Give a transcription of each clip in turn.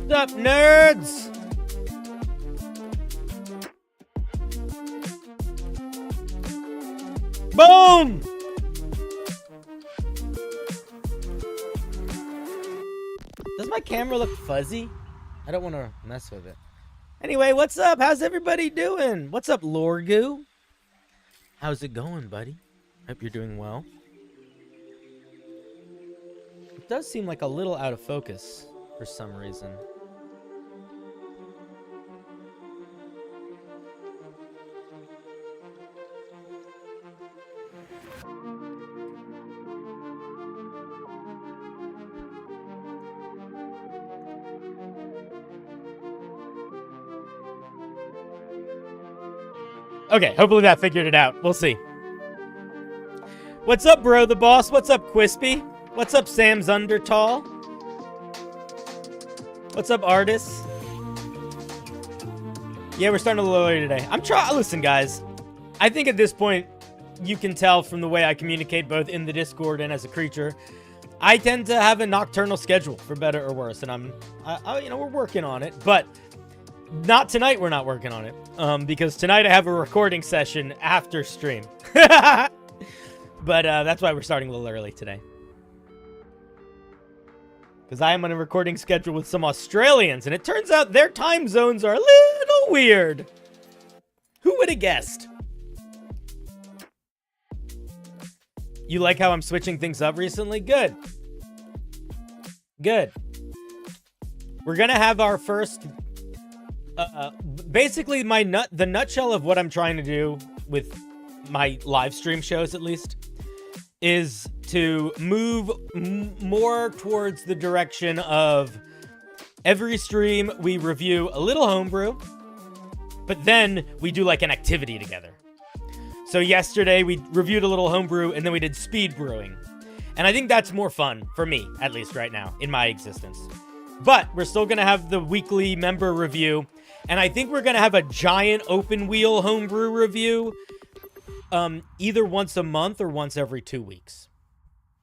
What's up, nerds? Boom! Does my camera look fuzzy? I don't want to mess with it. Anyway, what's up? How's everybody doing? What's up, Lorgu? How's it going, buddy? Hope you're doing well. It does seem like a little out of focus for some reason. Okay, hopefully that figured it out. We'll see. What's up, bro the boss? What's up, Quispy? What's up, Sam Zundertall? What's up, Artis? Yeah, we're starting a little early today. Listen, guys. I think at this point, you can tell from the way I communicate both in the Discord and as a creature, I tend to have a nocturnal schedule, for better or worse, and we're working on it, but not tonight. We're not working on it, because tonight I have a recording session after stream. But that's why we're starting a little early today. Because I am on a recording schedule with some Australians, and it turns out their time zones are a little weird. Who would have guessed? You like how I'm switching things up recently? Good. Good. We're gonna have our first... basically, the nutshell of what I'm trying to do with my live stream shows, at least, is to move more towards the direction of every stream we review a little homebrew, but then we do like an activity together. So yesterday we reviewed a little homebrew and then we did speed brewing. And I think that's more fun for me, at least right now in my existence. But we're still going to have the weekly member review. And I think we're going to have a giant open wheel homebrew review either once a month or once every 2 weeks.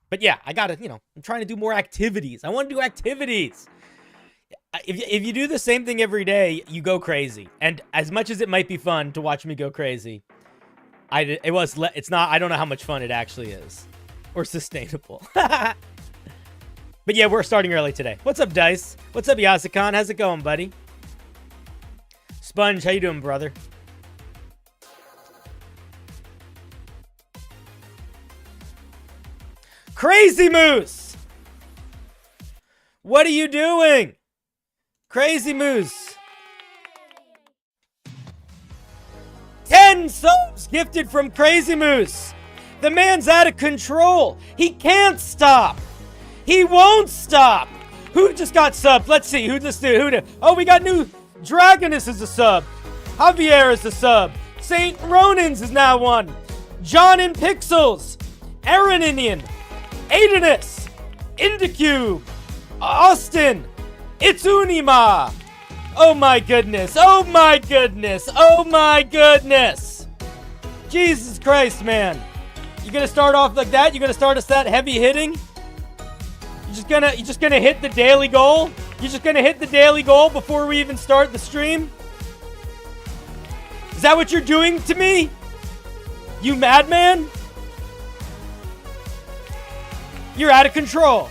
But yeah, I got to, I'm trying to do more activities. I want to do activities. If you do the same thing every day, you go crazy. And as much as it might be fun to watch me go crazy, I don't know how much fun it actually is. Or sustainable. But yeah, we're starting early today. What's up, Dice? What's up, Yasakan? How's it going, buddy? Sponge, how you doing, brother? Crazy Moose! What are you doing? Crazy Moose. 10 subs gifted from Crazy Moose. The man's out of control. He can't stop. He won't stop. Who just got subbed? Let's see. Who just did? Oh, we got new. Dragonus is a sub. Javier is a sub. Saint Ronins is now one. John in Pixels. Aaroninian. Aidenus. Indicube. Austin. It's Unima. Oh my goodness. Oh my goodness. Oh my goodness. Jesus Christ, man. You gonna start off like that? You gonna start us that heavy hitting? You're just gonna hit the daily goal? You're just gonna hit the daily goal before we even start the stream? Is that what you're doing to me? You madman? You're out of control.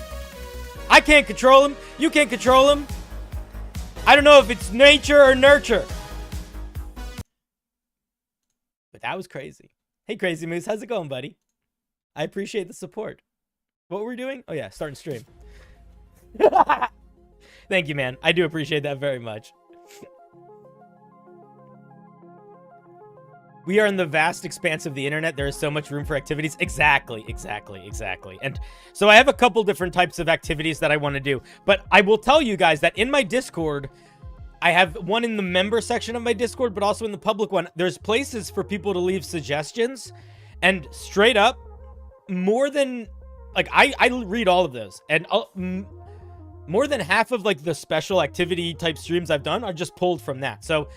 I can't control him. You can't control him. I don't know if it's nature or nurture. But that was crazy. Hey, Crazy Moose. How's it going, buddy? I appreciate the support. What were we doing? Oh, yeah. Starting stream. Thank you, man. I do appreciate that very much. We are in the vast expanse of the internet. There is so much room for activities. Exactly. And so I have a couple different types of activities that I want to do. But I will tell you guys that in my Discord, I have one in the member section of my Discord, but also in the public one. There's places for people to leave suggestions. And straight up, more than... Like, I read all of those. And more than half of, like, the special activity type streams I've done are just pulled from that. So...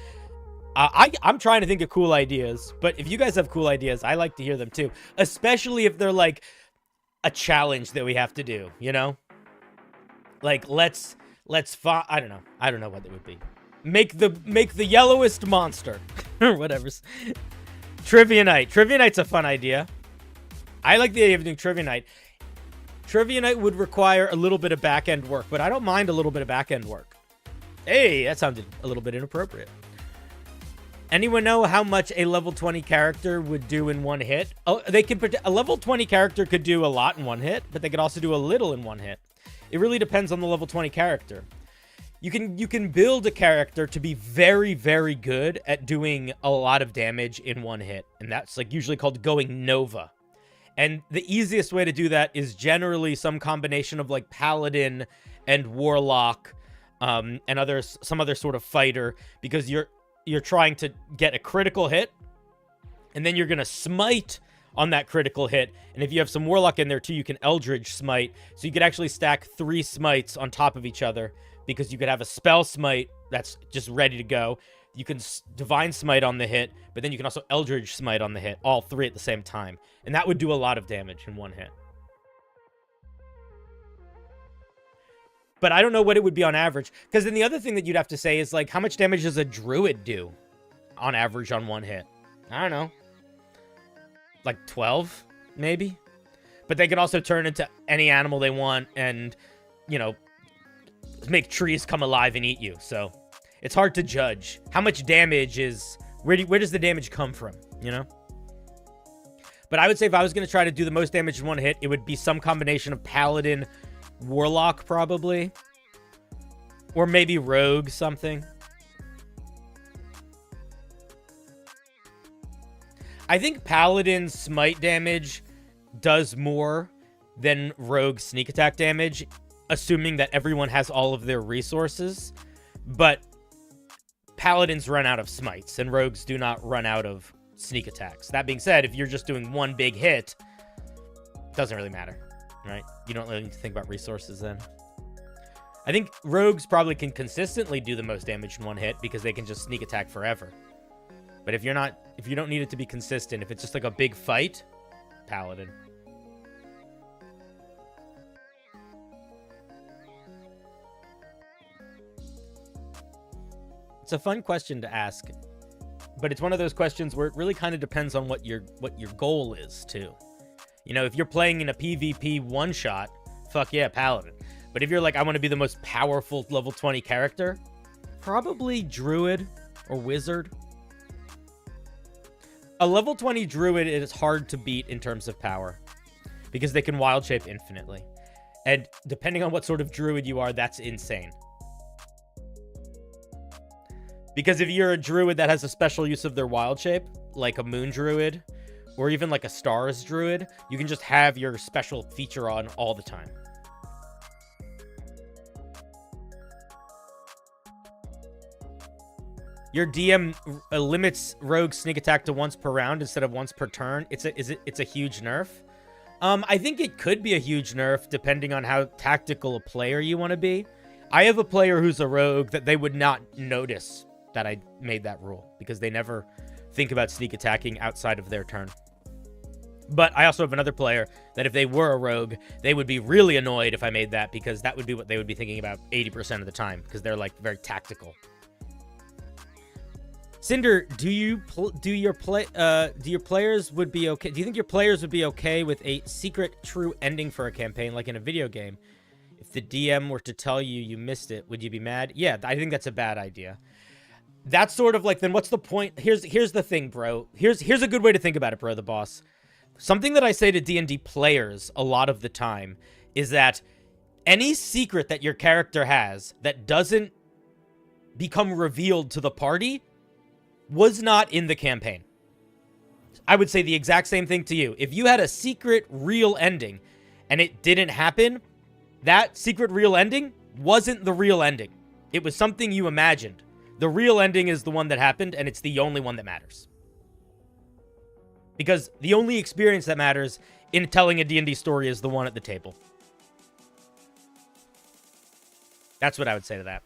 I'm trying to think of cool ideas, but if you guys have cool ideas, I like to hear them too. Especially if they're like a challenge that we have to do, you know? Like, let's I don't know what it would be. Make the yellowest monster or whatever. Trivia night. Trivia night's a fun idea. I like the idea of doing trivia night. Trivia night would require a little bit of back-end work, but I don't mind a little bit of back-end work. Hey, that sounded a little bit inappropriate. Anyone know how much a level 20 character would do in one hit? Oh, a level 20 character could do a lot in one hit, but they could also do a little in one hit. It really depends on the level 20 character. You can build a character to be very, very good at doing a lot of damage in one hit, and that's like usually called going Nova. And the easiest way to do that is generally some combination of like Paladin and Warlock, and some other sort of fighter, because you're trying to get a critical hit, and then you're going to smite on that critical hit. And if you have some Warlock in there too, you can Eldritch Smite. So you could actually stack 3 smites on top of each other, because you could have a spell smite that's just ready to go. You can Divine Smite on the hit, but then you can also Eldritch Smite on the hit, all three at the same time. And that would do a lot of damage in one hit. But I don't know what it would be on average. Because then the other thing that you'd have to say is, like, how much damage does a Druid do on average on one hit? I don't know. Like 12, maybe? But they could also turn into any animal they want and, you know, make trees come alive and eat you. So it's hard to judge. How much damage is... Where does the damage come from, you know? But I would say if I was going to try to do the most damage in one hit, it would be some combination of Paladin, Warlock, probably. Or maybe Rogue something. I think Paladin smite damage does more than Rogue sneak attack damage, assuming that everyone has all of their resources. But Paladins run out of smites, and Rogues do not run out of sneak attacks. That being said, if you're just doing one big hit, it doesn't really matter, right? You don't really need to think about resources then. I think Rogues probably can consistently do the most damage in one hit because they can just sneak attack forever. But if you don't need it to be consistent, if it's just like a big fight, Paladin. It's a fun question to ask, but it's one of those questions where it really kind of depends on what your goal is too. You know, if you're playing in a PvP one-shot, fuck yeah, Paladin. But if you're like, I want to be the most powerful level 20 character, probably Druid or Wizard. A level 20 Druid is hard to beat in terms of power because they can wild shape infinitely. And depending on what sort of Druid you are, that's insane. Because if you're a Druid that has a special use of their wild shape, like a Moon Druid, or even like a Stars Druid, you can just have your special feature on all the time. Your DM limits Rogue sneak attack to once per round instead of once per turn. It's a huge nerf. I think it could be a huge nerf depending on how tactical a player you want to be. I have a player who's a rogue that they would not notice that I made that rule because they never think about sneak attacking outside of their turn. But I also have another player that if they were a rogue, they would be really annoyed if I made that because that would be what they would be thinking about 80% of the time because they're like very tactical. Cinder, do your players would be okay? Do you think your players would be okay with a secret true ending for a campaign like in a video game? If the DM were to tell you you missed it, would you be mad? Yeah, I think that's a bad idea. That's sort of like, then what's the point? Here's the thing, bro. Here's a good way to think about it, bro, the boss. Something that I say to D&D players a lot of the time is that any secret that your character has that doesn't become revealed to the party was not in the campaign. I would say the exact same thing to you. If you had a secret real ending and it didn't happen, that secret real ending wasn't the real ending. It was something you imagined. The real ending is the one that happened, and it's the only one that matters. Because the only experience that matters in telling a D&D story is the one at the table. That's what I would say to that.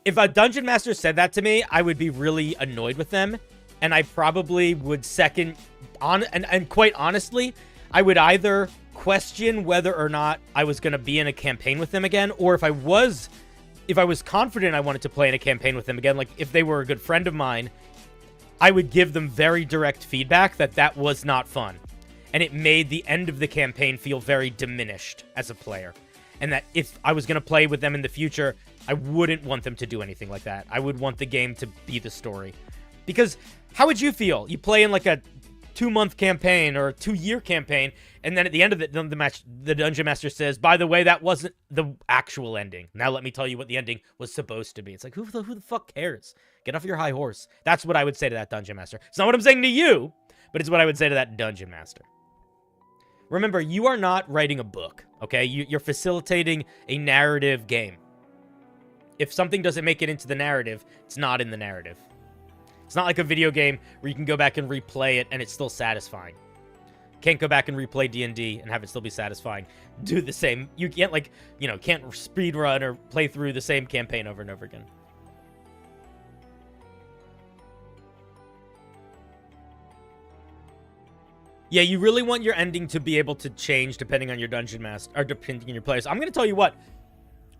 If a dungeon master said that to me, I would be really annoyed with them, and I probably would and quite honestly, I would either question whether or not I was going to be in a campaign with them again, or if I was confident I wanted to play in a campaign with them again, like if they were a good friend of mine, I would give them very direct feedback that was not fun, and it made the end of the campaign feel very diminished as a player, and that if I was going to play with them in the future, I wouldn't want them to do anything like that. I would want the game to be the story. Because how would you feel? You play in like a 2-month campaign or a 2-year campaign, and then at the end of it, the Dungeon Master says, by the way, that wasn't the actual ending. Now let me tell you what the ending was supposed to be. It's like, who the fuck cares? Get off your high horse. That's what I would say to that Dungeon Master. It's not what I'm saying to you, but it's what I would say to that Dungeon Master. Remember, you are not writing a book, okay? You're facilitating a narrative game. If something doesn't make it into the narrative, it's not in the narrative. It's not like a video game where you can go back and replay it and it's still satisfying. Can't go back and replay D&D and have it still be satisfying. Do the same. You can't can't speed run or play through the same campaign over and over again. Yeah, you really want your ending to be able to change depending on your dungeon master, or depending on your players. I'm going to tell you what.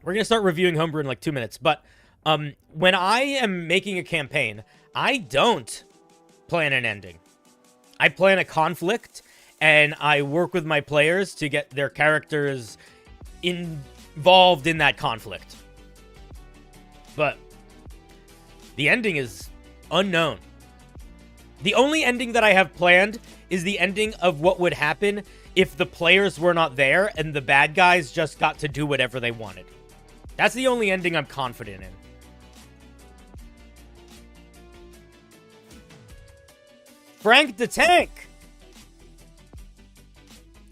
We're going to start reviewing Homebrew in like 2 minutes, but when I am making a campaign, I don't plan an ending. I plan a conflict, and I work with my players to get their characters involved in that conflict. But the ending is unknown. The only ending that I have planned is the ending of what would happen if the players were not there and the bad guys just got to do whatever they wanted. That's the only ending I'm confident in. Frank the Tank!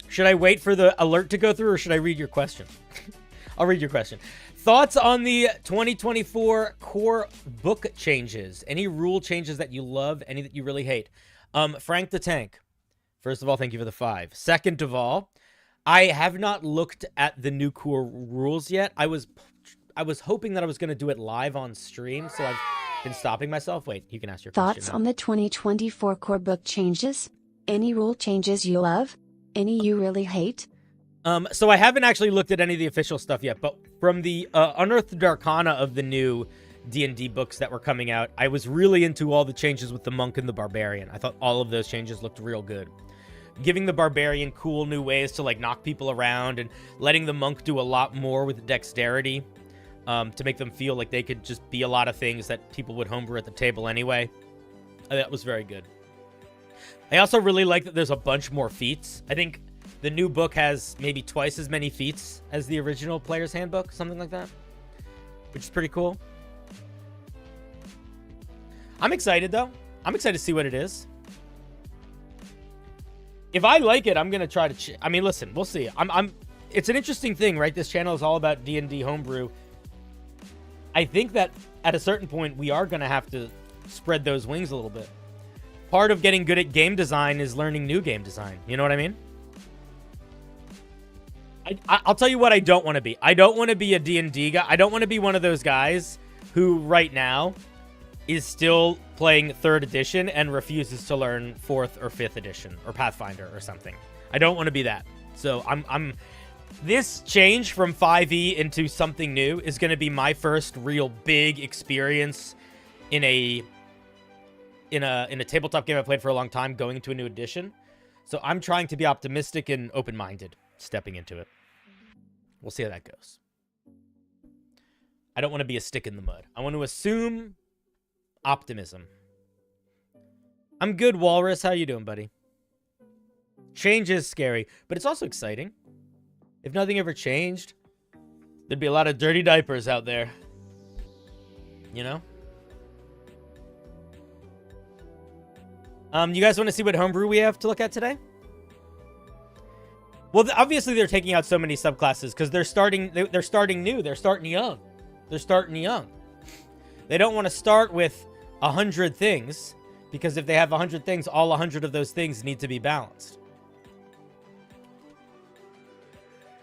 Should I wait for the alert to go through, or should I read your question? I'll read your question. Thoughts on the 2024 core book changes? Any rule changes that you love? Any that you really hate? Frank the Tank. First of all, thank you for the 5. Second of all, I have not looked at the new core rules yet. I was hoping that I was going to do it live on stream, so I've been stopping myself. Wait, you can ask your question. Thoughts on the 2024 core book changes? Any rule changes you love? Any you really hate? So I haven't actually looked at any of the official stuff yet, but from the Unearthed Arcana of the new D&D books that were coming out, I was really into all the changes with the Monk and the Barbarian. I thought all of those changes looked real good. Giving the Barbarian cool new ways to, like, knock people around, and letting the Monk do a lot more with dexterity to make them feel like they could just be a lot of things that people would homebrew at the table anyway. That was very good. I also really like that there's a bunch more feats. I think the new book has maybe twice as many feats as the original Player's Handbook, something like that, which is pretty cool. I'm excited, though. I'm excited to see what it is. If I like it, I'm going to try to... I mean, listen, we'll see. It's an interesting thing, right? This channel is all about D&D homebrew. I think that at a certain point, we are going to have to spread those wings a little bit. Part of getting good at game design is learning new game design. You know what I mean? I'll tell you what I don't want to be. I don't want to be a D&D guy. I don't want to be one of those guys who right now is still playing 3rd edition and refuses to learn 4th or 5th edition or Pathfinder or something. I don't want to be that. So this change from 5e into something new is going to be my first real big experience in a tabletop game I played for a long time, going into a new edition. So I'm trying to be optimistic and open-minded stepping into it. We'll see how that goes. I don't want to be a stick in the mud. I want to assume optimism. I'm good, Walrus. How you doing, buddy? Change is scary, but it's also exciting. If nothing ever changed, there'd be a lot of dirty diapers out there. You know? You guys want to see what homebrew we have to look at today? Well, obviously they're taking out so many subclasses because they're starting new. They're starting young. They're starting young. They don't want to start with 100 things, because if they have 100 things, all 100 of those things need to be balanced.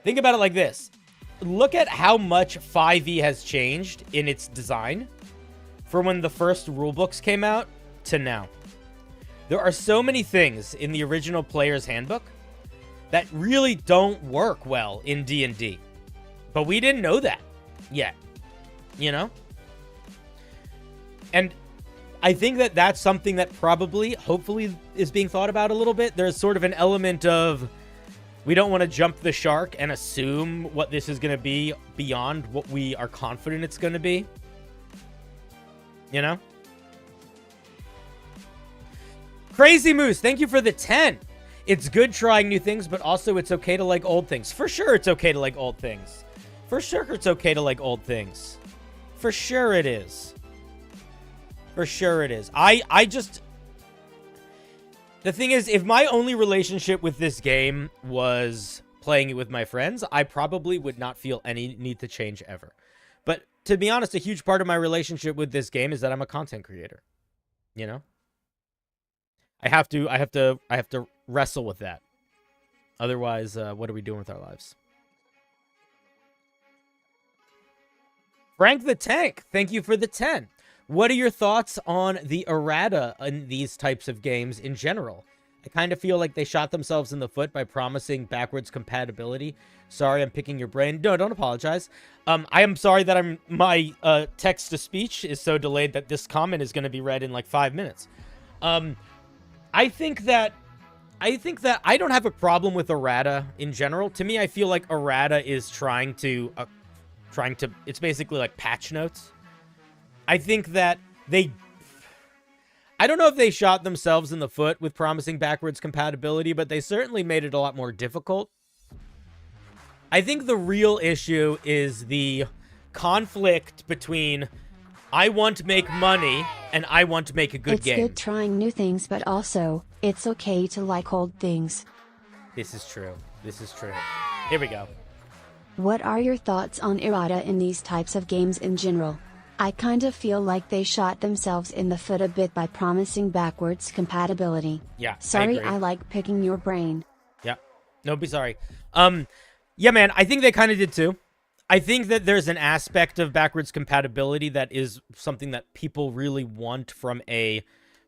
Think about it like this. Look at how much 5e has changed in its design from when the first rulebooks came out to now. There are so many things in the original Player's Handbook that really don't work well in D&D. But we didn't know that yet, you know? And I think that that's something that probably, hopefully, is being thought about a little bit. There's sort of an element of, we don't want to jump the shark and assume what this is going to be beyond what we are confident it's going to be. You know? Crazy Moose, thank you for the 10. It's good trying new things, but also it's okay to like old things. For sure it's okay to like old things. For sure it's okay to like old things. For sure it is. For sure it is. I just... The thing is, if my only relationship with this game was playing it with my friends, I probably would not feel any need to change ever. But to be honest, a huge part of my relationship with this game is that I'm a content creator. You know? I have to wrestle with that. Otherwise, what are we doing with our lives? Frank the Tank, thank you for the 10. What are your thoughts on the errata in these types of games in general? I kind of feel like they shot themselves in the foot by promising backwards compatibility. Sorry, I'm picking your brain. No, don't apologize. I am sorry that my text-to-speech is so delayed that this comment is going to be read in like 5 minutes. I think that I don't have a problem with errata in general. To me, I feel like errata is trying to, it's basically like patch notes. I think that I don't know if they shot themselves in the foot with promising backwards compatibility, but they certainly made it a lot more difficult. I think the real issue is the conflict between I want to make money and I want to make a good game. It's good trying new things, but also, it's okay to like old things. This is true. This is true. Here we go. What are your thoughts on errata in these types of games in general? I kind of feel like they shot themselves in the foot a bit by promising backwards compatibility. Yeah, Sorry, I like picking your brain. Yeah. No, be sorry. Yeah, man, I think they kind of did too. I think that there's an aspect of backwards compatibility that is something that people really want from a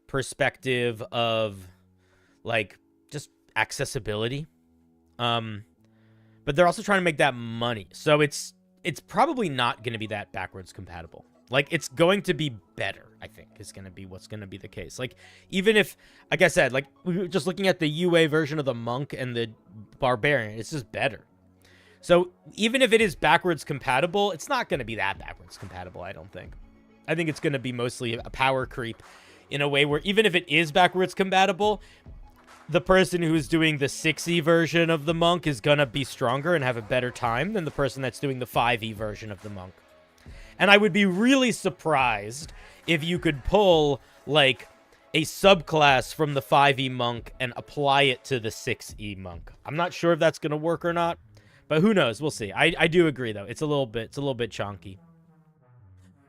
perspective of, like, just accessibility. But they're also trying to make that money. So it's probably not going to be that backwards compatible. Like, it's going to be better, I think, is going to be what's going to be the case. Like, even if, like I said, like, we were just looking at the UA version of the Monk and the Barbarian, it's just better. So, even if it is backwards compatible, it's not going to be that backwards compatible, I don't think. I think it's going to be mostly a power creep in a way where even if it is backwards compatible, the person who's doing the 6E version of the Monk is going to be stronger and have a better time than the person that's doing the 5E version of the Monk. And I would be really surprised if you could pull, like, a subclass from the 5E Monk and apply it to the 6E Monk. I'm not sure if that's going to work or not, but who knows? We'll see. I do agree, though. It's a little bit chonky.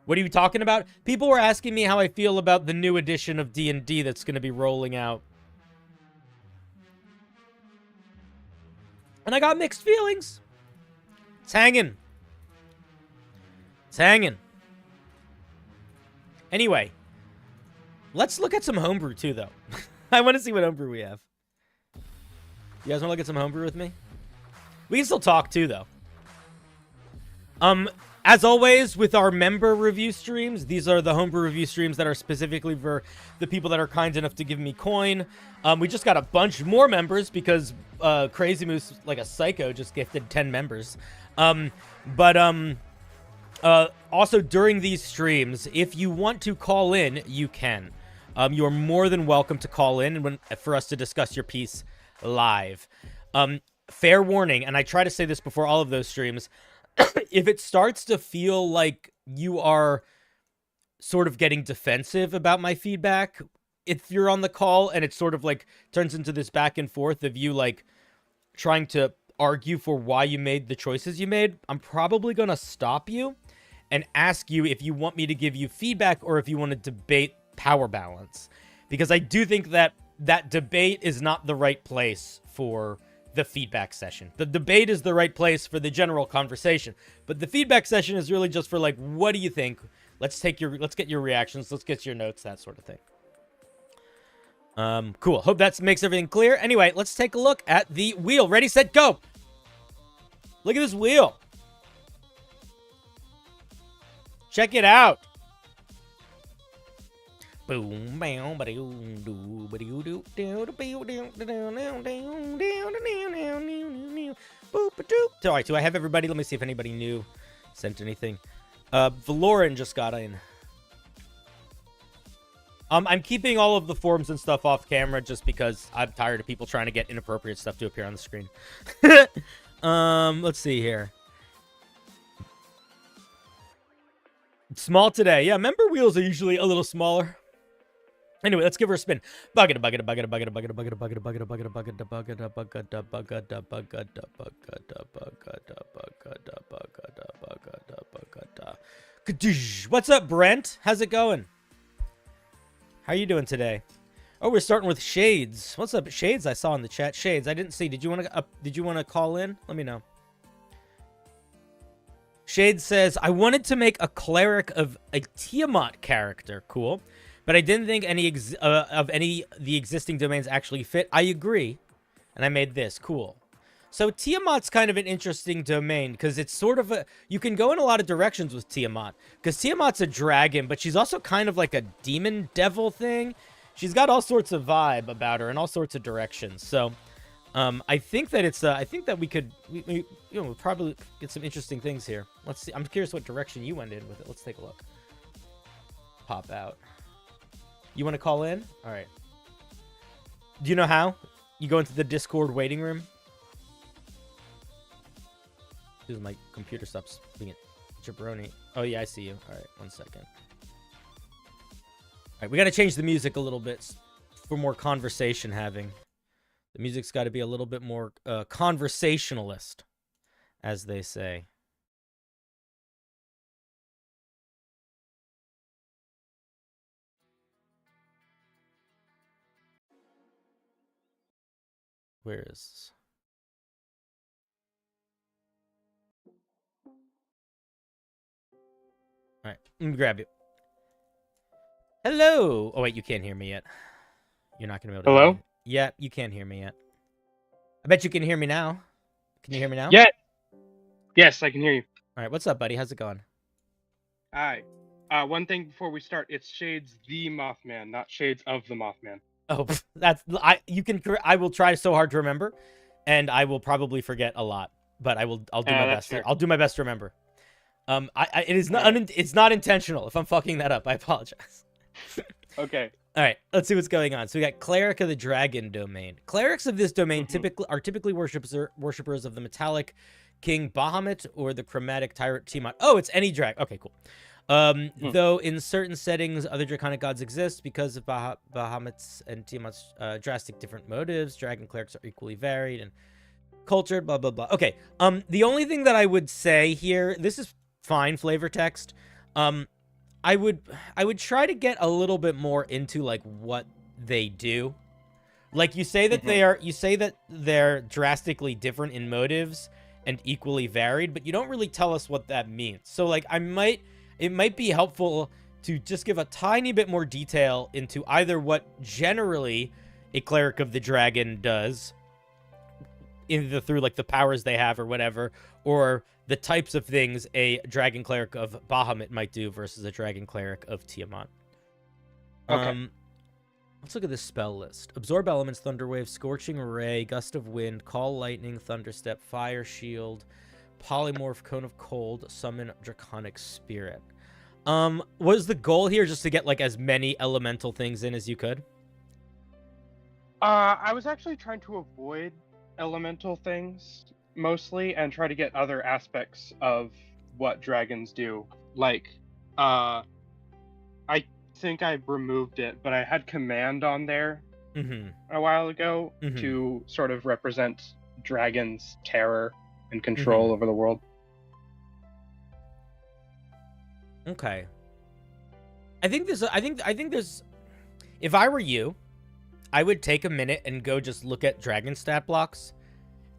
What are you talking about? People were asking me how I feel about the new edition of D&D that's going to be rolling out. And I got mixed feelings. It's hanging. It's hanging. Anyway, let's look at some homebrew too, though. I want to see what homebrew we have. You guys want to look at some homebrew with me? We can still talk too, though. As always, with our member review streams, these are the homebrew review streams that are specifically for the people that are kind enough to give me coin. We just got a bunch more members because Crazy Moose, like a psycho, just gifted 10 members. Also, during these streams, if you want to call in, you can. You are more than welcome to call in for us to discuss your piece live. Fair warning, and I try to say this before all of those streams, if it starts to feel like you are sort of getting defensive about my feedback, if you're on the call and it sort of like turns into this back and forth of you like trying to argue for why you made the choices you made, I'm probably going to stop you and ask you if you want me to give you feedback or if you want to debate power balance. Because I do think that that debate is not the right place for the feedback session. The debate is the right place for the general conversation, but the feedback session is really just for like, what do you think? Let's get your reactions. Let's get your notes, that sort of thing. Cool. Hope that makes everything clear. Anyway, let's take a look at the wheel. Ready, set, go. Look at this wheel. Check it out. Boom, bam, ba-doo, doo, ba-doo, doo, doo, doo, doo, doo. All right, do I have everybody? Let me see if anybody new sent anything. Valoran just got in. I'm keeping all of the forms and stuff off camera just because I'm tired of people trying to get inappropriate stuff to appear on the screen. Let's see here. Small today. Yeah, member wheels are usually a little smaller. Anyway, let's give her a spin. Bucket a bucket a bucket a bucket a bucket a bucket a bucket a bucket a bucket a bucket a bucket a bucket a bucket a bucket a bucket a bucket a bucket a bucket a bucket a bucket a. What's up, Brent? How's it going? How are you doing today? Oh, we're starting with Shades. What's up, Shades? I saw in the chat. Shades, I didn't see. Did you want to call in? Let me know. Shades says, I wanted to make a cleric of a Tiamat character. Cool. but I didn't think any of any the existing domains actually fit. I agree, and I made this cool. So Tiamat's kind of an interesting domain because it's sort of a, you can go in a lot of directions with Tiamat because Tiamat's a dragon, but she's also kind of like a demon devil thing. She's got all sorts of vibe about her in all sorts of directions. So I think that it's I think that we could we'll probably get some interesting things here. Let's see. I'm curious what direction you went in with it. Let's take a look. Pop out. You want to call in? All right. Do you know how? You go into the Discord waiting room. My computer stops being a jabroni. Oh, yeah, I see you. All right, 1 second. All right, we got to change the music a little bit for more conversation having. The music's got to be a little bit more conversationalist, as they say. Where is this? All right, let me grab you. Hello. Oh, wait, you can't hear me yet. You're not going to be able to hear me. Yeah, you can't hear me yet. I bet you can hear me now. Can you hear me now? Yeah. Yes, I can hear you. All right, what's up, buddy? How's it going? Hi. One thing before we start, it's Shades the Mothman, not Shades of the Mothman. Oh, that's I will try so hard to remember, and I will probably forget a lot, but I'll do my best. I'll do my best to remember. It is not it's not intentional. If I'm fucking that up, I apologize. Okay. All right, let's see what's going on. So we got Cleric of the Dragon domain. Clerics of this domain typically worshippers of the metallic King Bahamut or the chromatic tyrant Tiamat. Oh, it's any drag. Okay, cool. Though in certain settings, other draconic gods exist because of Bahamut's and Tiamat's drastic different motives. Dragon clerics are equally varied and cultured. Blah blah blah. Okay. The only thing that I would say here, this is fine flavor text. I would try to get a little bit more into like what they do. Like you say that they're drastically different in motives and equally varied, but you don't really tell us what that means. So like it might be helpful to just give a tiny bit more detail into either what generally a cleric of the dragon does, either through like the powers they have or whatever, or the types of things a dragon cleric of Bahamut might do versus a dragon cleric of Tiamat. Okay. Let's look at this spell list. Absorb elements, Thunderwave, Scorching Ray, Gust of Wind, Call Lightning, Thunderstep, Fire Shield, Polymorph, Cone of Cold, Summon Draconic Spirit. Was the goal here just to get like as many elemental things in as you could? I was actually trying to avoid elemental things mostly and try to get other aspects of what dragons do. Like, I think I removed it, but I had command on there a while ago to sort of represent dragons' terror and control over the world. Okay. I think there's if I were you, I would take a minute and go just look at dragon stat blocks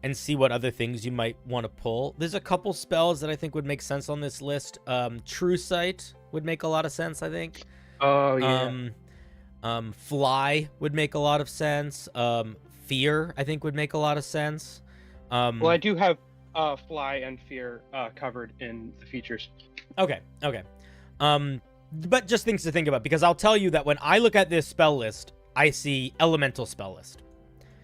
and see what other things you might want to pull. There's a couple spells that I think would make sense on this list. True Sight would make a lot of sense, I think. Oh, yeah. Fly would make a lot of sense. Fear, I think, would make a lot of sense. Well, I do have Fly and Fear covered in the features. Okay. But just things to think about, because I'll tell you that when I look at this spell list, I see elemental spell list.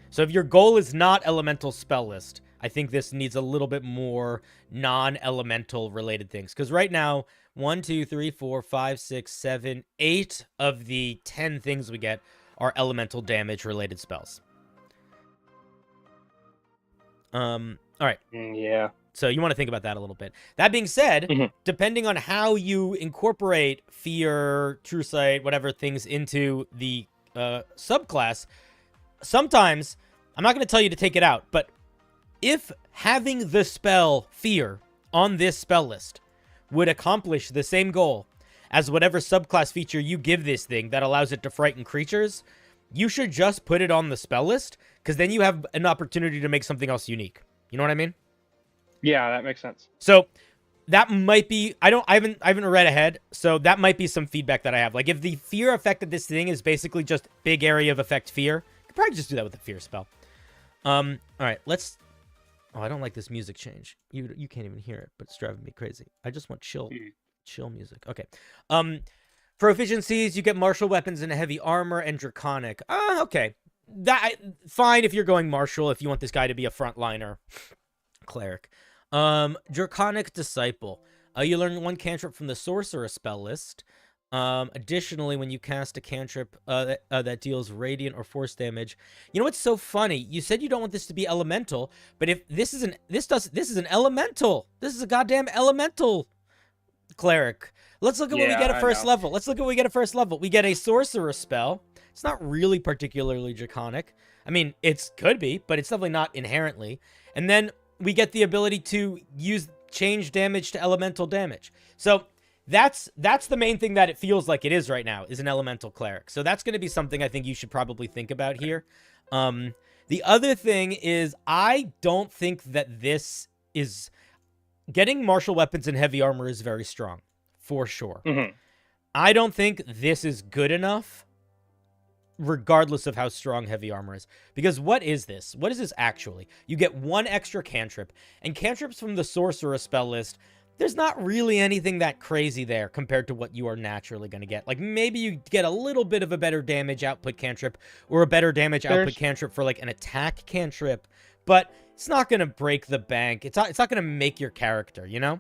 So if your goal is not elemental spell list, I think this needs a little bit more non-elemental related things. Because right now, 1, 2, 3, 4, 5, 6, 7, 8 of the 10 things we get are elemental damage related spells. All right. Yeah. So you want to think about that a little bit. That being said, depending on how you incorporate Fear, True Sight, whatever things into the subclass, sometimes, I'm not going to tell you to take it out, but if having the spell Fear on this spell list would accomplish the same goal as whatever subclass feature you give this thing that allows it to frighten creatures, you should just put it on the spell list, because then you have an opportunity to make something else unique. You know what I mean? Yeah, that makes sense. So, that might be, I haven't read ahead, so that might be some feedback that I have. Like, if the fear effect of this thing is basically just big area of effect fear, you could probably just do that with a fear spell. All right, let's. Oh, I don't like this music change. You can't even hear it, but it's driving me crazy. I just want chill music. Okay. For efficiencies, you get martial weapons and heavy armor and draconic. Okay. Fine if you're going martial, if you want this guy to be a frontliner cleric. Draconic Disciple. You learn one cantrip from the Sorcerer spell list. Additionally, when you cast a cantrip that deals radiant or force damage, you know what's so funny? You said you don't want this to be elemental, but if this is an elemental. This is a goddamn elemental cleric. Let's look at what we get at first level. Let's look at what we get at first level. We get a Sorcerer spell. It's not really particularly draconic. I mean, it could be, but it's definitely not inherently. And then we get the ability to change damage to elemental damage. So that's the main thing that it feels like it is right now, is an elemental cleric. So that's going to be something I think you should probably think about here. The other thing is, I don't think that this is... Getting martial weapons and heavy armor is very strong, for sure. I don't think this is good enough, regardless of how strong heavy armor is. Because what is this? What is this actually? You get one extra cantrip, and cantrips from the Sorcerer spell list, there's not really anything that crazy there compared to what you are naturally going to get. Like, maybe you get a little bit of a better damage output cantrip, or a better damage output cantrip for, like, an attack cantrip, but it's not going to break the bank. It's not going to make your character, you know?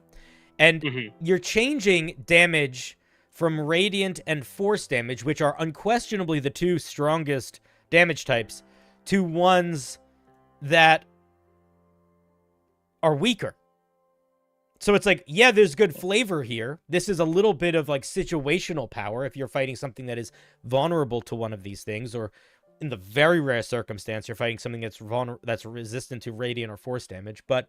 And you're changing damage from radiant and force damage, which are unquestionably the two strongest damage types, to ones that are weaker. So it's like, yeah, there's good flavor here. This is a little bit of, like, situational power if you're fighting something that is vulnerable to one of these things, or in the very rare circumstance, you're fighting something that's resistant to radiant or force damage. But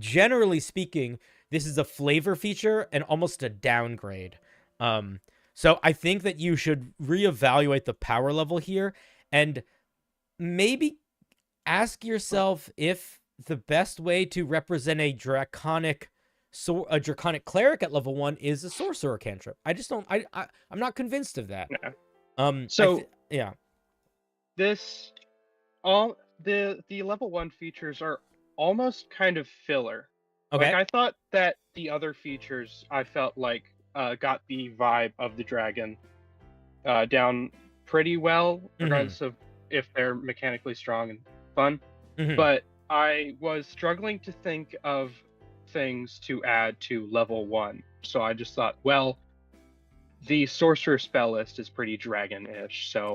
generally speaking, this is a flavor feature and almost a downgrade. So I think that you should reevaluate the power level here and maybe ask yourself if the best way to represent a draconic cleric at level 1 is a sorcerer cantrip. I just don't. I'm not convinced of that. Yeah. This, the level 1 features are almost kind of filler. Okay. Like, I thought that the other features, I felt like, got the vibe of the dragon down pretty well, regardless of if they're mechanically strong and fun. But I was struggling to think of things to add to level 1. So I just thought, well, the sorcerer spell list is pretty dragon-ish. So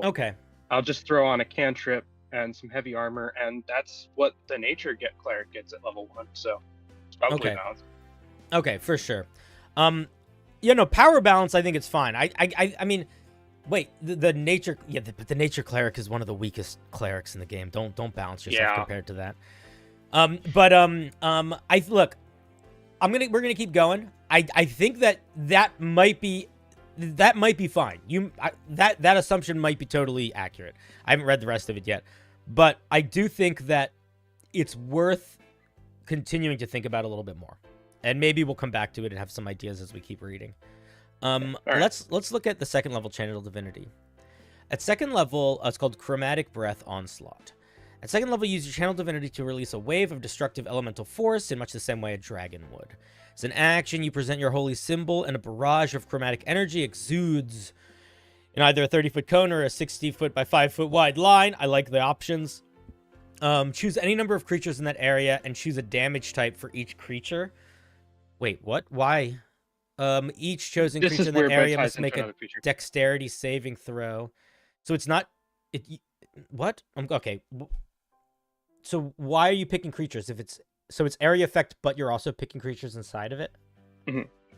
I'll just throw on a cantrip and some heavy armor, and that's what the nature cleric gets at level 1. So it's probably balanced. Okay, for sure. Power balance, I think it's fine. I mean, wait, the nature, but the nature cleric is one of the weakest clerics in the game. Don't balance yourself compared to that. We're gonna keep going. I think that might be fine. That assumption might be totally accurate. I haven't read the rest of it yet, but I do think that it's worth continuing to think about a little bit more, and maybe we'll come back to it and have some ideas as we keep reading. Let's look at the second level Channel Divinity. At second level, it's called Chromatic Breath Onslaught. At second level, use your Channel Divinity to release a wave of destructive elemental force in much the same way a dragon would. As an action, you present your holy symbol, and a barrage of chromatic energy exudes in either a 30-foot cone or a 60-foot by 5-foot wide line. I like the options. Choose any number of creatures in that area and choose a damage type for each creature. Wait, what? Why? Each chosen creature in that area must make a dexterity saving throw. So it's not... What? Okay. So why are you picking creatures if it's... So it's area effect, but you're also picking creatures inside of it?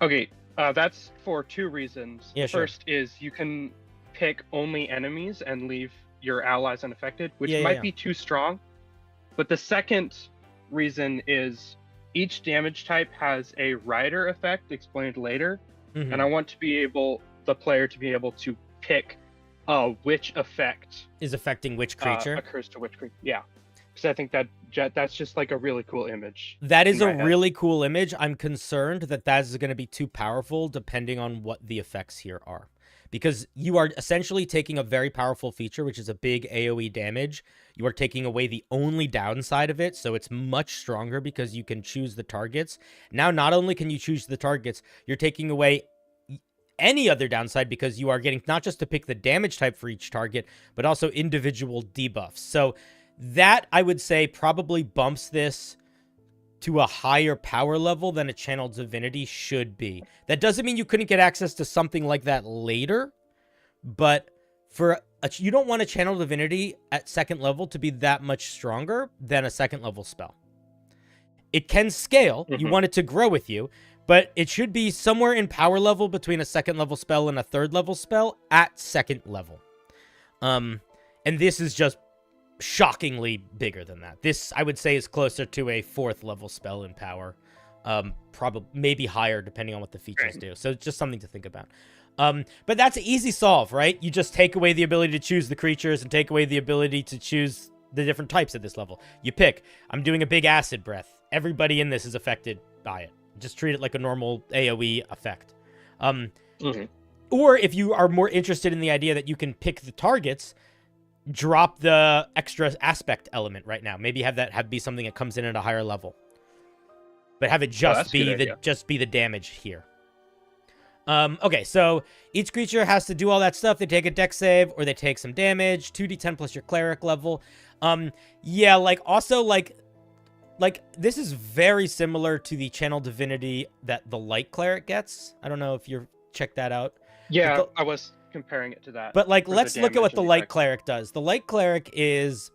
Okay, that's for 2 reasons. Yeah, sure. First is you can pick only enemies and leave your allies unaffected, which might be too strong. But the second reason is each damage type has a rider effect explained later, and I want the player to be able to pick which effect is affecting which creature. Occurs to which creature. Yeah. because I think that's just like a really cool image. That is in a my head. really cool image. I'm concerned that that is going to be too powerful depending on what the effects here are. Because you are essentially taking a very powerful feature, which is a big AoE damage. You are taking away the only downside of it, so it's much stronger because you can choose the targets. Now, not only can you choose the targets, you're taking away any other downside because you are getting not just to pick the damage type for each target, but also individual debuffs. So that, I would say, probably bumps this to a higher power level than a channel divinity should be. That doesn't mean you couldn't get access to something like that later, but you don't want a channel divinity at second level to be that much stronger than a second level spell. It can scale. You want it to grow with you, but it should be somewhere in power level between a second level spell and a third level spell at second level. And this is just shockingly bigger than that. This, I would say, is closer to a fourth level spell in power. Probably, maybe higher, depending on what the features do. So it's just something to think about. But that's an easy solve, right? You just take away the ability to choose the creatures and take away the ability to choose the different types at this level. You pick. I'm doing a big acid breath. Everybody in this is affected by it. Just treat it like a normal AoE effect. Or if you are more interested in the idea that you can pick the targets, drop the extra aspect element right now. Maybe have that be something that comes in at a higher level, but have it just be the damage here. Okay, so each creature has to do all that stuff. They take a dex save or they take some damage. 2d10 plus your cleric level. Yeah, like also like this is very similar to the channel divinity that the light cleric gets. I don't know if you've checked that out. Yeah, I was comparing it to that. But like, let's look at what the light cleric does. The light cleric is,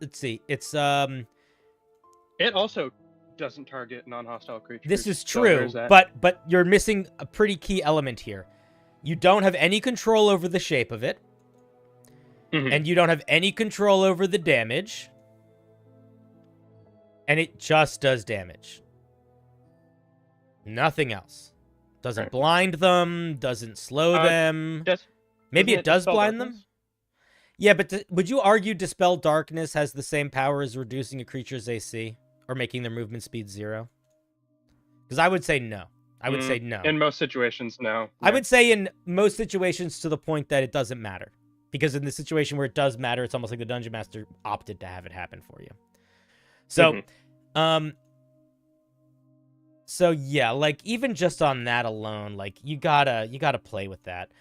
let's see, it's It also doesn't target non-hostile creatures. This is true, but you're missing a pretty key element here. You don't have any control over the shape of it, and you don't have any control over the damage, and it just does damage. Nothing else. Doesn't blind them, doesn't slow them. Maybe it does blind them? Yeah, but would you argue Dispel Darkness has the same power as reducing a creature's AC? Or making their movement speed 0? Because I would say no. I would say no. In most situations, no. I would say in most situations to the point that it doesn't matter. Because in the situation where it does matter, it's almost like the Dungeon Master opted to have it happen for you. So, so yeah, like even just on that alone, like you gotta play with that.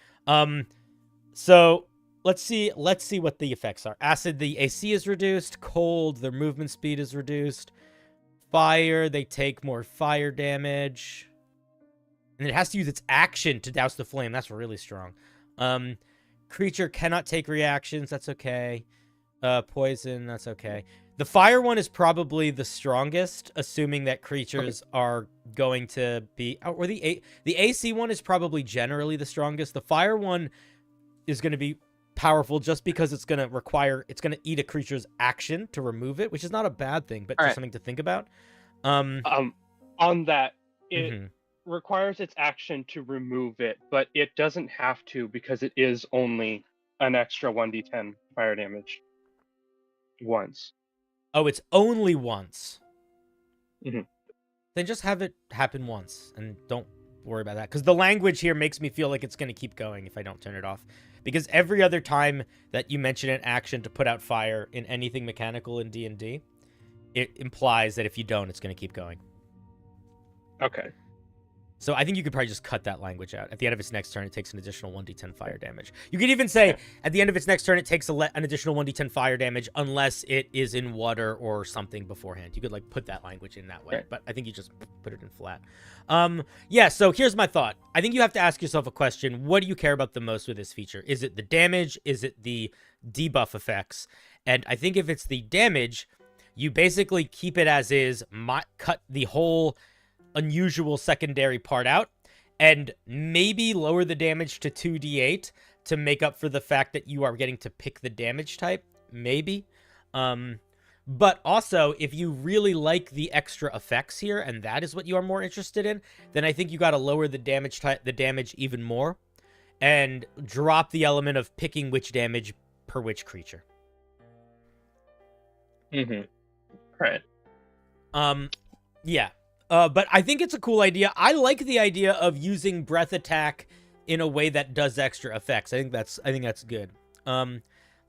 So let's see what the effects are. Acid, the AC is reduced. Cold, their movement speed is reduced. Fire, they take more fire damage. And it has to use its action to douse the flame. That's really strong. Creature cannot take reactions. That's okay. Poison, that's okay. The fire one is probably the strongest, assuming that creatures are going to be... Or the AC one is probably generally the strongest. The fire one is going to be powerful just because it's going to eat a creature's action to remove it, which is not a bad thing, but just something to think about. On that, it requires its action to remove it, but it doesn't have to because it is only an extra 1d10 fire damage once. Oh, it's only once. Then just have it happen once and don't worry about that, because the language here makes me feel like it's going to keep going if I don't turn it off. Because every other time that you mention an action to put out fire in anything mechanical in D&D, it implies that if you don't, it's going to keep going. Okay. So I think you could probably just cut that language out. At the end of its next turn, it takes an additional 1d10 fire damage. You could even say, at the end of its next turn, it takes an additional 1d10 fire damage unless it is in water or something beforehand. You could, like, put that language in that way. But I think you just put it in flat. Yeah, so here's my thought. I think you have to ask yourself a question. What do you care about the most with this feature? Is it the damage? Is it the debuff effects? And I think if it's the damage, you basically keep it as is, cut the whole unusual secondary part out, and maybe lower the damage to 2d8 to make up for the fact that you are getting to pick the damage type. Maybe. But also, if you really like the extra effects here, and that is what you are more interested in, then I think you got to lower the damage even more, and drop the element of picking which damage per which creature. Right. Yeah. But I think it's a cool idea. I like the idea of using breath attack in a way that does extra effects. I think that's good.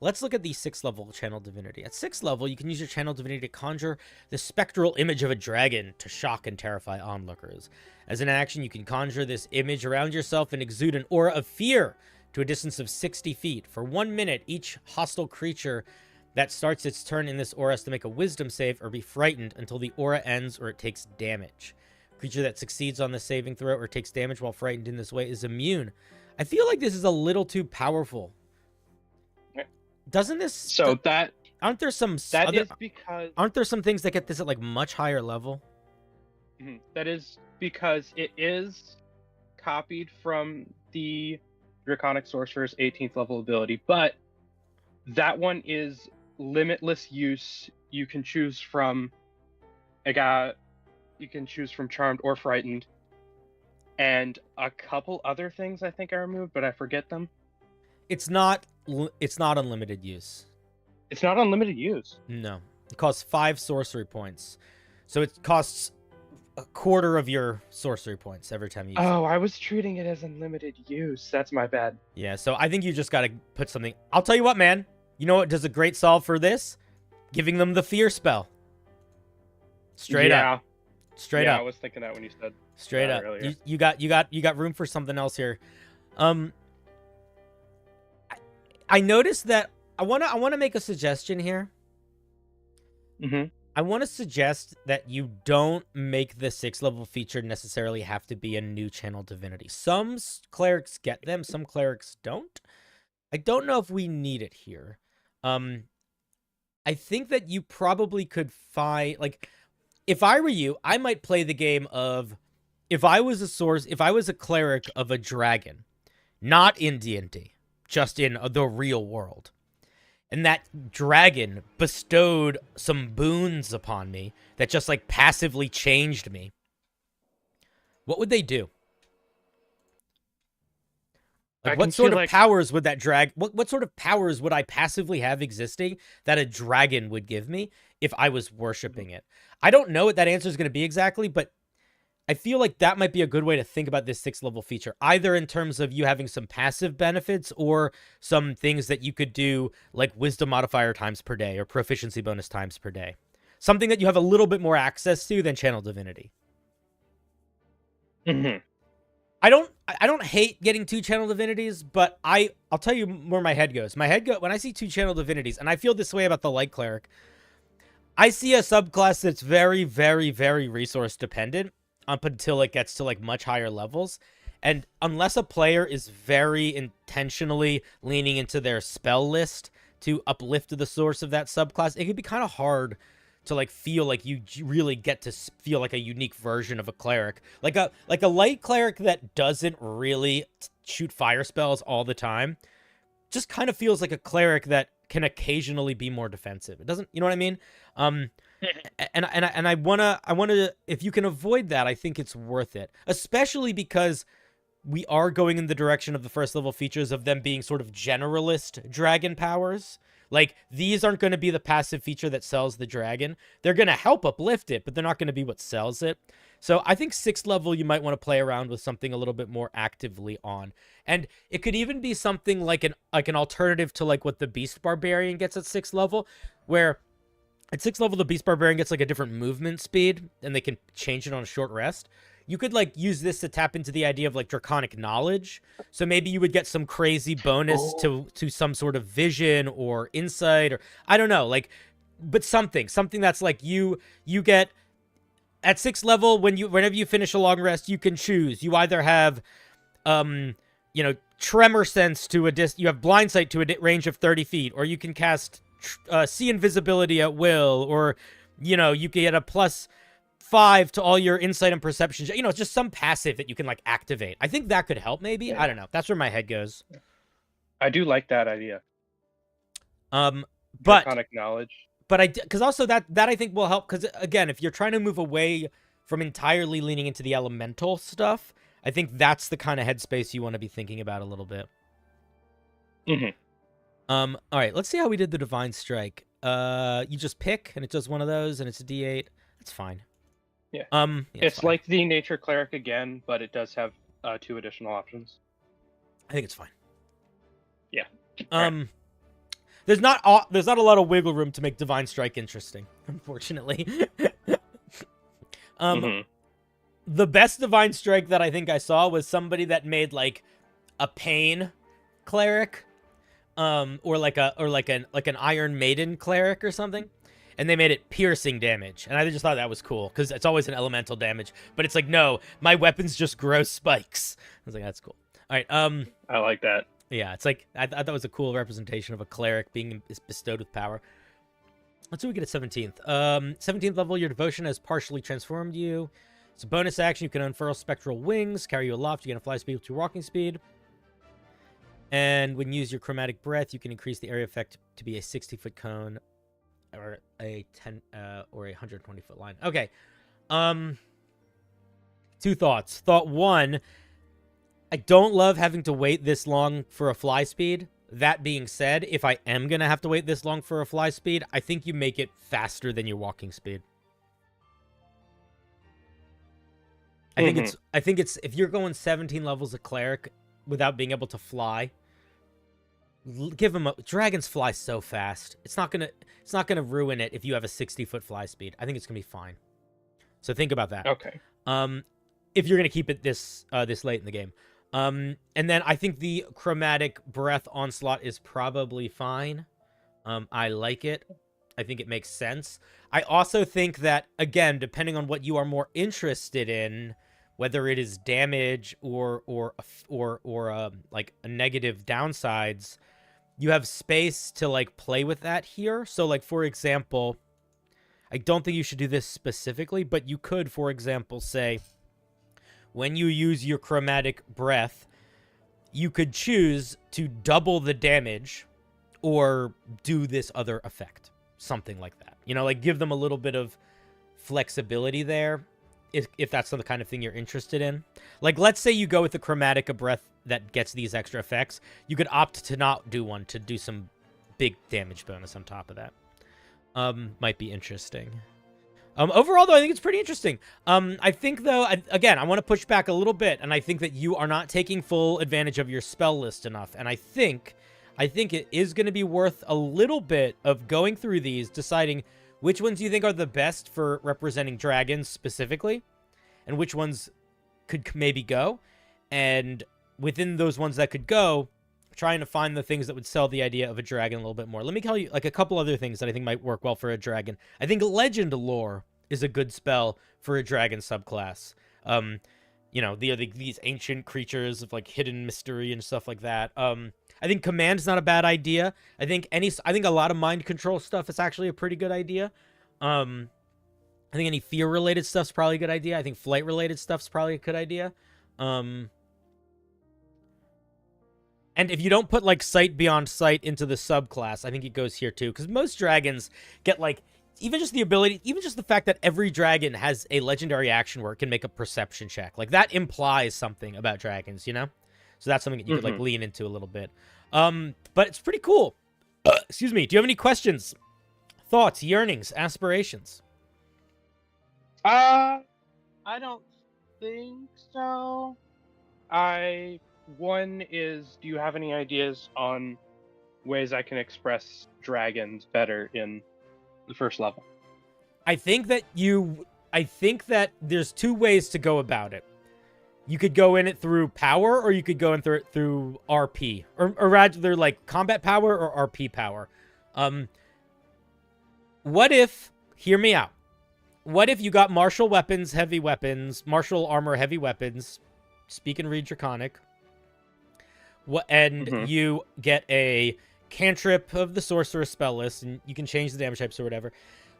Let's look at the 6th level channel divinity. At 6th level, you can use your channel divinity to conjure the spectral image of a dragon to shock and terrify onlookers. As an action, you can conjure this image around yourself and exude an aura of fear to a distance of 60 feet. For 1 minute, each hostile creature that starts its turn in this aura has to make a wisdom save or be frightened until the aura ends or it takes damage. Creature that succeeds on the saving throw or takes damage while frightened in this way is immune. I feel like this is a little too powerful. Doesn't this... So that... Aren't there some... That is because... Aren't there some things that get this at, like, much higher level? That is because it is copied from the Draconic Sorcerer's 18th level ability, but that one is limitless use. You can choose from... You can choose from Charmed or Frightened. And a couple other things I think I removed, but I forget them. It's not unlimited use. It's not unlimited use. No. It costs 5 sorcery points. So it costs a quarter of your sorcery points every time you use it. Oh, I was treating it as unlimited use. That's my bad. Yeah, so I think you just got to put something... I'll tell you what, man. You know what does a great solve for this? Giving them the fear spell. Straight up. Straight up. I was thinking that when you said straight up. Earlier. You got room for something else here. I noticed that I wanna make a suggestion here. I want to suggest that you don't make the 6th level feature necessarily have to be a new channel divinity. Some clerics get them, some clerics don't. I don't know if we need it here. I think that you probably could find, like, if I were you, I might play the game of, if I was a cleric of a dragon, not in D&D, just in the real world, and that dragon bestowed some boons upon me that just, like, passively changed me, what would they do? Like, what sort of powers would that what sort of powers would I passively have existing that a dragon would give me if I was worshiping it? I don't know what that answer is going to be exactly, but I feel like that might be a good way to think about this 6th level feature, either in terms of you having some passive benefits or some things that you could do, like wisdom modifier times per day or proficiency bonus times per day. Something that you have a little bit more access to than channel divinity. I don't hate getting 2 channel divinities, but I'll tell you where my head goes. When I see 2 channel divinities, and I feel this way about the light cleric, I see a subclass that's very, very, very resource dependent up until it gets to, like, much higher levels. And unless a player is very intentionally leaning into their spell list to uplift the source of that subclass, it can be kind of hard to, like, feel like you really get to feel like a unique version of a cleric. Like a light cleric that doesn't really shoot fire spells all the time just kind of feels like a cleric that can occasionally be more defensive. It doesn't, you know what I mean? And I wanna, if you can avoid that, I think it's worth it. Especially because we are going in the direction of the 1st level features of them being sort of generalist dragon powers. Like, these aren't going to be the passive feature that sells the dragon. They're going to help uplift it, but they're not going to be what sells it. So I think 6th level, you might want to play around with something a little bit more actively on. And it could even be something like an alternative to, like, what the Beast Barbarian gets at 6th level, where at 6th level, the Beast Barbarian gets, like, a different movement speed, and they can change it on a short rest. You could, like, use this to tap into the idea of, like, draconic knowledge. So maybe you would get some crazy bonus to some sort of vision or insight, or I don't know, like, but something that's like you get at 6th level, whenever you finish a long rest, you can choose. You either have tremor sense to you have blind sight to a range of 30 feet, or you can cast see invisibility at will, or you can get a +5 to all your insight and perception. It's just some passive that you can, like, activate. I think that could help, maybe. Yeah. I don't know. That's where my head goes. I do like that idea. But draconic knowledge. But because also that I think will help, because again, if you're trying to move away from entirely leaning into the elemental stuff, I think that's the kind of headspace you want to be thinking about a little bit. All right, let's see how we did the Divine Strike. you just pick, and it does one of those, and it's a D8. That's fine. Yeah. Yeah, It's fine. like the Nature Cleric again, but it does have 2 additional options. I think it's fine. Yeah. There's not a lot of wiggle room to make Divine Strike interesting, unfortunately. The best Divine Strike that I think I saw was somebody that made like a Pain Cleric, or like an Iron Maiden Cleric or something, and they made it piercing damage, and I just thought that was cool because it's always an elemental damage, but it's like, no, my weapons just grow spikes. I was like, that's cool. All right, I like that. yeah, it's like I thought it was a cool representation of a cleric being bestowed with power. Let's see what we get at 17th. 17th level, your devotion has partially transformed you. It's a bonus action. You can unfurl spectral wings, carry you aloft. You get a fly speed to walking speed. And when you use your chromatic breath, you can increase the area effect to be a 60-foot cone or a 10 or a 120-foot line. Okay. 2 thoughts. Thought 1, I don't love having to wait this long for a fly speed. That being said, if I am going to have to wait this long for a fly speed, I think you make it faster than your walking speed. I think it's if you're going 17 levels of cleric without being able to fly, give them dragons fly so fast. It's not going to ruin it if you have a 60-foot fly speed. I think it's going to be fine. So think about that. Okay. If you're going to keep it this late in the game. And then I think the chromatic breath onslaught is probably fine. I like it. I think it makes sense. I also think that, again, depending on what you are more interested in, whether it is damage or like a negative downsides, you have space to like play with that here. So like, for example, I don't think you should do this specifically, but you could, for example, say when you use your chromatic breath, you could choose to double the damage or do this other effect. Something like that. You know, like give them a little bit of flexibility there if that's the kind of thing you're interested in. Like, let's say you go with the chromatic breath that gets these extra effects. You could opt to not do one to do some big damage bonus on top of that. Might be interesting. Overall, though, I think it's pretty interesting. I think, though, again, I want to push back a little bit, and I think that you are not taking full advantage of your spell list enough. And I think it is going to be worth a little bit of going through these, deciding which ones you think are the best for representing dragons specifically, and which ones could maybe go. And within those ones that could go, trying to find the things that would sell the idea of a dragon a little bit more. Let me tell you, like, a couple other things that I think might work well for a dragon. I think Legend Lore is a good spell for a dragon subclass. You know, these ancient creatures of, like, hidden mystery and stuff like that. I think Command is not a bad idea. I think a lot of mind control stuff is actually a pretty good idea. I think any fear-related stuff's probably a good idea. I think flight-related stuff's probably a good idea. And if you don't put, like, Sight Beyond Sight into the subclass, I think it goes here, too. Because most dragons get, like, even just the fact that every dragon has a legendary action where it can make a perception check. Like, that implies something about dragons, you know? So that's something that you could, like, lean into a little bit. But it's pretty cool. Excuse me. Do you have any questions, thoughts, yearnings, aspirations? I don't think so. One is, do you have any ideas on ways I can express dragons better in the first level? I think that there's 2 ways to go about it. You could go in it through power, or you could go in through RP, or rather, like, combat power or RP power. What if, hear me out, what if you got martial weapons, heavy weapons, martial armor, heavy weapons, speak and read Draconic, and you get a cantrip of the sorcerer's spell list, and you can change the damage types or whatever.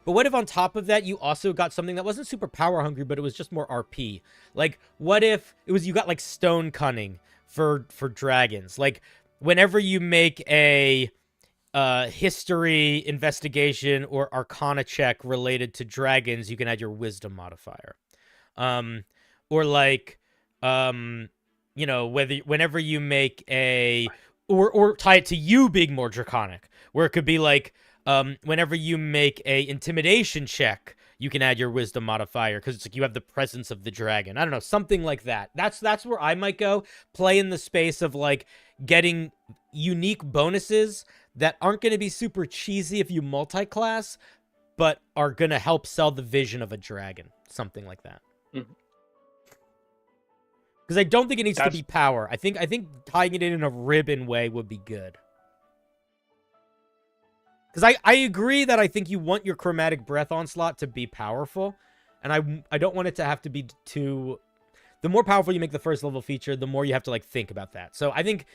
But what if on top of that, you also got something that wasn't super power hungry, but it was just more RP? Like, what if it was you got, like, Stone Cunning for dragons? Like, whenever you make a history, investigation, or arcana check related to dragons, you can add your wisdom modifier. Or, like, you know, whenever you make or tie it to you being more draconic, where it could be like, Whenever you make a intimidation check, you can add your wisdom modifier because it's like you have the presence of the dragon. I don't know, something like that. That's where I might go. Play in the space of like getting unique bonuses that aren't going to be super cheesy if you multi-class, but are going to help sell the vision of a dragon. Something like that. Mhm. Because I don't think it needs to be power. I think tying it in a ribbon way would be good. Because I agree that I think you want your chromatic breath onslaught to be powerful. And I don't want it to have to be too... The more powerful you make the first level feature, the more you have to like think about that. So I think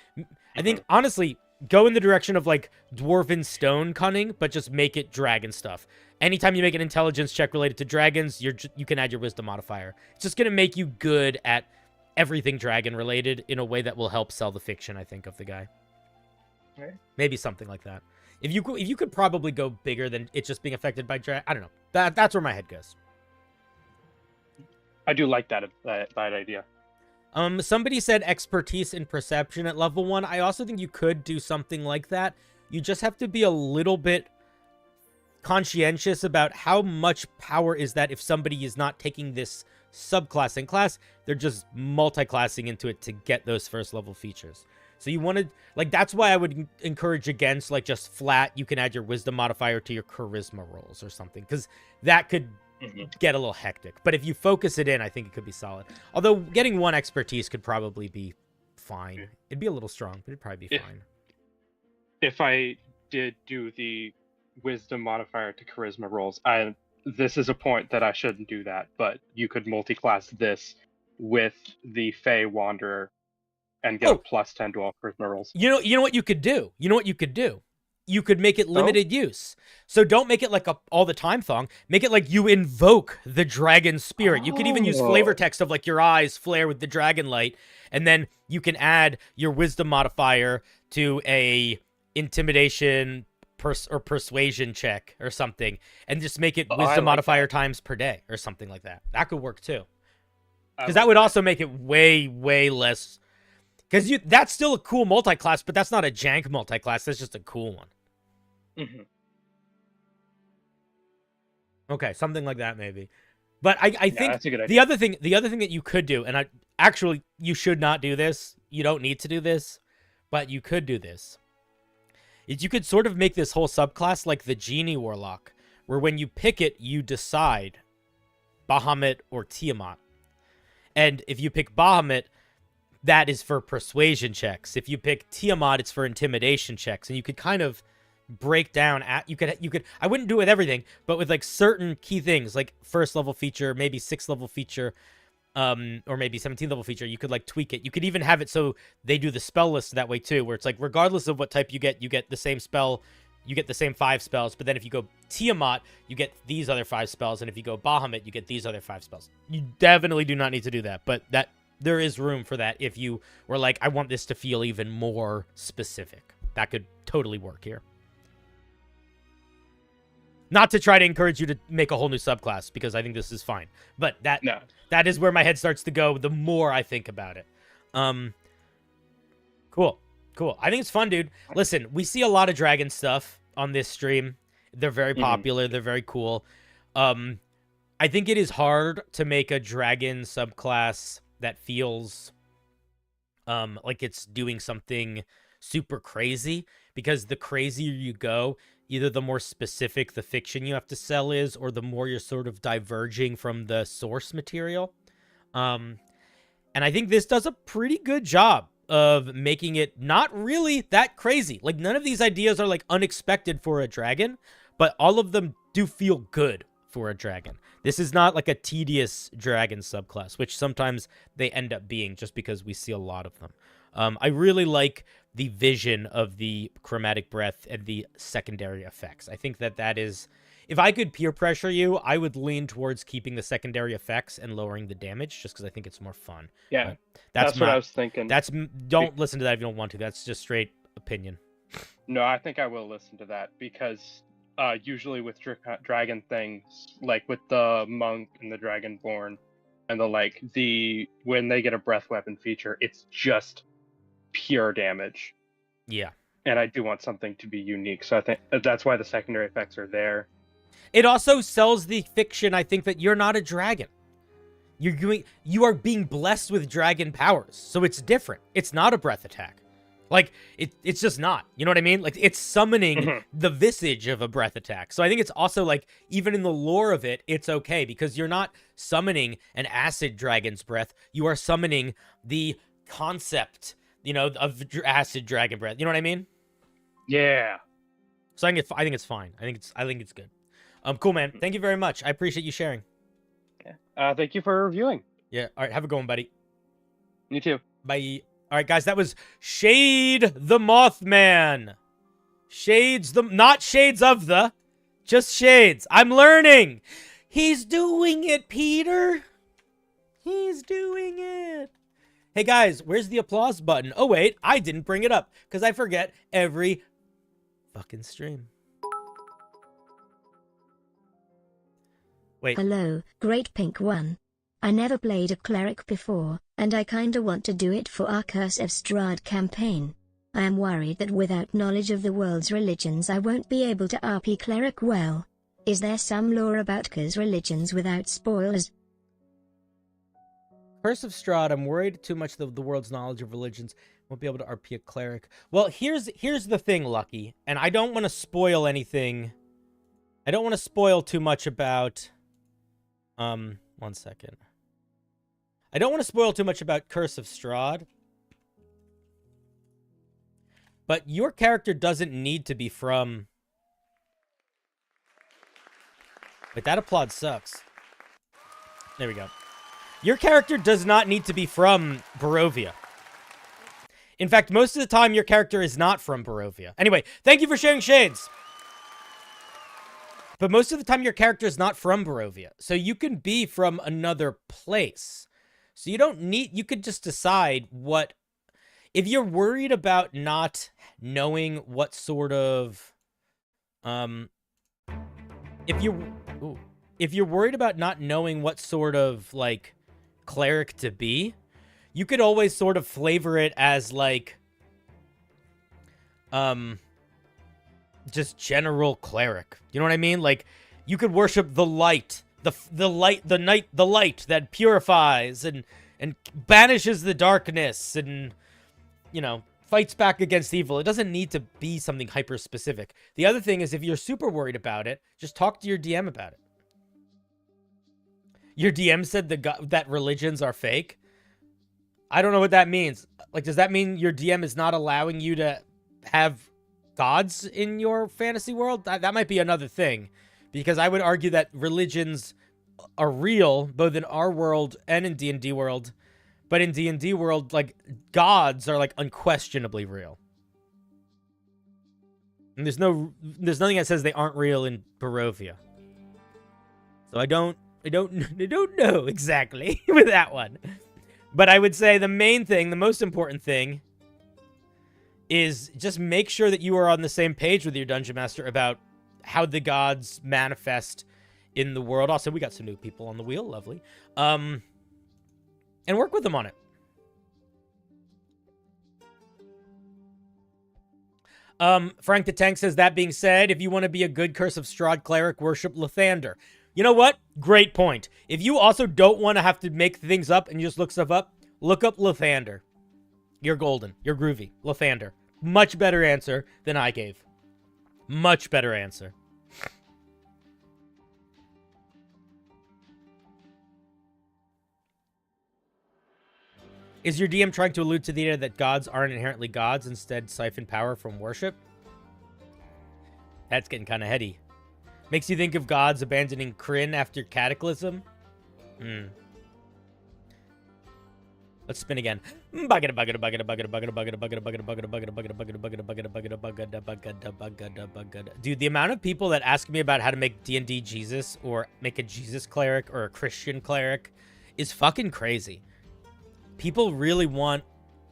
honestly, go in the direction of like dwarven stone cunning, but just make it dragon stuff. Anytime you make an intelligence check related to dragons, you can add your wisdom modifier. It's just gonna make you good at everything dragon related in a way that will help sell the fiction, I think, of the guy. Okay. Maybe something like that. If you could probably go bigger than it just being affected by I don't know. That's where my head goes. I do like that idea. Somebody said expertise in perception at level 1. I also think you could do something like that. You just have to be a little bit conscientious about how much power is that if somebody is not taking this subclass in class, they're just multi-classing into it to get those first level features. So you want to, like, that's why I would encourage against, like, just flat, you can add your wisdom modifier to your charisma rolls or something, because that could get a little hectic. But if you focus it in, I think it could be solid. Although getting 1 expertise could probably be fine. It'd be a little strong, but it'd probably be fine. If I did do the wisdom modifier to charisma rolls, this is a point that I shouldn't do that, but you could multi-class this with the Fey Wanderer and get a plus 10 to all charisma rolls. You know what you could do? You could make it limited use. So don't make it like a all the time thong. Make it like you invoke the dragon spirit. You could even use flavor text of like your eyes flare with the dragon light, and then you can add your wisdom modifier to a intimidation or persuasion check or something, and just make it wisdom modifier times per day or something like that. That could work too. Because that would also make it way, way less. Because that's still a cool multi-class, but that's not a jank multi-class. That's just a cool one. Mm-hmm. Okay, something like that maybe. But I think that's a good idea. the other thing that you could do, and you should not do this. You don't need to do this, but you could do this. Is you could sort of make this whole subclass like the Genie Warlock, where when you pick it, you decide Bahamut or Tiamat. And if you pick Bahamut, that is for persuasion checks. If you pick Tiamat, it's for intimidation checks. And you could kind of break down you could I wouldn't do it with everything, but with like certain key things, like first level feature, maybe 6th level feature, or maybe 17th level feature, you could like tweak it. You could even have it so they do the spell list that way too, where it's like regardless of what type you get the same spell, you get the same 5 spells, but then if you go Tiamat, you get these other 5 spells, and if you go Bahamut, you get these other 5 spells. You definitely do not need to do that, but there is room for that if you were like, I want this to feel even more specific. That could totally work here. Not to try to encourage you to make a whole new subclass, because I think this is fine. But that is where my head starts to go the more I think about it. Cool. I think it's fun, dude. Listen, we see a lot of dragon stuff on this stream. They're very popular. They're very cool. I think it is hard to make a dragon subclass that feels like it's doing something super crazy, because the crazier you go, either the more specific the fiction you have to sell is, or the more you're sort of diverging from the source material. And I think this does a pretty good job of making it not really that crazy. Like, none of these ideas are like unexpected for a dragon, but all of them do feel good for a dragon. This is not like a tedious dragon subclass, which sometimes they end up being just because we see a lot of them. I really like the vision of the chromatic breath and the secondary effects. I think that is, if I could peer pressure you, I would lean towards keeping the secondary effects and lowering the damage, just because I think it's more fun. Yeah, that's what I was thinking. Don't listen to that if you don't want to. That's just straight opinion. No, I think I will listen to that, because usually with dragon things, like with the monk and the dragonborn, and when they get a breath weapon feature, it's just pure damage. Yeah. and I do want something to be unique. So I think that's why the secondary effects are there. It also sells the fiction, I think, that you're not a dragon. You are being blessed with dragon powers, so it's different. It's not a breath attack. Like, it's just not. You know what I mean? Like, it's summoning the visage of a breath attack. So I think it's also, like, even in the lore of it, it's okay. Because you're not summoning an acid dragon's breath. You are summoning the concept, you know, of acid dragon breath. You know what I mean? Yeah. So I think it's fine. I think it's good. Cool, man. Thank you very much. I appreciate you sharing. Thank you for reviewing. Yeah. All right. Have a good one, buddy. You too. Bye. All right, guys, that was Shade the Mothman. Not shades of the, just shades. I'm learning. He's doing it, Peter. He's doing it. Hey, guys, where's the applause button? Oh, wait, I didn't bring it up because I forget every fucking stream. Wait. Hello, Great Pink One. I never played a cleric before, and I kinda want to do it for our Curse of Strahd campaign. I am worried that without knowledge of the world's religions I won't be able to RP cleric well. Is there some lore about Curse religions without spoilers? Curse of Strahd, I'm worried too much of the world's knowledge of religions. Won't be able to RP a cleric. Well, here's the thing, Lucky, and I don't want to spoil anything. I don't want to spoil too much about... one second. I don't want to spoil too much about Curse of Strahd. But your character doesn't need to be from... Wait, that applaud sucks. There we go. Your character does not need to be from Barovia. In fact, most of the time, your character is not from Barovia. Anyway, thank you for sharing shades. But most of the time, your character is not from Barovia. So you can be from another place. So you don't need... You could just decide what... If you're worried about not knowing what sort of... If you're worried about not knowing what sort of, like, cleric to be, you could always sort of flavor it as, like... just general cleric. You know what I mean? Like, you could worship the light, the light that purifies and banishes the darkness and, you know, fights back against evil. It doesn't need to be something hyper specific. The other thing is, if you're super worried about it, just talk to your DM about it. Your DM said that religions are fake. I don't know what that means. Like, does that mean your DM is not allowing you to have gods in your fantasy world? That might be another thing, because I would argue that religions are real both in our world and in D&D world, but in D&D world, like, gods are, like, unquestionably real, and there's nothing that says they aren't real in Barovia. So I don't know exactly with that one, but I would say the main thing, the most important thing, is just make sure that you are on the same page with your Dungeon Master about how the gods manifest in the world. Also, we got some new people on the wheel. Lovely. And work with them on it. Frank the Tank says, that being said, if you want to be a good Curse of Strahd cleric, worship Lathander. You know what? Great point. If you also don't want to have to make things up and you just look stuff up, look up Lathander. You're golden. You're groovy. Lathander. Much better answer than I gave. Much better answer. Is your DM trying to allude to the idea that gods aren't inherently gods, instead siphon power from worship? That's getting kind of heady. Makes you think of gods abandoning Kryn after Cataclysm? Let's spin again. Dude, the amount of people that ask me about how to make D&D Jesus or make a Jesus cleric or a Christian cleric is fucking crazy. People really want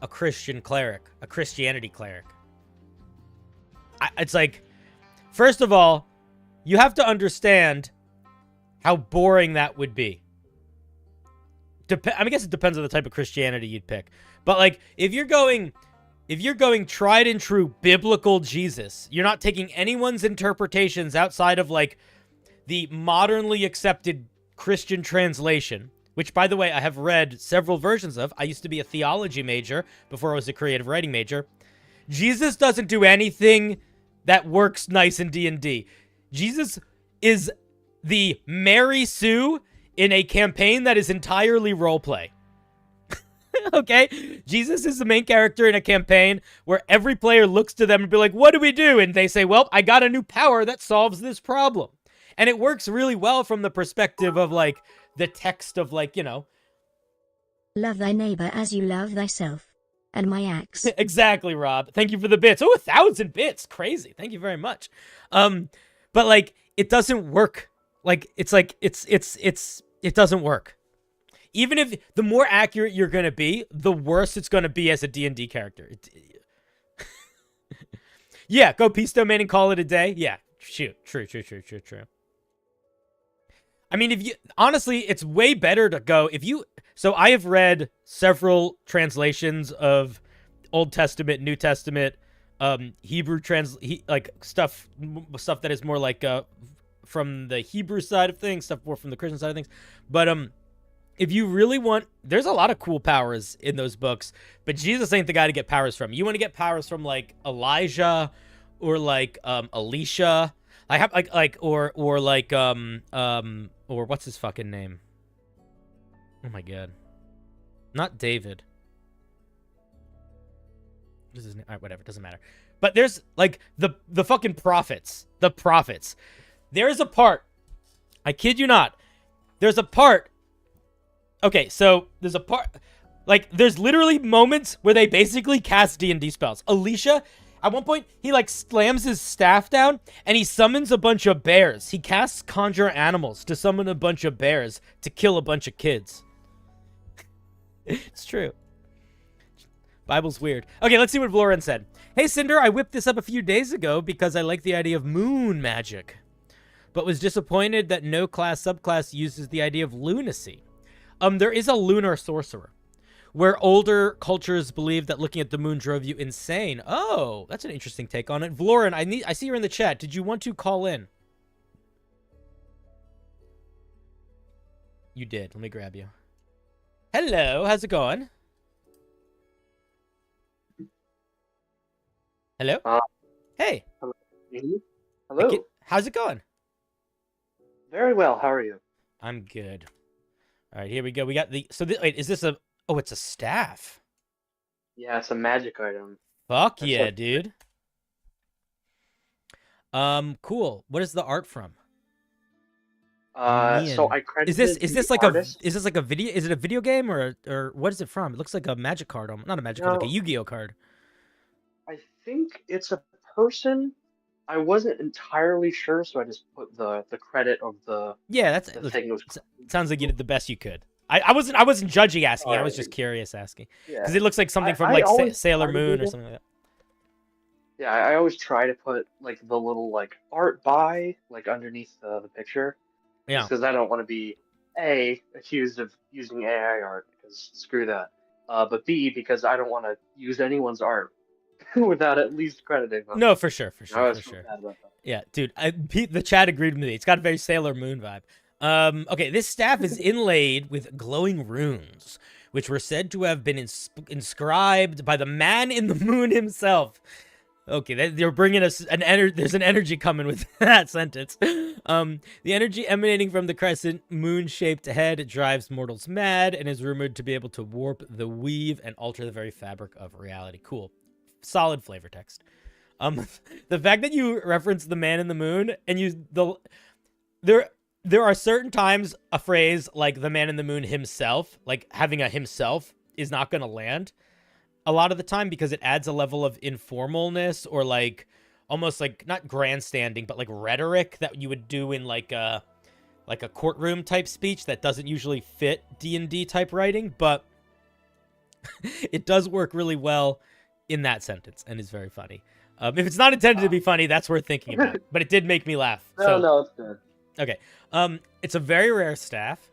a Christian cleric, a Christianity cleric. It's like, first of all, you have to understand how boring that would be. I guess it depends on the type of Christianity you'd pick. But, like, if you're going if you're going tried and true biblical Jesus, you're not taking anyone's interpretations outside of like the modernly accepted Christian translation, which, by the way, I have read several versions of. I used to be a theology major before I was a creative writing major. Jesus doesn't do anything that works nice in D&D. Jesus is the Mary Sue in a campaign that is entirely roleplay. Okay? Jesus is the main character in a campaign where every player looks to them and be like, what do we do? And they say, well, I got a new power that solves this problem. And it works really well from the perspective of, like, the text of, like, you know. Love thy neighbor as you love thyself. And my axe. Exactly, Rob. Thank you for the bits. Oh, 1,000 bits. Crazy. Thank you very much. But, like, it doesn't work. Like, it doesn't work. Even if the more accurate you're going to be, the worse it's going to be as a D&D character. Yeah, go peace domain and call it a day. Yeah, shoot. True. I mean, honestly, it's way better to go so I have read several translations of Old Testament, New Testament, Hebrew like stuff that is more like from the Hebrew side of things, stuff more from the Christian side of things. But if you really want, there's a lot of cool powers in those books, but Jesus ain't the guy to get powers from. You want to get powers from like Elijah or like Elisha. I have or what's his fucking name? Oh my god. Not David. What is his name? All right, whatever, doesn't matter. But there's like the fucking prophets. The prophets. There is a part. I kid you not. There's a part. Okay, so there's a part, like, there's literally moments where they basically cast D&D spells. Elisha, at one point, he, like, slams his staff down, and he summons a bunch of bears. He casts Conjure Animals to summon a bunch of bears to kill a bunch of kids. It's true. Bible's weird. Okay, let's see what Lauren said. Hey, Cinder, I whipped this up a few days ago because I like the idea of moon magic, but was disappointed that no subclass uses the idea of lunacy. There is a lunar sorcerer, where older cultures believed that looking at the moon drove you insane. Oh, that's an interesting take on it. Vlorin, I see you're in the chat. Did you want to call in? You did. Let me grab you. Hello, how's it going? Hello? Hey. Hello. Hello. How's it going? Very well. How are you? I'm good. All right, here we go. We got wait, is this oh, it's a staff. Yeah, it's a magic item. Fuck yeah, dude. Cool. What is the art from? So I credited is this like artist. is this like a video? Is it a video game or what is it from? It looks like a magic card. Not a magic card, like a Yu-Gi-Oh card. I think it's a person. I wasn't entirely sure, so I just put the credit of the the thing. Sounds like you did the best you could. I wasn't judging asking. Right. I was just curious asking Yeah. because it looks like something from I like Sailor Moon or something like that. Yeah, I always try to put like the little like art by like underneath the picture. Yeah. Because I don't want to be accused of using AI art because screw that. But B, because I don't want to use anyone's art without at least crediting them. No, for sure. I was bad about that. Yeah, dude, the chat agreed with me. It's got a very Sailor Moon vibe. Okay, this staff is inlaid with glowing runes, which were said to have been inscribed by the man in the moon himself. Okay, they're bringing us there's an energy coming with that sentence. The energy emanating from the crescent moon-shaped head drives mortals mad and is rumored to be able to warp the weave and alter the very fabric of reality. Cool. Solid flavor text. The fact that you reference the man in the moon and there are certain times a phrase like the man in the moon himself, like having a himself, is not going to land a lot of the time because it adds a level of informalness or like almost like not grandstanding, but like rhetoric that you would do in like a courtroom type speech that doesn't usually fit D&D type writing, but it does work really well in that sentence and is very funny. If it's not intended to be funny, that's worth thinking about. But it did make me laugh. No, it's good. Okay. It's a very rare staff.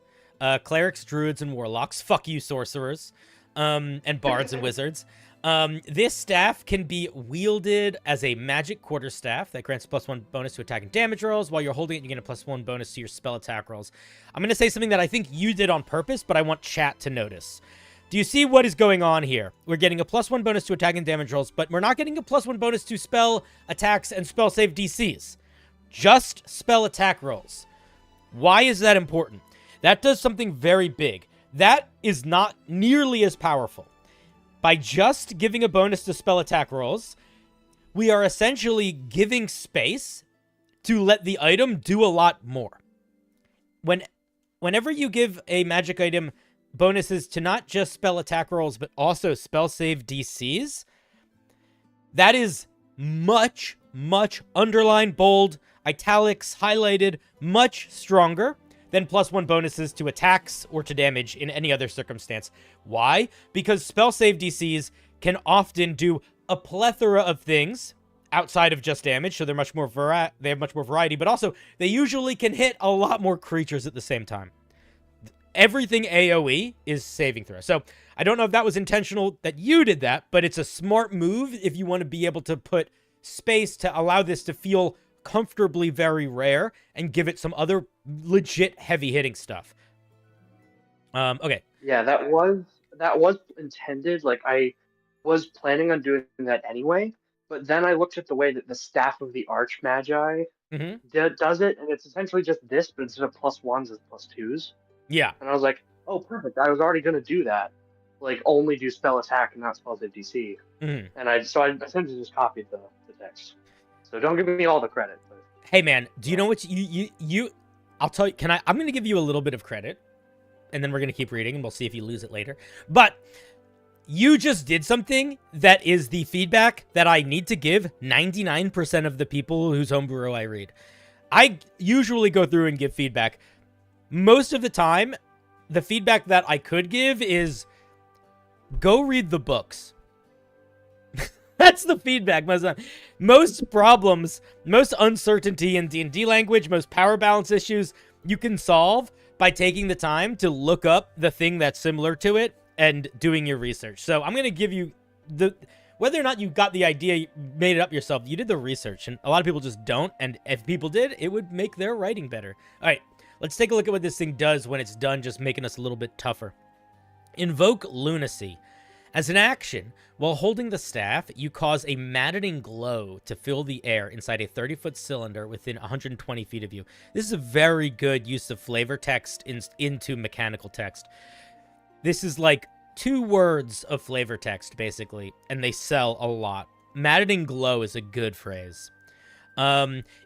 Clerics, druids, and warlocks. Fuck you, sorcerers. And bards and wizards. This staff can be wielded as a magic quarterstaff that grants +1 bonus to attack and damage rolls. While you're holding it, you get a +1 bonus to your spell attack rolls. I'm going to say something that I think you did on purpose, but I want chat to notice. Do you see what is going on here? We're getting a +1 bonus to attack and damage rolls, but we're not getting a +1 bonus to spell attacks and spell save DCs. Just spell attack rolls. Why is that important? That does something very big. That is not nearly as powerful. By just giving a bonus to spell attack rolls, we are essentially giving space to let the item do a lot more. Whenever you give a magic item bonuses to not just spell attack rolls, but also spell save DCs, that is much, much underlined, bold, italics, highlighted, much stronger than +1 bonuses to attacks or to damage in any other circumstance. Why? Because spell save DCs can often do a plethora of things outside of just damage, so they have much more variety, but also they usually can hit a lot more creatures at the same time. Everything AoE is saving throw. So I don't know if that was intentional that you did that, but it's a smart move if you want to be able to put space to allow this to feel comfortably very rare and give it some other legit heavy hitting stuff. Okay. Yeah, that was intended. Like, I was planning on doing that anyway, but then I looked at the way that the Staff of the Archmagi does it, and it's essentially just this, but instead of +1s, it's +2s. Yeah. And I was like, oh, perfect. I was already going to do that. Like, only do spell attack and not spell save DC. And I essentially just copied the text. So don't give me all the credit. But... Hey, man, do you know what you I'll tell you, I'm going to give you a little bit of credit, and then we're going to keep reading, and we'll see if you lose it later. But you just did something that is the feedback that I need to give 99% of the people whose homebrew I read. I usually go through and give feedback. Most of the time, the feedback that I could give is, go read the books. That's the feedback. Most problems, most uncertainty in D&D language, most power balance issues, you can solve by taking the time to look up the thing that's similar to it and doing your research. So I'm going to give you whether or not you got the idea, you made it up yourself, you did the research, and a lot of people just don't, and if people did, it would make their writing better. All right, let's take a look at what this thing does when it's done just making us a little bit tougher. Invoke Lunacy. As an action, while holding the staff, you cause a maddening glow to fill the air inside a 30-foot cylinder within 120 feet of you. This is a very good use of flavor text into mechanical text. This is like 2 words of flavor text, basically, and they sell a lot. Maddening glow is a good phrase.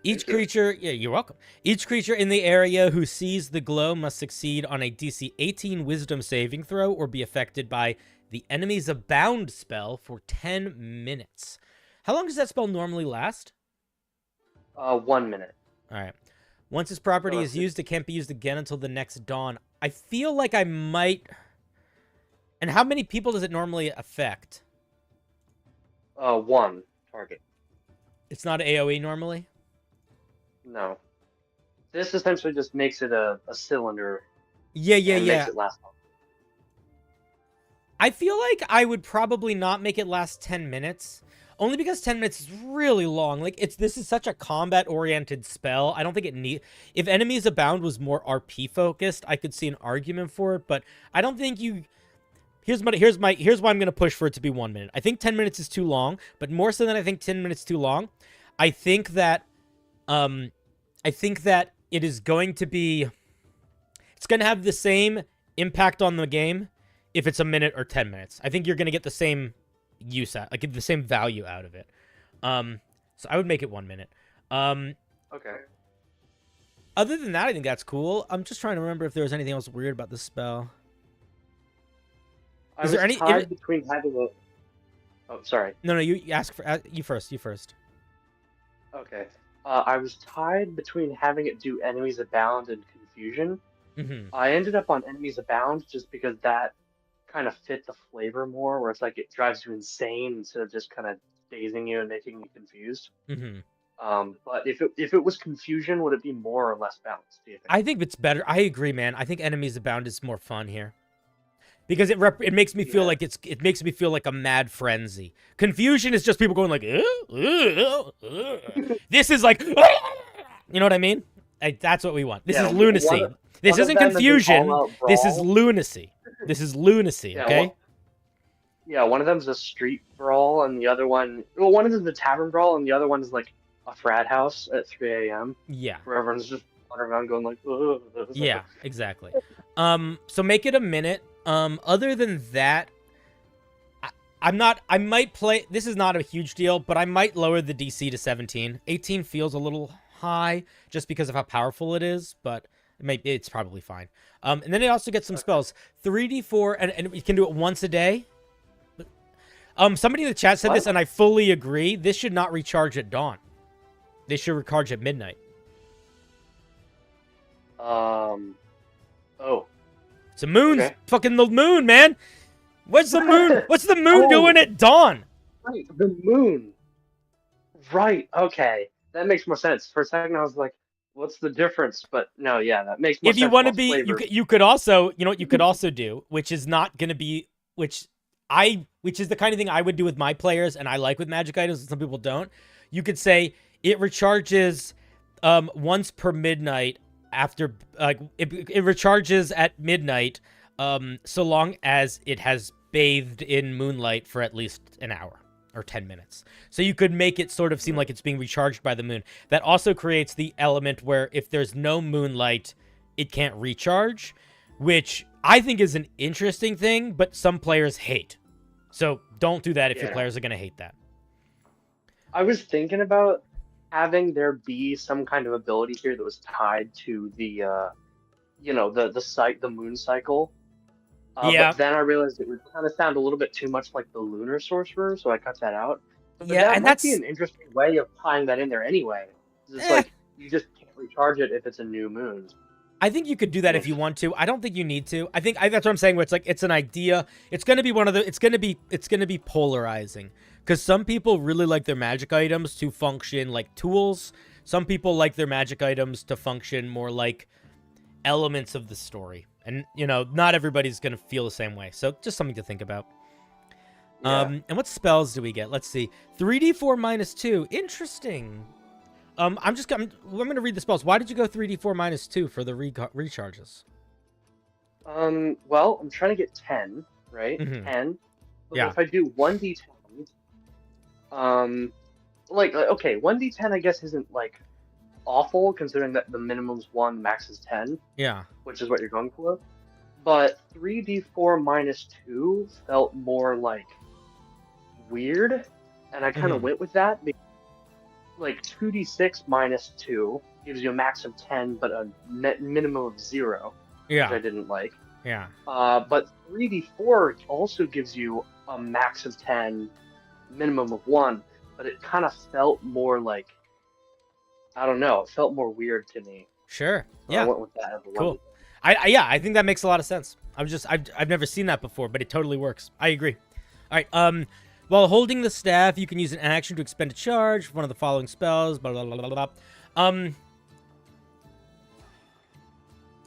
Each creature, yeah, you're welcome. Each creature in the area who sees the glow must succeed on a DC 18 Wisdom saving throw or be affected by the enemy's Abound spell for 10 minutes. How long does that spell normally last? 1 minute. All right. Once this property is used, it can't be used again until the next dawn. I feel like I might... And how many people does it normally affect? 1 target. It's not AoE normally? No. This essentially just makes it a cylinder. Yeah. Makes it last long. I feel like I would probably not make it last 10 minutes. Only because 10 minutes is really long. Like, this is such a combat-oriented spell. I don't think it need... If Enemies Abound was more RP-focused, I could see an argument for it, but I don't think you... Here's why I'm going to push for it to be 1 minute. I think 10 minutes is too long, but more so than I think 10 minutes too long, I think that it is going to be... It's going to have the same impact on the game if it's a minute or 10 minutes. I think you're going to get the same use out, like the same value out of it. So I would make it 1 minute. Okay. Other than that, I think that's cool. I'm just trying to remember if there was anything else weird about this spell. Is there any tied between having a... Oh, sorry. No, you ask for you first. You first. Okay. I was tied between having it do Enemies Abound and Confusion. I ended up on Enemies Abound just because that kind of fit the flavor more, where it's like it drives you insane instead of just kind of dazing you and making you confused. But if it was Confusion, would it be more or less balanced, do you think? I think it's better. I agree, man. I think Enemies Abound is more fun here. because it makes me feel like it makes me feel like a mad frenzy. Confusion is just people going like, this is like, you know what I mean? That's what we want. This is lunacy. This isn't confusion. This is lunacy. This is lunacy. Okay. One of them's a street brawl, and the other one, one of them's a tavern brawl, and the other one is like a frat house at 3 a.m. Yeah. Where everyone's just wandering around going like, ugh. Yeah, exactly. So make it a minute. Other than that, I might play, this is not a huge deal, but I might lower the DC to 17. 18 feels a little high just because of how powerful it is, but it's probably fine. And then it also gets some spells. 3d4, and you can do it once a day. Somebody in the chat said this, and I fully agree. This should not recharge at dawn. They should recharge at midnight. Oh. It's a moon. Okay. Fucking the moon, man. What's the moon? What's the moon doing at dawn? Right, the moon. Right, okay. That makes more sense. For a second, I was like, what's the difference? But no, yeah, that makes more sense. If you want to be, you could also, you know what you could also do, which is not going to be, which is the kind of thing I would do with my players, and I like with magic items, and some people don't. You could say it recharges once per midnight after, like, it recharges at midnight, so long as it has bathed in moonlight for at least an hour or 10 minutes. So you could make it sort of seem like it's being recharged by the moon. That also creates the element where if there's no moonlight, it can't recharge, which I think is an interesting thing, but some players hate. So don't do that if your players are going to hate that. I was thinking about having there be some kind of ability here that was tied to the, the moon cycle. But then I realized it would kind of sound a little bit too much like the lunar sorcerer, so I cut that out. But that might be an interesting way of tying that in there anyway. It's like you just can't recharge it if it's a new moon. I think you could do that if you want to. I don't think you need to. I think that's what I'm saying. Where it's like it's an idea. It's gonna be it's gonna be polarizing because some people really like their magic items to function like tools. Some people like their magic items to function more like elements of the story. And, you know, not everybody's going to feel the same way. So just something to think about. Yeah. And what spells do we get? Let's see. 3d4 minus 2. Interesting. I'm going to read the spells. Why did you go 3d4 minus 2 for the recharges? Well, I'm trying to get 10, right? Mm-hmm. 10. But if I do 1d10, okay, 1d10 I guess isn't, like, awful considering that the minimum's 1, max is 10. Yeah. Which is what you're going for. But 3d4 minus 2 felt more like weird, and I kind of went with that. Because, like 2d6 minus 2 gives you a max of 10, but a minimum of 0, which I didn't like. Yeah. But 3d4 also gives you a max of 10, minimum of 1, but it kind of felt more like, I don't know. It felt more weird to me. Sure. So yeah. I went with that. Cool. I think that makes a lot of sense. I've never seen that before, but it totally works. I agree. All right. While holding the staff, you can use an action to expend a charge for one of the following spells. Blah, blah, blah, blah, blah.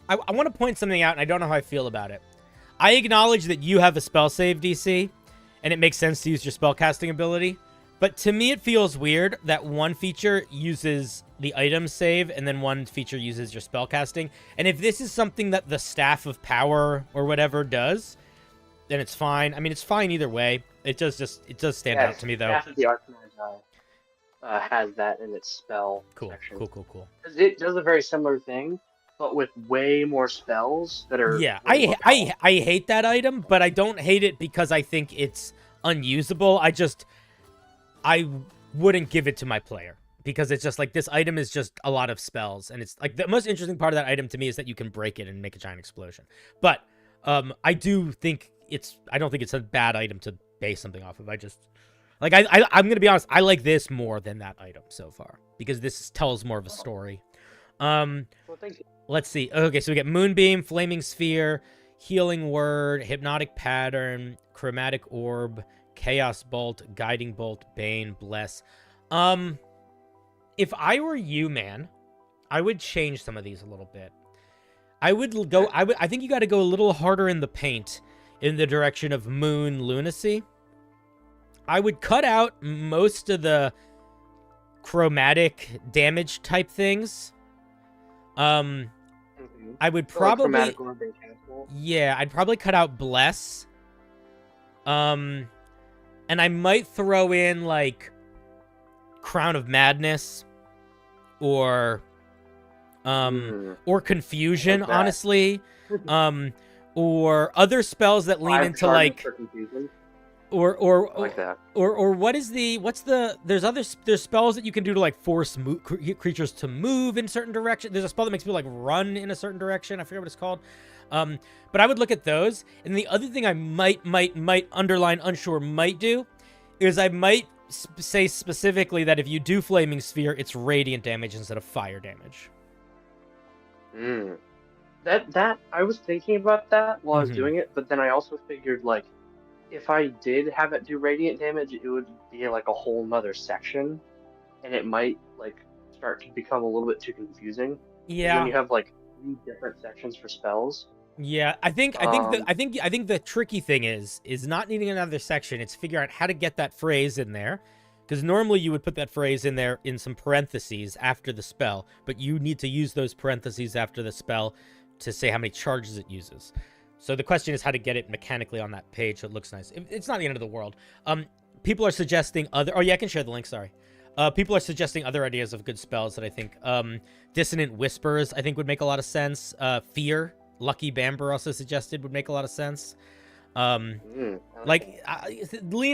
I want to point something out, and I don't know how I feel about it. I acknowledge that you have a spell save DC, and it makes sense to use your spellcasting ability. But to me, it feels weird that one feature uses the item save and then one feature uses your spellcasting. And if this is something that the Staff of Power or whatever does, then it's fine. I mean, it's fine either way. It does stand out to me, though. Staff of the Archmagi has that in its spell section. Cool. It does a very similar thing, but with way more spells that are... Yeah, I hate that item, but I don't hate it because I think it's unusable. I wouldn't give it to my player because it's just like this item is just a lot of spells. And it's like the most interesting part of that item to me is that you can break it and make a giant explosion. But I don't think it's a bad item to base something off of. I'm going to be honest. I like this more than that item so far because this tells more of a story. Well, thank you. Let's see. Okay, so we get Moonbeam, Flaming Sphere, Healing Word, Hypnotic Pattern, Chromatic Orb, Chaos Bolt, Guiding Bolt, Bane, Bless. If I were you, man, I would change some of these a little bit. I think you got to go a little harder in the paint in the direction of moon lunacy. I would cut out most of the chromatic damage type things. I would probably, yeah, I'd probably cut out Bless. And I might throw in like Crown of Madness or Confusion, honestly. Or other spells that lean into like or like that. Or there's spells that you can do to like force creatures to move in certain direction. There's a spell that makes people like run in a certain direction. I forget what it's called. But I would look at those. And the other thing I might underline unsure might do is I might say specifically that if you do Flaming Sphere, it's radiant damage instead of fire damage. That I was thinking about that while I was doing it, but then I also figured like if I did have it do radiant damage, it would be like a whole nother section, and it might like start to become a little bit too confusing. Yeah. When you have like 3 different sections for spells. Yeah, I think the tricky thing is not needing another section. It's figuring out how to get that phrase in there, because normally you would put that phrase in there in some parentheses after the spell, but you need to use those parentheses after the spell to say how many charges it uses. So the question is how to get it mechanically on that page so it looks nice. It's not the end of the world. People are suggesting other... Oh, yeah, I can share the link, sorry. People are suggesting other ideas of good spells that I think... Dissonant Whispers, I think, would make a lot of sense. Fear, Lucky Bamber also suggested, would make a lot of sense. Lean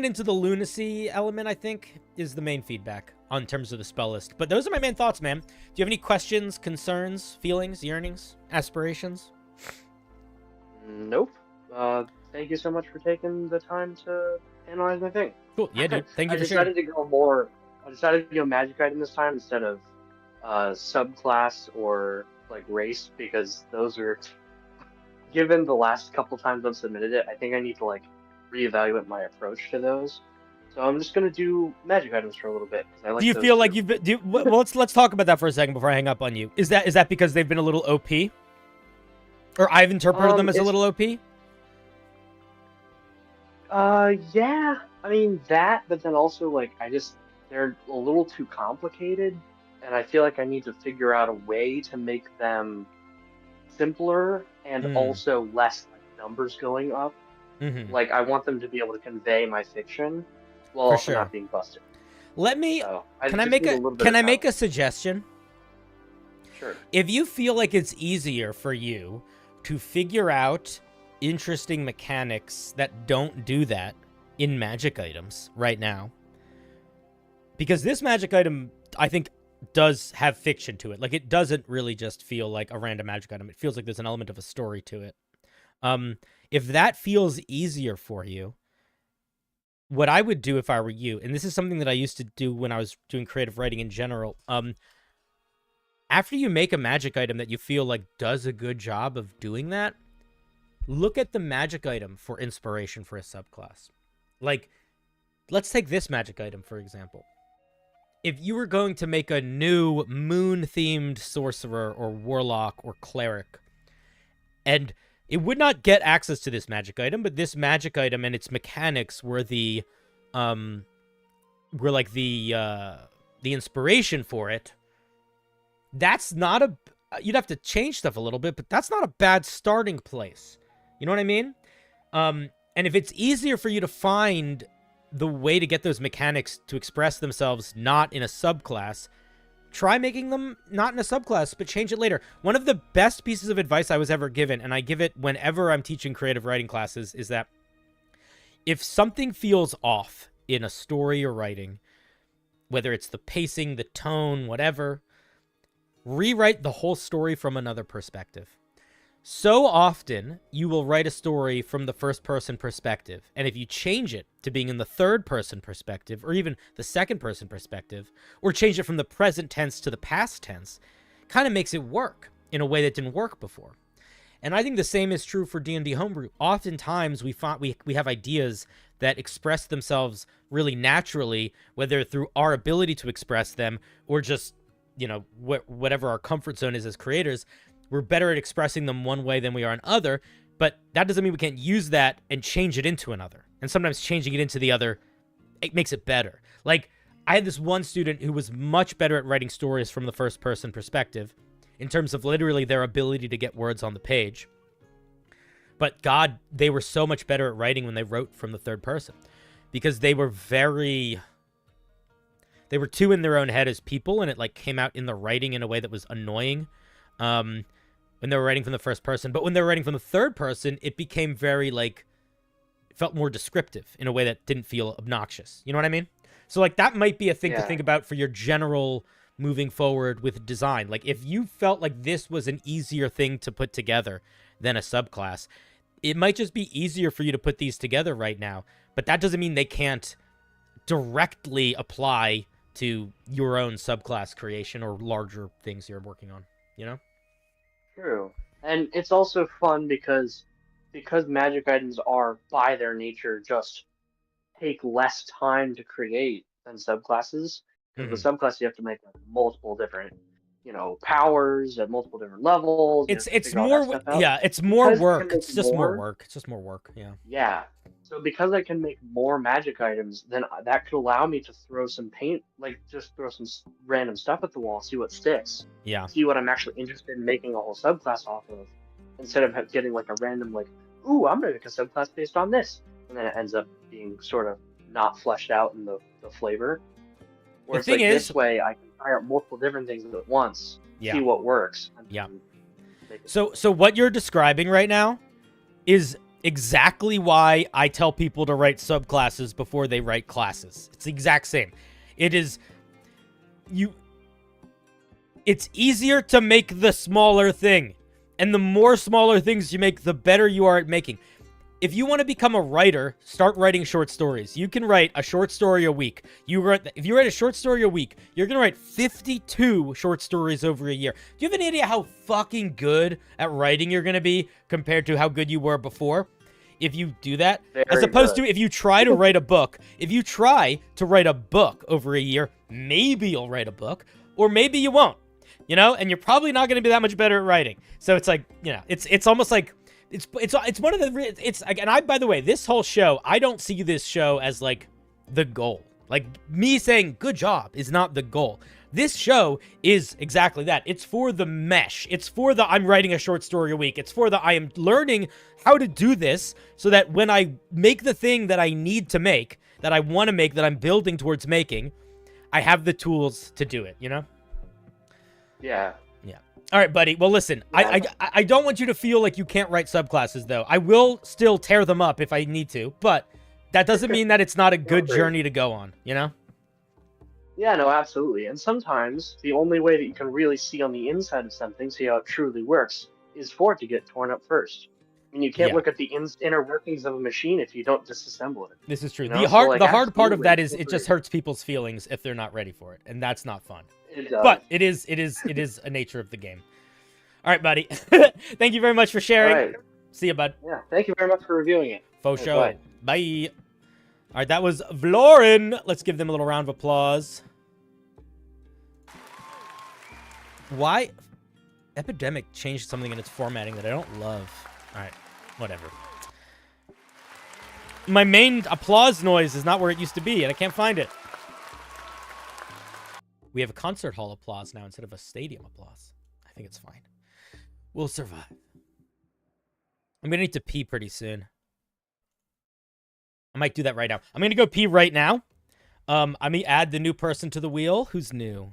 into the lunacy element, I think, is the main feedback on terms of the spell list. But those are my main thoughts, man. Do you have any questions, concerns, feelings, yearnings, aspirations? Nope. Thank you so much for taking the time to analyze my thing. Cool. Yeah, dude. Thank you for sharing. I decided to go magic item this time instead of subclass or like race, because those are, given the last couple times I've submitted it, I think I need to like reevaluate my approach to those. So I'm just gonna do magic items for a little bit. I like do you feel like you've been? Well, let's talk about that for a second before I hang up on you. Is that because they've been a little OP? Or I've interpreted them as a little OP? Yeah. I mean, that, but then also, like, they're a little too complicated, and I feel like I need to figure out a way to make them simpler and also less like, numbers going up. Like, I want them to be able to convey my fiction while also not being busted. Can I make a suggestion? Sure. If you feel like it's easier for you to figure out interesting mechanics that don't do that in magic items right now, because this magic item, I think, does have fiction to it. Like, it doesn't really just feel like a random magic item. It feels like there's an element of a story to it. If that feels easier for you, what I would do if I were you, and this is something that I used to do when I was doing creative writing in general, after you make a magic item that you feel like does a good job of doing that, look at the magic item for inspiration for a subclass. Like, let's take this magic item, for example. If you were going to make a new moon-themed sorcerer or warlock or cleric, and it would not get access to this magic item, but this magic item and its mechanics were the inspiration for it, that's not a... You'd have to change stuff a little bit, but that's not a bad starting place. You know what I mean? And if it's easier for you to find the way to get those mechanics to express themselves not in a subclass, try making them not in a subclass, but change it later. One of the best pieces of advice I was ever given, and I give it whenever I'm teaching creative writing classes, is that if something feels off in a story or writing, whether it's the pacing, the tone, whatever, rewrite the whole story from another perspective. So often, you will write a story from the first-person perspective, and if you change it to being in the third-person perspective, or even the second-person perspective, or change it from the present tense to the past tense, kind of makes it work in a way that didn't work before. And I think the same is true for D&D Homebrew. Oftentimes, we have ideas that express themselves really naturally, whether through our ability to express them, or just, you know, whatever our comfort zone is as creators. We're better at expressing them one way than we are another, But that doesn't mean we can't use that and change it into another. And sometimes changing it into the other, it makes it better. Like, I had this one student who was much better at writing stories from the first person perspective in terms of literally their ability to get words on the page. But God, they were so much better at writing when they wrote from the third person because they were too in their own head as people, and it like came out in the writing in a way that was annoying when they were writing from the first person. But when they were writing from the third person, it became very like, it felt more descriptive in a way that didn't feel obnoxious. You know what I mean? So like that might be a thing to think about for your general moving forward with design. Like if you felt like this was an easier thing to put together than a subclass, it might just be easier for you to put these together right now. But that doesn't mean they can't directly apply to your own subclass creation or larger things you're working on, you know? True. And it's also fun because magic items are by their nature just take less time to create than subclasses. Because with subclass you have to make like, multiple different, powers at multiple different levels. It's more it's more work. It's just more work. It's just more work. Yeah. Yeah. So because I can make more magic items, then that could allow me to throw some paint, like just throw some random stuff at the wall, see what sticks. Yeah. See what I'm actually interested in making a whole subclass off of, instead of getting like a random like, ooh, I'm gonna make a subclass based on this, and then it ends up being sort of not fleshed out in the flavor. Whereas like this way, I can try out multiple different things at once, see what works. Yeah. So what you're describing right now is exactly why I tell people to write subclasses before they write classes. It's the exact same. It's easier to make the smaller thing. And the more smaller things you make, the better you are at making. If you want to become a writer, start writing short stories. You can write a short story a week. If you write a short story a week, you're going to write 52 short stories over a year. Do you have any idea how fucking good at writing you're going to be compared to how good you were before? If you do that, as opposed to if you try to write a book. If you try to write a book over a year, maybe you'll write a book, or maybe you won't, and you're probably not going to be that much better at writing. So it's like, it's almost like, it's one of the, and I, by the way, this whole show, I don't see this show as like the goal. Like me saying good job is not the goal. This show is exactly that. It's for the mesh. It's for the I'm writing a short story a week. It's for the I am learning how to do this so that when I make the thing that I need to make, that I want to make, that I'm building towards making, I have the tools to do it, Yeah. Yeah. All right, buddy. Well, listen, I don't want you to feel like you can't write subclasses, though. I will still tear them up if I need to, but that doesn't mean that it's not a good journey to go on, Yeah, no, absolutely. And sometimes the only way that you can really see on the inside of something, see how it truly works, is for it to get torn up first. I mean, you can't look at the inner workings of a machine if you don't disassemble it. This is true. The hard part of that is it just hurts people's feelings if they're not ready for it, and that's not fun. It does. But it is a nature of the game. All right, buddy. Thank you very much for sharing. All right. See you, bud. Yeah, thank you very much for reviewing it. Faux show. Bye. All right, that was Vlorin. Let's give them a little round of applause. Why? Epidemic changed something in its formatting that I don't love. All right, whatever. My main applause noise is not where it used to be, and I can't find it. We have a concert hall applause now instead of a stadium applause. I think it's fine. We'll survive. I'm going to need to pee pretty soon. I might do that right now. I'm going to go pee right now. I may add the new person to the wheel. Who's new?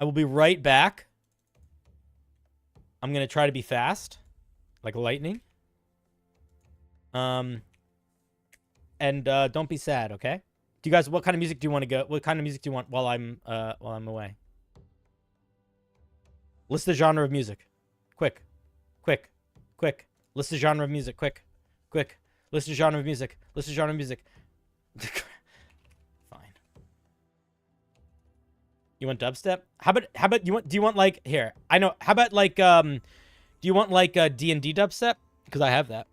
I will be right back. I'm going to try to be fast. Like lightning. And don't be sad, okay? Do you guys, what kind of music do you want to go? What kind of music do you want while I'm away? List the genre of music. Quick. Quick. Quick. List the genre of music. Quick. Quick. List the genre of music. List the genre of music. Fine. You want dubstep? How about do you want like here? I know. How about like do you want like D&D dubstep? Because I have that.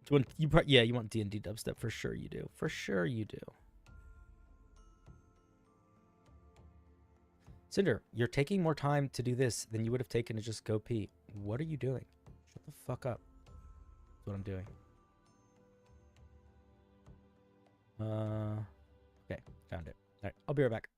Do you want you want D&D dubstep for sure you do. For sure you do. Cinder, you're taking more time to do this than you would have taken to just go pee. What are you doing? Shut the fuck up. That's what I'm doing. Okay, found it. All right, I'll be right back.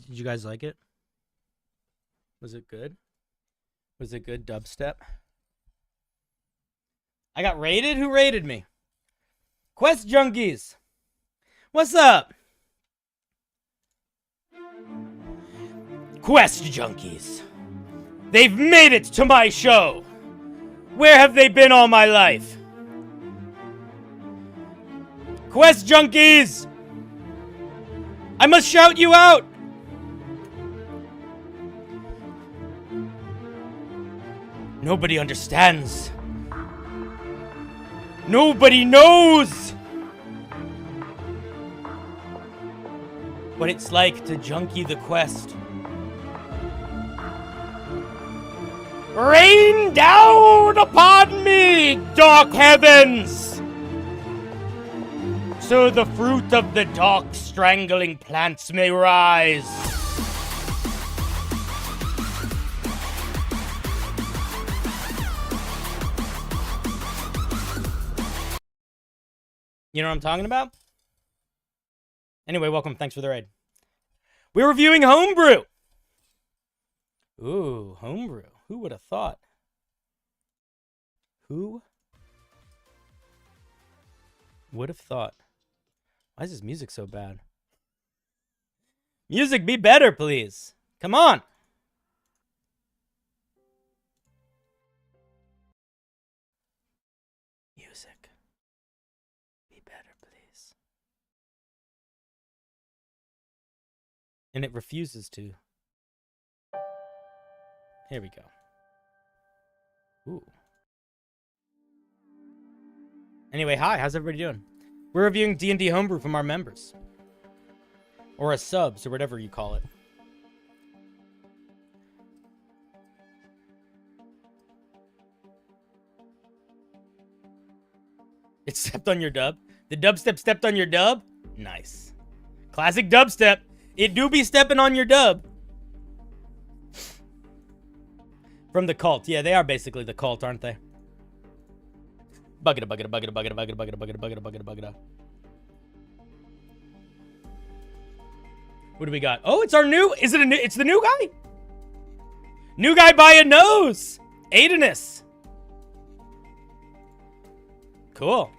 Did you guys like it? Was it good? Was it good dubstep? I got raided? Who raided me? Quest Junkies! What's up? Quest Junkies! They've made it to my show! Where have they been all my life? Quest Junkies! I must shout you out! Nobody understands. Nobody knows what it's like to junkie the quest. Rain down upon me, dark heavens, so the fruit of the dark strangling plants may rise. You know what I'm talking about? Anyway, welcome. Thanks for the raid. We're reviewing Homebrew. Ooh, Homebrew. Who would have thought? Who would have thought? Why is this music so bad? Music, be better, please. Come on. Music. And it refuses to. Here we go. Ooh. Anyway, hi, how's everybody doing? We're reviewing D&D Homebrew from our members. Or as subs, or whatever you call it. It stepped on your dub? The dubstep stepped on your dub? Nice. Classic dubstep. It do be stepping on your dub. From the cult. Yeah, they are basically the cult, aren't they? Bucket, bucket, bucket, bucket, bucket, bucket, bucket, bucket, bucket, bucket. What do we got? Oh, it's our new. Is it a new? It's the new guy. New guy by a nose. Aidenus. Cool.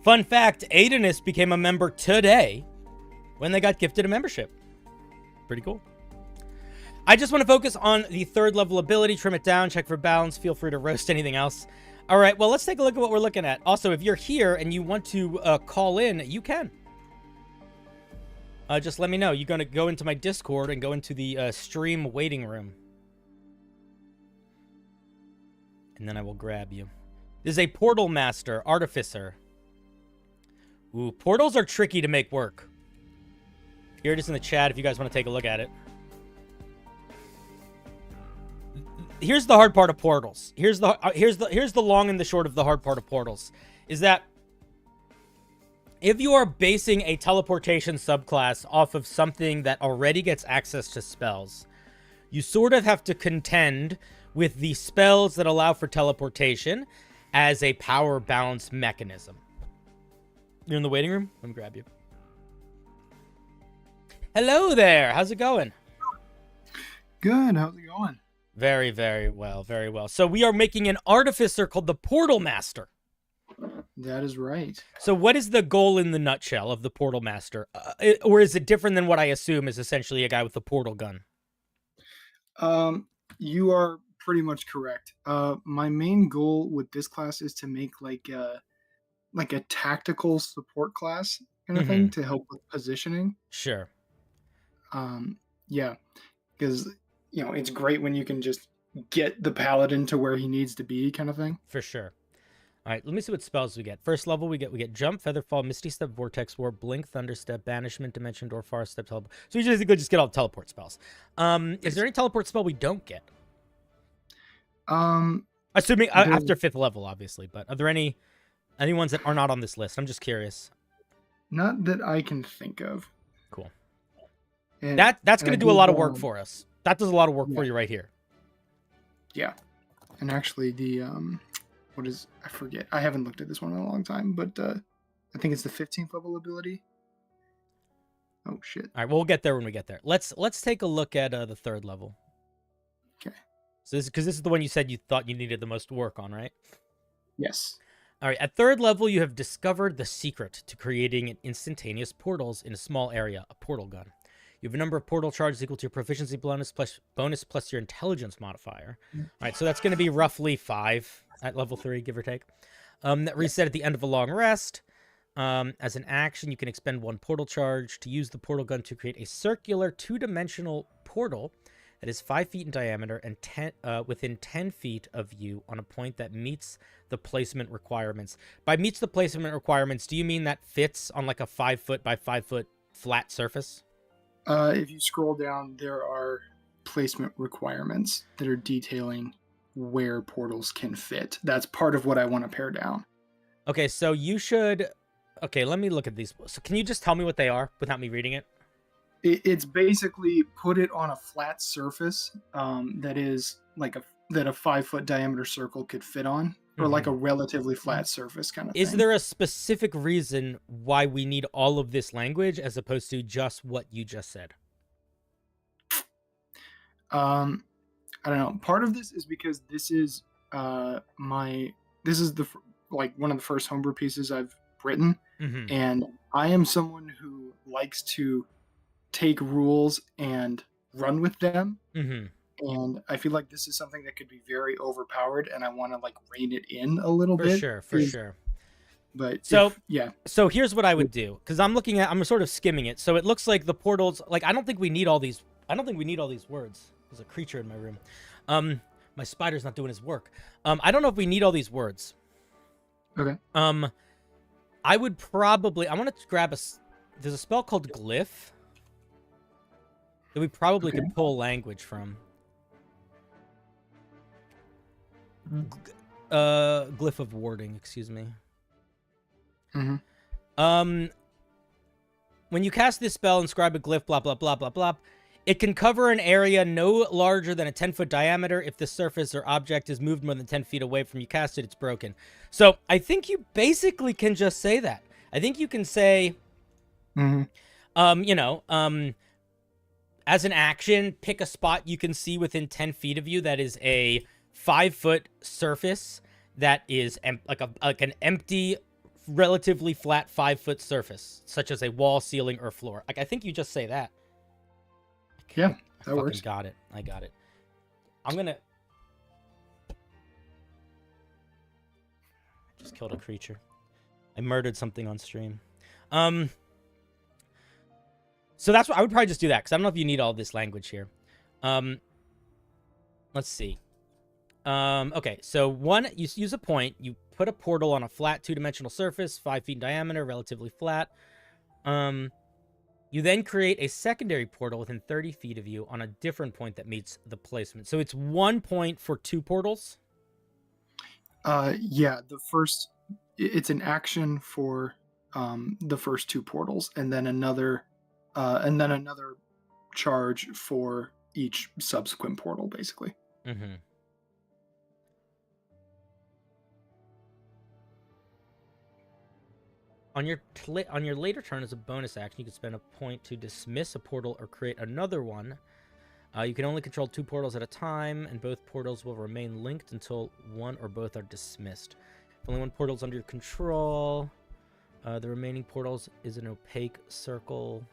Fun fact, Aidenus became a member today when they got gifted a membership. Pretty cool. I just want to focus on the 3rd level ability, trim it down, check for balance. Feel free to roast anything else. All right, well, let's take a look at what we're looking at. Also, if you're here and you want to call in, you can. Just let me know. You're going to go into my Discord and go into the stream waiting room. And then I will grab you. This is a Portal Master, Artificer. Ooh, portals are tricky to make work. Here it is in the chat if you guys want to take a look at it. Here's the hard part of portals. Here's the long and the short of the hard part of portals. Is that if you are basing a teleportation subclass off of something that already gets access to spells, you sort of have to contend with the spells that allow for teleportation as a power balance mechanism. You're in the waiting room? Let me grab you. Hello there. How's it going? Good. How's it going? Very, very well. Very well. So we are making an artificer called the Portal Master. That is right. So what is the goal in the nutshell of the Portal Master? Or is it different than what I assume is essentially a guy with a portal gun? You are pretty much correct. My main goal with this class is to make like a tactical support class kind of thing to help with positioning. Sure. Yeah, because it's great when you can just get the paladin to where he needs to be, kind of thing. For sure. All right, let me see what spells we get. First level, we get Jump, Featherfall, Misty Step, Vortex Warp, Blink, Thunderstep, Banishment, Dimension Door, Far Step, Teleport. So you just get all the teleport spells. Is there any teleport spell we don't get? Assuming after 5th level, obviously. But are there any ones that are not on this list? I'm just curious. Not that I can think of. Cool. And, that's going to do a lot of work for us. That does a lot of work for you right here. Yeah. And actually, the I forget. I haven't looked at this one in a long time, but I think it's the 15th level ability. Oh shit! All right, we'll get there when we get there. Let's take a look at the 3rd level. Okay. So this is the one you said you thought you needed the most work on, right? Yes. All right. At 3rd level, you have discovered the secret to creating instantaneous portals in a small area. A portal gun. You have a number of portal charges equal to your proficiency bonus plus your intelligence modifier. All right, so that's going to be roughly 5 at level 3, give or take. That reset at the end of a long rest. As an action, you can expend 1 portal charge to use the portal gun to create a circular 2-dimensional portal that is 5 feet in diameter and within 10 feet of you on a point that meets the placement requirements. By meets the placement requirements, do you mean that fits on like a 5 foot by 5 foot flat surface? If you scroll down, there are placement requirements that are detailing where portals can fit. That's part of what I want to pare down. Okay, so you should... Okay, let me look at these. So can you just tell me what they are without me reading it? It's basically put it on a flat surface that is like that a 5 foot diameter circle could fit on, or like a relatively flat surface kind of thing. Is there a specific reason why we need all of this language as opposed to just what you just said? I don't know. Part of this is because this is one of the first homebrew pieces I've written, and I am someone who likes to take rules and run with them. And I feel like this is something that could be very overpowered, and I want to like rein it in a little bit. For sure. But so here's what I would do, because I'm sort of skimming it. So it looks like the portals, like I don't think we need all these words. There's a creature in my room. My spider's not doing his work. I don't know if we need all these words. Okay. I would probably, I want to grab there's a spell called Glyph that we probably could pull language from. Glyph of warding, excuse me. When you cast this spell, inscribe a glyph, blah, blah, blah, blah, blah. It can cover an area no larger than a 10-foot diameter. If the surface or object is moved more than 10 feet away from you cast it, it's broken. So I think you basically can just say that. I think you can say, as an action, pick a spot you can see within 10 feet of you that is a 5-foot surface that is like an empty, relatively flat 5-foot surface, such as a wall, ceiling, or floor. Like I think you just say that. Yeah. That works. Got it. I got it. I'm gonna... I just killed a creature. I murdered something on stream. So that's what I would probably just do that, because I don't know if you need all this language here. Let's see. Okay, so one, you use a point. You put a portal on a flat 2-dimensional surface, 5 feet in diameter, relatively flat. You then create a secondary portal within 30 feet of you on a different point that meets the placement. So it's 1 point for 2 portals? Yeah, it's an action for the first 2 portals, and then another charge for each subsequent portal, basically. Mm-hmm. On your later turn as a bonus action, you can spend a point to dismiss a portal or create another one. You can only control 2 portals at a time, and both portals will remain linked until one or both are dismissed. If only one portal is under your control, the remaining portals is an opaque circle.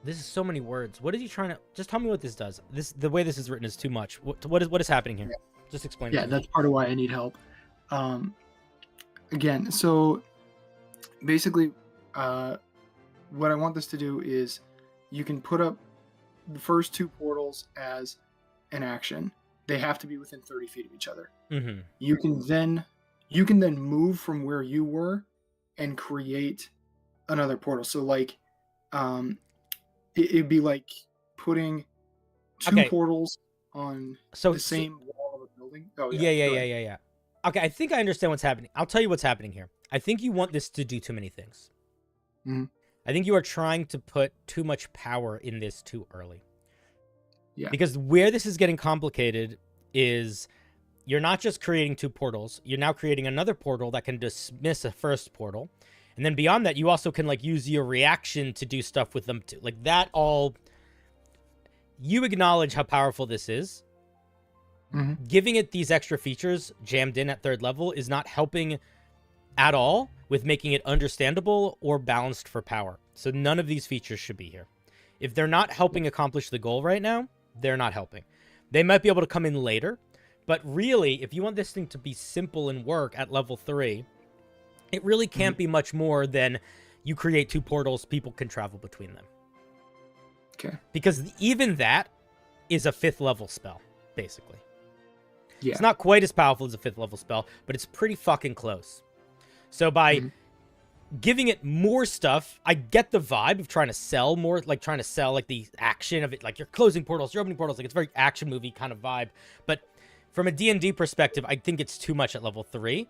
This is so many words. What is he trying to... Just tell me what this does. The way this is written is too much. What is happening here? Yeah. Just explain it to me. That's part of why I need help. Again, so basically, what I want this to do is you can put up the first 2 portals as an action. They have to be within 30 feet of each other. Mm-hmm. You can then move from where you were and create another portal. So like, it'd be like putting 2 portals on the same wall of a building. Oh yeah. Okay, I think I understand what's happening. I'll tell you what's happening here. I think you want this to do too many things. Mm-hmm. I think you are trying to put too much power in this too early. Yeah. Because where this is getting complicated is you're not just creating 2 portals. You're now creating another portal that can dismiss a first portal. And then beyond that, you also can like use your reaction to do stuff with them too. Like that all... You acknowledge how powerful this is. Mm-hmm. Giving it these extra features jammed in at 3rd level is not helping at all with making it understandable or balanced for power. So none of these features should be here. If they're not helping accomplish the goal right now, they're not helping. They might be able to come in later, but really, if you want this thing to be simple and work at level 3, it really can't be much more than you create 2 portals, people can travel between them. Okay. Because even that is a 5th level spell, basically. Yeah. It's not quite as powerful as a 5th level spell, but it's pretty fucking close. So by giving it more stuff, I get the vibe of trying to sell more, like trying to sell like the action of it, like you're closing portals, you're opening portals, like it's very action movie kind of vibe. But from a D&D perspective, I think it's too much at level 3.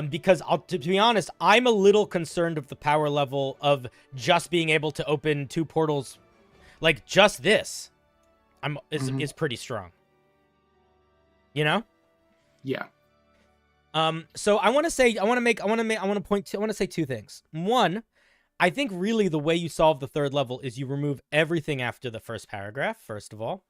Because to be honest, I'm a little concerned of the power level of just being able to open 2 portals, like just this, is pretty strong. You know? Yeah. So I want to say 2 things. One, I think really the way you solve the 3rd level is you remove everything after the first paragraph, first of all.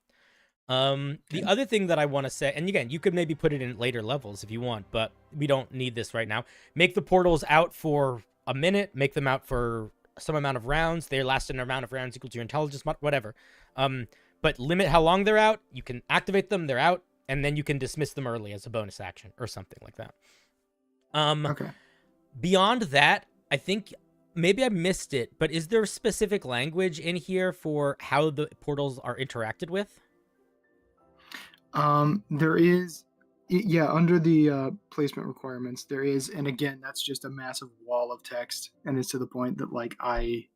The other thing that I want to say, and again, you could maybe put it in later levels if you want, but we don't need this right now. Make the portals out for a minute, make them out for some amount of rounds. They last an amount of rounds equal to your intelligence, whatever. But limit how long they're out. You can activate them, they're out, and then you can dismiss them early as a bonus action or something like that. Okay. Beyond that, I think maybe I missed it, but is there specific language in here for how the portals are interacted with? There is, under the placement requirements, there is, and again, that's just a massive wall of text, and it's to the point that like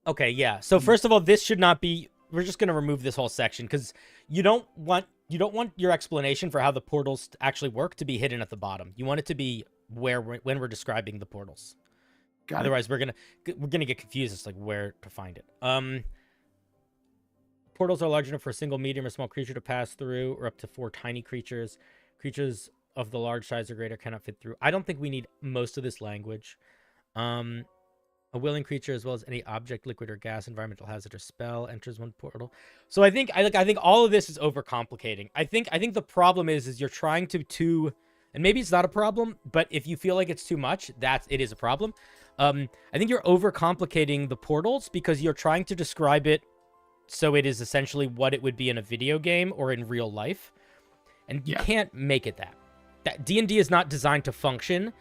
Okay, yeah. So first of all, this should not be. We're just gonna remove this whole section because you don't want your explanation for how the portals actually work to be hidden at the bottom. You want it to be when we're describing the portals. Otherwise, we're gonna get confused as like where to find it. Portals are large enough for a single medium or small creature to pass through, or up to 4 tiny creatures. Creatures of the large size or greater cannot fit through. I don't think we need most of this language. A willing creature, as well as any object, liquid or gas, environmental hazard or spell, enters one portal. So I think all of this is overcomplicating. I think the problem is you're trying to, and maybe it's not a problem, but if you feel like it's too much, it is a problem. I think you're overcomplicating the portals because you're trying to describe it so it is essentially what it would be in a video game or in real life. And you can't make it that. D&D is not designed to function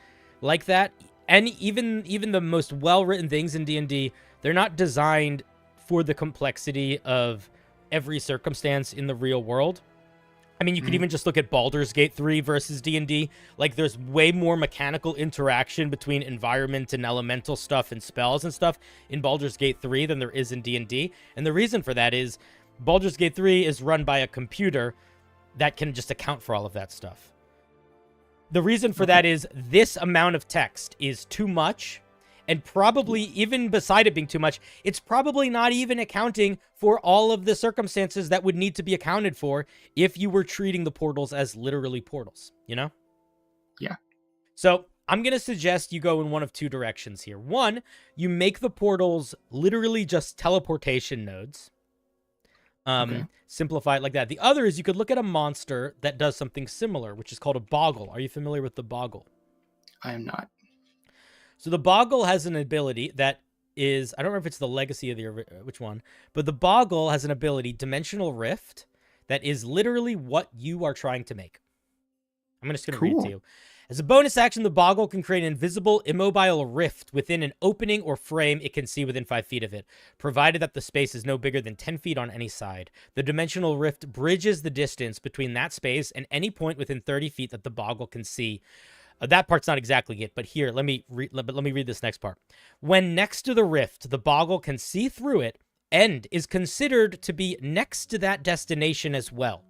like that. And even the most well-written things in D&D, they're not designed for the complexity of every circumstance in the real world. I mean, you could even just look at Baldur's Gate 3 versus D&D. Like, there's way more mechanical interaction between environment and elemental stuff and spells and stuff in Baldur's Gate 3 than there is in D&D. And the reason for that is Baldur's Gate 3 is run by a computer that can just account for all of that stuff. The reason for that is this amount of text is too much, and probably even beside it being too much, it's probably not even accounting for all of the circumstances that would need to be accounted for if you were treating the portals as literally portals, you know? Yeah. So I'm going to suggest you go in one of two directions here. One, you make the portals literally just teleportation nodes. Simplify it like that. The other is you could look at a monster that does something similar, which is called a boggle. Are you familiar with the boggle? I am not. So the boggle has an ability that is, I don't know if it's the legacy of the, which one, but the boggle has an ability, Dimensional Rift, that is literally what you are trying to make. I'm just going to read it to you. As a bonus action, the boggle can create an invisible, immobile rift within an opening or frame it can see within 5 feet of it, provided that the space is no bigger than 10 feet on any side. The dimensional rift bridges the distance between that space and any point within 30 feet that the boggle can see. That part's not exactly it, but here, let me read this next part. When next to the rift, the boggle can see through it and is considered to be next to that destination as well.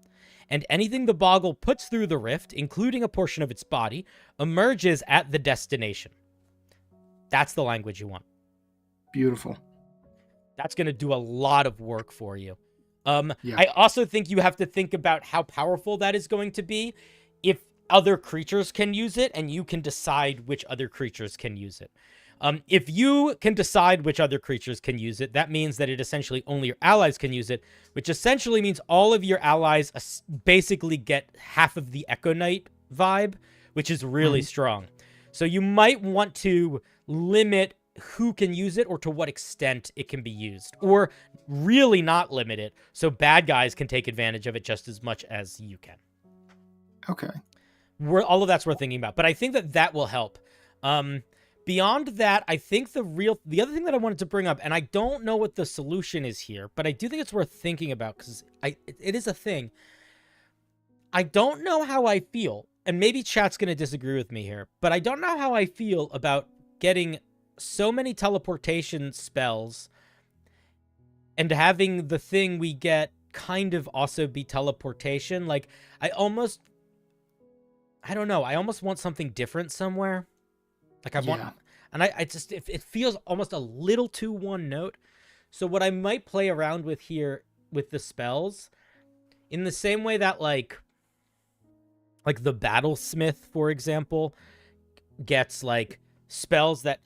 And anything the boggle puts through the rift, including a portion of its body, emerges at the destination. That's the language you want. Beautiful. That's going to do a lot of work for you. I also think you have to think about how powerful that is going to be if other creatures can use it, and you can decide which other creatures can use it. If you can decide which other creatures can use it, that means that it essentially only your allies can use it, which essentially means all of your allies basically get half of the Echo Knight vibe, which is really strong. So you might want to limit who can use it or to what extent it can be used, or really not limit it so bad guys can take advantage of it just as much as you can. Okay. All of that's worth thinking about, but I think that will help. Beyond that, I think the other thing that I wanted to bring up, and I don't know what the solution is here, but I do think it's worth thinking about because it is a thing. I don't know how I feel, and maybe chat's going to disagree with me here, but I don't know how I feel about getting so many teleportation spells and having the thing we get kind of also be teleportation. Like, I almost want something different somewhere. Like it feels almost a little too one note. So what I might play around with here with the spells, in the same way that like the Battlesmith, for example, gets like spells that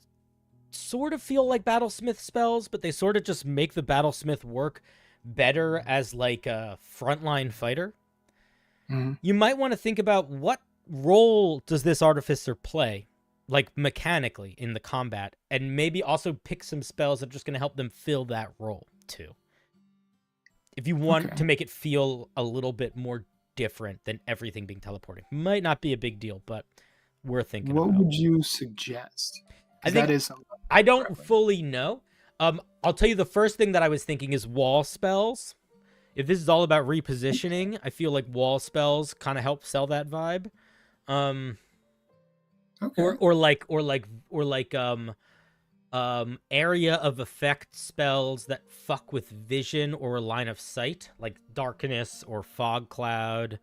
sort of feel like Battlesmith spells, but they sort of just make the Battlesmith work better as like a frontline fighter. You might want to think about what role does this artificer play, like mechanically in the combat, and maybe also pick some spells that are just going to help them fill that role too. If you want to make it feel a little bit more different than everything being teleporting. Might not be a big deal, but worth thinking about. What would you suggest? I think I don't fully know. I'll tell you the first thing that I was thinking is wall spells. If this is all about repositioning, I feel like wall spells kind of help sell that vibe. Area of effect spells that fuck with vision or line of sight, like darkness or fog cloud.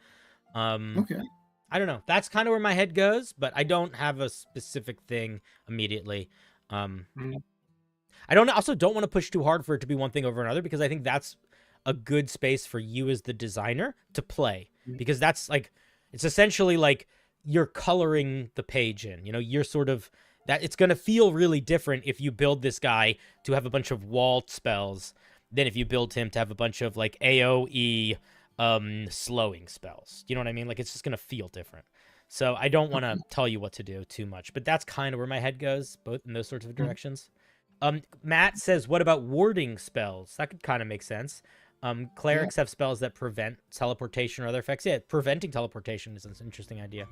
I don't know. That's kind of where my head goes, but I don't have a specific thing immediately. I also don't want to push too hard for it to be one thing over another, because I think that's a good space for you as the designer to play, because that's like, it's essentially like you're coloring the page in, you're sort of that. It's going to feel really different if you build this guy to have a bunch of walled spells than if you build him to have a bunch of like AoE slowing spells. You know what I mean? Like, it's just going to feel different. So I don't want to tell you what to do too much, but that's kind of where my head goes, both in those sorts of directions. Matt says, what about warding spells? That could kind of make sense. Clerics have spells that prevent teleportation or other effects. Yeah, preventing teleportation is an interesting idea.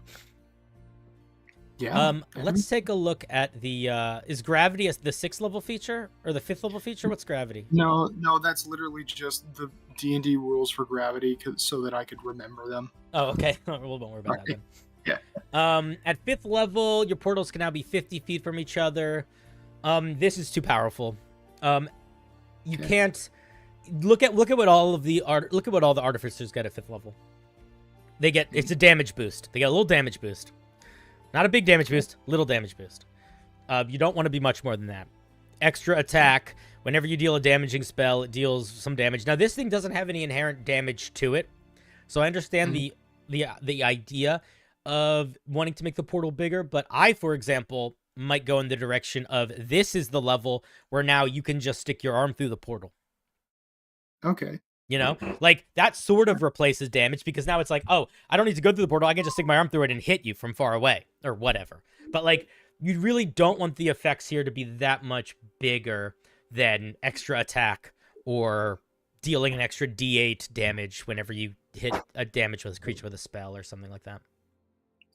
Yeah. Let's take a look at the, is gravity the 6th level feature or the 5th level feature? What's gravity? No, that's literally just the D&D rules for gravity so that I could remember them. Oh, okay. We won't worry about that then. Yeah. At 5th level, your portals can now be 50 feet from each other. This is too powerful. You can't look at what all the artificers get at 5th level. They get, it's a damage boost. They get a little damage boost. Not a big damage boost, little damage boost. You don't want to be much more than that. Extra attack. Whenever you deal a damaging spell, it deals some damage. Now, this thing doesn't have any inherent damage to it. So I understand the idea of wanting to make the portal bigger. But I, for example, might go in the direction of this is the level where now you can just stick your arm through the portal. Okay. You know, like that sort of replaces damage because now it's like, oh, I don't need to go through the portal. I can just stick my arm through it and hit you from far away or whatever. But like, you really don't want the effects here to be that much bigger than extra attack or dealing an extra D8 damage whenever you hit a damage with a creature with a spell or something like that.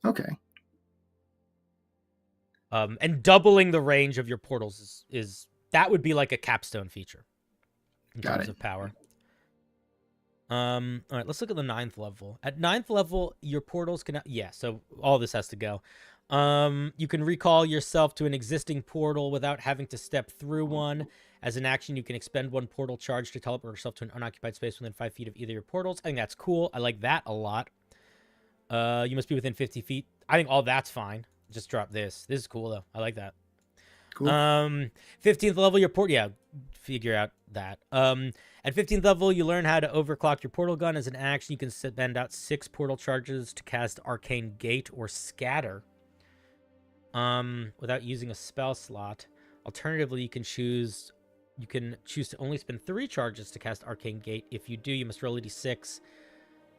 Okay. And doubling the range of your portals is that would be like a capstone feature in terms of power. All right, let's look at the 9th level. At 9th level, your portals can... Yeah, so all this has to go. You can recall yourself to an existing portal without having to step through one. As an action, you can expend one portal charge to teleport yourself to an unoccupied space within 5 feet of either your portals. I think that's cool. I like that a lot. You must be within 50 feet. I think all that's fine. Just drop this. This is cool, though. I like that. Cool. 15th level, your port... Yeah, figure out that. At 15th level, you learn how to overclock your portal gun. As an action, you can spend out 6 portal charges to cast Arcane Gate or Scatter. Without using a spell slot. Alternatively, you can choose to only spend 3 charges to cast Arcane Gate. If you do, you must roll a d6.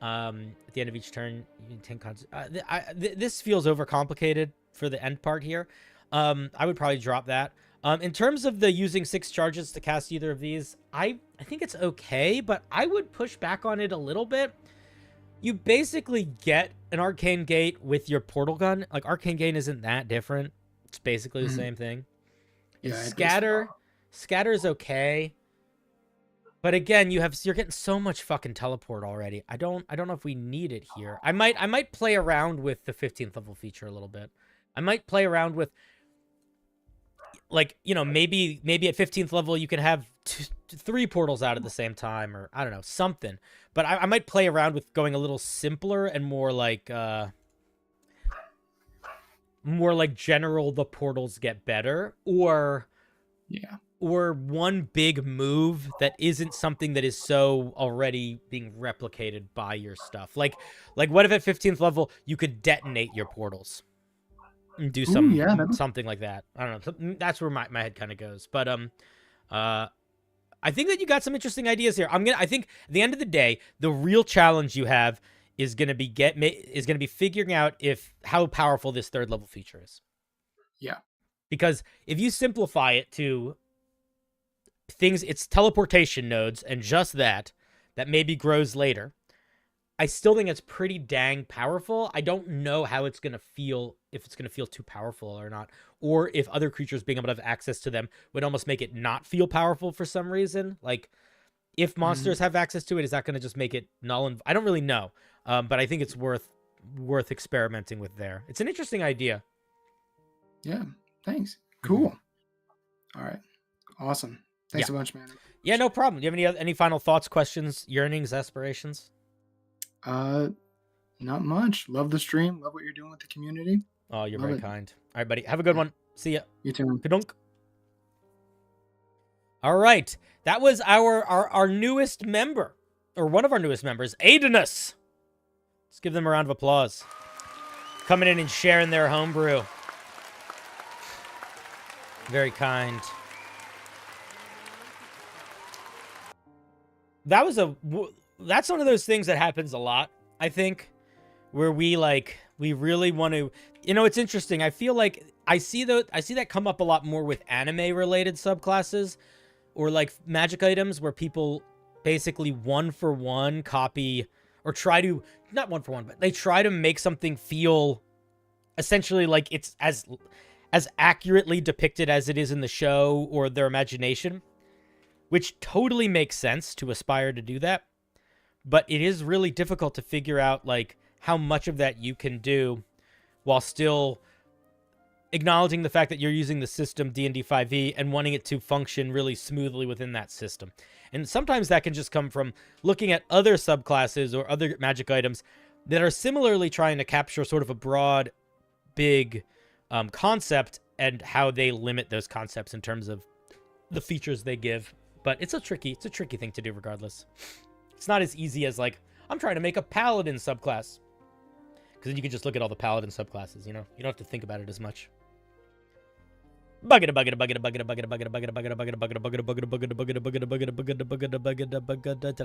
At the end of each turn, you can this feels overcomplicated for the end part here. I would probably drop that. In terms of the using 6 charges to cast either of these, I think it's okay, but I would push back on it a little bit. You basically get an Arcane Gate with your portal gun. Like, Arcane Gate isn't that different. It's basically the same thing. Yeah, Scatter is okay. But again, you're getting so much fucking teleport already. I don't know if we need it here. I might play around with the 15th level feature a little bit. I might play around with, like, you know, maybe at 15th level you can have 3 portals out at the same time, or I don't know, something. But I might play around with going a little simpler and more like general the portals get better, or one big move that isn't something that is so already being replicated by your stuff. Like what if at 15th level you could detonate your portals? Do something like that. I don't know. That's where my head kind of goes. But I think that you got some interesting ideas here. I think at the end of the day, the real challenge you have is gonna be figuring out how powerful this 3rd level feature is. Yeah. Because if you simplify it to things, it's teleportation nodes and just that maybe grows later. I still think it's pretty dang powerful. I don't know how it's going to feel, if it's going to feel too powerful or not, or if other creatures being able to have access to them would almost make it not feel powerful for some reason. Like, if monsters have access to it, is that going to just make it null and... I don't really know, but I think it's worth experimenting with there. It's an interesting idea. Yeah, thanks. Cool. All right. Awesome. Thanks so much, man. Yeah, no problem. Do you have any final thoughts, questions, yearnings, aspirations? Not much. Love the stream. Love what you're doing with the community. Oh, you're very kind. All right, buddy. Have a good one. See ya. You too. Kadunk. All right. That was our newest member, or one of our newest members, Aidenus. Let's give them a round of applause. Coming in and sharing their homebrew. Very kind. That's one of those things that happens a lot, I think, where we We really want to, you know, it's interesting. I feel like I see that come up a lot more with anime related subclasses or like magic items where people basically 1-for-1 copy or try to, not 1-for-1, but they try to make something feel essentially like it's as accurately depicted as it is in the show or their imagination, which totally makes sense to aspire to do that. But it is really difficult to figure out like how much of that you can do while still acknowledging the fact that you're using the system D&D 5e and wanting it to function really smoothly within that system. And sometimes that can just come from looking at other subclasses or other magic items that are similarly trying to capture sort of a broad, big concept and how they limit those concepts in terms of the features they give. But it's a tricky thing to do regardless. It's not as easy as like, I'm trying to make a paladin subclass. Because then you can just look at all the paladin subclasses, you know? You don't have to think about it as much. Did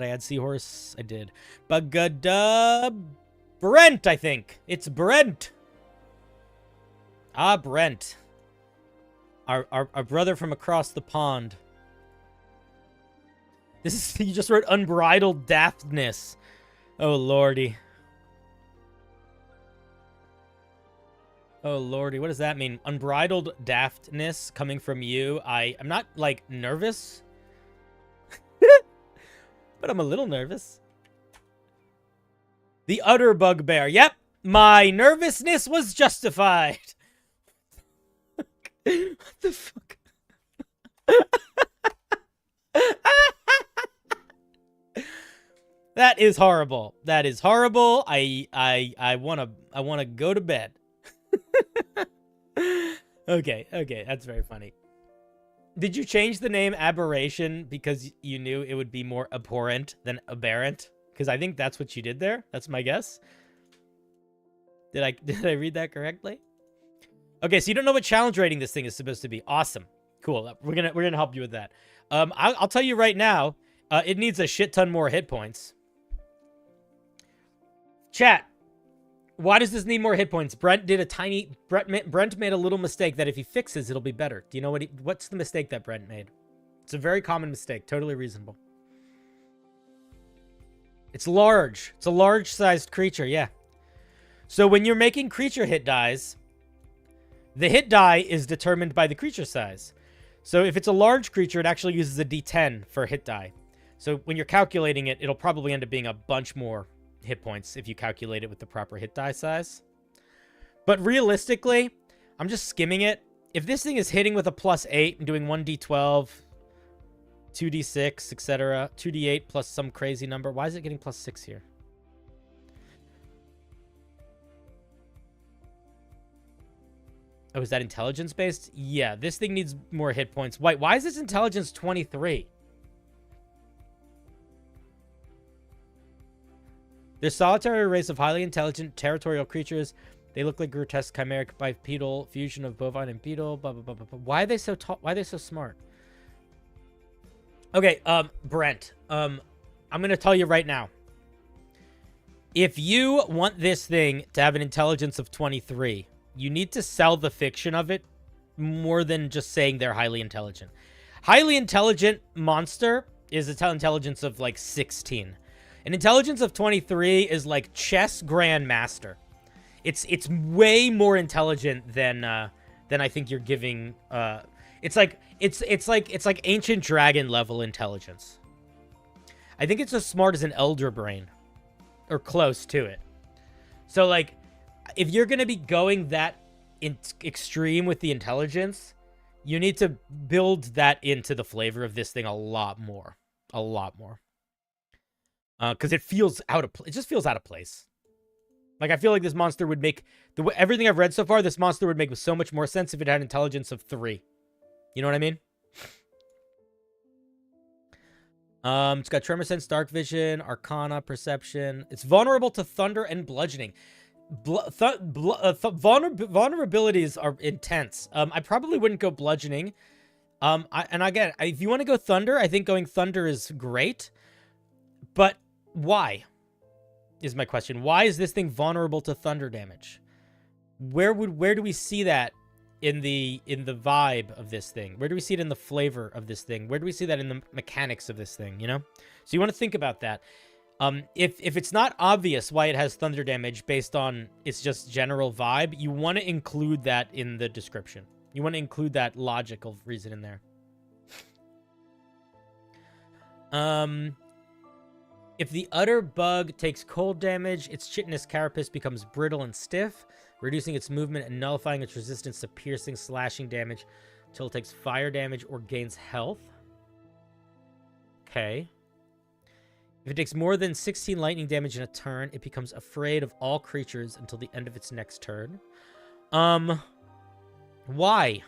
I add seahorse? I did. Brent, I think. It's Brent. Ah, Brent. Our brother from across the pond. This is, you just wrote unbridled daftness. Oh, lordy. Oh, lordy. What does that mean? Unbridled daftness coming from you. I'm not, like, nervous. But I'm a little nervous. The utter bugbear. Yep. My nervousness was justified. What the fuck? That is horrible. That is horrible. I wanna go to bed. Okay, that's very funny. Did you change the name Aberration because you knew it would be more abhorrent than aberrant? Because I think that's what you did there. That's my guess. Did I read that correctly? Okay, so you don't know what challenge rating this thing is supposed to be. Awesome. Cool. We're gonna help you with that. I'll tell you right now, it needs a shit ton more hit points. Chat. Why does this need more hit points? Brent made a little mistake that if he fixes, it'll be better. Do you know what's the mistake that Brent made? It's a very common mistake. Totally reasonable. It's large. It's a large-sized creature, yeah. So when you're making creature hit dies, the hit die is determined by the creature size. So if it's a large creature, it actually uses a d10 for hit die. So when you're calculating it, it'll probably end up being a bunch more hit points if you calculate it with the proper hit die size. But realistically, I'm just skimming it. If this thing is hitting with a +8 and doing 1d12, 2d6, etc., 2d8 plus some crazy number, why is it getting +6 here? Oh, is that intelligence based? Yeah, this thing needs more hit points. Why is this intelligence 23? They're solitary race of highly intelligent territorial creatures. They look like grotesque chimeric bipedal fusion of bovine and beetle. Blah, blah, blah, blah, blah. Why are they so tall? Why are they so smart? Okay, Brent. I'm gonna tell you right now. If you want this thing to have an intelligence of 23, you need to sell the fiction of it more than just saying they're highly intelligent. Highly intelligent monster is an intelligence of like 16. An intelligence of 23 is like chess grandmaster. It's way more intelligent than I think you're giving. It's like ancient dragon level intelligence. I think it's as smart as an elder brain, or close to it. So like, if you're gonna be going that extreme with the intelligence, you need to build that into the flavor of this thing a lot more. Because it feels it just feels out of place. Like, I feel like this monster would make everything I've read so far, this monster would make so much more sense if it had intelligence of 3. You know what I mean? It's got tremor sense, dark vision, arcana, perception. It's vulnerable to thunder and bludgeoning. Vulnerabilities are intense. I probably wouldn't go bludgeoning. And again, if you want to go thunder, I think going thunder is great. But why? Is my question. Why is this thing vulnerable to thunder damage? where do we see that in the vibe of this thing? Where do we see it in the flavor of this thing? Where do we see that in the mechanics of this thing, you know? So you want to think about that. If it's not obvious why it has thunder damage based on its just general vibe, you want to include that in the description. You want to include that logical reason in there. If the utter bug takes cold damage, its chitinous carapace becomes brittle and stiff, reducing its movement and nullifying its resistance to piercing, slashing damage until it takes fire damage or gains health. Okay. If it takes more than 16 lightning damage in a turn, it becomes afraid of all creatures until the end of its next turn. Why?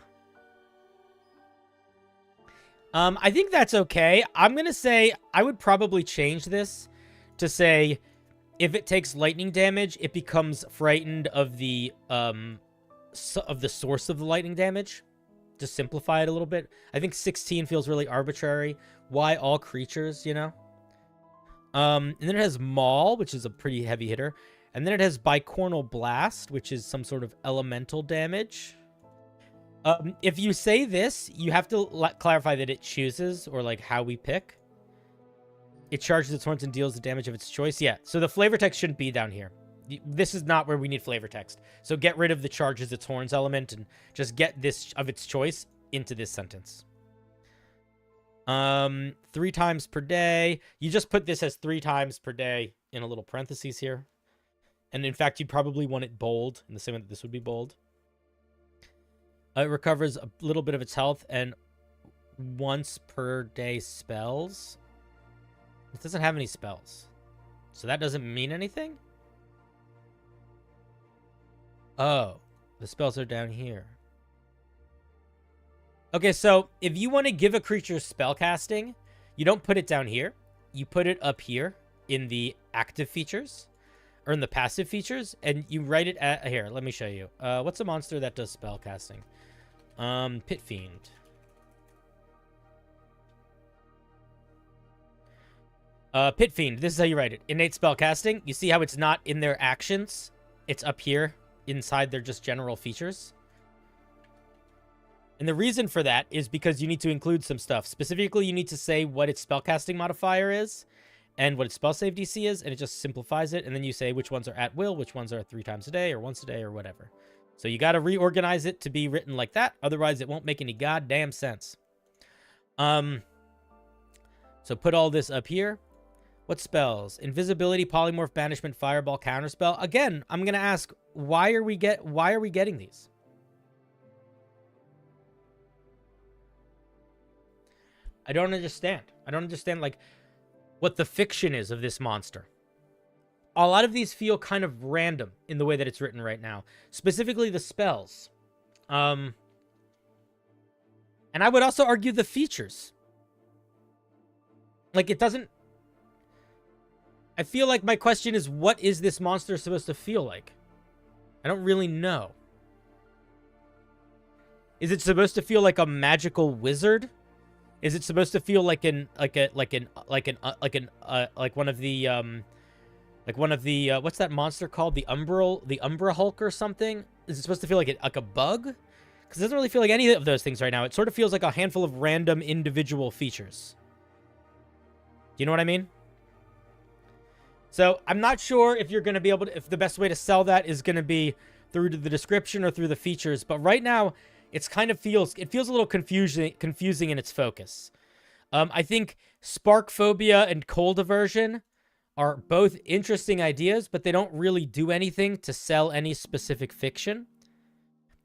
I think that's okay. I'm going to say I would probably change this to say if it takes lightning damage, it becomes frightened of the source of the lightning damage. To simplify it a little bit. I think 16 feels really arbitrary. Why all creatures, you know? And then it has Maul, which is a pretty heavy hitter. And then it has Bicornal Blast, which is some sort of elemental damage. If you say this, you have to clarify that it chooses, or like how we pick. It charges its horns and deals the damage of its choice. Yeah, so the flavor text shouldn't be down here. This is not where we need flavor text. So get rid of the charges its horns element and just get this of its choice into this sentence. 3 times per day. You just put this as 3 times per day in a little parentheses here. And in fact, you'd probably want it bold in the same way that this would be bold. It recovers a little bit of its health and once per day spells. It doesn't have any spells. So that doesn't mean anything? Oh, the spells are down here. Okay, so if you want to give a creature spell casting, you don't put it down here. You put it up here in the active features, or in the passive features, and you write it at... Here, let me show you. What's a monster that does spell casting? Pit Fiend. Pit Fiend, this is how you write it. Innate spell casting. You see how it's not in their actions? It's up here inside their just general features. And the reason for that is because you need to include some stuff. Specifically, you need to say what its spellcasting modifier is and what its spell save DC is, and it just simplifies it. And then you say which ones are at will, which ones are 3 times a day or once a day or whatever. So you got to reorganize it to be written like that. Otherwise, it won't make any goddamn sense. So put all this up here. What spells? Invisibility, polymorph, banishment, fireball, counterspell. Again, I'm going to ask, why are we getting these? I don't understand. I don't understand, like, what the fiction is of this monster. A lot of these feel kind of random in the way that it's written right now. Specifically the spells. And I would also argue the features. Like, it doesn't... I feel like my question is, what is this monster supposed to feel like? I don't really know. Is it supposed to feel like a magical wizard? Is it supposed to feel like one of the what's that monster called? The Umbra Hulk or something? Is it supposed to feel like a bug? Because it doesn't really feel like any of those things right now. It sort of feels like a handful of random individual features. Do you know what I mean? So I'm not sure if you're going to be able to, if the best way to sell that is going to be through the description or through the features. But right now, it feels a little confusing in its focus. I think spark phobia and cold aversion are both interesting ideas, but they don't really do anything to sell any specific fiction.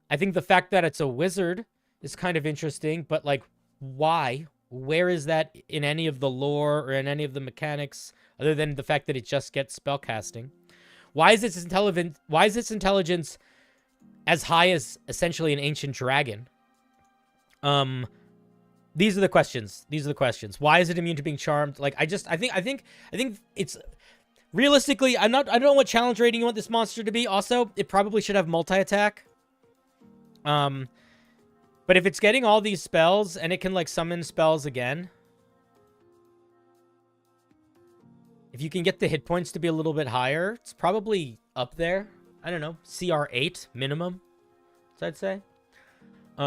I think the fact that it's a wizard is kind of interesting, but like, why? Where is that in any of the lore or in any of the mechanics, other than the fact that it just gets spellcasting? Why is its intelligence as high as essentially an ancient dragon? These are the questions. Why is it immune to being charmed? Like, I think it's realistically, I don't know what challenge rating you want this monster to be. Also, it probably should have multi-attack. But if it's getting all these spells and it can like summon spells again, if you can get the hit points to be a little bit higher, it's probably up there. I don't know, CR8 minimum, so I'd say.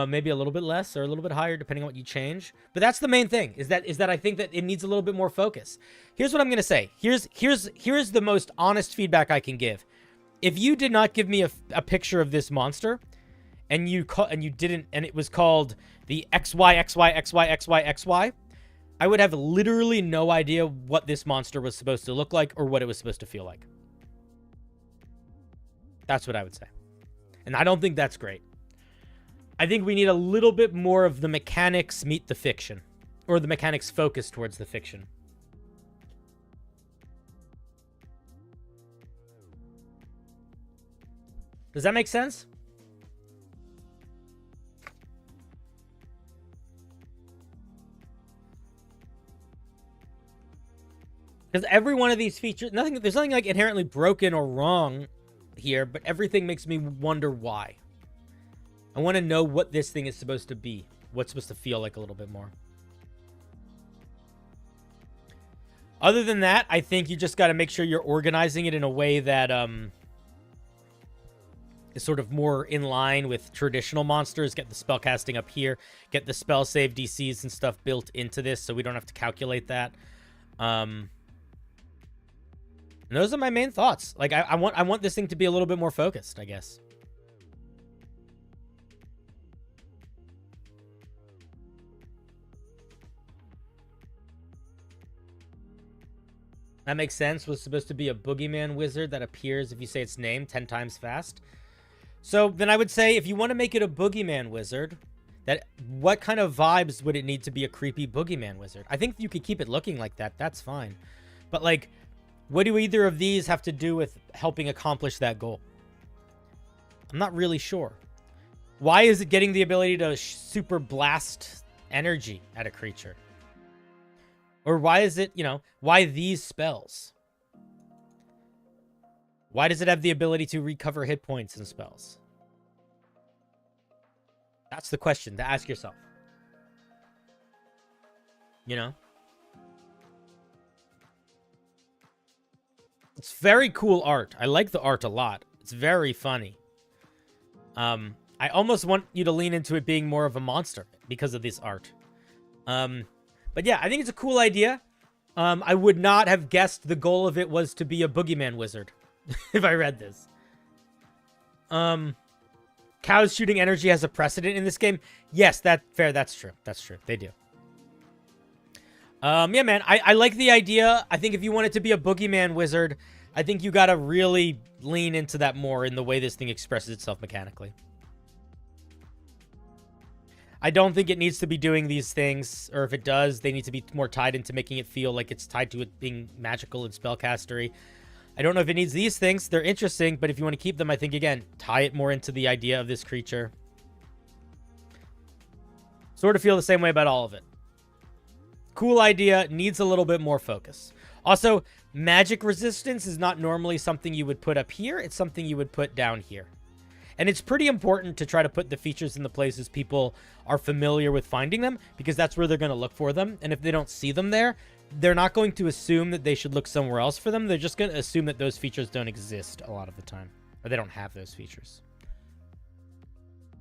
Maybe a little bit less or a little bit higher depending on what you change. But that's the main thing, is that I think that it needs a little bit more focus. Here's what I'm going to say. Here's the most honest feedback I can give. If you did not give me a picture of this monster and you didn't, and it was called the XY, I would have literally no idea what this monster was supposed to look like or what it was supposed to feel like. That's what I would say. And I don't think that's great. I think we need a little bit more of the mechanics meet the fiction, or the mechanics focus towards the fiction. Does that make sense? Because every one of these features, there's nothing like inherently broken or wrong here, but everything makes me wonder why. I want to know what this thing is supposed to be. What's supposed to feel like a little bit more. Other than that, I think you just got to make sure you're organizing it in a way that is sort of more in line with traditional monsters. Get the spellcasting up here. Get the spell save DCs and stuff built into this so we don't have to calculate that. And those are my main thoughts. Like, I want this thing to be a little bit more focused, I guess. That makes sense. Was supposed to be a boogeyman wizard that appears if you say its name 10 times fast. So then I would say if you want to make it a boogeyman wizard, what kind of vibes would it need to be a creepy boogeyman wizard? I think you could keep it looking like that. That's fine. But like, what do either of these have to do with helping accomplish that goal? I'm not really sure. Why is it getting the ability to super blast energy at a creature? Or why is it, why these spells? Why does it have the ability to recover hit points and spells? That's the question to ask yourself. It's very cool art. I like the art a lot. It's very funny. I almost want you to lean into it being more of a monster because of this art. But yeah, I think it's a cool idea. I would not have guessed the goal of it was to be a boogeyman wizard if I read this. Cows shooting energy has a precedent in this game. Yes, that's fair. That's true. That's true. They do. Yeah, man, I like the idea. I think if you want it to be a boogeyman wizard, I think you got to really lean into that more in the way this thing expresses itself mechanically. I don't think it needs to be doing these things, or if it does, they need to be more tied into making it feel like it's tied to it being magical and spellcastery. I don't know if it needs these things. They're interesting, but if you want to keep them, I think, again, tie it more into the idea of this creature. Sort of feel the same way about all of it. Cool idea, needs a little bit more focus. Also, magic resistance is not normally something you would put up here. It's something you would put down here. And it's pretty important to try to put the features in the places people are familiar with finding them, because that's where they're going to look for them. And if they don't see them there, they're not going to assume that they should look somewhere else for them. They're just going to assume that those features don't exist a lot of the time, or they don't have those features.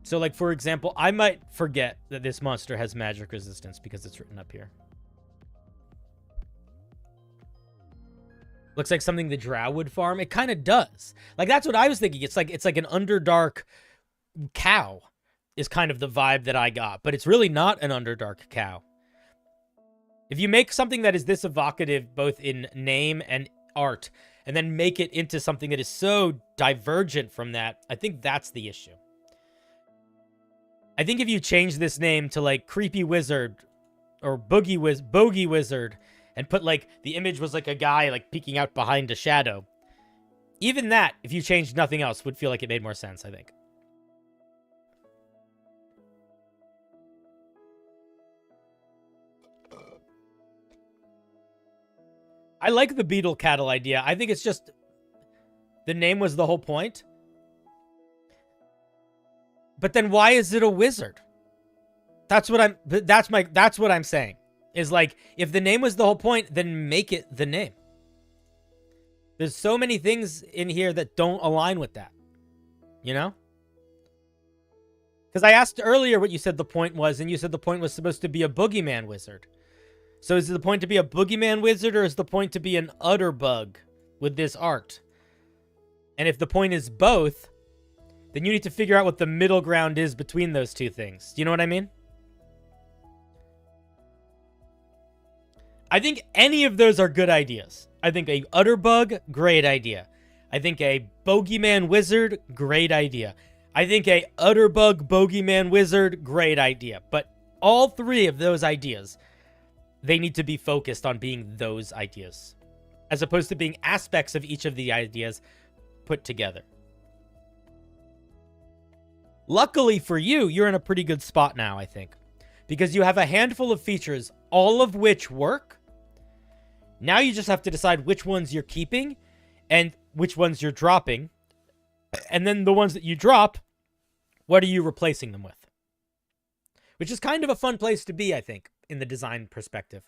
So, like, for example, I might forget that this monster has magic resistance because it's written up here. Looks like something the Drow would farm. It kind of does. Like, that's what I was thinking. It's like an Underdark cow is kind of the vibe that I got. But it's really not an Underdark cow. If you make something that is this evocative, both in name and art, and then make it into something that is so divergent from that, I think that's the issue. I think if you change this name to, like, Creepy Wizard or Bogey Wizard, and put, like, the image was like a guy, like, peeking out behind a shadow. Even that, if you changed nothing else, would feel like it made more sense, I think. I like the beetle cattle idea. I think it's just the name was the whole point. But then why is it a wizard? That's what I'm saying. Is like, if the name was the whole point, then make it the name. There's so many things in here that don't align with that. you know? Because I asked earlier what you said the point was, and you said the point was supposed to be a boogeyman wizard. So is the point to be a boogeyman wizard, or is the point to be an utter bug with this art? And if the point is both, then you need to figure out what the middle ground is between those two things. Do you know what I mean? I think any of those are good ideas. I think a utter bug, great idea. I think a bogeyman wizard, great idea. I think a utter bug bogeyman wizard, great idea. But all three of those ideas, they need to be focused on being those ideas, as opposed to being aspects of each of the ideas put together. Luckily for you, you're in a pretty good spot now, I think, because you have a handful of features, all of which work. Now you just have to decide which ones you're keeping and which ones you're dropping. And then the ones that you drop, what are you replacing them with? Which is kind of a fun place to be, I think, in the design perspective.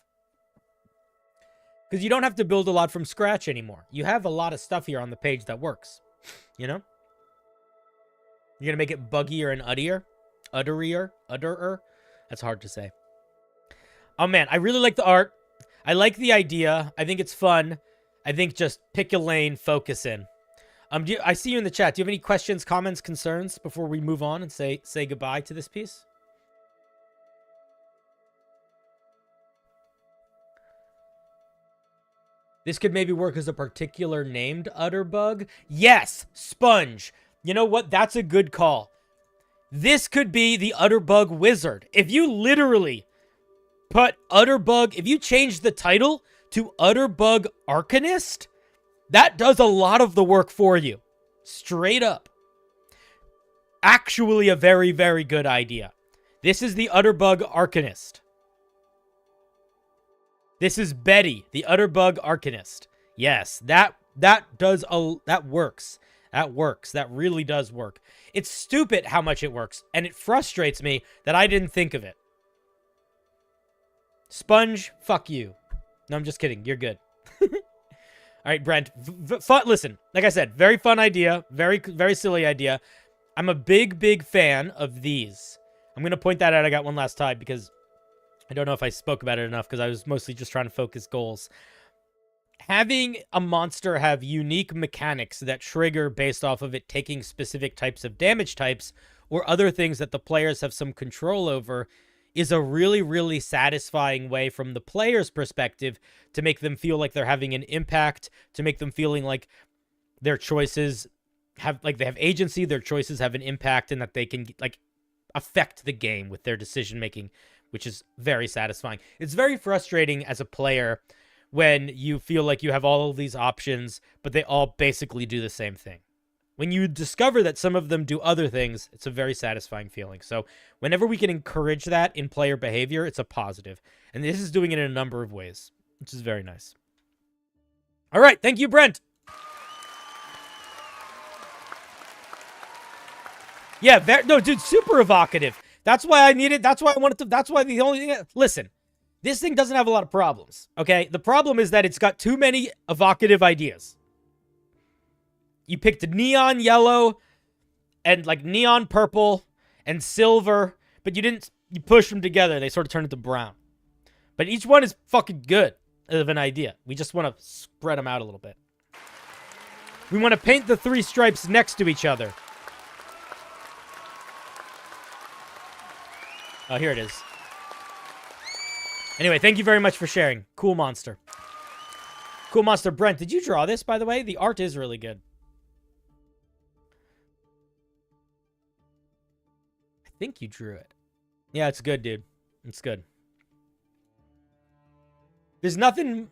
Because you don't have to build a lot from scratch anymore. You have a lot of stuff here on the page that works. You know? You're going to make it buggier and uddier? Udderer? That's hard to say. Oh man, I really like the art. I like the idea. I think it's fun. I think just pick a lane, focus in. I see you in the chat. Do you have any questions, comments, concerns before we move on and say goodbye to this piece? This could maybe work as a particular named Utterbug. Yes, Sponge. You know what? That's a good call. This could be the Utterbug Wizard. If you literally put Utterbug, if you change the title to Utterbug Arcanist, that does a lot of the work for you. Straight up. Actually a very, very good idea. This is the Utterbug Arcanist. This is Betty, the Utterbug Arcanist. Yes, that works. That works. That really does work. It's stupid how much it works, and it frustrates me that I didn't think of it. Sponge, fuck you. No, I'm just kidding. You're good. All right, Brent. Listen, like I said, very fun idea. Very, very silly idea. I'm a big, big fan of these. I'm going to point that out. I got one last time because I don't know if I spoke about it enough because I was mostly just trying to focus goals. Having a monster have unique mechanics that trigger based off of it taking specific types of damage types or other things that the players have some control over is a really, really satisfying way from the player's perspective to make them feel like they're having an impact, to make them feeling like their choices have, like they have agency, their choices have an impact, and that they can like affect the game with their decision making, which is very satisfying. It's very frustrating as a player when you feel like you have all of these options, but they all basically do the same thing. When you discover that some of them do other things, it's a very satisfying feeling. So whenever we can encourage that in player behavior, it's a positive. And this is doing it in a number of ways, which is very nice. All right. Thank you, Brent. Yeah. No, dude, super evocative. That's why I needed. That's why I wanted to. That's why the only thing. Listen, this thing doesn't have a lot of problems. Okay. The problem is that it's got too many evocative ideas. You picked neon yellow and like neon purple and silver, but you push them together. They sort of turn into brown. But each one is fucking good of an idea. We just want to spread them out a little bit. We want to paint the three stripes next to each other. Oh, here it is. Anyway, thank you very much for sharing. Cool monster. Cool monster. Brent, did you draw this, by the way? The art is really good. I think you drew it. Yeah, it's good, dude. It's good. There's nothing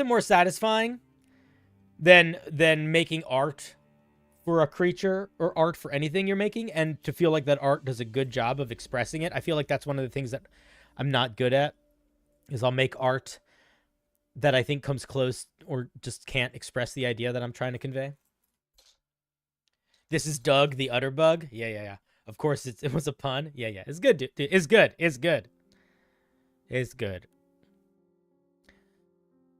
more satisfying than making art for a creature or art for anything you're making, and to feel like that art does a good job of expressing it. I feel like that's one of the things that I'm not good at, is I'll make art that I think comes close or just can't express the idea that I'm trying to convey. This is Doug, the Utterbug. Yeah. Of course, it was a pun. Yeah. It's good, dude. It's good.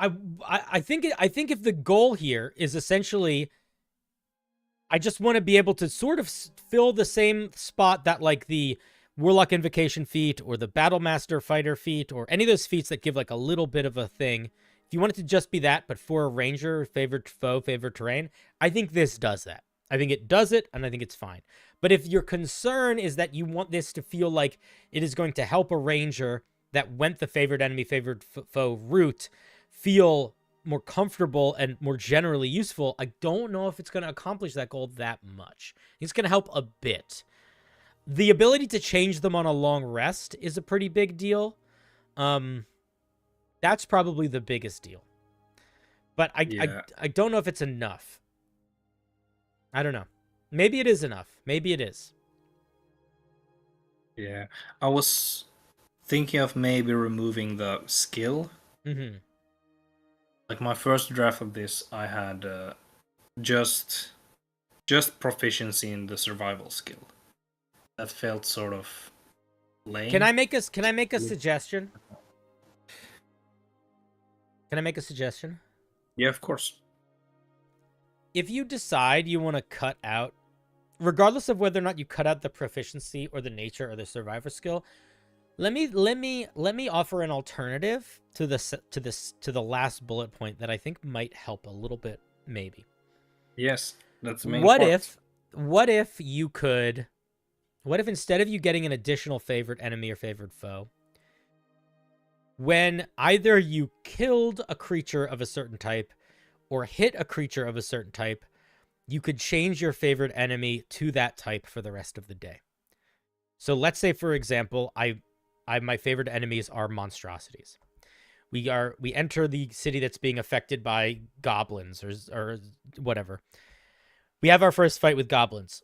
I think if the goal here is essentially, I just want to be able to sort of fill the same spot that like the Warlock Invocation feat or the Battlemaster Fighter feat or any of those feats that give like a little bit of a thing. If you want it to just be that, but for a ranger, favored foe, favored terrain, I think this does that. I think it does it, and I think it's fine. But if your concern is that you want this to feel like it is going to help a ranger that went the favored enemy, favored foe route feel more comfortable and more generally useful, I don't know if it's going to accomplish that goal that much. It's going to help a bit. The ability to change them on a long rest is a pretty big deal. That's probably the biggest deal. But I don't know if it's enough. I don't know. Maybe it is enough. Maybe it is. Yeah. I was thinking of maybe removing the skill. Mm-hmm. Like my first draft of this, I had just proficiency in the survival skill. That felt sort of lame. Can I make a suggestion? Can I make a suggestion? Yeah, of course. If you decide you want to cut out, regardless of whether or not you cut out the proficiency or the nature or the survivor skill, let me offer an alternative to the last bullet point that I think might help a little bit, maybe. Yes, that's the main What part. What if instead of you getting an additional favorite enemy or favored foe, when either you killed a creature of a certain type or hit a creature of a certain type, you could change your favorite enemy to that type for the rest of the day. So let's say, for example, my favorite enemies are monstrosities. We enter the city that's being affected by goblins or whatever. We have our first fight with goblins.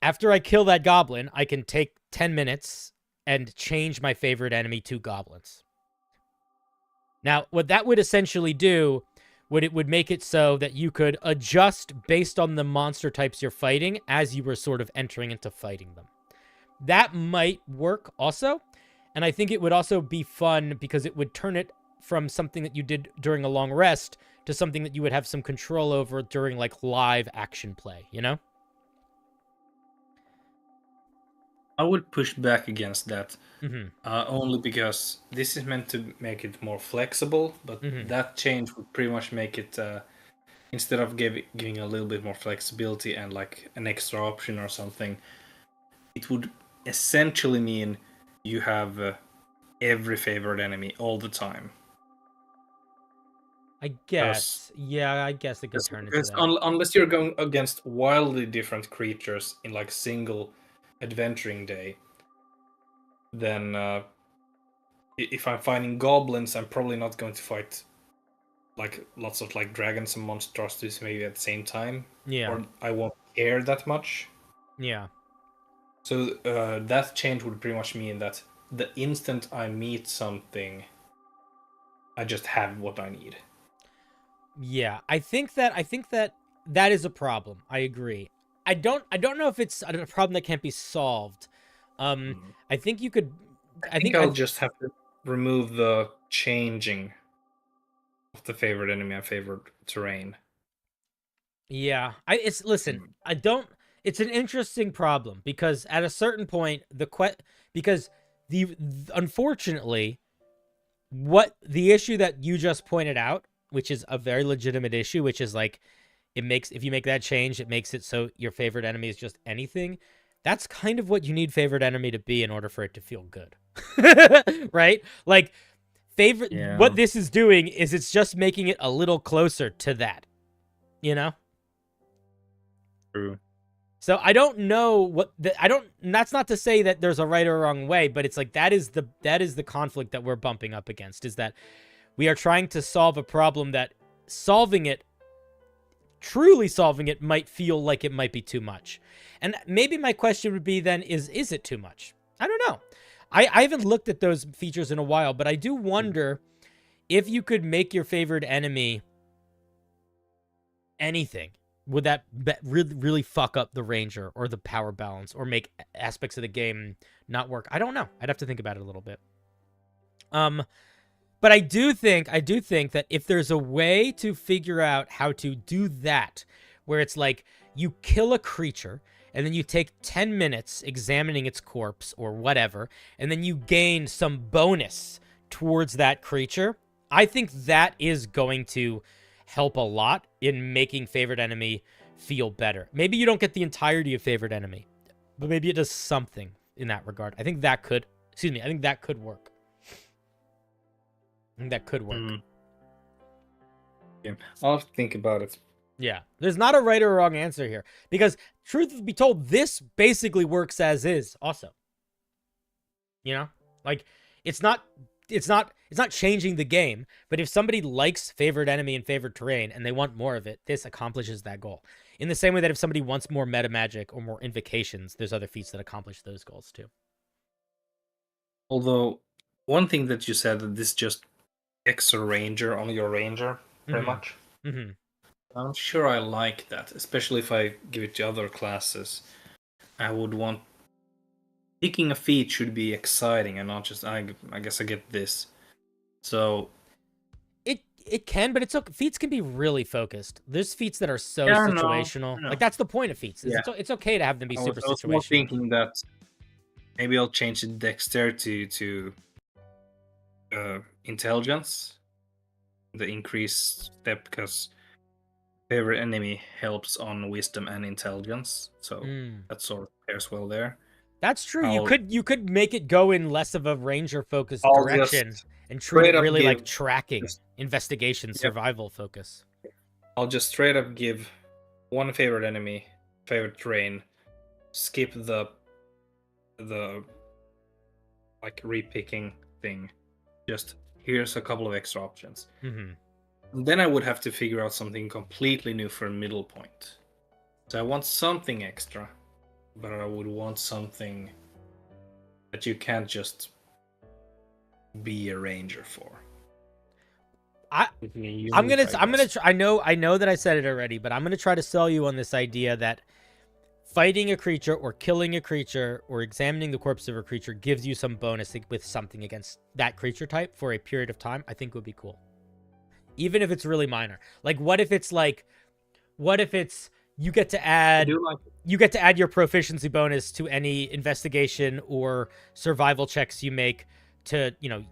After I kill that goblin, I can take 10 minutes and change my favorite enemy to goblins. Now, what that would essentially do, would make it so that you could adjust based on the monster types you're fighting as you were sort of entering into fighting them. That might work also, and I think it would also be fun because it would turn it from something that you did during a long rest to something that you would have some control over during like live action play, you know? I would push back against that, Mm-hmm. only because this is meant to make it more flexible, but that change would pretty much make it, instead of giving a little bit more flexibility and like an extra option or something, it would essentially mean you have every favorite enemy all the time. I guess. Yeah, I guess it could turn into that. Unless you're going against wildly different creatures in like single adventuring day, then if I'm fighting goblins, I'm probably not going to fight like lots of like dragons and monstrosities maybe at the same time. Yeah. Or I won't care that much. Yeah. So that change would pretty much mean that the instant I meet something, I just have what I need. Yeah, I think that is a problem. I agree. I don't know if it's a problem that can't be solved. I think you could. I think I'll just have to remove the changing of the favorite enemy and favorite terrain. Yeah, listen. I don't. It's an interesting problem because at a certain point, unfortunately, what the issue that you just pointed out, which is a very legitimate issue, which is like, if you make that change, it makes it so your favorite enemy is just anything. That's kind of what you need favorite enemy to be in order for it to feel good. Right? Like, what this is doing is it's just making it a little closer to that. You know? True. So I don't know that's not to say that there's a right or wrong way, but it's like that is the conflict that we're bumping up against, is that we are trying to solve a problem that truly solving it might feel like it might be too much. And maybe my question would be then, is it too much? I don't know. I haven't looked at those features in a while, but I do wonder if you could make your favorite enemy anything. Would that really, really fuck up the ranger or the power balance or make aspects of the game not work? I don't know. I'd have to think about it a little bit. But I do think that if there's a way to figure out how to do that, where it's like you kill a creature and then you take 10 minutes examining its corpse or whatever, and then you gain some bonus towards that creature, I think that is going to help a lot in making favorite enemy feel better. Maybe you don't get the entirety of favorite enemy, but maybe it does something in that regard. I think that could, I think that could work. I think that could work. Yeah, I'll have to think about it. Yeah, there's not a right or wrong answer here, because truth be told, this basically works as is also. You know, like it's not changing the game, but if somebody likes favorite enemy and favorite terrain and they want more of it, this accomplishes that goal. In the same way that if somebody wants more meta magic or more invocations, there's other feats that accomplish those goals too. Although one thing that you said, that this just extra ranger on your ranger, pretty much. Mm-hmm. I'm sure I like that, especially if I give it to other classes. I would want picking a feat should be exciting and not just I guess I get this. So it can, but it's okay. Feats can be really focused. There's feats that are so situational. No. Like that's the point of feats. Yeah. It's okay to have them be super situational. I was more thinking that maybe I'll change the dexterity to intelligence, the increased step, because favorite enemy helps on wisdom and intelligence, so that sort of pairs well there. That's true. You could make it go in less of a ranger focused direction and treat it really like tracking, investigation, survival focus. I'll just straight up give one favorite enemy, favorite terrain, skip the like repicking thing. Just here's a couple of extra options. And then I would have to figure out something completely new for a middle point. So I want something extra, but I would want something that you can't just be a ranger for. I'm gonna try, I know that I said it already, but I'm gonna try to sell you on this idea that fighting a creature or killing a creature or examining the corpse of a creature gives you some bonus with something against that creature type for a period of time. I think would be cool. Even if it's really minor. Like what if it's you get to add your proficiency bonus to any investigation or survival checks you make to, you know,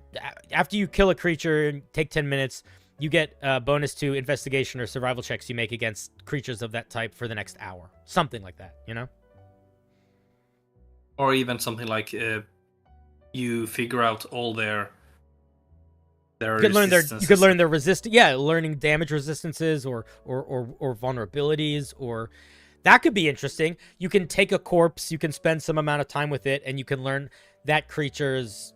after you kill a creature and take 10 minutes, you get a bonus to investigation or survival checks you make against creatures of that type for the next hour. Something like that, you know? Or even something like you figure out all their you could learn their learning damage resistances or vulnerabilities, or that could be interesting. You can take a corpse, you can spend some amount of time with it, and you can learn that creature's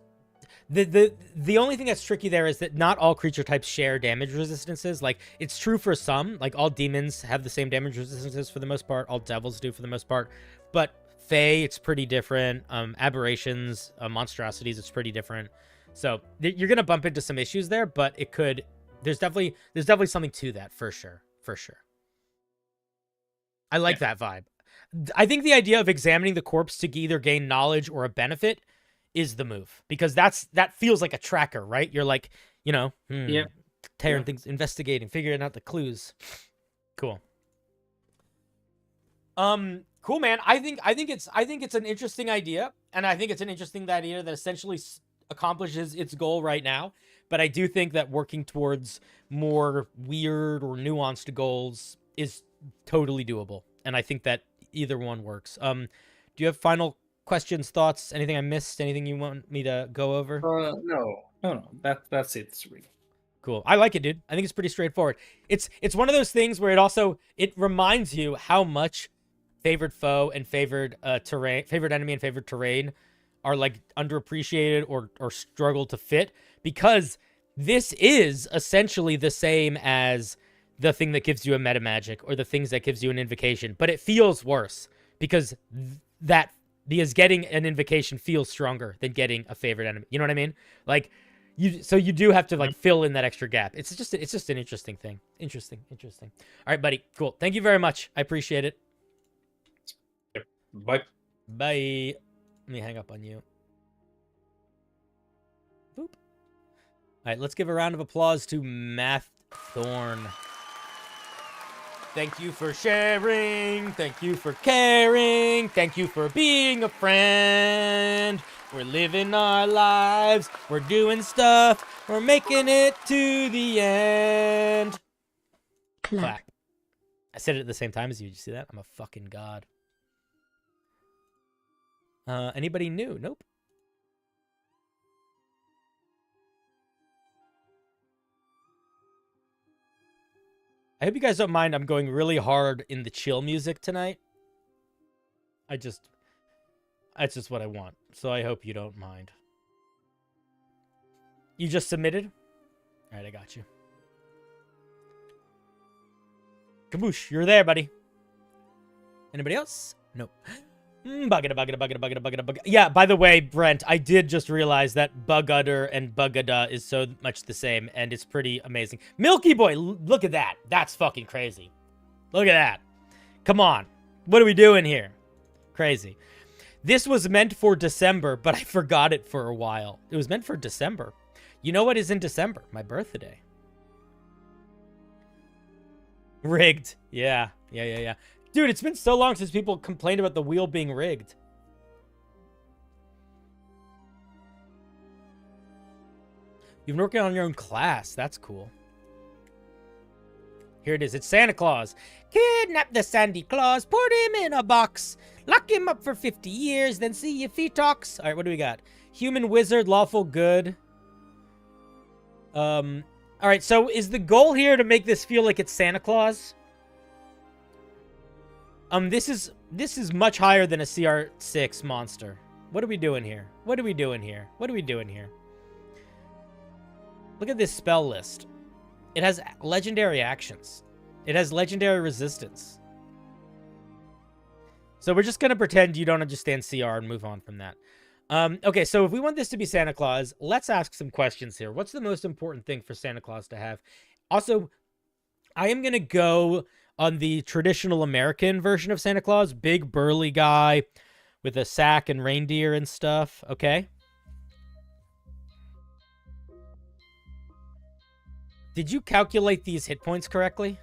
the only thing that's tricky there is that not all creature types share damage resistances. Like it's true for some, like all demons have the same damage resistances for the most part, all devils do for the most part, but Fae, it's pretty different. Aberrations, monstrosities, it's pretty different. So you're gonna bump into some issues there, but it could. There's definitely something to that for sure. I like that vibe. I think the idea of examining the corpse to either gain knowledge or a benefit is the move, because that feels like a tracker, right? You're like, you know, tearing things, investigating, figuring out the clues. Cool. Cool, man. I think it's an interesting idea, and I think it's an interesting idea that essentially accomplishes its goal right now. But I do think that working towards more weird or nuanced goals is totally doable, and I think that either one works. Do you have final questions, thoughts, anything I missed, anything you want me to go over? No. That's it. Really cool. I like it, dude. I think it's pretty straightforward. It's one of those things where it reminds you how much favored foe and favored enemy and favored terrain are like underappreciated or struggle to fit, because this is essentially the same as the thing that gives you a meta magic or the things that gives you an invocation, but it feels worse because getting an invocation feels stronger than getting a favorite enemy. You know what I mean? Like you do have to like fill in that extra gap. It's just an interesting thing. Interesting. All right, buddy. Cool. Thank you very much. I appreciate it. Yep. Bye. Let me hang up on you. Boop. right, let's give a round of applause to Math Thorn. Thank you for sharing. Thank you for caring. Thank you for being a friend. We're living our lives. We're doing stuff. We're making it to the end. Clap. I said it at the same time as you. Did you see that? I'm a fucking god. Anybody new? Nope. I hope you guys don't mind. I'm going really hard in the chill music tonight. That's just what I want. So I hope you don't mind. You just submitted? All right, I got you. Kaboosh, you're there, buddy. Anybody else? Nope. Bugada. Yeah, by the way, Brent, I did just realize that Bugudder and Bugada is so much the same, and it's pretty amazing. Milky Boy, look at that. That's fucking crazy. Look at that. Come on. What are we doing here? Crazy. This was meant for December, but I forgot it for a while. It was meant for December. You know what is in December? My birthday. Rigged. Yeah. Dude, it's been so long since people complained about the wheel being rigged. You've been working on your own class. That's cool. Here it is. It's Santa Claus. Kidnap the Sandy Claus. Put him in a box. Lock him up for 50 years. Then see if he talks. All right, what do we got? Human wizard, lawful good. All right, so is the goal here to make this feel like it's Santa Claus? This is much higher than a CR6 monster. What are we doing here? What are we doing here? Look at this spell list. It has legendary actions. It has legendary resistance. So we're just going to pretend you don't understand CR and move on from that. Okay, so if we want this to be Santa Claus, let's ask some questions here. What's the most important thing for Santa Claus to have? Also, I am going to go on the traditional American version of Santa Claus. Big, burly guy with a sack and reindeer and stuff. Okay? Did you calculate these hit points correctly?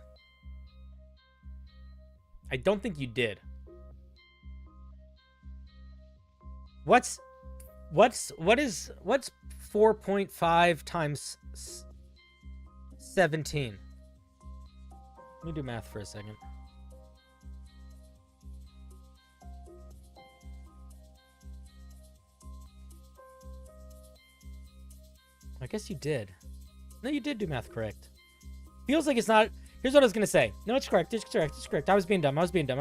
I don't think you did. What's 4.5 times 17? Let me do math for a second. I guess you did. No, you did do math correct. Feels like it's not. Here's what I was going to say. No, it's correct. It's correct. I was being dumb. I was being dumb.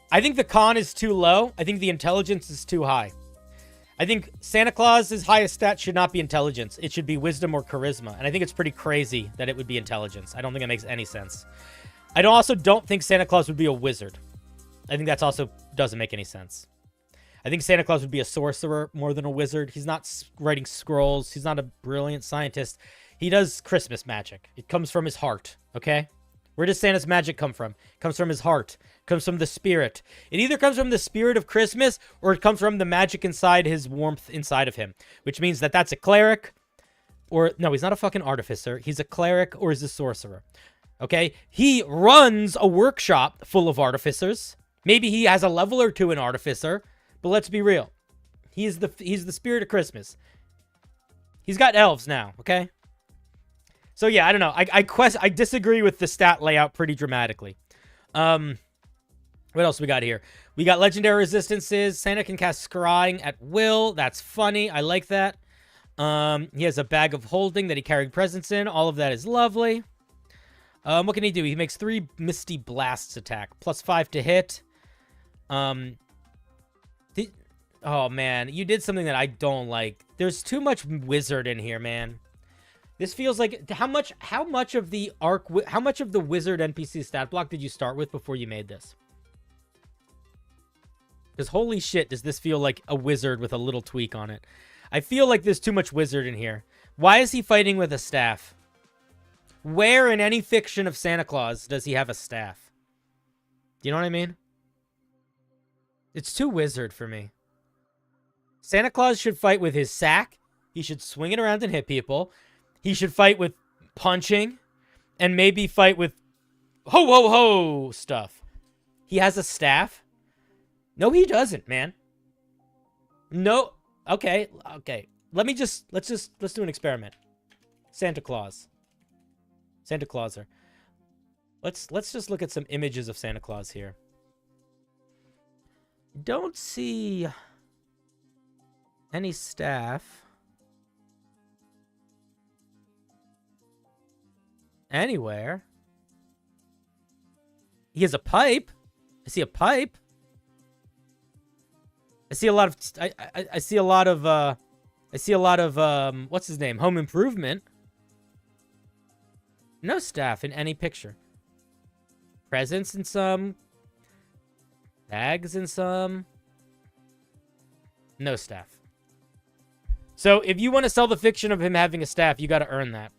I think the con is too low. I think the intelligence is too high. I think Santa Claus's highest stat should not be intelligence. It should be wisdom or charisma. And I think it's pretty crazy that it would be intelligence. I don't think it makes any sense. I also don't think Santa Claus would be a wizard. I think that's also doesn't make any sense. I think Santa Claus would be a sorcerer more than a wizard. He's not writing scrolls. He's not a brilliant scientist. He does Christmas magic. It comes from his heart, okay? Where does Santa's magic come from? It comes from his heart. It comes from the spirit. It either comes from the spirit of Christmas or it comes from the magic inside his warmth inside of him, which means that that's a cleric or... No, he's not a fucking artificer. He's a cleric or he's a sorcerer, okay? He runs a workshop full of artificers. Maybe he has a level or two in artificer, but let's be real. He's the spirit of Christmas. He's got elves now, okay? So yeah, I don't know. I disagree with the stat layout pretty dramatically. What else we got here? We got legendary resistances. Santa can cast scrying at will. That's funny. I like that. He has a bag of holding that he carried presents in. All of that is lovely. What can he do? He makes 3 misty blasts attack. +5 to hit. Oh man, you did something that I don't like. There's too much wizard in here, man. This feels like how much of the wizard NPC stat block did you start with before you made this? Because holy shit, does this feel like a wizard with a little tweak on it. I feel like there's too much wizard in here. Why is he fighting with a staff? Where in any fiction of Santa Claus does he have a staff? Do you know what I mean? It's too wizard for me. Santa Claus should fight with his sack. He should swing it around and hit people. He should fight with punching. And maybe fight with ho, ho, ho stuff. He has a staff? No, he doesn't, man. No. Okay. Let's do an experiment. Santa Claus. Santa Clauser. Let's just look at some images of Santa Claus here. Don't see any staff anywhere. He has a pipe. I see a pipe. I see a lot of I see a lot of what's his name? Home Improvement. No staff in any picture. Presents in some. Bags in some. No staff. So if you want to sell the fiction of him having a staff, you got to earn that.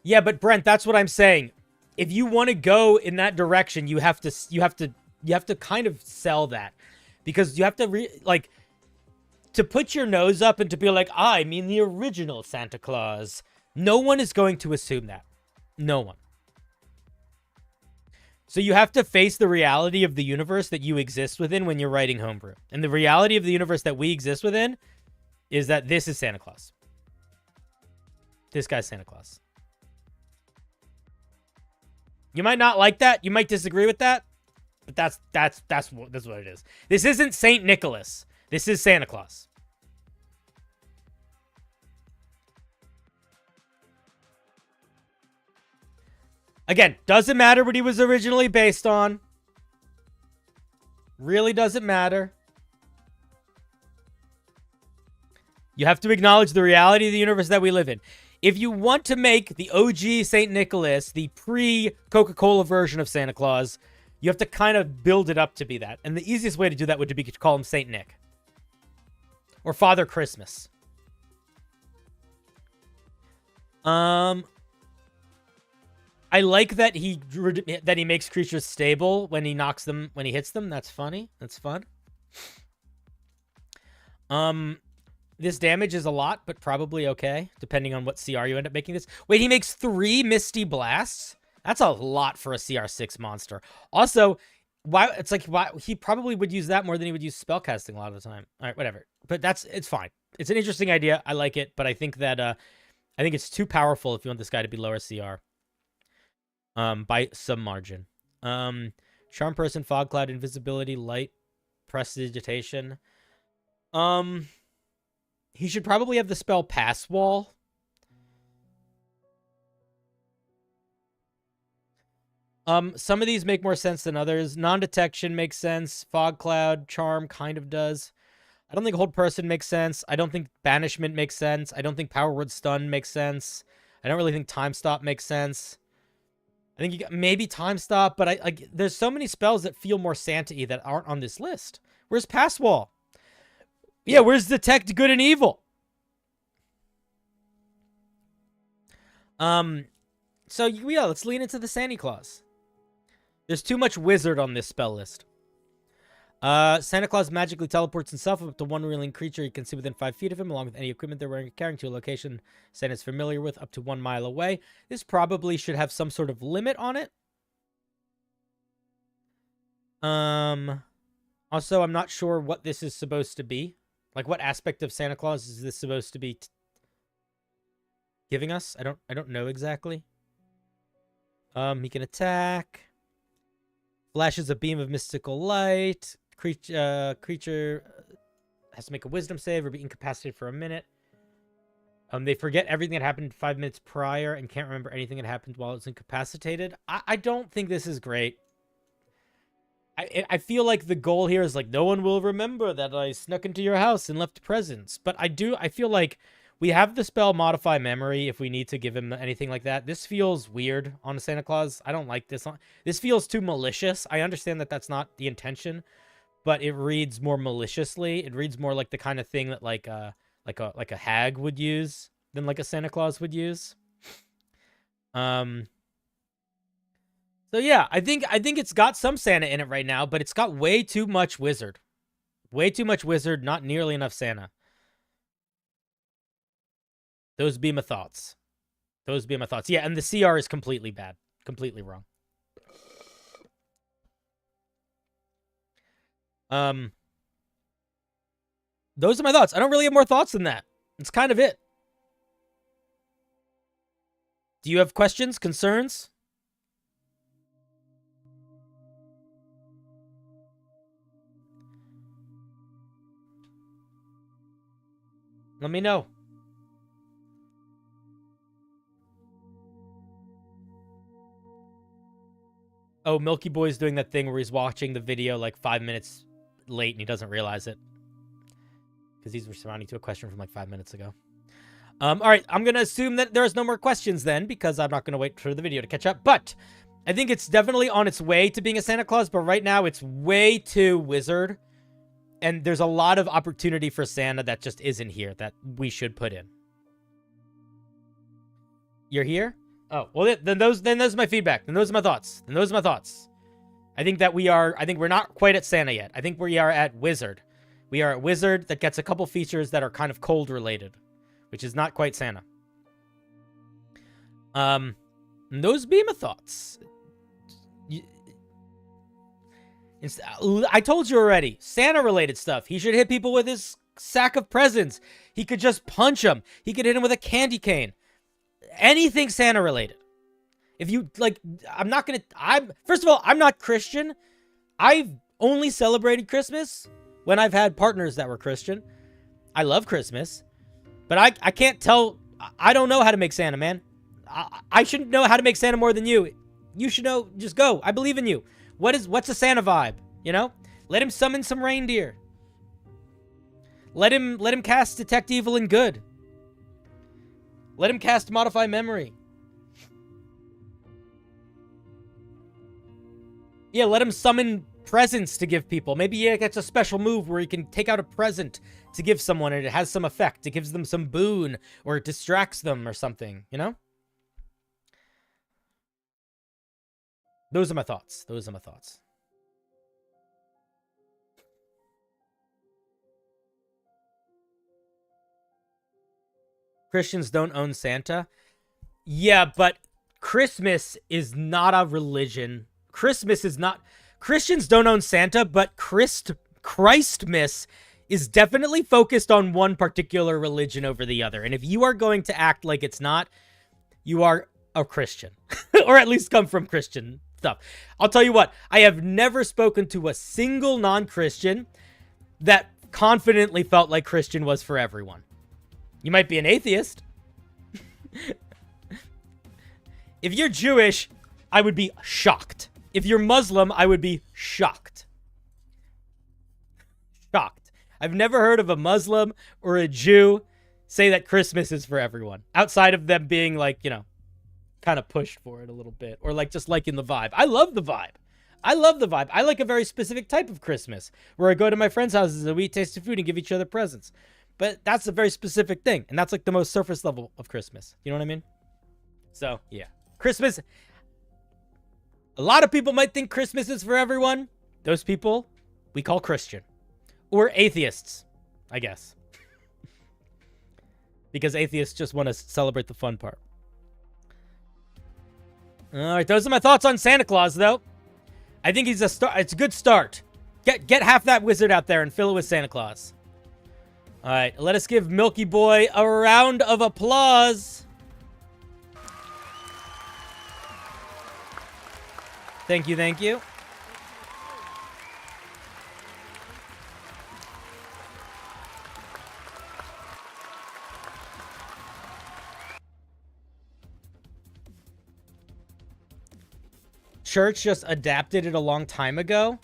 Yeah, but Brent, that's what I'm saying. If you want to go in that direction, you have to kind of sell that, because you have to to put your nose up and to be like, I mean the original Santa Claus. No one is going to assume that. No one. So you have to face the reality of the universe that you exist within when you're writing Homebrew. And the reality of the universe that we exist within is that this is Santa Claus. This guy's Santa Claus. You might not like that. You might disagree with that. But that's what it is. This isn't Saint Nicholas. This is Santa Claus. Again, doesn't matter what he was originally based on. Really doesn't matter. You have to acknowledge the reality of the universe that we live in. If you want to make the OG St. Nicholas, the pre-Coca-Cola version of Santa Claus, you have to kind of build it up to be that. And the easiest way to do that would be to call him St. Nick. Or Father Christmas. I like that he makes creatures stable when he hits them. That's funny. That's fun. This damage is a lot, but probably okay, depending on what CR you end up making this. Wait, he makes 3 Misty Blasts? That's a lot for a CR6 monster. Also, why he probably would use that more than he would use spellcasting a lot of the time. All right, whatever. But it's fine. It's an interesting idea. I like it, but I think that I think it's too powerful if you want this guy to be lower CR. By some margin. Charm Person, Fog Cloud, Invisibility, Light, Prestidigitation. He should probably have the spell Pass Wall. Some of these make more sense than others. Non-detection makes sense. Fog Cloud, Charm kind of does. I don't think Hold Person makes sense. I don't think Banishment makes sense. I don't think Power Word Stun makes sense. I don't really think Time Stop makes sense. I think you got maybe Time Stop, but there's so many spells that feel more Santa-y that aren't on this list. Where's Pass Wall? Yeah, where's Detect Good and Evil? So yeah, let's lean into the Santa Claus. There's too much wizard on this spell list. Santa Claus magically teleports himself up to one reeling creature he can see within 5 feet of him, along with any equipment they're wearing or carrying, to a location Santa's familiar with up to 1 mile away. This probably should have some sort of limit on it. Also, I'm not sure what this is supposed to be. Like, what aspect of Santa Claus is this supposed to be giving us? I don't know exactly. He can attack. Flashes a beam of mystical light. Creature has to make a wisdom save or be incapacitated for a minute. They forget everything that happened 5 minutes prior and can't remember anything that happened while it's incapacitated. I don't think this is great. I feel like the goal here is like, no one will remember that I snuck into your house and left presents. But I feel like we have the spell Modify Memory if we need to give him anything like that. This feels weird on a Santa Claus. I don't like this. This feels too malicious. I understand that that's not the intention, but it reads more maliciously. It reads more like the kind of thing that like a hag would use than like a Santa Claus would use. So yeah, I think it's got some Santa in it right now, but it's got way too much wizard. Way too much wizard, not nearly enough Santa. Those be my thoughts. Those be my thoughts. Yeah, and the CR is completely bad. Completely wrong. Those are my thoughts. I don't really have more thoughts than that. That's kind of it. Do you have questions, concerns? Let me know. Oh, Milky Boy's doing that thing where he's watching the video like 5 minutes late and he doesn't realize it. Because he's responding to a question from like 5 minutes ago. All right, I'm going to assume that there's no more questions then, because I'm not going to wait for the video to catch up. But I think it's definitely on its way to being a Santa Claus, but right now it's way too wizard. And there's a lot of opportunity for Santa that just isn't here that we should put in. You're here? Oh, well, then those are my feedback. Then those are my thoughts. I think we're not quite at Santa yet. I think we are at wizard. We are at wizard that gets a couple features that are kind of cold related, which is not quite Santa. Those be my thoughts. I told you already, Santa-related stuff. He should hit people with his sack of presents. He could just punch them. He could hit him with a candy cane. Anything Santa-related. If you, like, first of all, I'm not Christian. I've only celebrated Christmas when I've had partners that were Christian. I love Christmas. But I can't tell, I don't know how to make Santa, man. I shouldn't know how to make Santa more than you. You should know, just go. I believe in you. What's a Santa vibe, you know? Let him summon some reindeer. Let him cast Detect Evil and Good. Let him cast Modify Memory. Yeah, let him summon presents to give people. Maybe he gets a special move where he can take out a present to give someone and it has some effect. It gives them some boon or it distracts them or something, you know? Those are my thoughts. Christians don't own Santa. Yeah, but Christmas is not a religion. Christians don't own Santa, but Christmas is definitely focused on one particular religion over the other. And if you are going to act like it's not, you are a Christian. Or at least come from Christian stuff. I'll tell you what, I have never spoken to a single non-Christian that confidently felt like Christian was for everyone. You might be an atheist. If you're Jewish, I would be shocked. If you're Muslim, I would be shocked. Shocked. I've never heard of a Muslim or a Jew say that Christmas is for everyone. Outside of them being like, you know, kind of pushed for it a little bit. Or like just liking the vibe. I love the vibe. I like a very specific type of Christmas. Where I go to my friends' houses and we eat tasty food and give each other presents. But that's a very specific thing. And that's like the most surface level of Christmas. You know what I mean? So, yeah. Christmas. A lot of people might think Christmas is for everyone. Those people we call Christian. Or atheists, I guess. Because atheists just want to celebrate the fun part. All right, those are my thoughts on Santa Claus, though. I think he's it's a good start. Get half that wizard out there and fill it with Santa Claus. All right, let us give Milky Boy a round of applause. Thank you, thank you. Church just adapted it a long time ago.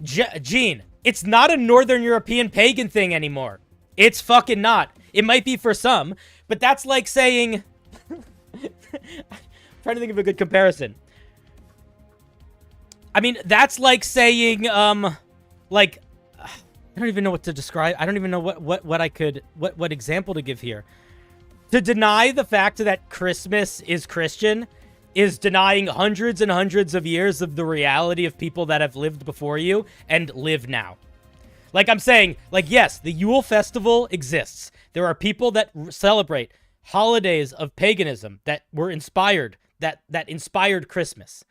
Gene, it's not a Northern European pagan thing anymore. It's fucking not. It might be for some, but that's like saying... trying to think of a good comparison. I mean, that's like saying, like... I don't even know what to describe. I don't even know what example to give here. To deny the fact that Christmas is Christian is denying hundreds and hundreds of years of the reality of people that have lived before you and live now. Like I'm saying, like, yes, the Yule festival exists. There are people that celebrate holidays of paganism that were inspired, that inspired Christmas.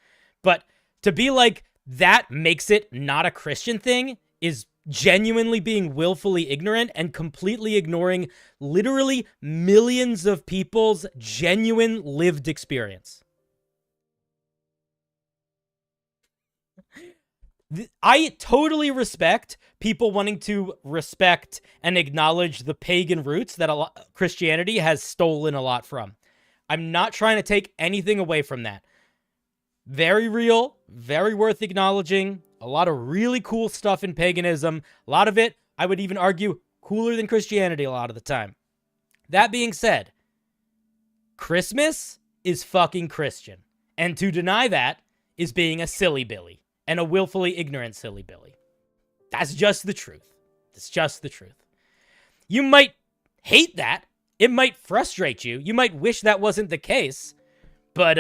But to be like, that makes it not a Christian thing is genuinely being willfully ignorant and completely ignoring literally millions of people's genuine lived experience. I totally respect people wanting to respect and acknowledge the pagan roots that Christianity has stolen a lot from. I'm not trying to take anything away from that. Very real, very worth acknowledging. A lot of really cool stuff in paganism. A lot of it, I would even argue, cooler than Christianity a lot of the time. That being said, Christmas is fucking Christian. And to deny that is being a silly Billy. And a willfully ignorant silly Billy. That's just the truth. It's just the truth. You might hate that. It might frustrate you. You might wish that wasn't the case. But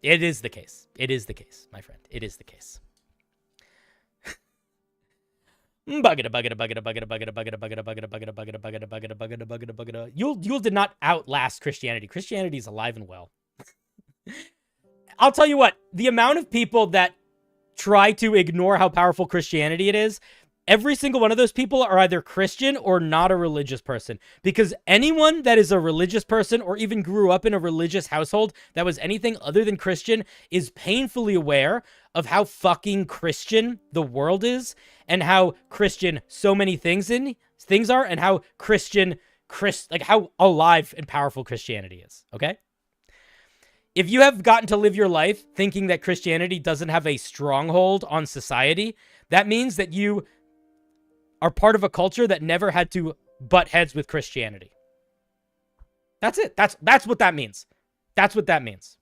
it is the case. It is the case, my friend. It is the case. Yule did not outlast Christianity. Christianity is alive and well. I'll tell you what, the amount of people that try to ignore how powerful Christianity it is, every single one of those people are either Christian or not a religious person. Because anyone that is a religious person or even grew up in a religious household that was anything other than Christian is painfully aware of how fucking Christian the world is and how Christian so many things are and how how alive and powerful Christianity is, okay? If you have gotten to live your life thinking that Christianity doesn't have a stronghold on society, that means that you are part of a culture that never had to butt heads with Christianity. That's it. That's what that means. That's what that means.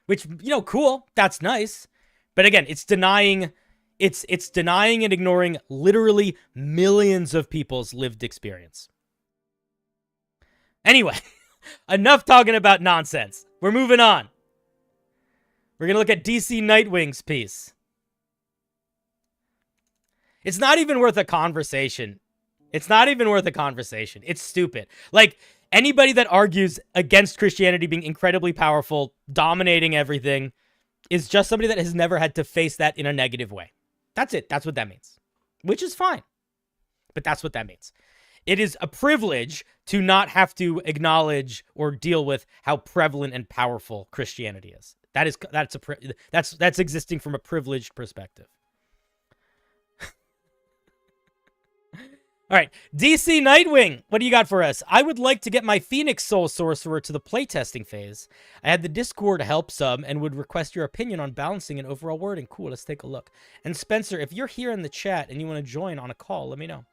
Which, cool. That's nice. But again, it's denying and ignoring literally millions of people's lived experience. Anyway, enough talking about nonsense. We're moving on. We're going to look at DC Nightwing's piece. It's not even worth a conversation. It's stupid. Like, anybody that argues against Christianity being incredibly powerful, dominating everything, is just somebody that has never had to face that in a negative way. That's it. That's what that means. Which is fine. But that's what that means. It is a privilege to not have to acknowledge or deal with how prevalent and powerful Christianity is. That's existing from a privileged perspective. All right, DC Nightwing, what do you got for us? I would like to get my Phoenix Soul Sorcerer to the playtesting phase. I had the Discord help some and would request your opinion on balancing and overall wording. Cool, let's take a look. And Spencer, if you're here in the chat and you want to join on a call, let me know.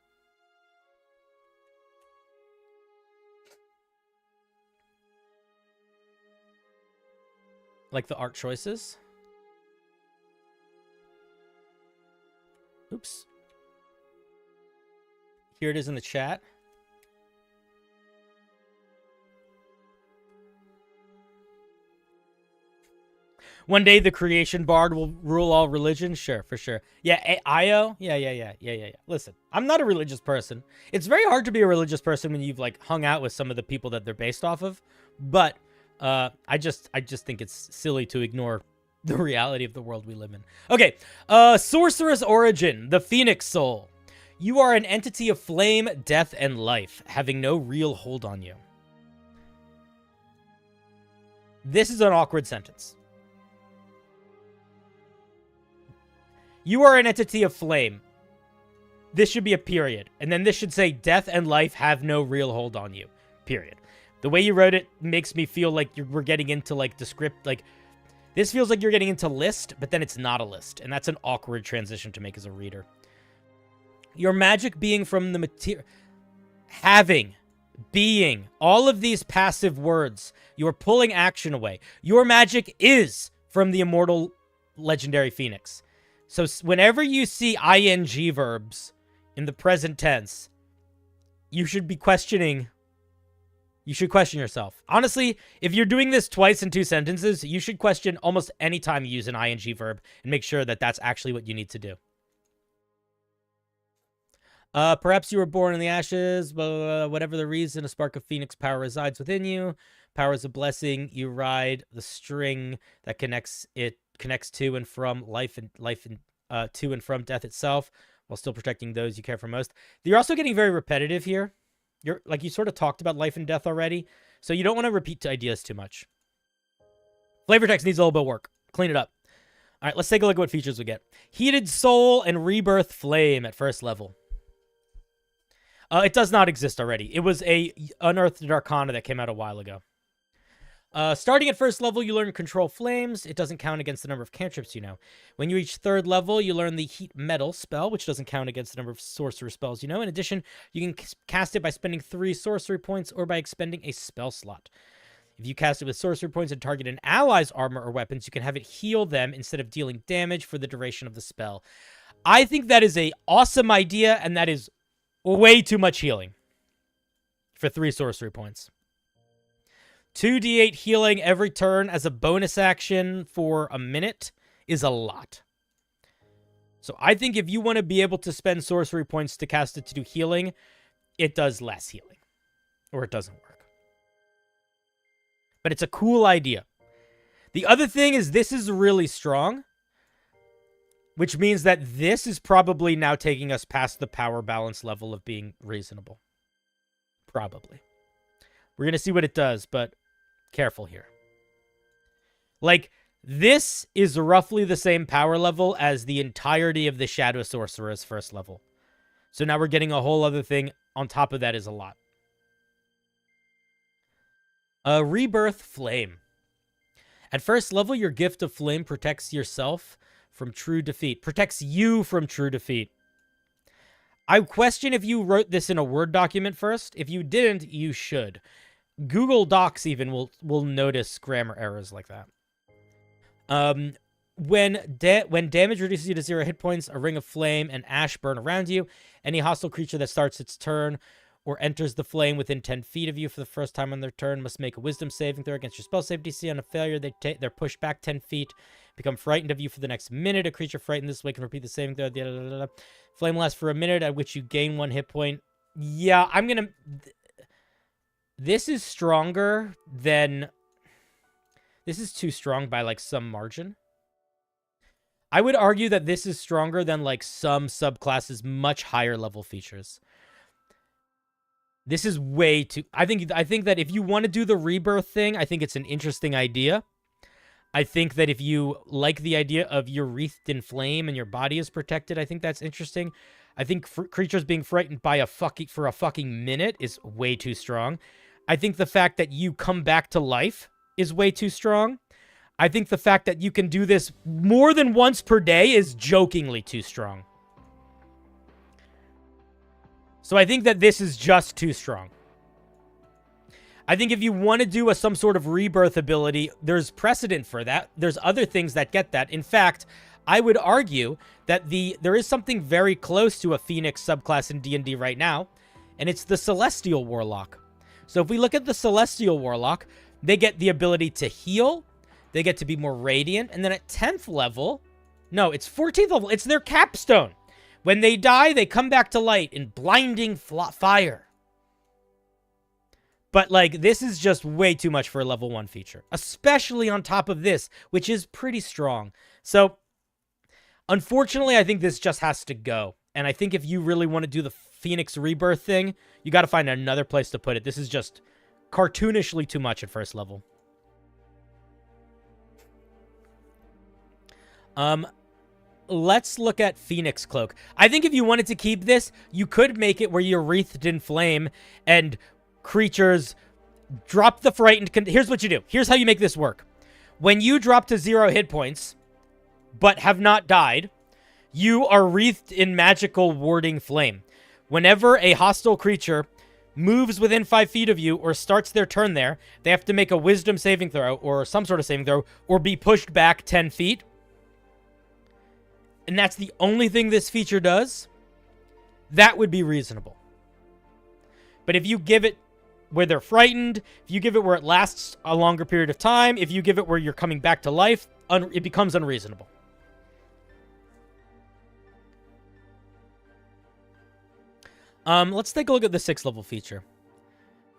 Like the art choices? Oops. Here it is in the chat. One day the creation bard will rule all religions. Sure, for sure. Yeah, Io? Yeah. Listen, I'm not a religious person. It's very hard to be a religious person when you've like hung out with some of the people that they're based off of. But I just think it's silly to ignore the reality of the world we live in. Okay, Sorcerer's Origin, the Phoenix Soul. You are an entity of flame, death, and life, having no real hold on you. This is an awkward sentence. You are an entity of flame. This should be a period. And then this should say death and life have no real hold on you. Period. The way you wrote it makes me feel like we're getting into like the script. Like, this feels like you're getting into list, but then it's not a list. And that's an awkward transition to make as a reader. Your magic being from the material, having, being, all of these passive words, you're pulling action away. Your magic is from the immortal legendary Phoenix. So whenever you see ing verbs in the present tense, you should be questioning You should question yourself. Honestly, if you're doing this twice in 2 sentences, you should question almost any time you use an ing verb and make sure that that's actually what you need to do. Perhaps you were born in the ashes, blah, blah, blah, whatever the reason, a spark of phoenix power resides within you. Power is a blessing. You ride the string that connects to and from life and to and from death itself, while still protecting those you care for most. You're also getting very repetitive here. You sort of talked about life and death already, so you don't want to repeat ideas too much. Flavor text needs a little bit of work. Clean it up. All right, let's take a look at what features we get. Heated Soul and Rebirth Flame at first level. It does not exist already. It was a Unearthed Arcana that came out a while ago. Starting at first level, you learn Control Flames. It doesn't count against the number of cantrips you know. When you reach 3rd level, you learn the Heat Metal spell, which doesn't count against the number of sorcerer spells you know. In addition, you can cast it by spending 3 sorcery points or by expending a spell slot. If you cast it with sorcery points and target an ally's armor or weapons, you can have it heal them instead of dealing damage for the duration of the spell. I think that is an awesome idea, and that is way too much healing for 3 sorcery points. 2d8 healing every turn as a bonus action for a minute is a lot. So I think if you want to be able to spend sorcery points to cast it to do healing, it does less healing. Or it doesn't work. But it's a cool idea. The other thing is this is really strong, which means that this is probably now taking us past the power balance level of being reasonable. Probably. We're going to see what it does, but careful here. Like, this is roughly the same power level as the entirety of the Shadow Sorcerer's first level. So now we're getting a whole other thing on top of that is a lot. Rebirth Flame. At first level, your Gift of Flame protects yourself from true defeat. Protects you from true defeat. I question if you wrote this in a Word document first. If you didn't, you should. Google Docs even will notice grammar errors like that. When damage reduces you to 0 hit points, a ring of flame and ash burn around you. Any hostile creature that starts its turn or enters the flame within 10 feet of you for the first time on their turn must make a wisdom saving throw against your spell save DC. On a failure, they're pushed back 10 feet, become frightened of you for the next minute. A creature frightened this way can repeat the saving throw. Flame lasts for a minute, at which you gain 1 hit point. Yeah, I'm gonna... This is stronger than... This is too strong by, like, some margin. I would argue that this is stronger than, like, some subclasses' much higher level features. This is way too... I think that if you want to do the rebirth thing, I think it's an interesting idea. I think that if you like the idea of you're wreathed in flame and your body is protected, I think that's interesting. I think creatures being frightened by for a fucking minute is way too strong. I think the fact that you come back to life is way too strong. I think the fact that you can do this more than once per day is jokingly too strong. So I think that this is just too strong. I think if you want to do some sort of rebirth ability, there's precedent for that. There's other things that get that. In fact, I would argue that there is something very close to a Phoenix subclass in D&D right now, and it's the Celestial Warlock. So if we look at the Celestial Warlock, they get the ability to heal, they get to be more radiant, and then at 10th level, no, it's 14th level, it's their capstone. When they die, they come back to light in blinding fire. But, like, this is just way too much for a level 1 feature, especially on top of this, which is pretty strong. So, unfortunately, I think this just has to go. And I think if you really want to do the Phoenix Rebirth thing, you got to find another place to put it. This is just cartoonishly too much at first level. Let's look at Phoenix Cloak. I think if you wanted to keep this, you could make it where you're wreathed in flame and creatures drop the frightened... Here's what you do. Here's how you make this work. When you drop to 0 hit points, but have not died, you are wreathed in magical warding flame. Whenever a hostile creature moves within 5 feet of you or starts their turn there, they have to make a wisdom saving throw or some sort of saving throw or be pushed back 10 feet. And that's the only thing this feature does. That would be reasonable. But if you give it where they're frightened. If you give it where it lasts a longer period of time. If you give it where you're coming back to life, it becomes unreasonable. Let's take a look at the 6th level feature.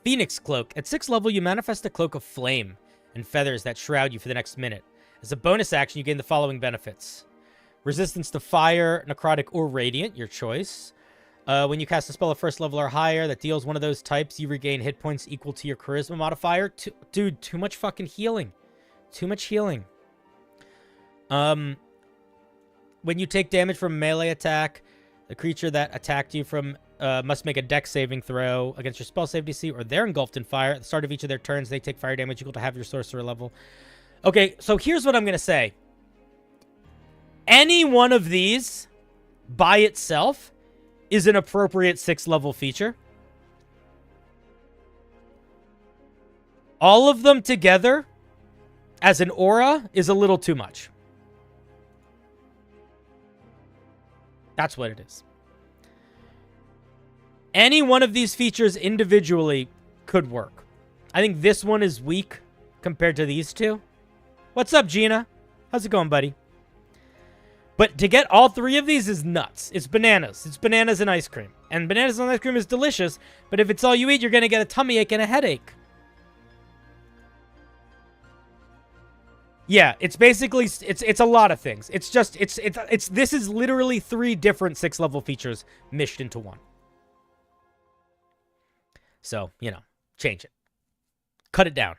Phoenix Cloak. At 6th level, you manifest a cloak of flame and feathers that shroud you for the next minute. As a bonus action, you gain the following benefits. Resistance to fire, necrotic, or radiant, your choice. When you cast a spell of 1st level or higher that deals one of those types, you regain hit points equal to your charisma modifier. Dude, too much fucking healing. Too much healing. When you take damage from a melee attack, the creature that attacked you from must make a dex saving throw against your spell save DC, or they're engulfed in fire. At the start of each of their turns, they take fire damage equal to half your sorcerer level. Okay, so here's what I'm going to say. Any one of these by itself is an appropriate 6th level feature. All of them together as an aura is a little too much. That's what it is. Any one of these features individually could work. I think this one is weak compared to these two. What's up, Gina? How's it going, buddy? But to get all 3 of these is nuts. It's bananas. It's bananas and ice cream. And bananas and ice cream is delicious, but if it's all you eat, you're going to get a tummy ache and a headache. Yeah, it's basically, it's a lot of things. It's just, this is literally 3 different 6th level features meshed into one. So, you know, change it. Cut it down.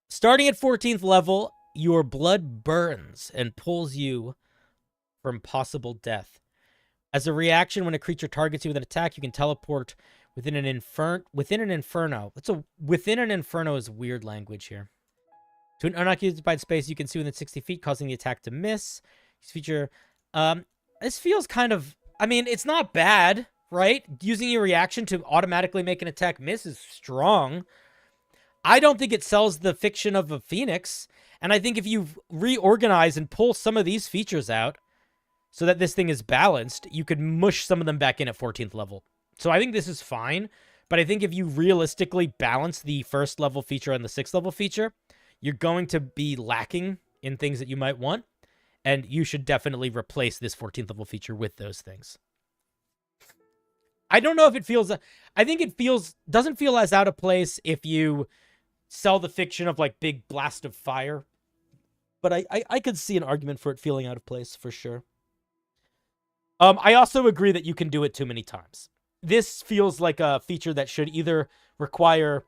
Starting at 14th level, your blood burns and pulls you from possible death. As a reaction, when a creature targets you with an attack, you can teleport within an inferno. Within an inferno is weird language here. To an unoccupied space you can see within 60 feet, causing the attack to miss. This feature, this feels kind of, I mean, it's not bad, right? Using your reaction to automatically make an attack miss is strong. I don't think it sells the fiction of a phoenix. And I think if you reorganize and pull some of these features out so that this thing is balanced, you could mush some of them back in at 14th level. So I think this is fine. But I think if you realistically balance the 1st level feature and the 6th level feature, you're going to be lacking in things that you might want. And you should definitely replace this 14th level feature with those things. I don't know if it feels... I think it doesn't feel as out of place if you sell the fiction of like big blast of fire. But I could see an argument for it feeling out of place for sure. I also agree that you can do it too many times. This feels like a feature that should either require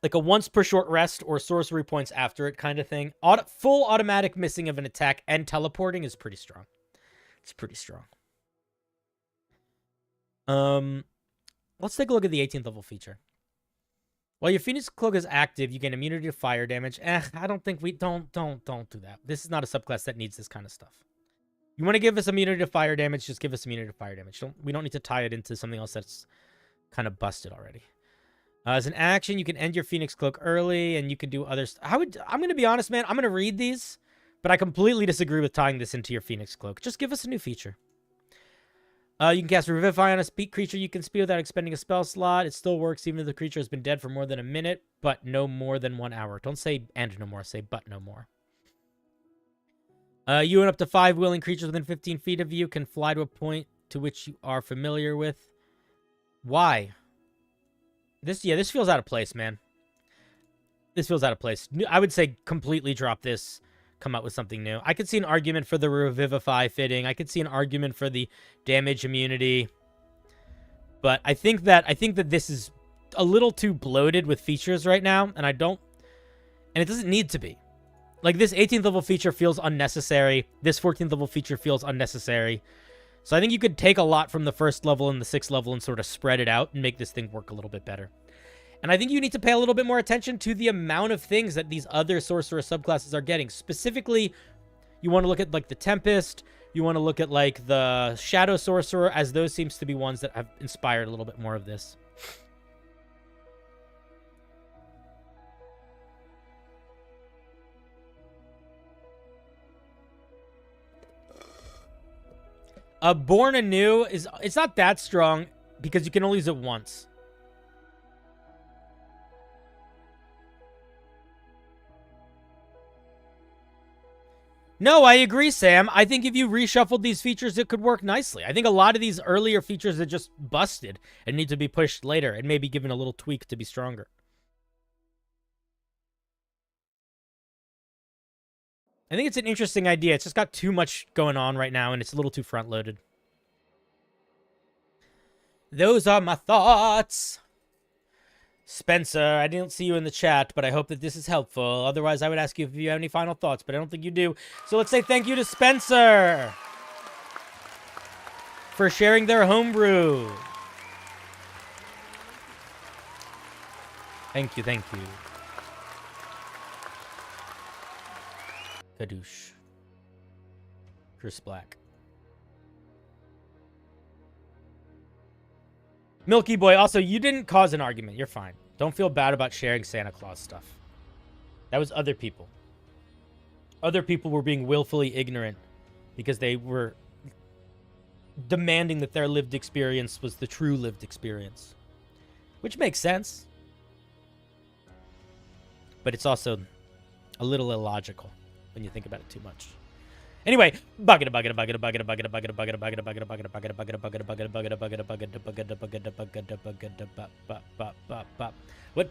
like a once per short rest or sorcery points after it kind of thing. Full automatic missing of an attack and teleporting is pretty strong. It's pretty strong. Let's take a look at the 18th level feature. While your Phoenix Cloak is active, you gain immunity to fire damage. I don't think don't do that. This is not a subclass that needs this kind of stuff. You want to give us immunity to fire damage, just give us immunity to fire damage. We don't need to tie it into something else that's kind of busted already. As an action, you can end your Phoenix Cloak early, and you can do others. I'm going to be honest, man. I'm going to read these, but I completely disagree with tying this into your Phoenix Cloak. Just give us a new feature. You can cast Revivify on a creature you can speed without expending a spell slot. It still works even if the creature has been dead for more than a minute, but no more than 1 hour. Don't say and no more, say but no more. You and up to 5 willing creatures within 15 feet of you can fly to a point to which you are familiar with. Why? This feels out of place, man. This feels out of place. I would say completely drop this. Come up with something new. I could see an argument for the Revivify fitting. I could see an argument for the damage immunity. But I think that this is a little too bloated with features right now, and it doesn't need to be. Like, this 18th level feature feels unnecessary. This 14th level feature feels unnecessary. So I think you could take a lot from the 1st level and the 6th level and sort of spread it out and make this thing work a little bit better. And I think you need to pay a little bit more attention to the amount of things that these other sorcerer subclasses are getting. Specifically, you want to look at, like, the Tempest. You want to look at, like, the Shadow Sorcerer, as those seems to be ones that have inspired a little bit more of this. Born Anew it's not that strong. because you can only use it once. No, I agree, Sam. I think if you reshuffled these features, it could work nicely. I think a lot of these earlier features are just busted and need to be pushed later and maybe given a little tweak to be stronger. I think it's an interesting idea. It's just got too much going on right now, and it's a little too front-loaded. Those are my thoughts. Spencer, I didn't see you in the chat, but I hope that this is helpful. Otherwise, I would ask you if you have any final thoughts, but I don't think you do. So let's say thank you to Spencer for sharing their homebrew. Thank you, thank you. Kadoosh. Chris Black. Milky Boy, also, you didn't cause an argument. You're fine. Don't feel bad about sharing Santa Claus stuff. That was other people. Other people were being willfully ignorant because they were demanding that their lived experience was the true lived experience. Which makes sense. But it's also a little illogical when you think about it too much. Anyway, what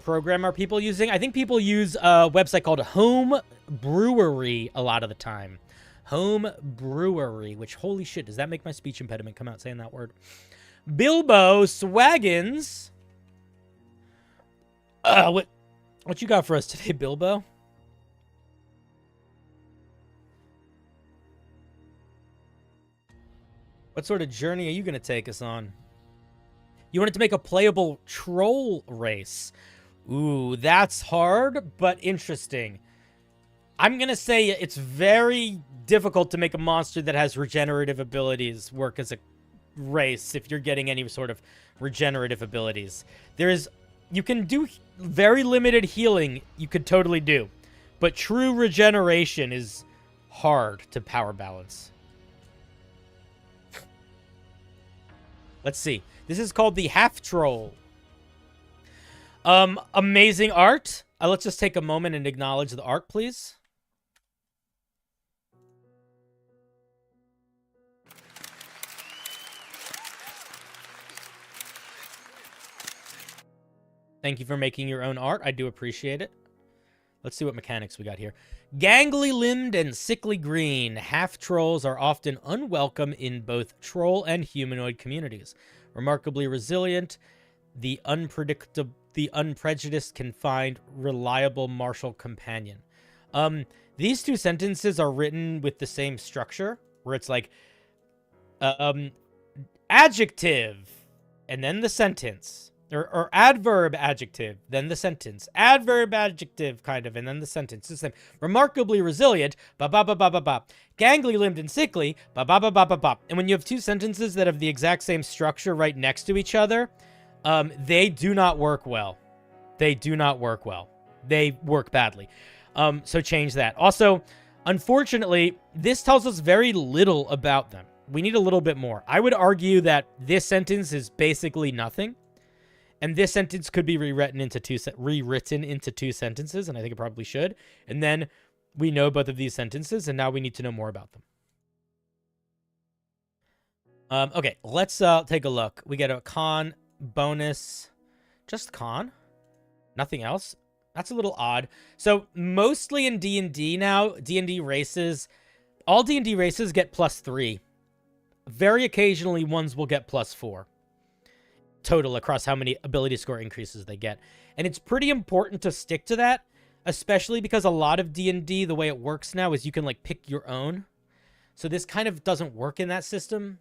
program are people using? I think people use a website called Homebrew a lot of the time. Homebrew, which, holy shit, does that make my speech impediment come out saying that word? Bilbo Swaggins. What you got for us today, Bilbo? What sort of journey are you going to take us on? You wanted to make a playable troll race. Ooh, that's hard, but interesting. I'm going to say it's very difficult to make a monster that has regenerative abilities work as a race if you're getting any sort of regenerative abilities. You can do very limited healing, you could totally do. But true regeneration is hard to power balance. Let's see. This is called the Half Troll. Amazing art. Let's just take a moment and acknowledge the art, please. Thank you for making your own art. I do appreciate it. Let's see what mechanics we got here. Gangly-limbed and sickly green, half-trolls are often unwelcome in both troll and humanoid communities. Remarkably resilient, the unprejudiced can find reliable martial companion. These two sentences are written with the same structure, where it's like, adjective, and then the sentence. Or adverb, adjective, then the sentence. Adverb, adjective, kind of, and then the sentence. It's the same. Remarkably resilient, ba-ba-ba-ba-ba-ba. Gangly-limbed and sickly, ba-ba-ba-ba-ba-ba. And when you have two sentences that have the exact same structure right next to each other, they do not work well. They do not work well. They work badly. So change that. Also, unfortunately, this tells us very little about them. We need a little bit more. I would argue that this sentence is basically nothing. And this sentence could be rewritten into two sentences, and I think it probably should. And then we know both of these sentences, and now we need to know more about them. Okay, let's take a look. We get a con bonus. Just con? Nothing else? That's a little odd. So mostly in D&D now, D&D races, all D&D races get +3. Very occasionally, ones will get +4. Total across how many ability score increases they get. And it's pretty important to stick to that, especially because a lot of D&D, the way it works now is you can like pick your own. So this kind of doesn't work in that system.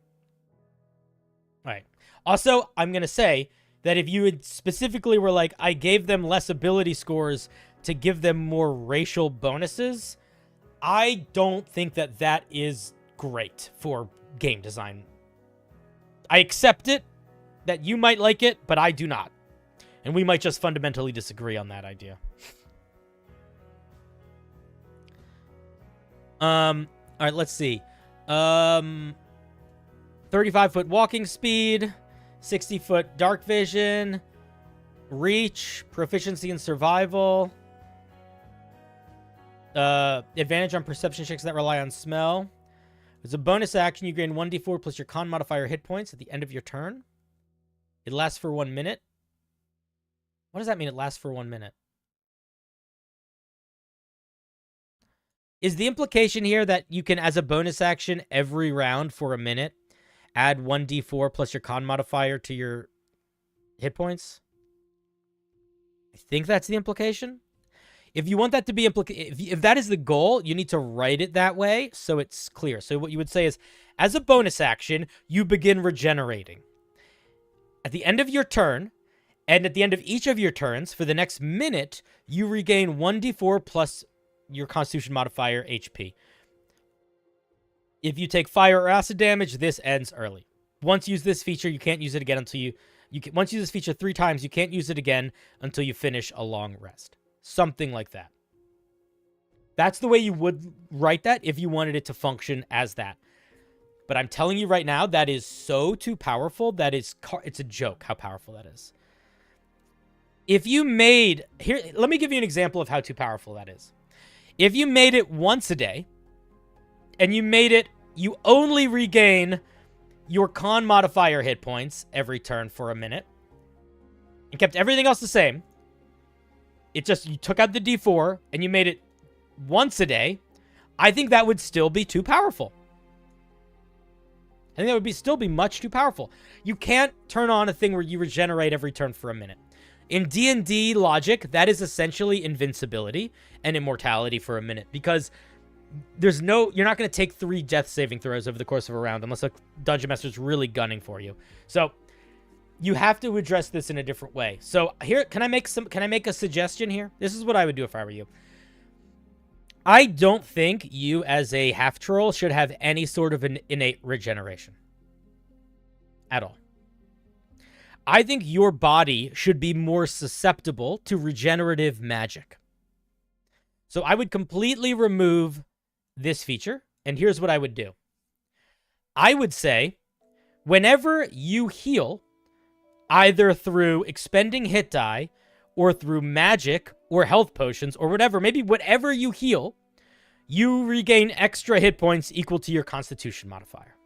All right. Also, I'm going to say that if you had specifically were like, I gave them less ability scores to give them more racial bonuses, I don't think that that is great for game design. I accept it, that you might like it, but I do not. And we might just fundamentally disagree on that idea. All right, let's see. 35-foot walking speed, 60-foot dark vision, reach, proficiency in survival, advantage on perception checks that rely on smell. As a bonus action, you gain 1d4 plus your con modifier hit points at the end of your turn. It lasts for 1 minute. What does that mean, it lasts for 1 minute? Is the implication here that you can, as a bonus action, every round for a minute, add 1d4 plus your con modifier to your hit points? I think that's the implication. If you want that to be if that is the goal, you need to write it that way so it's clear. So what you would say is, as a bonus action, you begin regenerating. At the end of your turn, and at the end of each of your turns, for the next minute, you regain 1d4 plus your Constitution modifier HP. If you take fire or acid damage, this ends early. Once you use this feature, you can't use it again until once you use this feature 3 times, you can't use it again until you finish a long rest. Something like that. That's the way you would write that if you wanted it to function as that. But I'm telling you right now, that is so too powerful. It's a joke how powerful that is. If you made... Here, let me give you an example of how too powerful that is. If you made it once a day, and you only regain your con modifier hit points every turn for a minute, and kept everything else the same, you took out the D4, and you made it once a day, I think that would still be too powerful. I think that would still be much too powerful. You can't turn on a thing where you regenerate every turn for a minute. In D&D logic, that is essentially invincibility and immortality for a minute, because you're not going to take 3 death saving throws over the course of a round unless a dungeon master is really gunning for you. So you have to address this in a different way. So here, can I make a suggestion here? This is what I would do if I were you. I don't think you as a half troll should have any sort of an innate regeneration at all. I think your body should be more susceptible to regenerative magic. So I would completely remove this feature, and here's what I would do. I would say, whenever you heal, either through expending hit die, or through magic, or health potions, or whatever, maybe whatever you heal, you regain extra hit points equal to your Constitution modifier.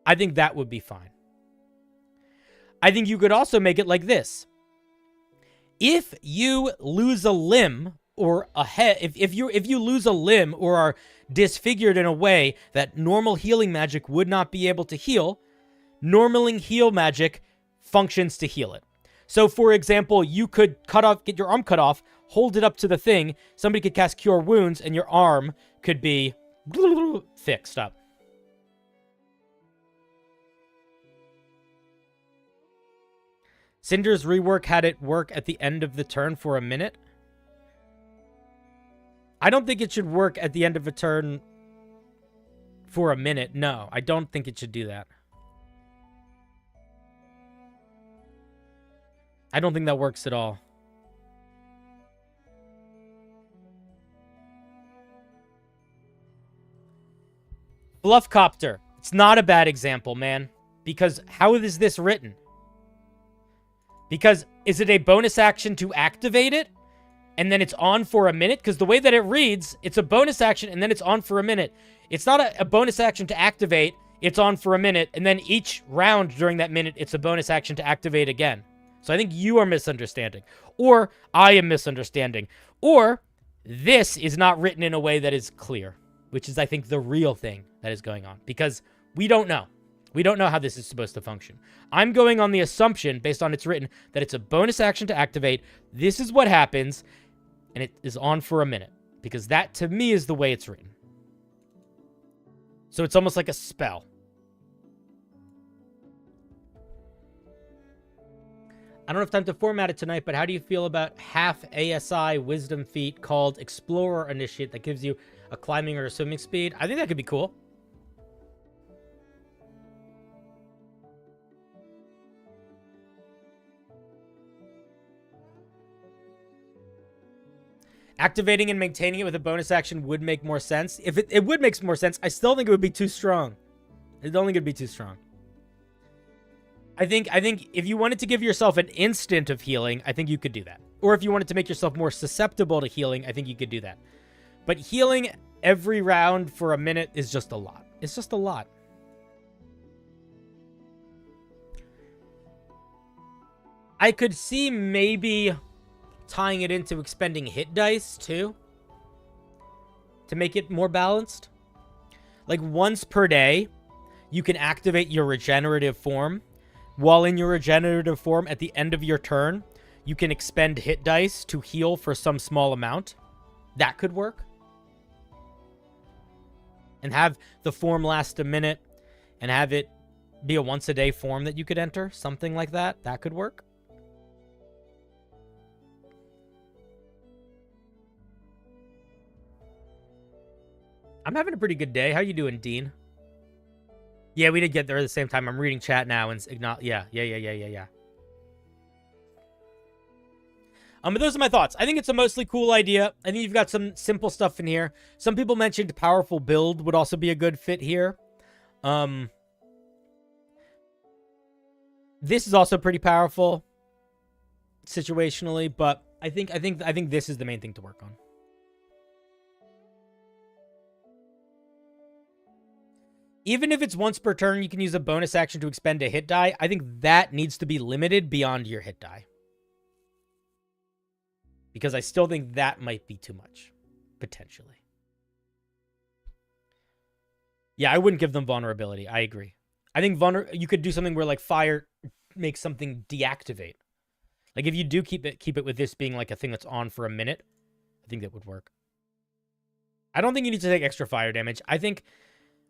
I think that would be fine. I think you could also make it like this. If you lose a limb or a head, if you lose a limb or are disfigured in a way that normal healing magic would not be able to heal, normaling heal magic functions to heal it. So, for example, you could get your arm cut off, hold it up to the thing, somebody could cast Cure Wounds, and your arm could be fixed up. Cinder's rework had it work at the end of the turn for a minute. I don't think it should work at the end of a turn for a minute. No, I don't think it should do that. I don't think that works at all. Bluffcopter. It's not a bad example, man. Because how is this written? Because is it a bonus action to activate it? And then it's on for a minute? Because the way that it reads, it's a bonus action and then it's on for a minute. It's not a bonus action to activate. It's on for a minute. And then each round during that minute, it's a bonus action to activate again. So I think you are misunderstanding. Or I am misunderstanding. Or this is not written in a way that is clear. Which is, I think, the real thing that is going on. Because we don't know. We don't know how this is supposed to function. I'm going on the assumption, based on it's written, that it's a bonus action to activate. This is what happens, and it is on for a minute. Because that, to me, is the way it's written. So it's almost like a spell. I don't have time to format it tonight, but how do you feel about half ASI wisdom feat called Explorer Initiate that gives you a climbing or a swimming speed? I think that could be cool. Activating and maintaining it with a bonus action would make more sense. If it would make more sense, I still think it would be too strong. It's only gonna be too strong. I think if you wanted to give yourself an instant of healing, I think you could do that. Or if you wanted to make yourself more susceptible to healing, I think you could do that. But healing every round for a minute is just a lot. It's just a lot. I could see maybe tying it into expending hit dice, too. To make it more balanced. Like, once per day, you can activate your regenerative form. While in your regenerative form, at the end of your turn, you can expend hit dice to heal for some small amount. That could work. And have the form last a minute. And have it be a once-a-day form that you could enter. Something like that. That could work. I'm having a pretty good day. How you doing, Dean? Yeah, we did get there at the same time. I'm reading chat now and yeah. But those are my thoughts. I think it's a mostly cool idea. I think you've got some simple stuff in here. Some people mentioned powerful build would also be a good fit here. This is also pretty powerful situationally, but I think this is the main thing to work on. Even if it's once per turn, you can use a bonus action to expend a hit die. I think that needs to be limited beyond your hit die. Because I still think that might be too much. Potentially. Yeah, I wouldn't give them vulnerability. I agree. I think you could do something where, like, fire makes something deactivate. Like, if you do keep it with this being, like, a thing that's on for a minute, I think that would work. I don't think you need to take extra fire damage. I think...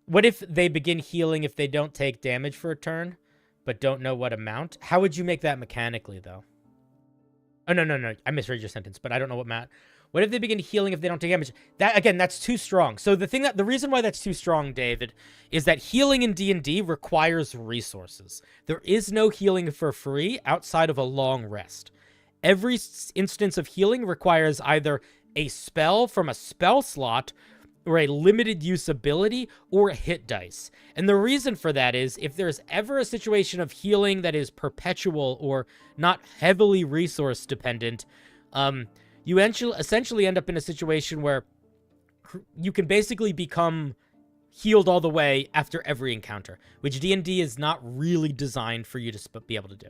What if they begin healing if they don't take damage for a turn, but don't know what amount? How would you make that mechanically, though? Oh, no. I misread your sentence, but I don't know what if they begin healing if they don't take damage? That, again, that's too strong. So the reason why that's too strong, David, is that healing in D&D requires resources. There is no healing for free outside of a long rest. Every instance of healing requires either a spell from a spell slot or a limited use ability, or a hit dice. And the reason for that is, if there's ever a situation of healing that is perpetual or not heavily resource dependent, you essentially end up in a situation where you can basically become healed all the way after every encounter, which D&D is not really designed for you to be able to do.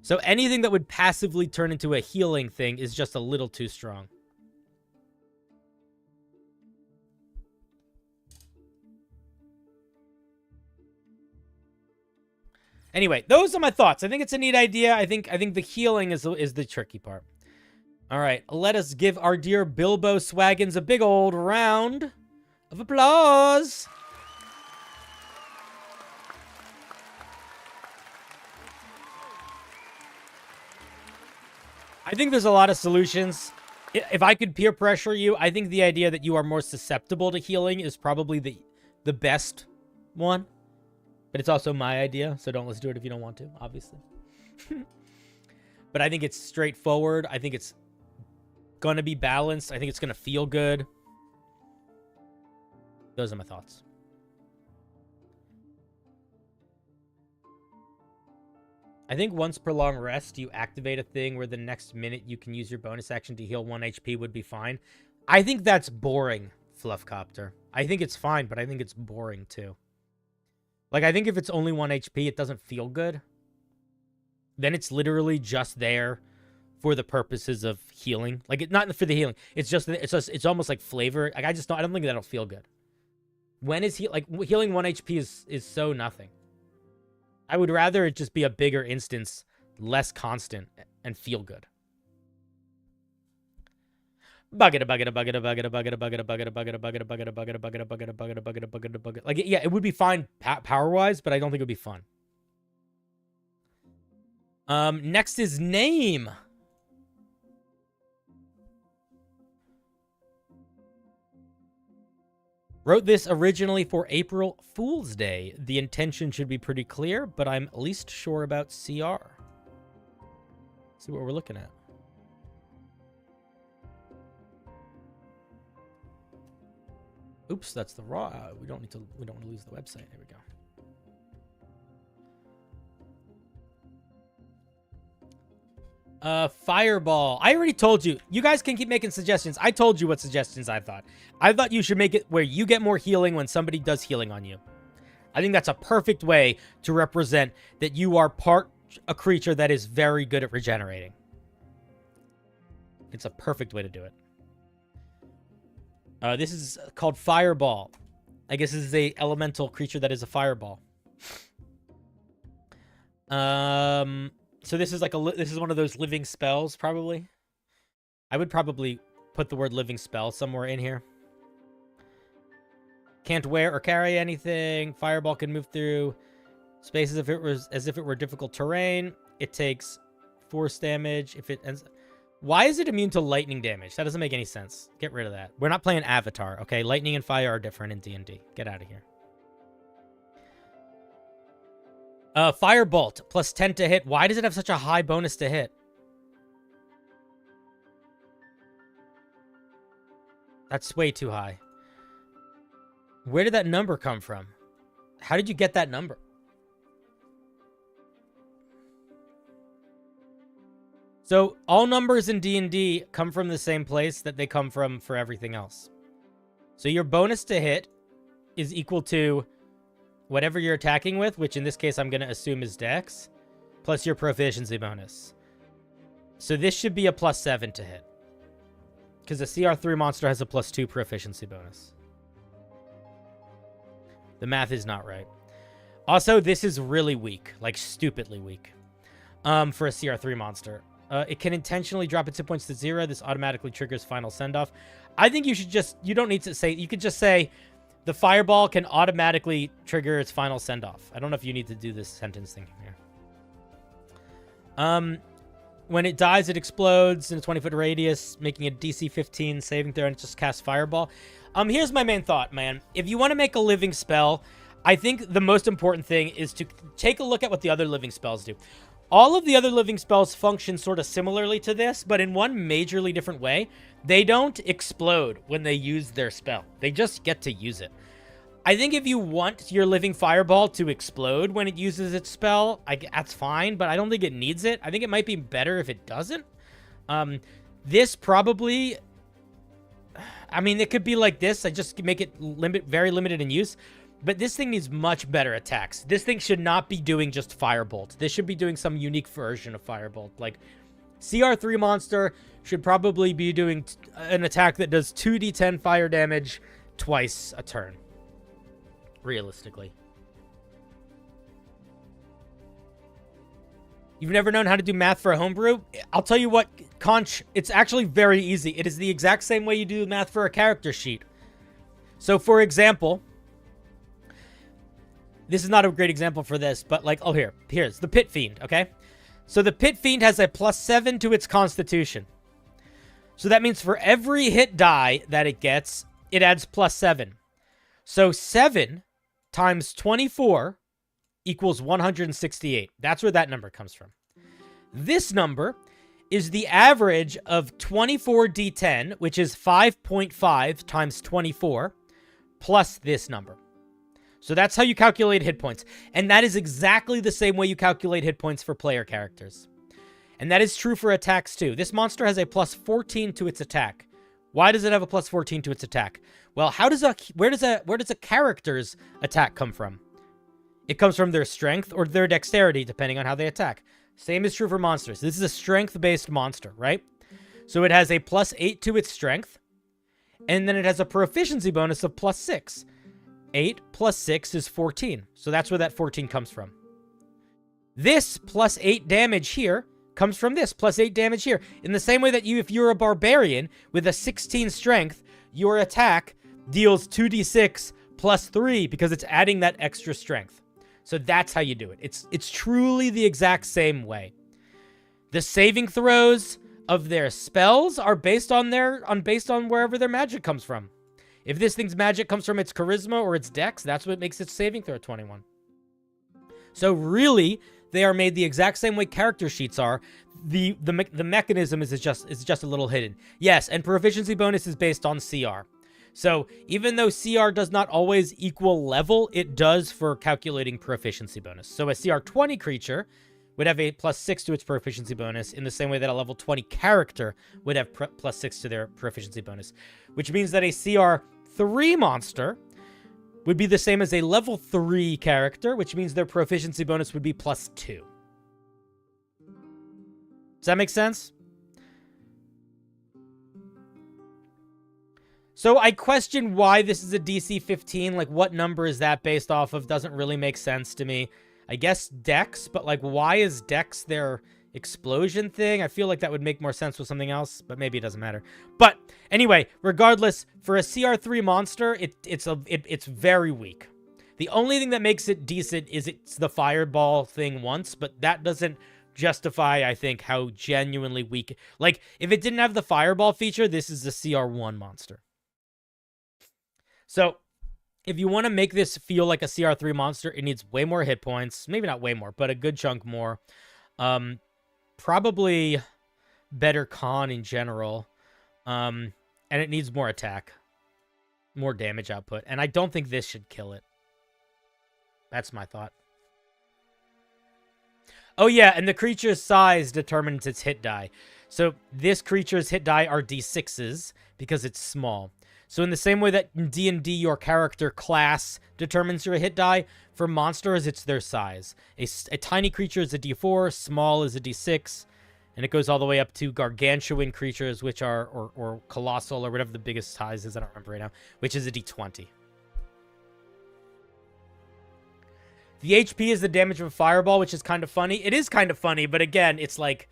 So anything that would passively turn into a healing thing is just a little too strong. Anyway, those are my thoughts. I think it's a neat idea. I think the healing is the tricky part. All right, let us give our dear Bilbo Swaggins a big old round of applause. I think there's a lot of solutions. If I could peer pressure you, I think the idea that you are more susceptible to healing is probably the best one. But it's also my idea, so don't let's do it if you don't want to, obviously. But I think it's straightforward. I think it's going to be balanced. I think it's going to feel good. Those are my thoughts. I think once per long rest, you activate a thing where the next minute you can use your bonus action to heal 1 HP would be fine. I think that's boring, Fluffcopter. I think it's fine, but I think it's boring, too. Like, I think if it's only 1 HP, it doesn't feel good. Then it's literally just there for the purposes of healing. Like, not for the healing. It's almost like flavor. Like, I don't think that'll feel good. When is healing 1 HP is so nothing. I would rather it just be a bigger instance, less constant, and feel good. Like, yeah, it would be fine power-wise, but I don't think it would be fun. Next is name. Wrote this originally for April Fool's Day. The intention should be pretty clear, but I'm least sure about CR. See what we're looking at. Oops, that's the raw. We don't want to lose the website. There we go. Fireball. I already told you. You guys can keep making suggestions. I told you what suggestions I thought. I thought you should make it where you get more healing when somebody does healing on you. I think that's a perfect way to represent that you are part a creature that is very good at regenerating. It's a perfect way to do it. This is called Fireball. I guess this is a elemental creature that is a fireball. So this is like this is one of those living spells, probably. I would probably put the word living spell somewhere in here. Can't wear or carry anything. Fireball can move through space as if it were difficult terrain. It takes force damage if it ends. Why is it immune to lightning damage? That doesn't make any sense. Get rid of that. We're not playing Avatar, okay? Lightning and fire are different in D&D. Get out of here. Firebolt, plus 10 to hit. Why does it have such a high bonus to hit? That's way too high. Where did that number come from? How did you get that number? So all numbers in D&D come from the same place that they come from for everything else. So your bonus to hit is equal to whatever you're attacking with, which in this case I'm going to assume is Dex, plus your proficiency bonus. So this should be a plus 7 to hit. Because the CR3 monster has a plus 2 proficiency bonus. The math is not right. Also, this is really weak. Like, stupidly weak. For a CR3 monster. It can intentionally drop its hit points to 0. This automatically triggers final send-off. I think you should just... You don't need to say... You could just say... The fireball can automatically trigger its final send-off. I don't know if you need to do this sentence thing here. When it dies, it explodes in a 20-foot radius, making a DC 15 saving throw, and it just casts fireball. Here's my main thought, man. If you want to make a living spell, I think the most important thing is to take a look at what the other living spells do. All of the other living spells function sort of similarly to this, but in one majorly different way. They don't explode when they use their spell. They just get to use it. I think if you want your living fireball to explode when it uses its spell, that's fine, but I don't think it needs it. I think it might be better if it doesn't. This probably... I mean, it could be like this. I just make it very limited in use. But this thing needs much better attacks. This thing should not be doing just Firebolt. This should be doing some unique version of Firebolt. Like, CR3 monster should probably be doing an attack that does 2d10 fire damage twice a turn. Realistically. You've never known how to do math for a homebrew? I'll tell you what, Conch, it's actually very easy. It is the exact same way you do math for a character sheet. So, for example... This is not a great example for this, but like, oh, here's the Pit Fiend, okay? So the Pit Fiend has a plus 7 to its Constitution. So that means for every hit die that it gets, it adds plus 7. So 7 times 24 equals 168. That's where that number comes from. This number is the average of 24d10, which is 5.5 times 24, plus this number. So that's how you calculate hit points. And that is exactly the same way you calculate hit points for player characters. And that is true for attacks too. This monster has a plus 14 to its attack. Why does it have a plus 14 to its attack? Well, where does a character's attack come from? It comes from their strength or their dexterity, depending on how they attack. Same is true for monsters. This is a strength-based monster, right? So it has a plus 8 to its strength. And then it has a proficiency bonus of plus 6. 8 plus 6 is 14. So that's where that 14 comes from. This plus 8 damage here comes from this plus 8 damage here. In the same way that if you're a barbarian with a 16 strength, your attack deals 2d6 plus 3 because it's adding that extra strength. So that's how you do it. It's truly the exact same way. The saving throws of their spells are based on wherever their magic comes from. If this thing's magic comes from its charisma or its dex, that's what makes its saving throw 21. So really, they are made the exact same way character sheets are. The mechanism is just a little hidden. Yes, and proficiency bonus is based on CR. So even though CR does not always equal level, it does for calculating proficiency bonus. So a CR 20 creature would have a +6 to its proficiency bonus in the same way that a level 20 character would have +6 to their proficiency bonus, which means that a CR 3 monster would be the same as a level 3 character, which means their proficiency bonus would be +2. Does that make sense? So I question why this is a DC 15. Like, what number is that based off of? Doesn't really make sense to me. I guess Dex, but like, why is Dex their explosion thing? I feel like that would make more sense with something else, but maybe it doesn't matter. But anyway, regardless, for a CR3 monster, it's very weak. The only thing that makes it decent is it's the fireball thing once, but that doesn't justify, I think, how genuinely weak. Like, if it didn't have the fireball feature, this is a CR1 monster. So, if you want to make this feel like a CR3 monster, it needs way more hit points. Maybe not way more, but a good chunk more. Probably better con in general. And it needs more attack. More damage output. And I don't think this should kill it. That's my thought. Oh yeah, and the creature's size determines its hit die. So this creature's hit die are D6s because it's small. So in the same way that in D&D your character class determines your hit die, for monsters it's their size. A tiny creature is a D4, small is a D6, and it goes all the way up to gargantuan creatures, which are, or colossal, or whatever the biggest size is, I don't remember right now, which is a D20. The HP is the damage of a fireball, which is kind of funny. It is kind of funny, but again, it's like,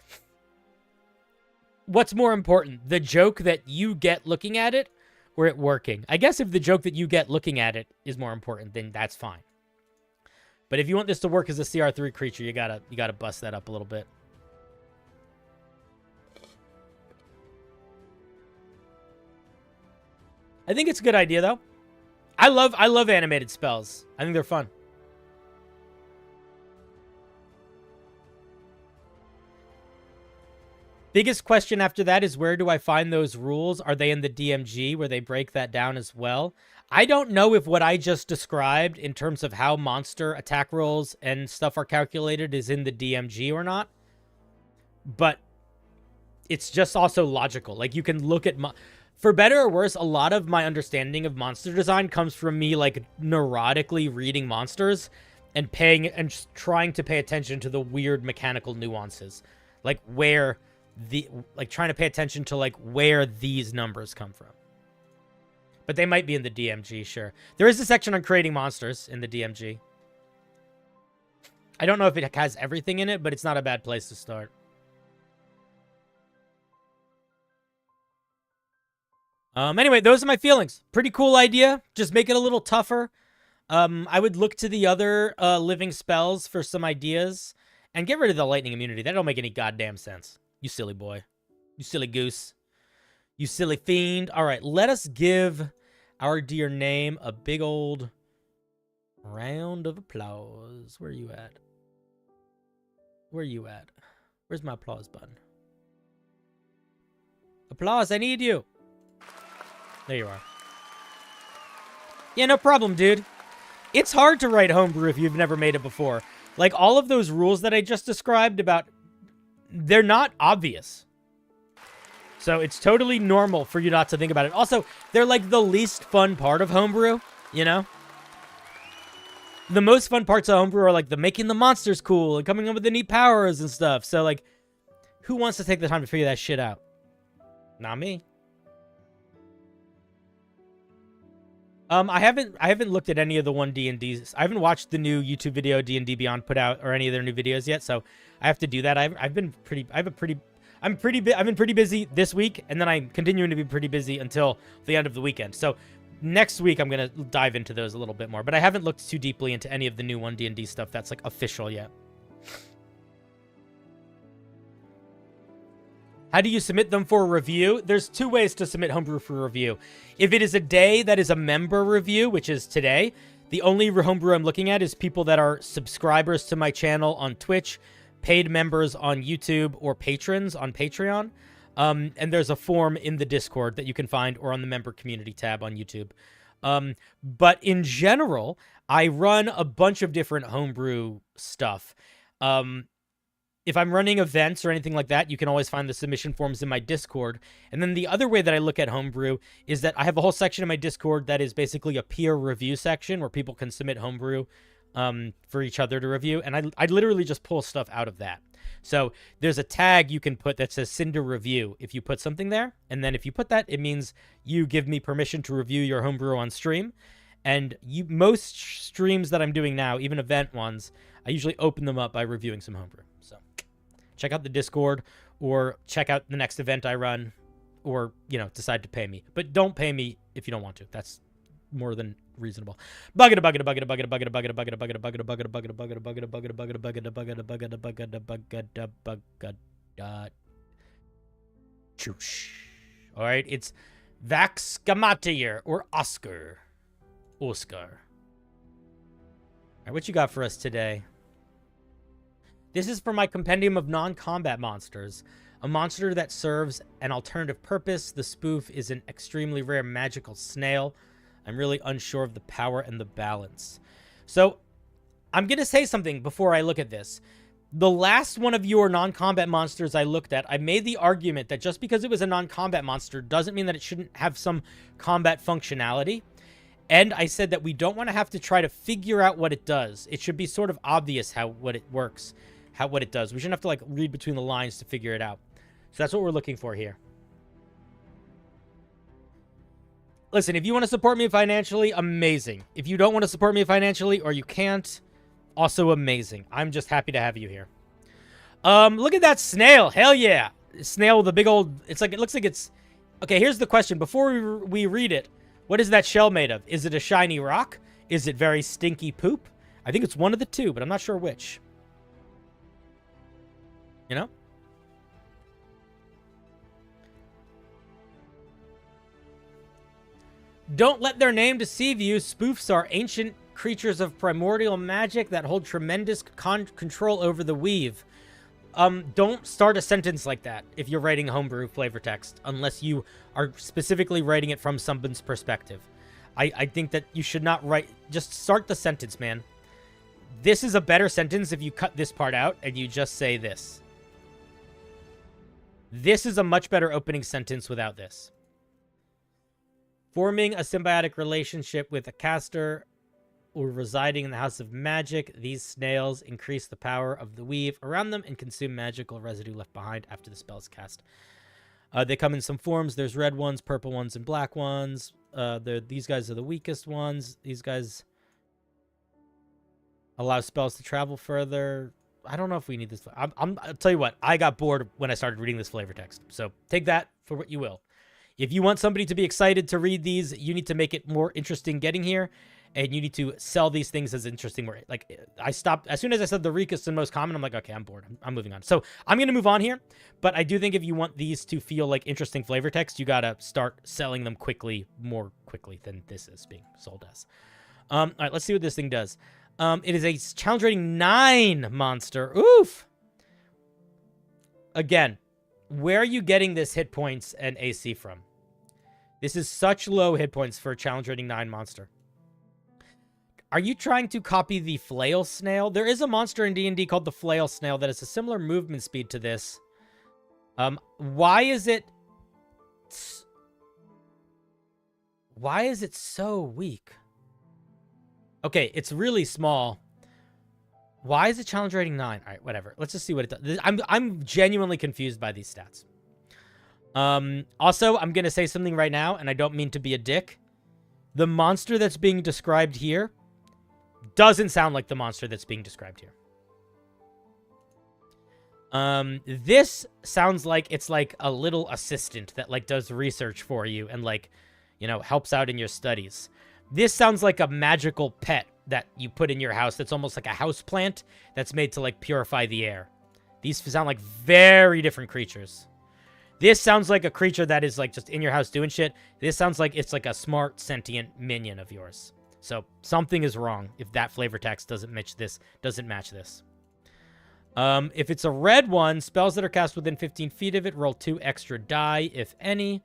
what's more important? The joke that you get looking at it, or it working? I guess if the joke that you get looking at it is more important, then that's fine. But if you want this to work as a CR3 creature, you gotta bust that up a little bit. I think it's a good idea though. I love animated spells. I think they're fun. Biggest question after that is, where do I find those rules? Are they in the DMG where they break that down as well? I don't know if what I just described in terms of how monster attack rolls and stuff are calculated is in the DMG or not. But it's just also logical. Like, you can look at... For better or worse, a lot of my understanding of monster design comes from me, like, neurotically reading monsters and trying to pay attention to the weird mechanical nuances. Like, trying to pay attention to like where these numbers come from. But they might be in the DMG, sure. There is a section on creating monsters in the DMG. I don't know if it has everything in it, but it's not a bad place to start. Anyway, those are my feelings. Pretty cool idea. Just make it a little tougher. I would look to the other living spells for some ideas. And get rid of the lightning immunity. That don't make any goddamn sense. You silly boy. You silly goose. You silly fiend. All right, let us give our dear name a big old round of applause. Where are you at? Where are you at? Where's my applause button? Applause, I need you. There you are. Yeah, no problem, dude. It's hard to write homebrew if you've never made it before. Like, all of those rules that I just described about... They're not obvious. So it's totally normal for you not to think about it. Also, they're like the least fun part of homebrew, you know? The most fun parts of homebrew are like the making the monsters cool and coming up with the neat powers and stuff. So like, who wants to take the time to figure that shit out? Not me. I haven't looked at any of the 1D&Ds. I haven't watched the new YouTube video D&D Beyond put out or any of their new videos yet, so I have to do that. I've been pretty busy this week, and then I'm continuing to be pretty busy until the end of the weekend. So next week I'm gonna dive into those a little bit more, but I haven't looked too deeply into any of the new 1D&D stuff that's like official yet. How do you submit them for a review? There's two ways to submit homebrew for review. If it is a day that is a member review, which is today, the only homebrew I'm looking at is people that are subscribers to my channel on Twitch, paid members on YouTube, or patrons on Patreon. And there's a form in the Discord that you can find or on the member community tab on YouTube. But in general, I run a bunch of different homebrew stuff. If I'm running events or anything like that, you can always find the submission forms in my Discord. And then the other way that I look at homebrew is that I have a whole section in my Discord that is basically a peer review section where people can submit homebrew for each other to review. And I literally just pull stuff out of that. So there's a tag you can put that says Cinder Review if you put something there. And then if you put that, it means you give me permission to review your homebrew on stream. And most streams that I'm doing now, even event ones, I usually open them up by reviewing some homebrew. So check out the Discord or check out the next event I run or, decide to pay me. But don't pay me if you don't want to. That's more than reasonable. All right, it's Vaxgamatier or Oscar. All right, what you got for us today? This is for my compendium of non-combat monsters. A monster that serves an alternative purpose. The spoof is an extremely rare magical snail. I'm really unsure of the power and the balance. So, I'm going to say something before I look at this. The last one of your non-combat monsters I looked at, I made the argument that just because it was a non-combat monster doesn't mean that it shouldn't have some combat functionality. And I said that we don't want to have to try to figure out what it does. It should be sort of obvious what it works, what it does. We shouldn't have to read between the lines to figure it out. So that's what we're looking for here. Listen, if you want to support me financially, amazing. If you don't want to support me financially or you can't, also amazing. I'm just happy to have you here. Look at that snail. Hell yeah. Snail with a big old... it looks like it's... Okay, here's the question. Before we read it, what is that shell made of? Is it a shiny rock? Is it very stinky poop? I think it's one of the two, but I'm not sure which. Don't let their name deceive you. Spoofs are ancient creatures of primordial magic that hold tremendous control over the weave. Don't start a sentence like that if you're writing homebrew flavor text, unless you are specifically writing it from someone's perspective. I think that you should not write... Just start the sentence, man. This is a better sentence if you cut this part out and you just say this. This is a much better opening sentence without this. Forming a symbiotic relationship with a caster or residing in the house of magic, these snails increase the power of the weave around them and consume magical residue left behind after the spell is cast. They come in some forms. There's red ones, purple ones, and black ones. These guys are the weakest ones. These guys allow spells to travel further. I don't know if we need this. I'll tell you what. I got bored when I started reading this flavor text. So take that for what you will. If you want somebody to be excited to read these, you need to make it more interesting getting here. And you need to sell these things as interesting. I stopped as soon as I said the weakest and most common. I'm like, okay, I'm bored. I'm moving on. So I'm going to move on here. But I do think if you want these to feel like interesting flavor text, you got to start selling them more quickly than this is being sold as. All right, let's see what this thing does. It is a challenge rating 9 monster. Oof. Again, where are you getting this hit points and AC from? This is such low hit points for a challenge rating 9 monster. Are you trying to copy the flail snail? There is a monster in D&D called the flail snail that has a similar movement speed to this. Why is it so weak? Okay, it's really small. Why is it challenge rating 9? All right, whatever. Let's just see what it does. I'm genuinely confused by these stats. Also, I'm going to say something right now, and I don't mean to be a dick. The monster that's being described here doesn't sound like the monster that's being described here. This sounds like it's like a little assistant that does research for you and helps out in your studies. This sounds like a magical pet that you put in your house that's almost like a house plant that's made to purify the air. These sound like very different creatures. This sounds like a creature that is just in your house doing shit. This sounds like it's like a smart sentient minion of yours. So something is wrong if that flavor text doesn't match this. If it's a red one, spells that are cast within 15 feet of it roll 2 extra die, if any.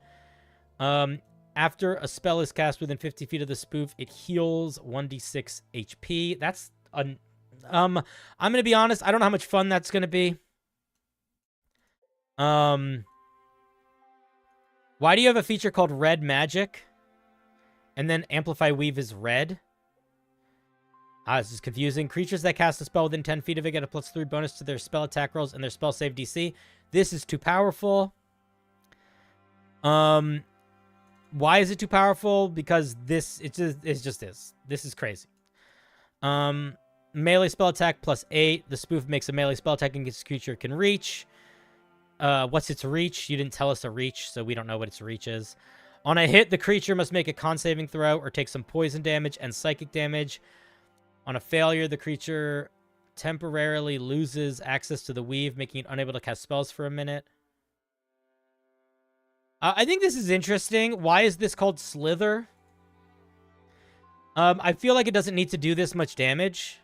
After a spell is cast within 50 feet of the spoof, it heals 1d6 HP. That's I'm gonna be honest, I don't know how much fun that's gonna be. Why do you have a feature called Red Magic? And then Amplify Weave is red? This is confusing. Creatures that cast a spell within 10 feet of it get a +3 bonus to their spell attack rolls and their spell save DC. This is too powerful. Why is it too powerful? Because it just is. This is crazy. Melee spell attack +8. The spoof makes a melee spell attack against a creature it can reach. What's its reach? You didn't tell us a reach, so we don't know what its reach is. On a hit, the creature must make a con saving throw or take some poison damage and psychic damage. On a failure, the creature temporarily loses access to the weave, making it unable to cast spells for a minute. I think this is interesting. Why is this called Slither? I feel like it doesn't need to do this much damage.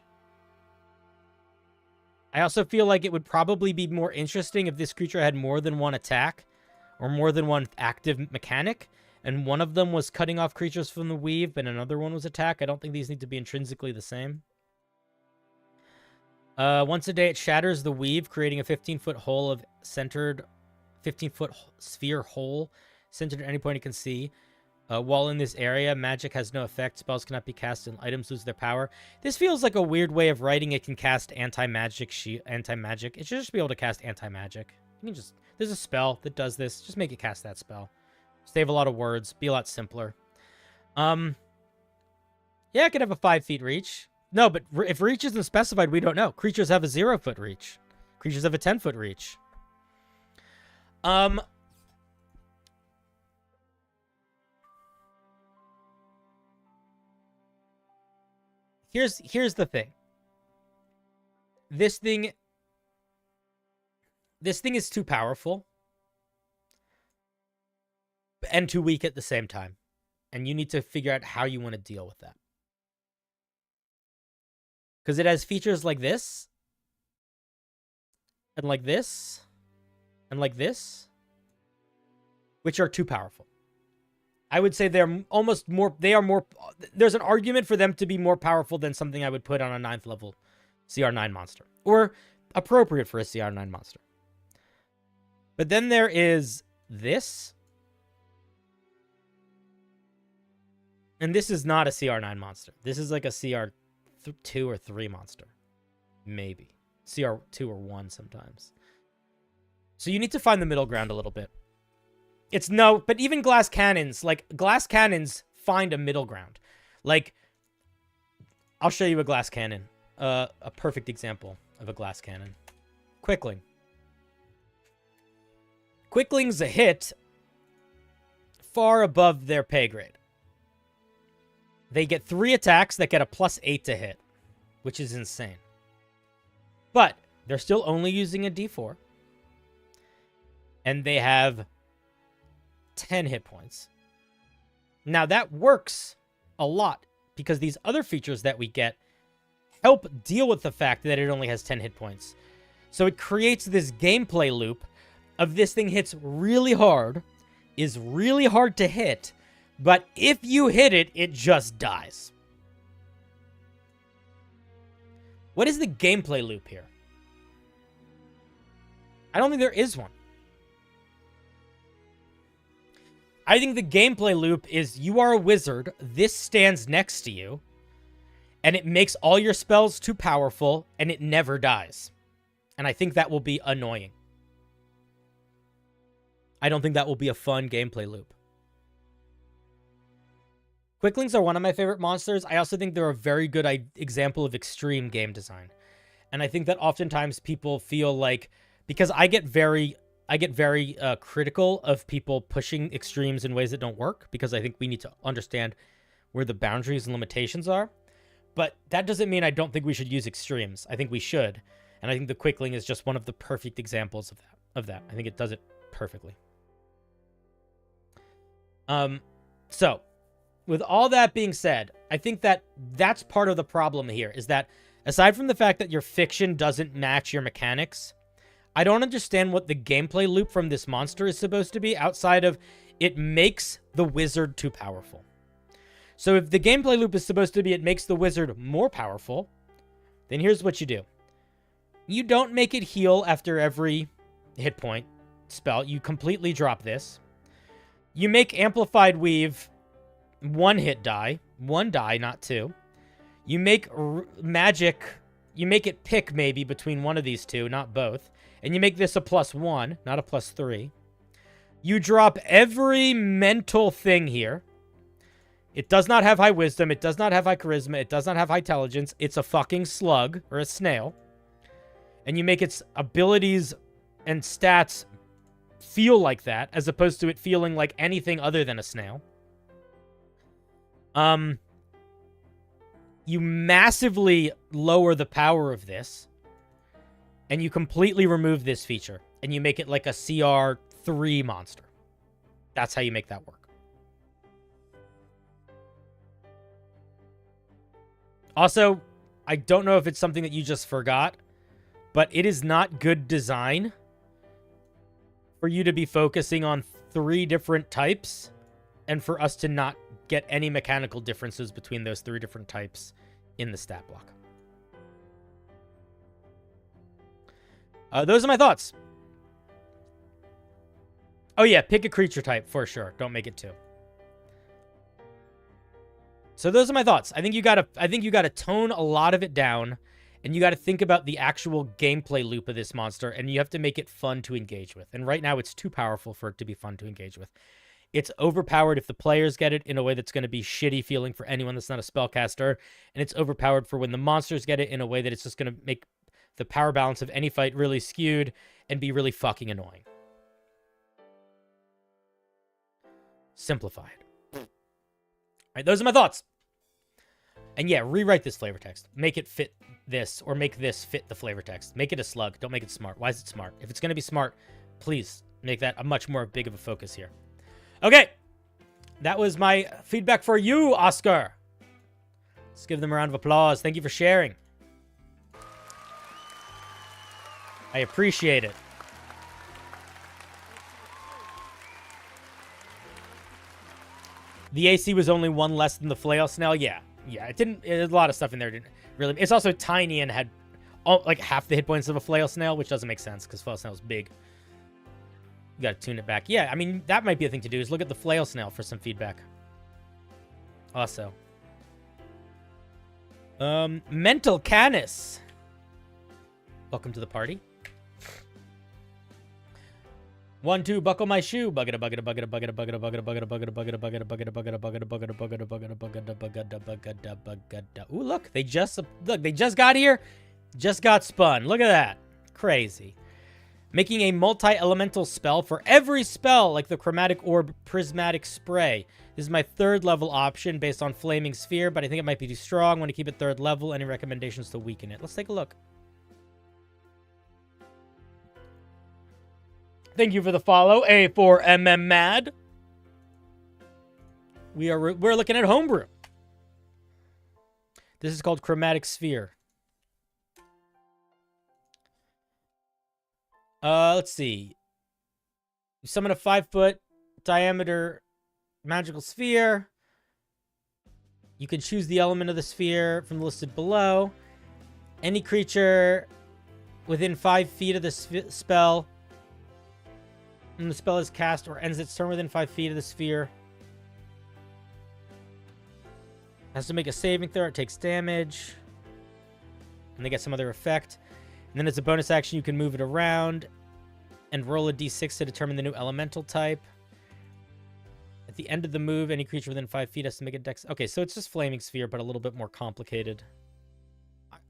I also feel like it would probably be more interesting if this creature had more than one attack or more than one active mechanic, and one of them was cutting off creatures from the weave, but another one was attack. I don't think these need to be intrinsically the same. Once a day, it shatters the weave, creating a 15-foot hole of centered 15-foot sphere hole centered at any point it can see. While in this area, magic has no effect. Spells cannot be cast and items lose their power. This feels like a weird way of writing it can cast anti-magic. It should just be able to cast anti-magic. You can just... There's a spell that does this. Just make it cast that spell. Save a lot of words. Be a lot simpler. Yeah, it could have a 5 feet reach. No, but if reach isn't specified, we don't know. Creatures have a 0-foot reach. Creatures have a 10-foot reach. Here's the thing. This thing is too powerful and too weak at the same time. And you need to figure out how you want to deal with that. Because it has features like this, and like this, and like this, which are too powerful. I would say they're almost more, there's an argument for them to be more powerful than something I would put on a 9th level CR9 monster. Or appropriate for a CR9 monster. But then there is this. And this is not a CR9 monster. This is like a CR2 or 3 monster. Maybe. CR2 or 1 sometimes. So you need to find the middle ground a little bit. It's no, but even glass cannons, find a middle ground. Like, I'll show you a glass cannon. A perfect example of a glass cannon. Quickling. Quickling's a hit far above their pay grade. They get 3 attacks that get a +8 to hit, which is insane. But they're still only using a D4. And they have 10 hit points. Now that works a lot because these other features that we get help deal with the fact that it only has 10 hit points. So it creates this gameplay loop of this thing hits really hard, is really hard to hit, but if you hit it, it just dies. What is the gameplay loop here? I don't think there is one. I think the gameplay loop is you are a wizard, this stands next to you, and it makes all your spells too powerful, and it never dies. And I think that will be annoying. I don't think that will be a fun gameplay loop. Quicklings are one of my favorite monsters. I also think they're a very good example of extreme game design. And I think that oftentimes people feel like, because I get very critical of people pushing extremes in ways that don't work, because I think we need to understand where the boundaries and limitations are. But that doesn't mean I don't think we should use extremes. I think we should. And I think the Quickling is just one of the perfect examples of that. I think it does it perfectly. So, with all that being said, I think that that's part of the problem here, is that Aside from the fact that your fiction doesn't match your mechanics, I don't understand what the gameplay loop from this monster is supposed to be outside of it makes the wizard too powerful. So if the gameplay loop is supposed to be it makes the wizard more powerful, then here's what you do. You don't make it heal after every hit point spell. You completely drop this. You make Amplified Weave 1 hit die. 1 die, not 2. You make magic. You make it pick maybe between one of these two, not both. And you make this a +1, not a +3. You drop every mental thing here. It does not have high wisdom. It does not have high charisma. It does not have high intelligence. It's a fucking slug or a snail. And you make its abilities and stats feel like that, as opposed to it feeling like anything other than a snail. You massively lower the power of this. And you completely remove this feature. And you make it like a CR3 monster. That's how you make that work. Also, I don't know if it's something that you just forgot, but it is not good design for you to be focusing on 3 different types and for us to not get any mechanical differences between those 3 different types in the stat block. Those are my thoughts. Oh yeah, pick a creature type for sure. Don't make it 2. So those are my thoughts. I think you gotta tone a lot of it down, and you gotta think about the actual gameplay loop of this monster, and you have to make it fun to engage with. And right now, it's too powerful for it to be fun to engage with. It's overpowered if the players get it in a way that's going to be shitty feeling for anyone that's not a spellcaster, and it's overpowered for when the monsters get it in a way that it's just going to make the power balance of any fight really skewed and be really fucking annoying. Simplified. All right, those are my thoughts. And yeah, rewrite this flavor text. Make it fit this, or make this fit the flavor text. Make it a slug. Don't make it smart. Why is it smart? If it's going to be smart, please make that a much more big of a focus here. Okay. That was my feedback for you, Oscar. Let's give them a round of applause. Thank you for sharing. I appreciate it. The AC was only 1 less than the flail snail. Yeah, it didn't. There's a lot of stuff in there. Didn't really. It's also tiny and had like half the hit points of a flail snail, which doesn't make sense because flail snail is big. You gotta tune it back. Yeah, I mean that might be a thing to do. Is look at the flail snail for some feedback. Also, Mental Canis. Welcome to the party. 1, 2, buckle my shoe. Bucket a bucket a bucket a bucket a bucket a bucket a bucket a bucket a bucket a bucket a bucket a bucket a bucket a bucket a bucket a bucket a bucket a bucket a bucket a bucket a. Ooh, look, they just got here, just got spun. Look at that, crazy. Making a multi-elemental spell for every spell, like the Chromatic Orb Prismatic Spray. This is my 3rd level option based on Flaming Sphere, but I think it might be too strong. Want to keep it 3rd level. Any recommendations to weaken it? Let's take a look. Thank you for the follow, A4MM Mad. We're looking at Homebrew. This is called Chromatic Sphere. Let's see. You summon a 5-foot diameter magical sphere. You can choose the element of the sphere from the listed below. Any creature within 5 feet of the spell. When the spell is cast or ends its turn within 5 feet of the sphere, has to make a saving throw. It takes damage. And they get some other effect. And then as a bonus action, you can move it around and roll a d6 to determine the new elemental type. At the end of the move, any creature within 5 feet has to make a dex. Okay, so it's just Flaming Sphere, but a little bit more complicated.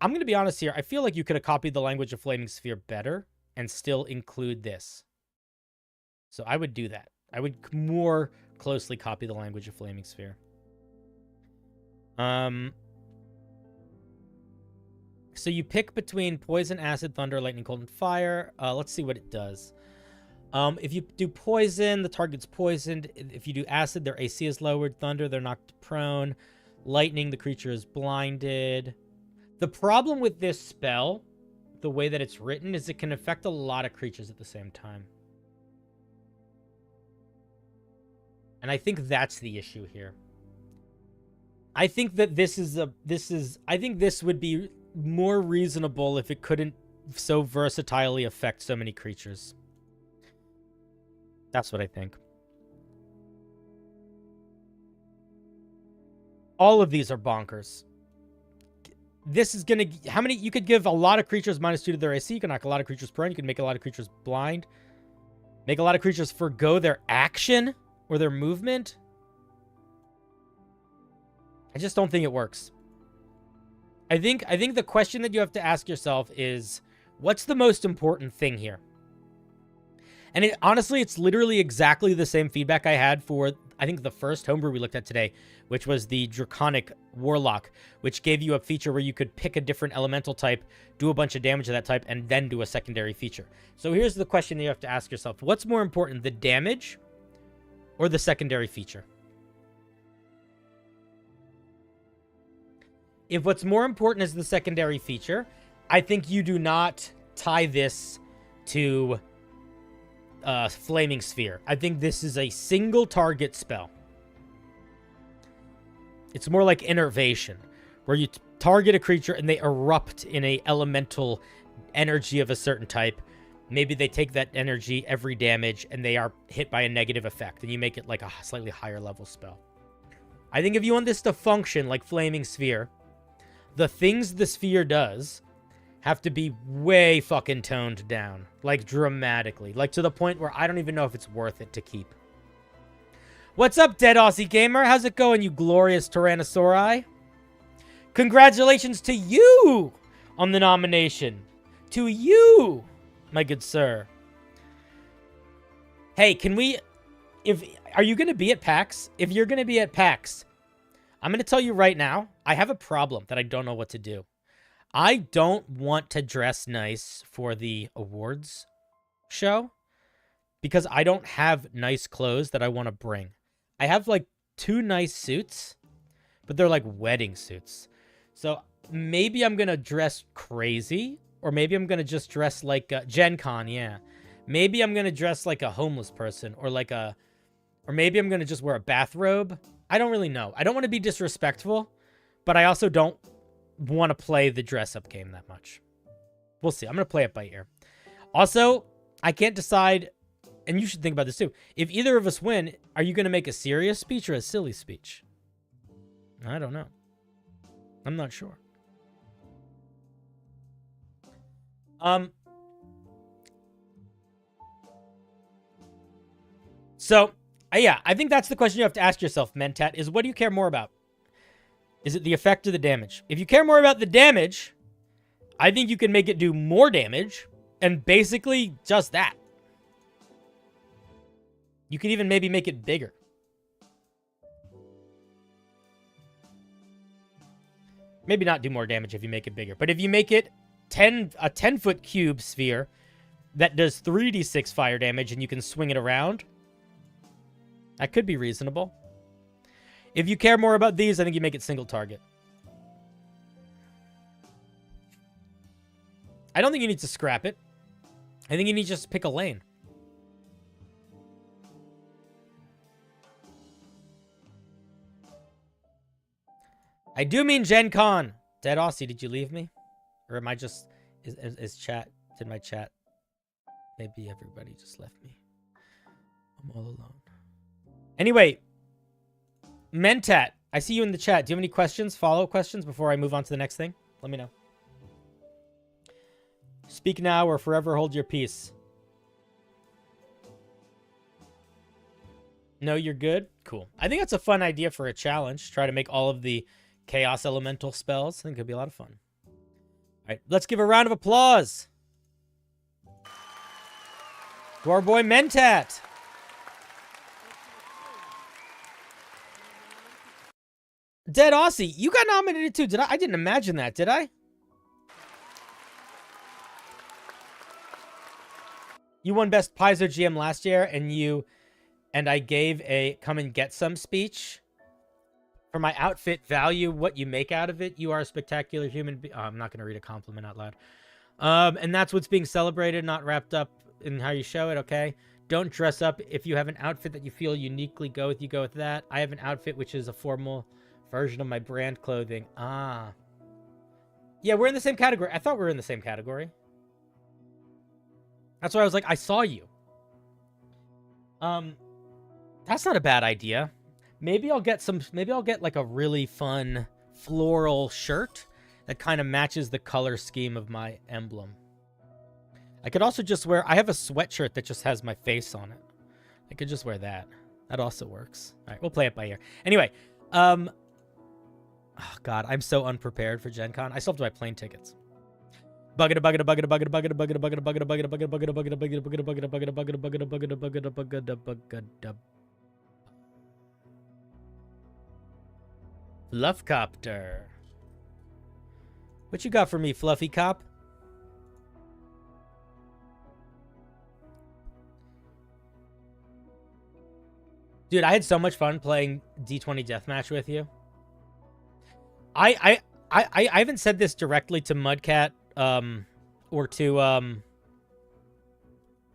I'm going to be honest here. I feel like you could have copied the language of Flaming Sphere better and still include this. So I would do that. I would more closely copy the language of Flaming Sphere. So you pick between Poison, Acid, Thunder, Lightning, Cold, and Fire. Let's see what it does. If you do Poison, the target's poisoned. If you do Acid, their AC is lowered. Thunder, they're knocked prone. Lightning, the creature is blinded. The problem with this spell, the way that it's written, is it can affect a lot of creatures at the same time. And I think that's the issue here. I think that I think this would be more reasonable if it couldn't so versatilely affect so many creatures. That's what I think. All of these are bonkers. This is gonna... How many... You could give a lot of creatures -2 to their AC. You can knock a lot of creatures prone. You can make a lot of creatures blind. Make a lot of creatures forgo their action or their movement. I just don't think it works. I think the question that you have to ask yourself is, what's the most important thing here? And honestly, it's literally exactly the same feedback I had for, I think, the first homebrew we looked at today, which was the Draconic Warlock, which gave you a feature where you could pick a different elemental type, do a bunch of damage to that type, and then do a secondary feature. So here's the question that you have to ask yourself. What's more important, the damage or the secondary feature? If what's more important is the secondary feature, I think you do not tie this to Flaming Sphere. I think this is a single target spell. It's more like Innervation, where you target a creature and they erupt in a elemental energy of a certain type. Maybe they take that energy every damage and they are hit by a negative effect, and you make it like a slightly higher level spell. I think if you want this to function like Flaming Sphere, the things the sphere does have to be way fucking toned down. Like, dramatically. Like, to the point where I don't even know if it's worth it to keep. What's up, Dead Aussie Gamer? How's it going, you glorious Tyrannosauri? Congratulations to you on the nomination. To you, my good sir. Hey, can we... Are you going to be at PAX? If you're going to be at PAX... I'm going to tell you right now, I have a problem that I don't know what to do. I don't want to dress nice for the awards show because I don't have nice clothes that I want to bring. I have like 2 nice suits, but they're like wedding suits. So maybe I'm going to dress crazy, or maybe I'm going to just dress like Gen Con, yeah. Maybe I'm going to dress like a homeless person, or maybe I'm going to just wear a bathrobe. I don't really know. I don't want to be disrespectful, but I also don't want to play the dress-up game that much. We'll see. I'm going to play it by ear. Also, I can't decide, and you should think about this too. If either of us win, are you going to make a serious speech or a silly speech? I don't know. I'm not sure. So... yeah, I think that's the question you have to ask yourself, Mentat, is what do you care more about? Is it the effect or the damage? If you care more about the damage, I think you can make it do more damage, and basically just that. You could even maybe make it bigger. Maybe not do more damage if you make it bigger, but if you make it a 10-foot cube sphere that does 3d6 fire damage and you can swing it around... That could be reasonable. If you care more about these, I think you make it single target. I don't think you need to scrap it. I think you need to just pick a lane. I do mean Gen Con. Dead Aussie, did you leave me? Or am I just... Is chat... Did my chat... Maybe everybody just left me. I'm all alone. Anyway, Mentat, I see you in the chat. Do you have any questions, follow-up questions before I move on to the next thing? Let me know. Speak now or forever hold your peace. No, you're good? Cool. I think that's a fun idea for a challenge. Try to make all of the Chaos Elemental spells. I think it'd be a lot of fun. All right, let's give a round of applause to our boy Mentat. Dead Aussie, you got nominated too. I didn't imagine that, did I? You won Best Paizo GM last year, and I gave a come and get some speech For my outfit value, what you make out of it, you are a spectacular human being. Oh, I'm not going to read a compliment out loud. And that's what's being celebrated, not wrapped up in how you show it, okay? Don't dress up. If you have an outfit that you feel uniquely go with, you go with that. I have an outfit which is a formal version of my brand clothing. Ah. Yeah, we're in the same category. I thought we were in the same category. That's why I was like, I saw you. That's not a bad idea. Maybe I'll get like a really fun floral shirt that kind of matches the color scheme of my emblem. I could also just wear, I have a sweatshirt that just has my face on it. I could just wear that. That also works. All right, we'll play it by ear. Anyway, oh God, I'm so unprepared for Gen Con. I still have to buy plane tickets. Fluffcopter. What you got for me, Fluffy Cop? Dude, I had so much fun playing D20 Deathmatch with you. I haven't said this directly to Mudcat or to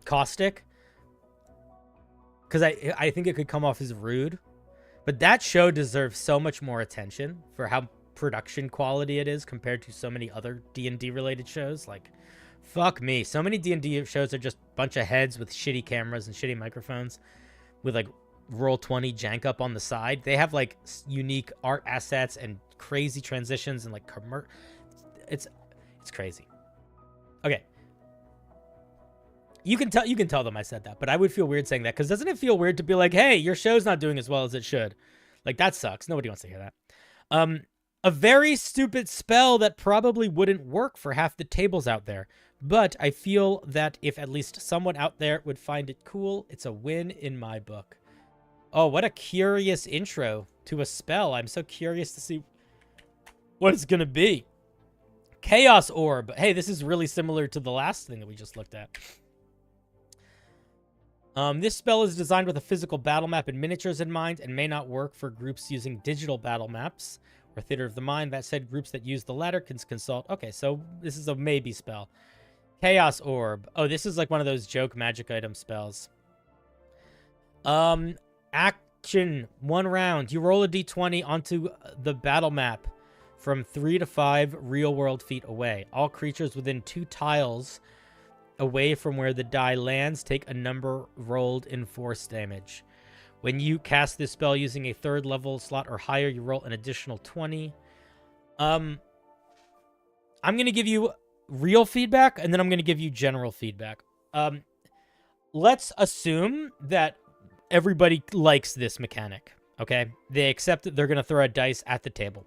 Caustic, because I think it could come off as rude. But that show deserves so much more attention for how production quality it is compared to so many other D&D related shows. Like, fuck me. So many D&D shows are just a bunch of heads with shitty cameras and shitty microphones with like Roll20 jank up on the side. They have like unique art assets and crazy transitions and like it's crazy. Okay. You can tell them I said that, but I would feel weird saying that, because doesn't it feel weird to be like, hey, your show's not doing as well as it should? Like, that sucks. Nobody wants to hear that. A very stupid spell that probably wouldn't work for half the tables out there, but I feel that if at least someone out there would find it cool, it's a win in my book. Oh, what a curious intro to a spell. I'm so curious to see what it's going to be. Chaos Orb. Hey, this is really similar to the last thing that we just looked at. This spell is designed with a physical battle map and miniatures in mind and may not work for groups using digital battle maps or Theater of the Mind. That said, groups that use the latter can consult. Okay, so this is a maybe spell. Chaos Orb. Oh, this is like one of those joke magic item spells. Action. 1 round. You roll a d20 onto the battle map from 3 to 5 real-world feet away. All creatures within 2 tiles away from where the die lands take a number rolled in force damage. When you cast this spell using a 3rd level slot or higher, you roll an additional 20. I'm going to give you real feedback, and then I'm going to give you general feedback. Let's assume that everybody likes this mechanic, okay? They accept that they're going to throw a dice at the table.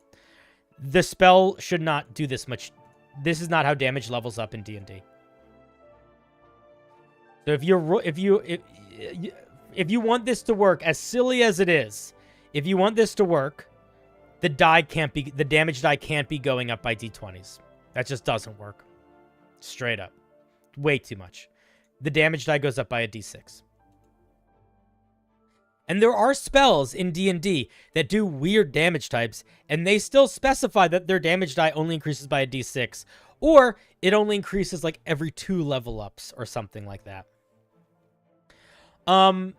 The spell should not do this much. This is not how damage levels up in D&D. So if you want this to work, as silly as it is, if you want this to work, the damage die can't be going up by d20s. That just doesn't work. Straight up. Way too much. The damage die goes up by a d6. And there are spells in D&D that do weird damage types, and they still specify that their damage die only increases by a d6, or it only increases like every 2 level ups or something like that. The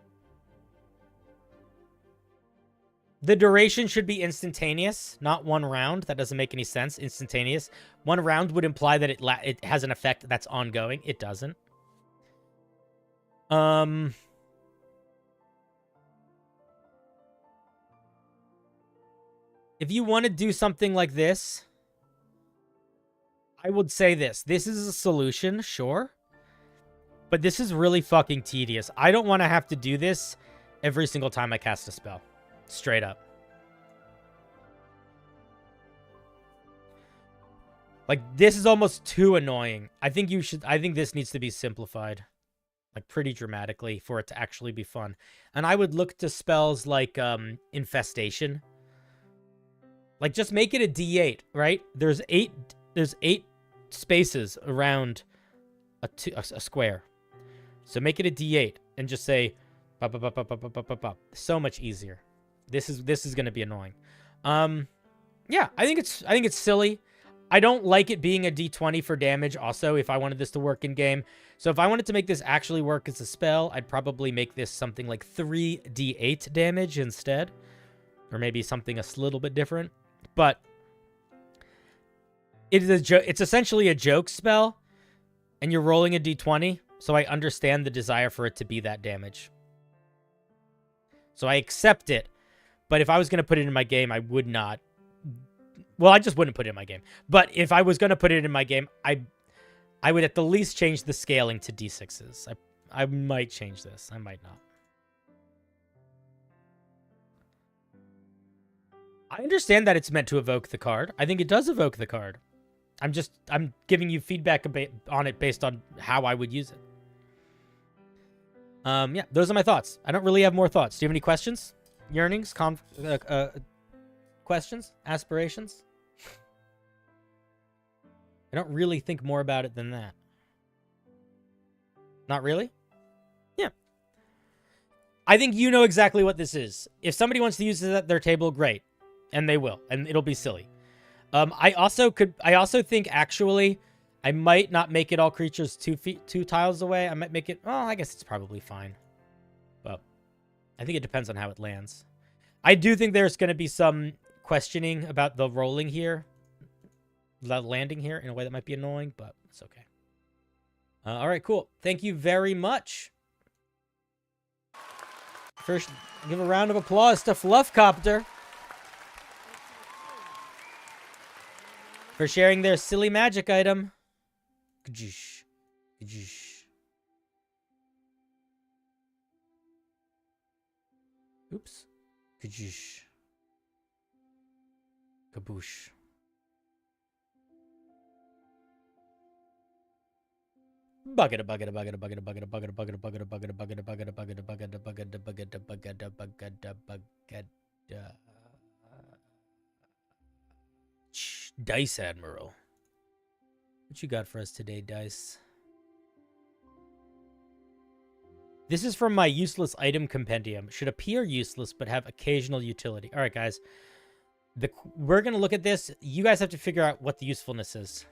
duration should be instantaneous, not 1 round. That doesn't make any sense. Instantaneous. 1 round would imply that it has an effect that's ongoing. It doesn't. If you want to do something like this, I would say this. This is a solution, sure. But this is really fucking tedious. I don't want to have to do this every single time I cast a spell. Straight up. Like, this is almost too annoying. I think this needs to be simplified. Like, pretty dramatically for it to actually be fun. And I would look to spells like Infestation. Like, just make it a D8, right? There's 8 spaces around a square. So make it a D8 and just say, so much easier. This is going to be annoying. Yeah, I think it's silly. I don't like it being a d20 for damage also if I wanted this to work in game. So if I wanted to make this actually work as a spell, I'd probably make this something like 3d8 damage instead. Or maybe something a little bit different. But it's essentially a joke spell, and you're rolling a d20, so I understand the desire for it to be that damage. So I accept it, but if I was going to put it in my game, I would not. Well, I just wouldn't put it in my game. But if I was going to put it in my game, I would at the least change the scaling to d6s. I might change this. I might not. I understand that it's meant to evoke the card. I think it does evoke the card. I'm giving you feedback on it based on how I would use it. Yeah, those are my thoughts. I don't really have more thoughts. Do you have any questions? Yearnings? Questions? Aspirations? I don't really think more about it than that. Not really? Yeah. I think you know exactly what this is. If somebody wants to use it at their table, great. And they will. And it'll be silly. I also think actually I might not make it all creatures 2 tiles away. I might make it, well, I guess it's probably fine. But I think it depends on how it lands. I do think there's going to be some questioning about the rolling here. The landing here in a way that might be annoying, but it's okay. All right, cool. Thank you very much. First, give a round of applause to Fluffcopter for sharing their silly magic item. Oops. Kaboosh. Bucket a bucket a bucket a bucket a bucket a bucket a bucket a bucket a bucket a bucket a bucket a bucket a bucket a bucket a bucket a bucket a bucket a bucket. Dice Admiral. What you got for us today, Dice? This is from my useless item compendium. Should appear useless, but have occasional utility. All right, guys. We're going to look at this. You guys have to figure out what the usefulness is.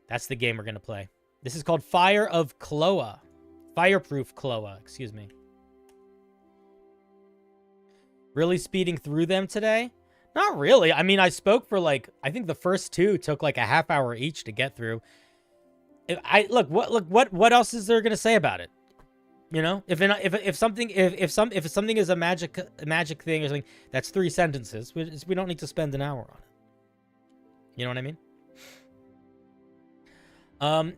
That's the game we're going to play. This is called Fire of Cloa. Fireproof Cloa, excuse me. Really speeding through them today? Not really. I mean, I spoke for like, I think the first 2 took like a half hour each to get through. What else is there going to say about it? You know, if something is a magic thing or something, that's 3 sentences. We don't need to spend an hour on it. You know what I mean?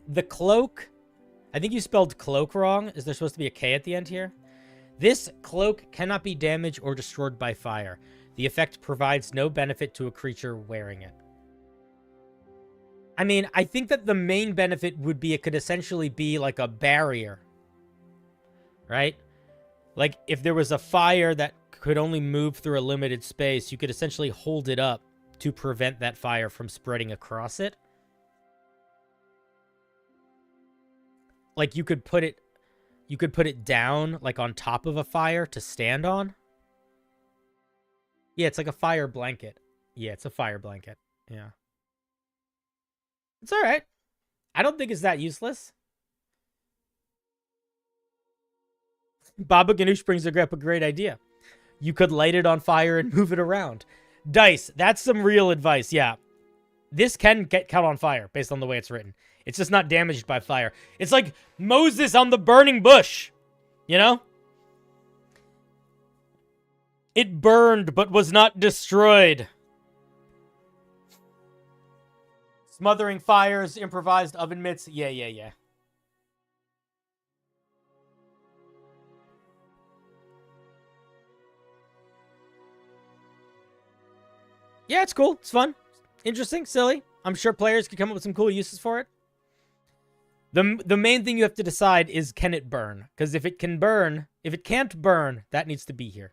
The cloak, I think you spelled cloak wrong. Is there supposed to be a K at the end here? This cloak cannot be damaged or destroyed by fire. The effect provides no benefit to a creature wearing it. I mean, I think that the main benefit would be it could essentially be like a barrier. Right? Like, if there was a fire that could only move through a limited space, you could essentially hold it up to prevent that fire from spreading across it. Like, you could put it down, like, on top of a fire to stand on. Yeah, it's like a fire blanket. Yeah, it's a fire blanket. Yeah. It's all right. I don't think it's that useless. Baba Ganoush brings up a great idea. You could light it on fire and move it around. Dice, that's some real advice, yeah. This can get caught on fire, based on the way it's written. It's just not damaged by fire. It's like Moses on the burning bush. You know? It burned, but was not destroyed. Smothering fires, improvised oven mitts. Yeah. Yeah, it's cool. It's fun. Interesting. Silly. I'm sure players could come up with some cool uses for it. The main thing you have to decide is, can it burn? Because if it can't burn, that needs to be here.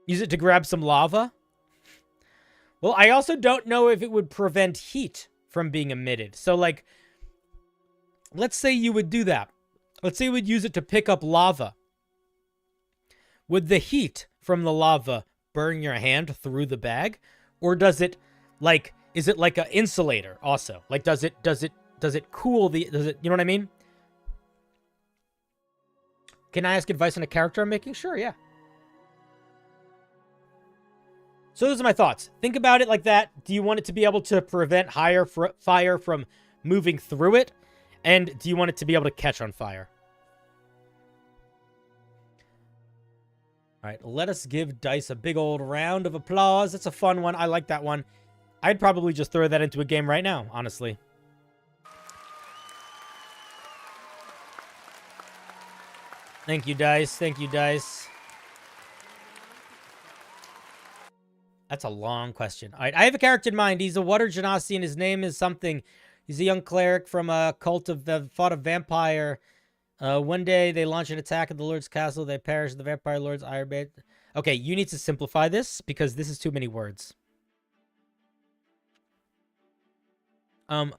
Use it to grab some lava? Well, I also don't know if it would prevent heat from being emitted. So, like, let's say you would do that. Let's say you would use it to pick up lava. Would the heat from the lava burn your hand through the bag? Or does it, like, is it like an insulator also? Like, does it cool the, you know what I mean? Can I ask advice on a character I'm making? Sure, yeah. So those are my thoughts. Think about it like that. Do you want it to be able to prevent fire from moving through it? And do you want it to be able to catch on fire? All right, let us give Dice a big old round of applause. It's a fun one. I like that one. I'd probably just throw that into a game right now, honestly. Thank you, Dice. Thank you, Dice. That's a long question. All right, I have a character in mind. He's a water genasi, and his name is something. He's a young cleric from a cult of the fought a vampire. One day, they launch an attack at the Lord's castle. They perish. The vampire Lord's iron bait. Okay, you need to simplify this because this is too many words.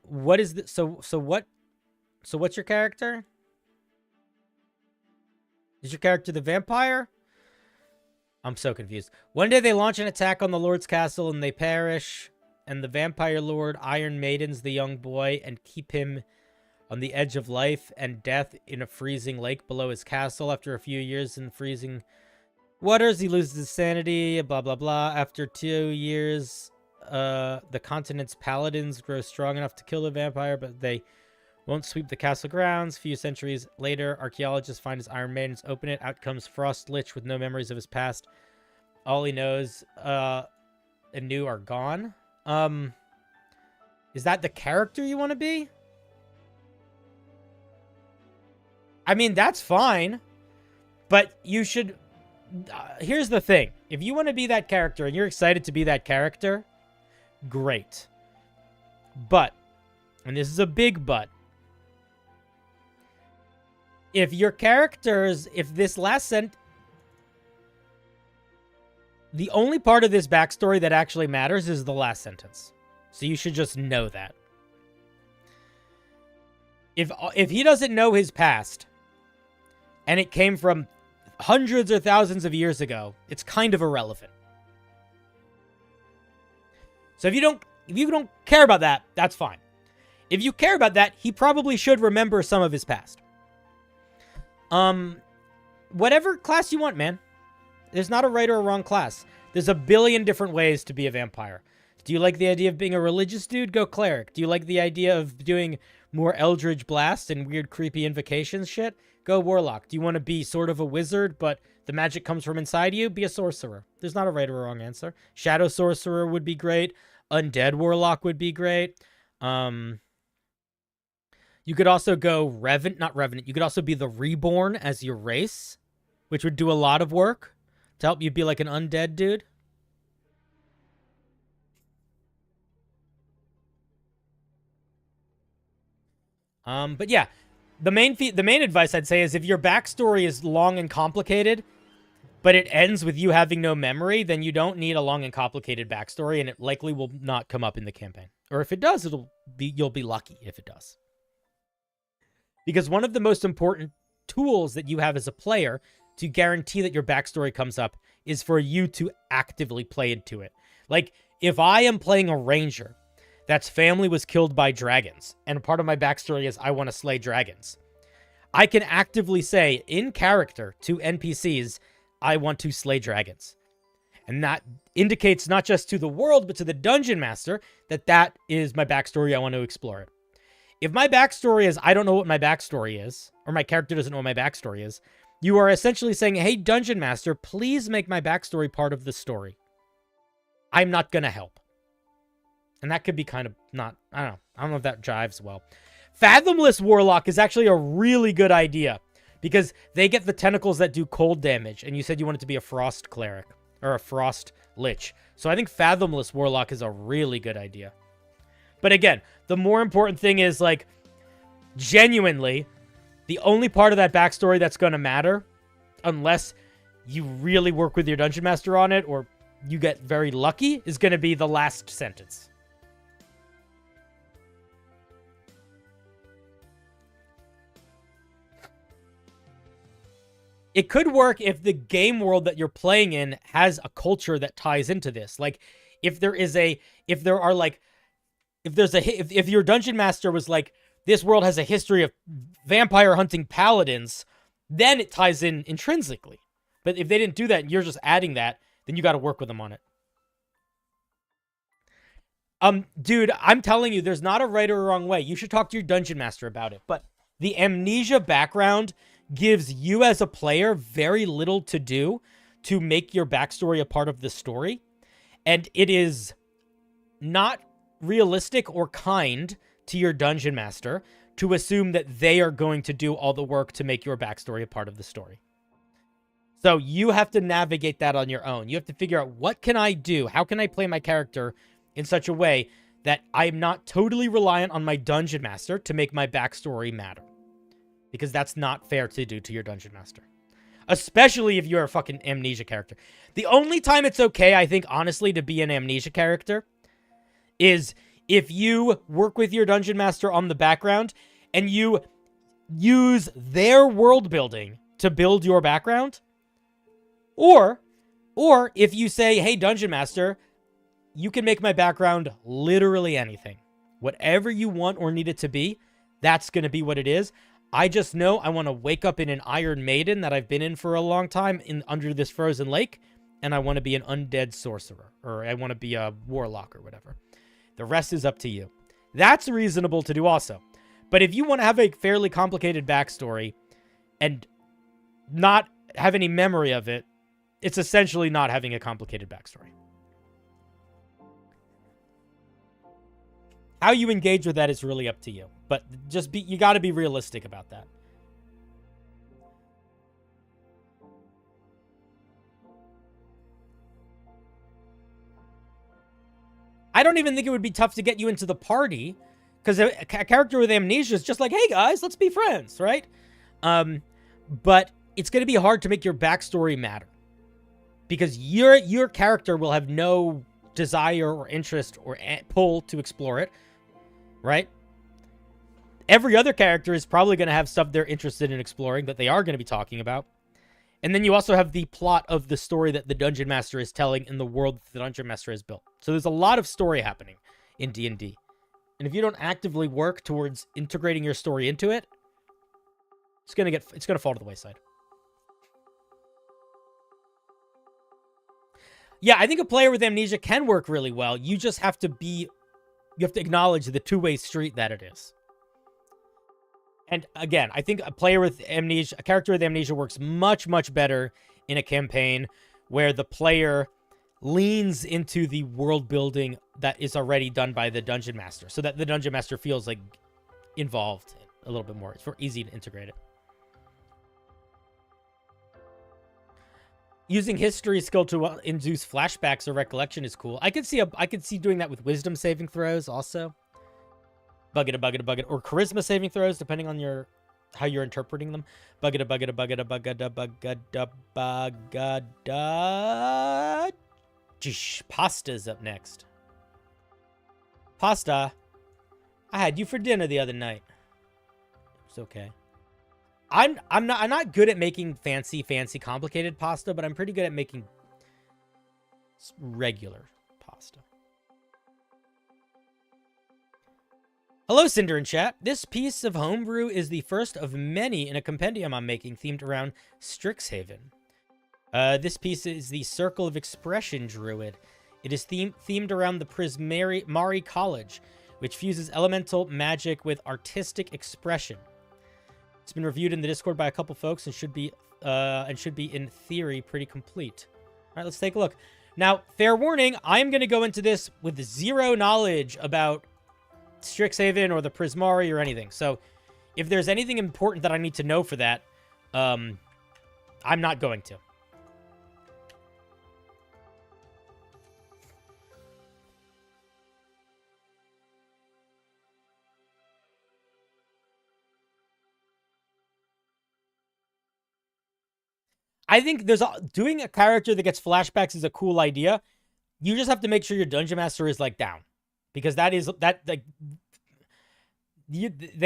What is the so what's your character? Is your character the vampire? I'm so confused. One day they launch an attack on the Lord's castle and they perish. And the vampire lord Iron Maidens the young boy and keep him on the edge of life and death in a freezing lake below his castle. After a few years in freezing waters, he loses his sanity, blah, blah, blah. After 2 years, the continent's paladins grow strong enough to kill the vampire, but they won't sweep the castle grounds. Few centuries later, archaeologists find his Iron Maidens, open it. Out comes Frost Lich with no memories of his past. All he knows and new are gone. Is that the character you want to be? I mean, that's fine. But you should... here's the thing. If you want to be that character and you're excited to be that character, great. But, and this is a big but, if your characters, if this last sentence, the only part of this backstory that actually matters is the last sentence. So you should just know that. If he doesn't know his past, and it came from hundreds or thousands of years ago, it's kind of irrelevant. So if you don't care about that, that's fine. If you care about that, he probably should remember some of his past. Whatever class you want, man. There's not a right or a wrong class. There's a billion different ways to be a vampire. Do you like the idea of being a religious dude? Go cleric. Do you like the idea of doing more eldritch blast and weird creepy invocations shit? Go warlock. Do you want to be sort of a wizard, but the magic comes from inside you? Be a sorcerer. There's not a right or a wrong answer. Shadow sorcerer would be great. Undead warlock would be great. You could also go not revenant. You could also be the reborn as your race, which would do a lot of work to help you be like an undead dude. But yeah, the main advice I'd say is if your backstory is long and complicated, but it ends with you having no memory, then you don't need a long and complicated backstory, and it likely will not come up in the campaign. Or if it does, you'll be lucky if it does. Because one of the most important tools that you have as a player to guarantee that your backstory comes up is for you to actively play into it. Like, if I am playing a ranger that's family was killed by dragons, and part of my backstory is I want to slay dragons, I can actively say in character to NPCs, I want to slay dragons. And that indicates not just to the world, but to the dungeon master that that is my backstory. I want to explore it. If my backstory is I don't know what my backstory is, or my character doesn't know what my backstory is, you are essentially saying, hey, dungeon master, please make my backstory part of the story. I'm not going to help. And that could be kind of not, I don't know if that jives well. Fathomless Warlock is actually a really good idea because they get the tentacles that do cold damage. And you said you wanted to be a Frost Cleric or a Frost Lich. So I think Fathomless Warlock is a really good idea. But again, the more important thing is, like, genuinely, the only part of that backstory that's going to matter, unless you really work with your dungeon master on it or you get very lucky, is going to be the last sentence. It could work if the game world that you're playing in has a culture that ties into this. Like, if your dungeon master was like, this world has a history of vampire hunting paladins, then it ties in intrinsically. But if they didn't do that and you're just adding that, then you got to work with them on it. Dude, I'm telling you, there's not a right or a wrong way. You should talk to your dungeon master about it. But the amnesia background gives you as a player very little to do to make your backstory a part of the story. And it is not realistic or kind to your dungeon master to assume that they are going to do all the work to make your backstory a part of the story. So you have to navigate that on your own. You have to figure out, what can I do? How can I play my character in such a way that I'm not totally reliant on my dungeon master to make my backstory matter? Because that's not fair to do to your dungeon master. Especially if you're a fucking amnesia character. The only time it's okay, I think, honestly, to be an amnesia character is if you work with your dungeon master on the background and you use their world building to build your background. Or if you say, hey, dungeon master, you can make my background literally anything. Whatever you want or need it to be, that's going to be what it is. I just know I want to wake up in an Iron Maiden that I've been in for a long time under this frozen lake, and I want to be an undead sorcerer, or I want to be a warlock or whatever. The rest is up to you. That's reasonable to do also. But if you want to have a fairly complicated backstory and not have any memory of it, it's essentially not having a complicated backstory. How you engage with that is really up to you. But you got to be realistic about that. I don't even think it would be tough to get you into the party, because a character with amnesia is just like, hey guys, let's be friends, right? But it's going to be hard to make your backstory matter, because your character will have no desire or interest or pull to explore it, right? Every other character is probably going to have stuff they're interested in exploring that they are going to be talking about. And then you also have the plot of the story that the Dungeon Master is telling in the world that the Dungeon Master has built. So there's a lot of story happening in D&D. And if you don't actively work towards integrating your story into it, it's going to fall to the wayside. Yeah, I think a player with amnesia can work really well. You just have to acknowledge the two-way street that it is. And again, I think a character with amnesia works much, much better in a campaign where the player leans into the world building that is already done by the Dungeon Master, so that the Dungeon Master feels like involved a little bit more. It's easy to integrate it. Using history skill to induce flashbacks or recollection is cool. I could see doing that with wisdom saving throws also. Bug it, or charisma saving throws, depending on how you're interpreting them. Bug it. Pasta's up next. Pasta, I had you for dinner the other night. It's okay. I'm not good at making fancy, complicated pasta, but I'm pretty good at making regular pasta. Hello, Cinder and chat. This piece of Homebrew is the first of many in a compendium I'm making themed around Strixhaven. This piece is the Circle of Expression Druid. It is themed around the Prismari College, which fuses elemental magic with artistic expression. It's been reviewed in the Discord by a couple folks and should be in theory pretty complete. All right, let's take a look. Now, fair warning, I'm going to go into this with zero knowledge about Strixhaven or the Prismari or anything. So if there's anything important that I need to know for that, I'm not going to. I think doing a character that gets flashbacks is a cool idea. You just have to make sure your Dungeon Master is like down, because they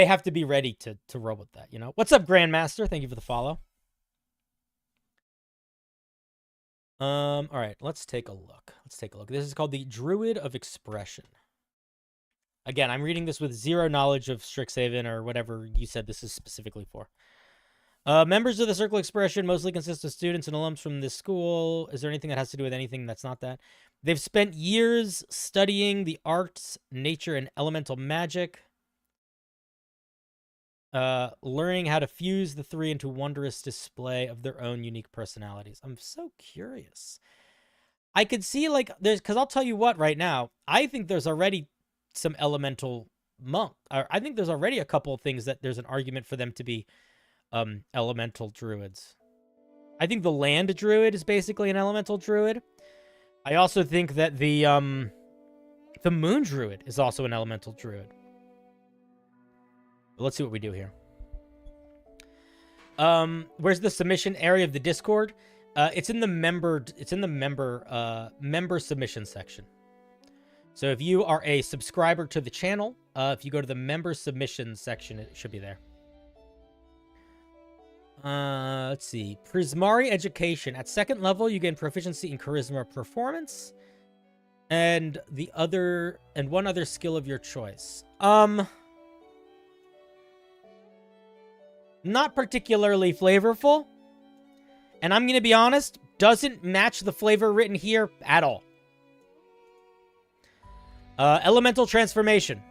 have to be ready to roll with that. You know. What's up, Grandmaster? Thank you for the follow. All right, let's take a look. This is called the Druid of Expression. Again, I'm reading this with zero knowledge of Strixhaven or whatever you said this is specifically for. Members of the Circle Expression mostly consist of students and alums from this school. Is there anything that has to do with anything that's not that? They've spent years studying the arts, nature, and elemental magic. Learning how to fuse the three into wondrous display of their own unique personalities. I'm so curious. I could see, like, there's, because I'll tell you what right now, I think there's already some elemental monk. I think there's already a couple of things that there's an argument for them to be elemental druids. I think the land druid is basically an elemental druid. I also think that the moon druid is also an elemental druid. But let's see what we do here. Where's the submission area of the Discord? It's in the member submission section. So if you are a subscriber to the channel, if you go to the member submission section, it should be there. Let's see. Prismari Education. At 2nd level, you gain proficiency in Charisma Performance. And one other skill of your choice. Not particularly flavorful. And I'm going to be honest, doesn't match the flavor written here at all. Elemental Transformation.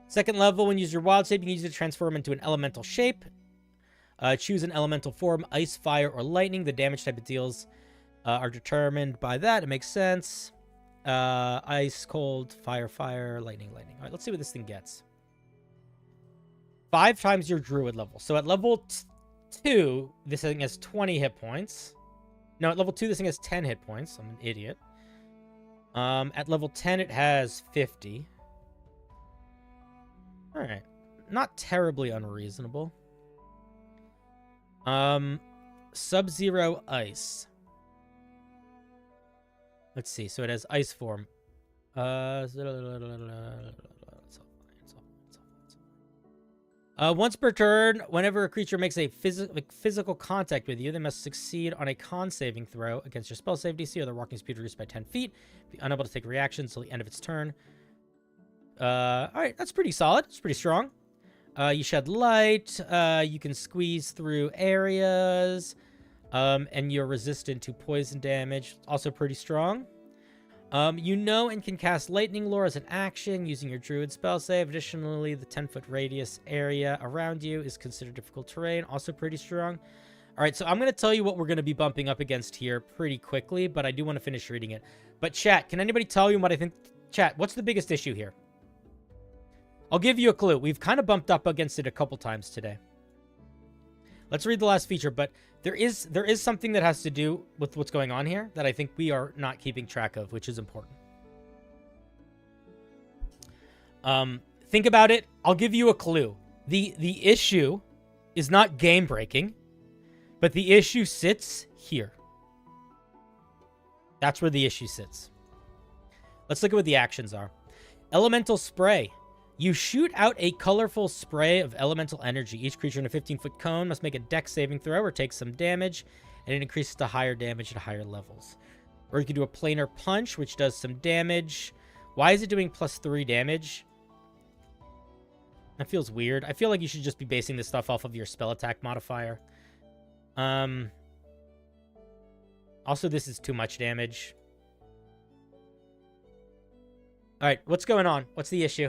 2nd level, when you use your wild shape, you can use it to transform into an elemental shape. Choose an elemental form, ice, fire, or lightning. The damage type it deals are determined by that. It makes sense. Ice, cold, fire, fire, lightning, lightning. All right, let's see what this thing gets. 5 times your druid level. So at level 2, this thing has 20 hit points. No, at level 2, this thing has 10 hit points. I'm an idiot. At level 10, it has 50. All right. Not terribly unreasonable. Sub-Zero Ice. Let's see. So it has ice form. Once per turn, whenever a creature makes a physical contact with you, they must succeed on a con saving throw against your spell save DC, or their walking speed reduced by 10 feet. Be unable to take reactions until the end of its turn. All right, that's pretty solid. It's pretty strong. You shed light. You can squeeze through areas. And you're resistant to poison damage. Also pretty strong. You know and can cast Lightning Lore as an action using your Druid spell save. Additionally, the 10-foot radius area around you is considered difficult terrain. Also pretty strong. All right, so I'm going to tell you what we're going to be bumping up against here pretty quickly, but I do want to finish reading it. But chat, can anybody tell you what I think? Chat, what's the biggest issue here? I'll give you a clue. We've kind of bumped up against it a couple times today. Let's read the last feature, but there is something that has to do with what's going on here that I think we are not keeping track of, which is important. Think about it. I'll give you a clue. The issue is not game breaking, but the issue sits here. That's where the issue sits. Let's look at what the actions are. Elemental Spray. You shoot out a colorful spray of elemental energy. Each creature in a 15-foot cone must make a dex saving throw or take some damage, and it increases to higher damage at higher levels. Or you can do a planar punch, which does some damage. Why is it doing +3 damage? That feels weird. I feel like you should just be basing this stuff off of your spell attack modifier. Also, this is too much damage. All right, what's going on? What's the issue?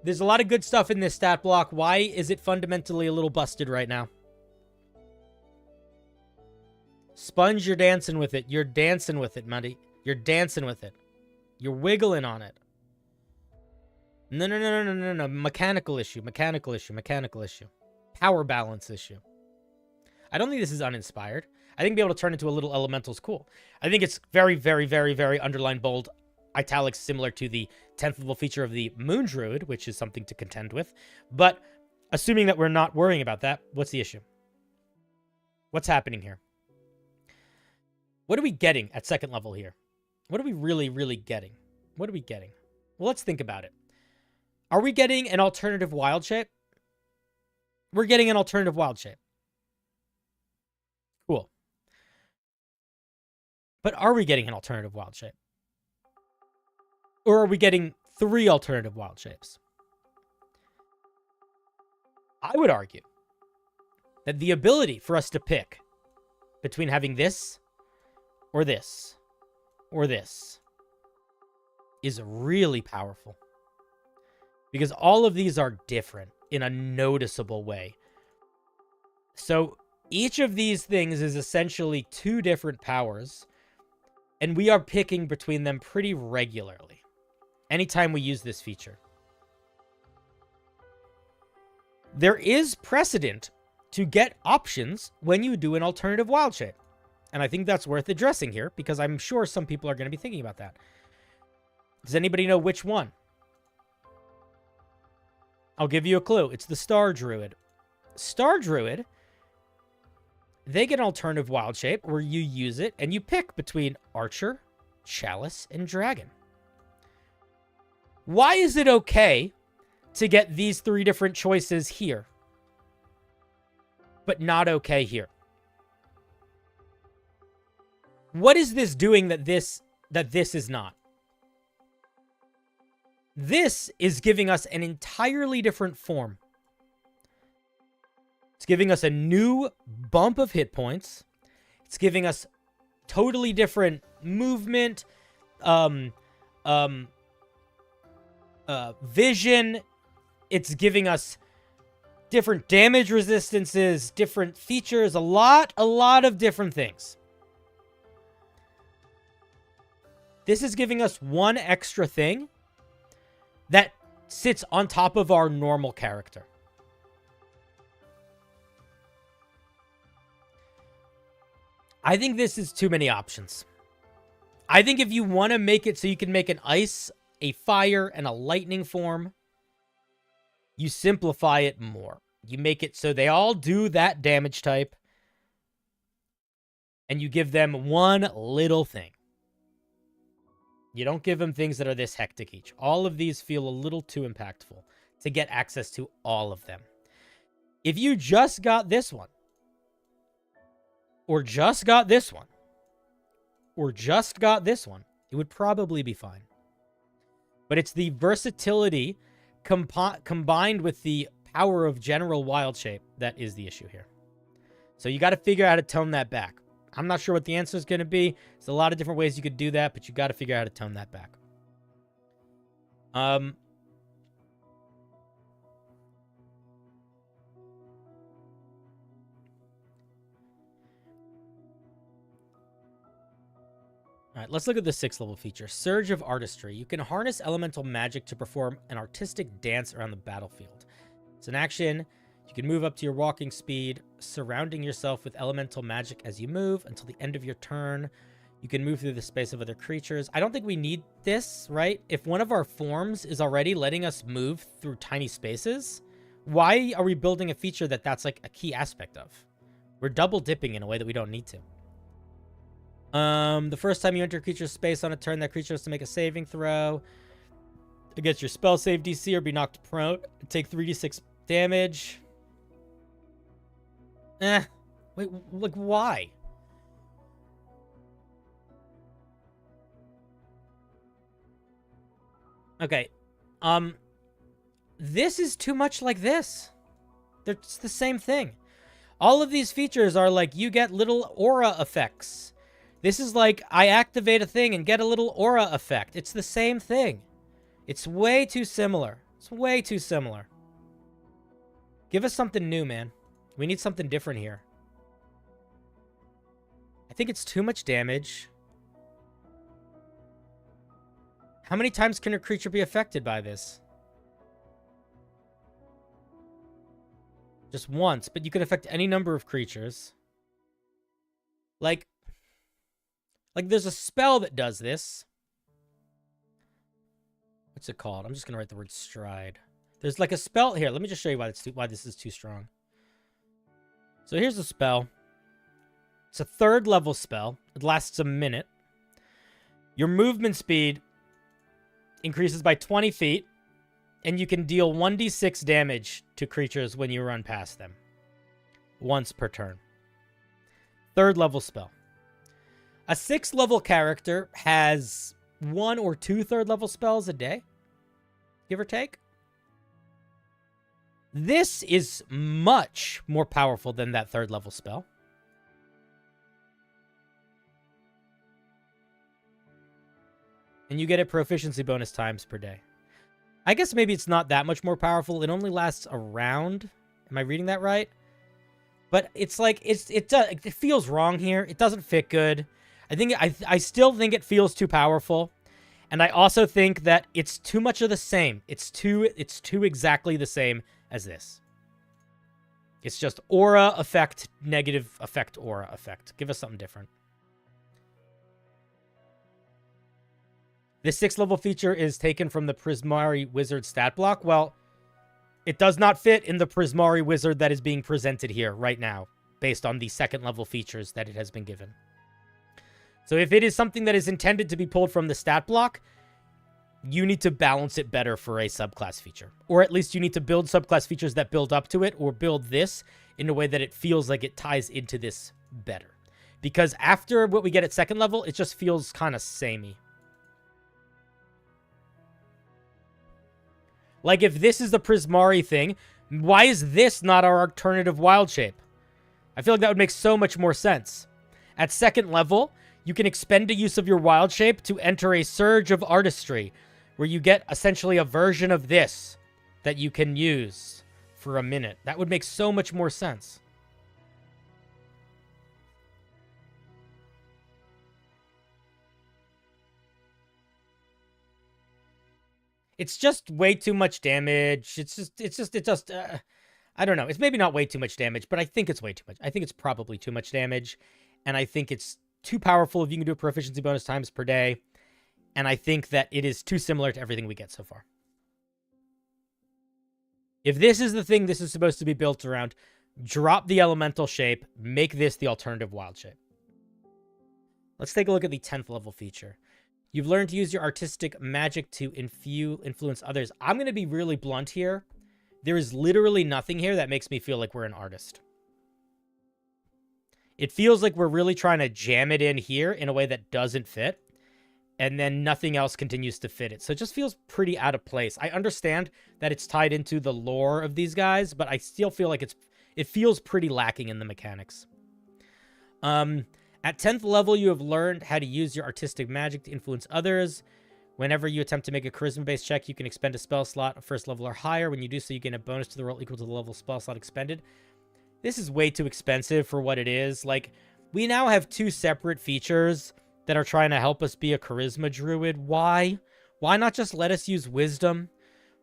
There's a lot of good stuff in this stat block. Why is it fundamentally a little busted right now? Sponge, you're dancing with it. You're dancing with it, Muddy. You're dancing with it. You're wiggling on it. No. Mechanical issue. Power balance issue. I don't think this is uninspired. I think being able to turn into a little elemental is cool. I think it's very, very, very, very underlined bold. Italics similar to the 10th level feature of the Moon Druid, which is something to contend with. But assuming that we're not worrying about that, what's the issue? What's happening here? What are we getting at 2nd level here? What are we really, really getting? What are we getting? Well, let's think about it. Are we getting an alternative wild shape? We're getting an alternative wild shape. But are we getting an alternative wild shape? Or are we getting 3 alternative wild shapes? I would argue that the ability for us to pick between having this or this or this is really powerful. Because all of these are different in a noticeable way. So each of these things is essentially 2 different powers, and we are picking between them pretty regularly anytime we use this feature. There is precedent to get options when you do an alternative wild shape. And I think that's worth addressing here, because I'm sure some people are going to be thinking about that. Does anybody know which one? I'll give you a clue. It's the Star Druid. Star Druid, they get an alternative wild shape where you use it and you pick between Archer, Chalice, and Dragon. Why is it okay to get these 3 different choices here, but not okay here? What is this doing that this is not? This is giving us an entirely different form. It's giving us a new bump of hit points. It's giving us totally different movement, vision. It's giving us different damage resistances, different features, a lot of different things. This is giving us one extra thing that sits on top of our normal character. I think this is too many options. I think if you want to make it so you can make an ice, a fire, and a lightning form, you simplify it more. You make it so they all do that damage type, and you give them one little thing. You don't give them things that are this hectic each. All of these feel a little too impactful to get access to all of them. If you just got this one, or just got this one, or just got this one, it would probably be fine. But it's the versatility combined with the power of general wild shape that is the issue here. So you got to figure out how to tone that back. I'm not sure what the answer is going to be. There's a lot of different ways you could do that, but you got to figure out how to tone that back. All right, let's look at the 6th level feature, Surge of Artistry. You can harness elemental magic to perform an artistic dance around the battlefield. It's an action. You can move up to your walking speed, surrounding yourself with elemental magic as you move until the end of your turn. You can move through the space of other creatures. I don't think we need this, right? If one of our forms is already letting us move through tiny spaces, why are we building a feature that's like a key aspect of? We're double dipping in a way that we don't need to. The first time you enter a creature's space on a turn, that creature has to make a saving throw against your spell save DC or be knocked prone. Take 3d6 damage. Wait, like, why? Okay. This is too much like this. It's the same thing. All of these features are like, you get little aura effects. This is like, I activate a thing and get a little aura effect. It's the same thing. It's way too similar. It's way too similar. Give us something new, man. We need something different here. I think it's too much damage. How many times can a creature be affected by this? Just once, but you can affect any number of creatures. Like there's a spell that does this. What's it called? I'm just going to write the word stride. There's like a spell here. Let me just show you why this is too strong. So here's a spell. It's a 3rd level spell. It lasts a minute. Your movement speed increases by 20 feet, and you can deal 1d6 damage to creatures when you run past them. Once per turn. 3rd level spell. A 6th level character has 1 or 2 3rd level spells a day, give or take. This is much more powerful than that 3rd level spell. And you get a proficiency bonus times per day. I guess maybe it's not that much more powerful. It only lasts a round. Am I reading that right? But it's like it feels wrong here. It doesn't fit good. I still think it feels too powerful. And I also think that it's too much of the same. It's too exactly the same as this. It's just aura effect, negative effect, aura effect. Give us something different. This 6th level feature is taken from the Prismari Wizard stat block. Well, it does not fit in the Prismari Wizard that is being presented here right now, based on the 2nd level features that it has been given. So if it is something that is intended to be pulled from the stat block, you need to balance it better for a subclass feature. Or at least you need to build subclass features that build up to it, or build this in a way that it feels like it ties into this better. Because after what we get at 2nd level, it just feels kind of samey. Like, if this is the Prismari thing, why is this not our alternative wild shape? I feel like that would make so much more sense. At 2nd level, you can expend a use of your wild shape to enter a Surge of Artistry, where you get essentially a version of this that you can use for a minute. That would make so much more sense. It's just way too much damage. I don't know. It's maybe not way too much damage, but I think it's way too much. I think it's probably too much damage. And I think it's too powerful if you can do a proficiency bonus times per day. And I think that it is too similar to everything we get so far. If this is the thing this is supposed to be built around, drop the elemental shape, make this the alternative wild shape. Let's take a look at the 10th level feature. You've learned to use your artistic magic to influence others. I'm going to be really blunt here. There is literally nothing here that makes me feel like we're an artist. It feels like we're really trying to jam it in here in a way that doesn't fit. And then nothing else continues to fit it. So it just feels pretty out of place. I understand that it's tied into the lore of these guys, but I still feel like it feels pretty lacking in the mechanics. At 10th level, you have learned how to use your artistic magic to influence others. Whenever you attempt to make a charisma-based check, you can expend a spell slot of 1st level or higher. When you do so, you gain a bonus to the roll equal to the level spell slot expended. This is way too expensive for what it is. Like, we now have 2 separate features that are trying to help us be a charisma druid. Why? Why not just let us use wisdom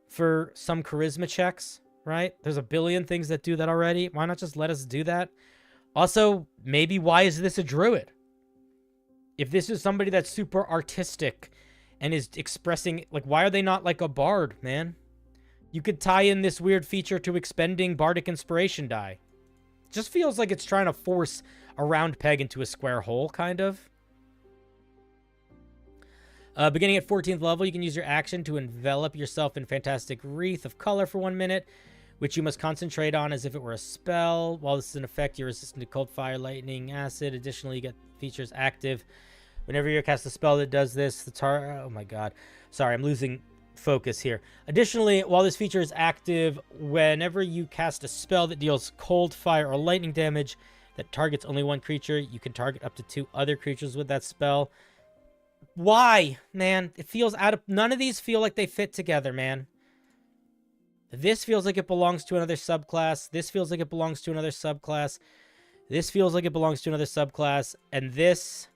for some charisma checks, right? There's a billion things that do that already. Why not just let us do that? Also, maybe why is this a druid? If this is somebody that's super artistic and is expressing, like, why are they not like a bard, man? You could tie in this weird feature to expending bardic inspiration die. It just feels like it's trying to force a round peg into a square hole, kind of. Beginning at 14th level, you can use your action to envelop yourself in fantastic wreath of color for 1 minute, which you must concentrate on as if it were a spell. While this is in effect, you're resistant to cold, fire, lightning, acid. Additionally, you get features active. Whenever you cast a spell that does this, oh my god. Sorry, I'm losing focus here. Additionally, while this feature is active, whenever you cast a spell that deals cold, fire, or lightning damage that targets only 1 creature, you can target up to 2 other creatures with that spell. Why, man? It feels out of... None of these feel like they fit together, man. This feels like it belongs to another subclass. This feels like it belongs to another subclass. This feels like it belongs to another subclass. And this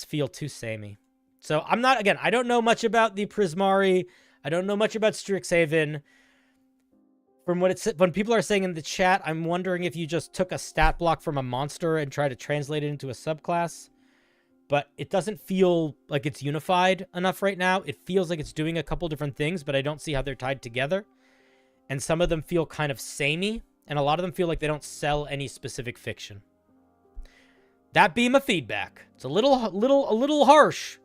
feel too samey. So I'm not... Again, I don't know much about the Prismari. I don't know much about Strixhaven. From what it's... When people are saying in the chat, I'm wondering if you just took a stat block from a monster and tried to translate it into a subclass. But it doesn't feel like it's unified enough right now. It feels like it's doing a couple different things, but I don't see how they're tied together. And some of them feel kind of samey, and a lot of them feel like they don't sell any specific fiction. That be my feedback. It's a little harsh.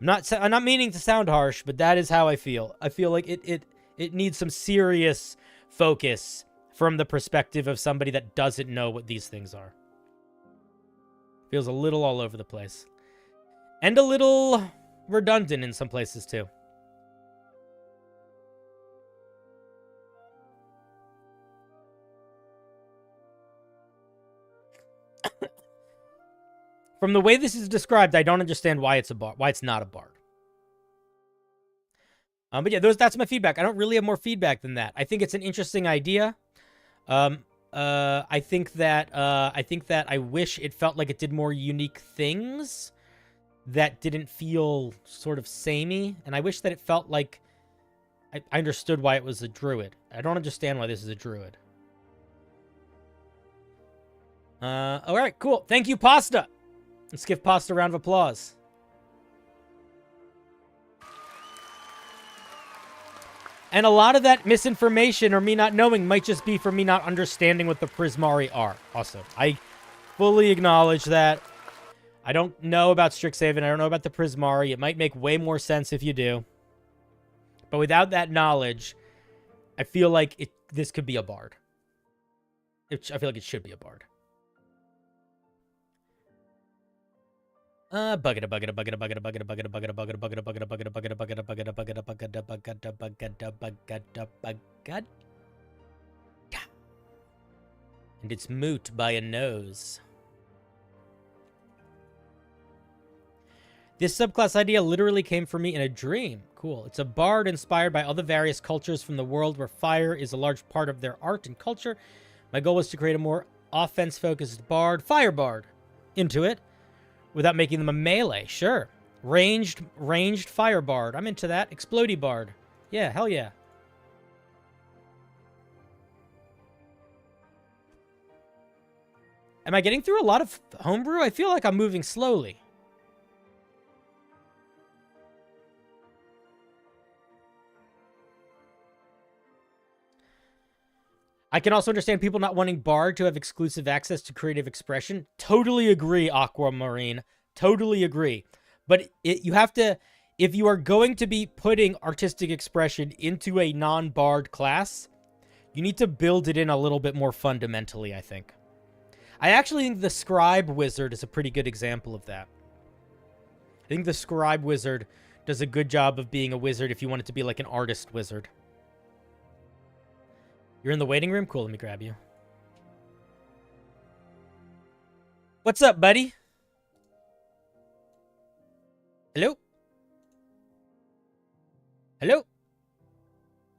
I'm not meaning to sound harsh, but that is how I feel. I feel like it needs some serious focus from the perspective of somebody that doesn't know what these things are. Feels a little all over the place. And a little redundant in some places, too. From the way this is described, I don't understand why it's not a bard. But yeah, that's my feedback. I don't really have more feedback than that. I think it's an interesting idea. I think that I wish it felt like it did more unique things that didn't feel sort of samey, and I wish that it felt like I understood why it was a druid. I don't understand why this is a druid. All right, cool. Thank you, Pasta. Let's give Pasta a round of applause. And a lot of that misinformation or me not knowing might just be for me not understanding what the Prismari are. Also, I fully acknowledge that. I don't know about Strixhaven. I don't know about the Prismari. It might make way more sense if you do. But without that knowledge, I feel like this could be a bard. I feel like it should be a bard. Bucket. And it's moot by a nose. This subclass idea literally came for me in a dream. Cool. It's a bard inspired by all the various cultures from the world where fire is a large part of their art and culture. My goal was to create a more offense-focused bard, fire bard, into it, without making them a melee. Sure. Ranged fire bard. I'm into that. Explodey bard. Yeah, hell yeah. Am I getting through a lot of homebrew? I feel like I'm moving slowly. I can also understand people not wanting Bard to have exclusive access to creative expression. Totally agree, Aquamarine. Totally agree. But you have to, if you are going to be putting artistic expression into a non-Bard class, you need to build it in a little bit more fundamentally, I think. I actually think the Scribe Wizard is a pretty good example of that. I think the Scribe Wizard does a good job of being a wizard if you want it to be like an artist wizard. You're in the waiting room? Cool, let me grab you. What's up, buddy? Hello? Hello?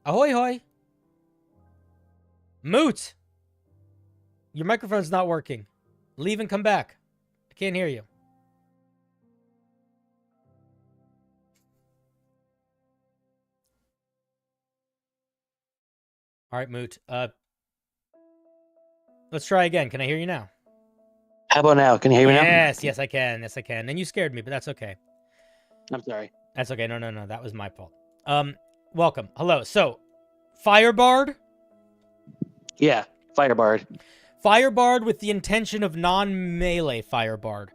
Ahoy, hoy. Moot! Your microphone's not working. Leave and come back. I can't hear you. All right, Moot. Let's try again. Can I hear you now? How about now? Can you hear me now? Yes, I can. Yes, I can. And you scared me, but that's okay. I'm sorry. That's okay. No. That was my fault. Welcome. Hello. So, Firebard? Yeah, Firebard. Firebard with the intention of non-melee Firebard.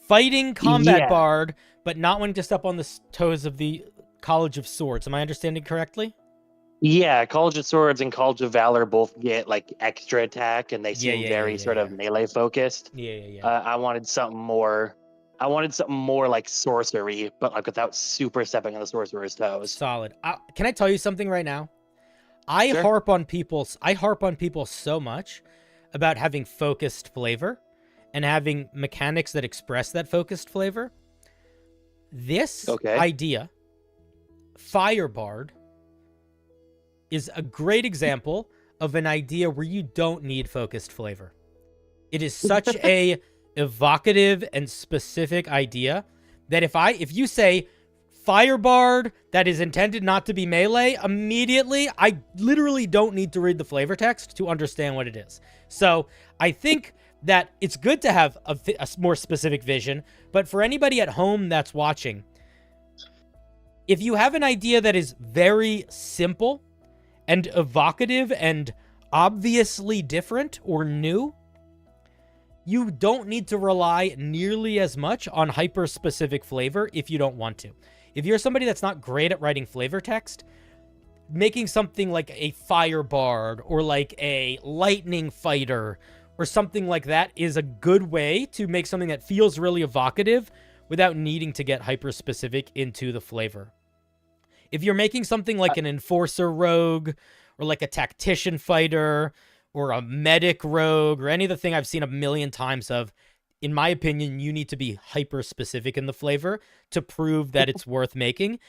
Fighting combat bard, but not wanting to step on the toes of the College of Swords. Am I understanding correctly? Yeah, College of Swords and College of Valor both get like extra attack, and they seem very sort of melee focused. Yeah. I wanted something more. I wanted something more like sorcery, but like without super stepping on the sorcerer's toes. Solid. Can I tell you something right now? I harp on people so much about having focused flavor and having mechanics that express that focused flavor. This idea, Firebard, is a great example of an idea where you don't need focused flavor. It is such a evocative and specific idea that if you say Firebard that is intended not to be melee, immediately I literally don't need to read the flavor text to understand what it is. So I think that it's good to have a more specific vision, but for anybody at home that's watching, if you have an idea that is very simple and evocative and obviously different or new, you don't need to rely nearly as much on hyper-specific flavor if you don't want to. If you're somebody that's not great at writing flavor text, making something like a Firebard or like a Lightning Fighter or something like that is a good way to make something that feels really evocative without needing to get hyper specific into the flavor. If you're making something like an enforcer rogue or like a tactician fighter or a medic rogue or any of the thing I've seen a million times of, in my opinion, you need to be hyper specific in the flavor to prove that it's worth making.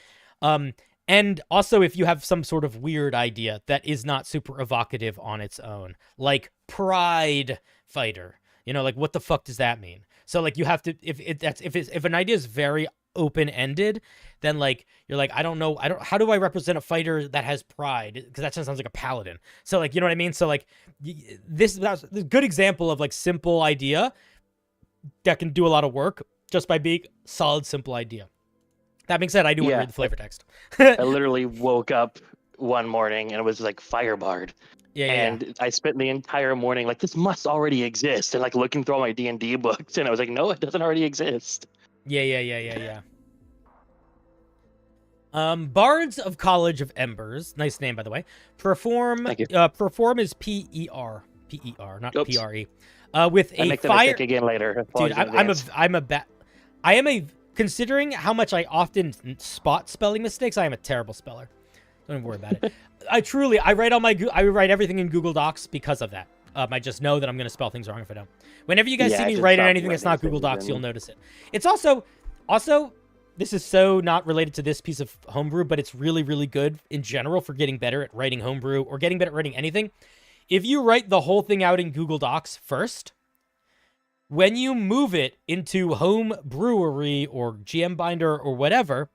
And also if you have some sort of weird idea that is not super evocative on its own, like pride fighter, you know, like what the fuck does that mean? So like you have to, if an idea is very open-ended, then like you're like, how do I represent a fighter that has pride? Because that sounds like a paladin. So like, you know what I mean? So like that's a good example of like simple idea that can do a lot of work just by being solid, simple idea. That being said, I do want to read the flavor text. I literally woke up one morning and it was like Firebard. And I spent the entire morning like, this must already exist, and like looking through all my D&D books, and I was like, no, it doesn't already exist. Yeah. Bards of College of Embers, nice name by the way. Perform. Thank you. Perform is P-E-R, not Oops. P-R-E. With I a make that fire. mistake again later. Dude, I am a. Considering how much I often spot spelling mistakes, I am a terrible speller. Don't even worry about it. I write everything in Google Docs because of that. I just know that I'm going to spell things wrong if I don't. Whenever you guys see me writing anything that's not Google Docs, you'll notice it. It's also, this is so not related to this piece of Homebrew, but it's really, really good in general for getting better at writing Homebrew or getting better at writing anything. If you write the whole thing out in Google Docs first, when you move it into Home Brewery or GM Binder or whatever,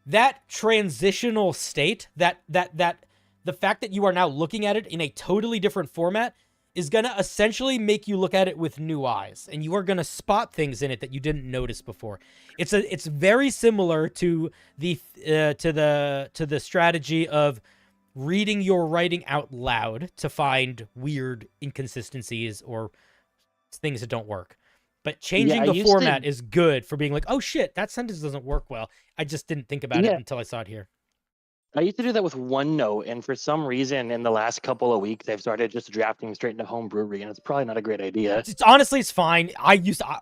that transitional state, that the fact that you are now looking at it in a totally different format is going to essentially make you look at it with new eyes, and you are going to spot things in it that you didn't notice before. It's very similar to the strategy of reading your writing out loud to find weird inconsistencies or things that don't work. But changing the format is good for being like, oh shit, that sentence doesn't work well. I just didn't think about it until I saw it here. I used to do that with OneNote, and for some reason in the last couple of weeks, I've started just drafting straight into Home Brewery, and it's probably not a great idea. Honestly, it's fine.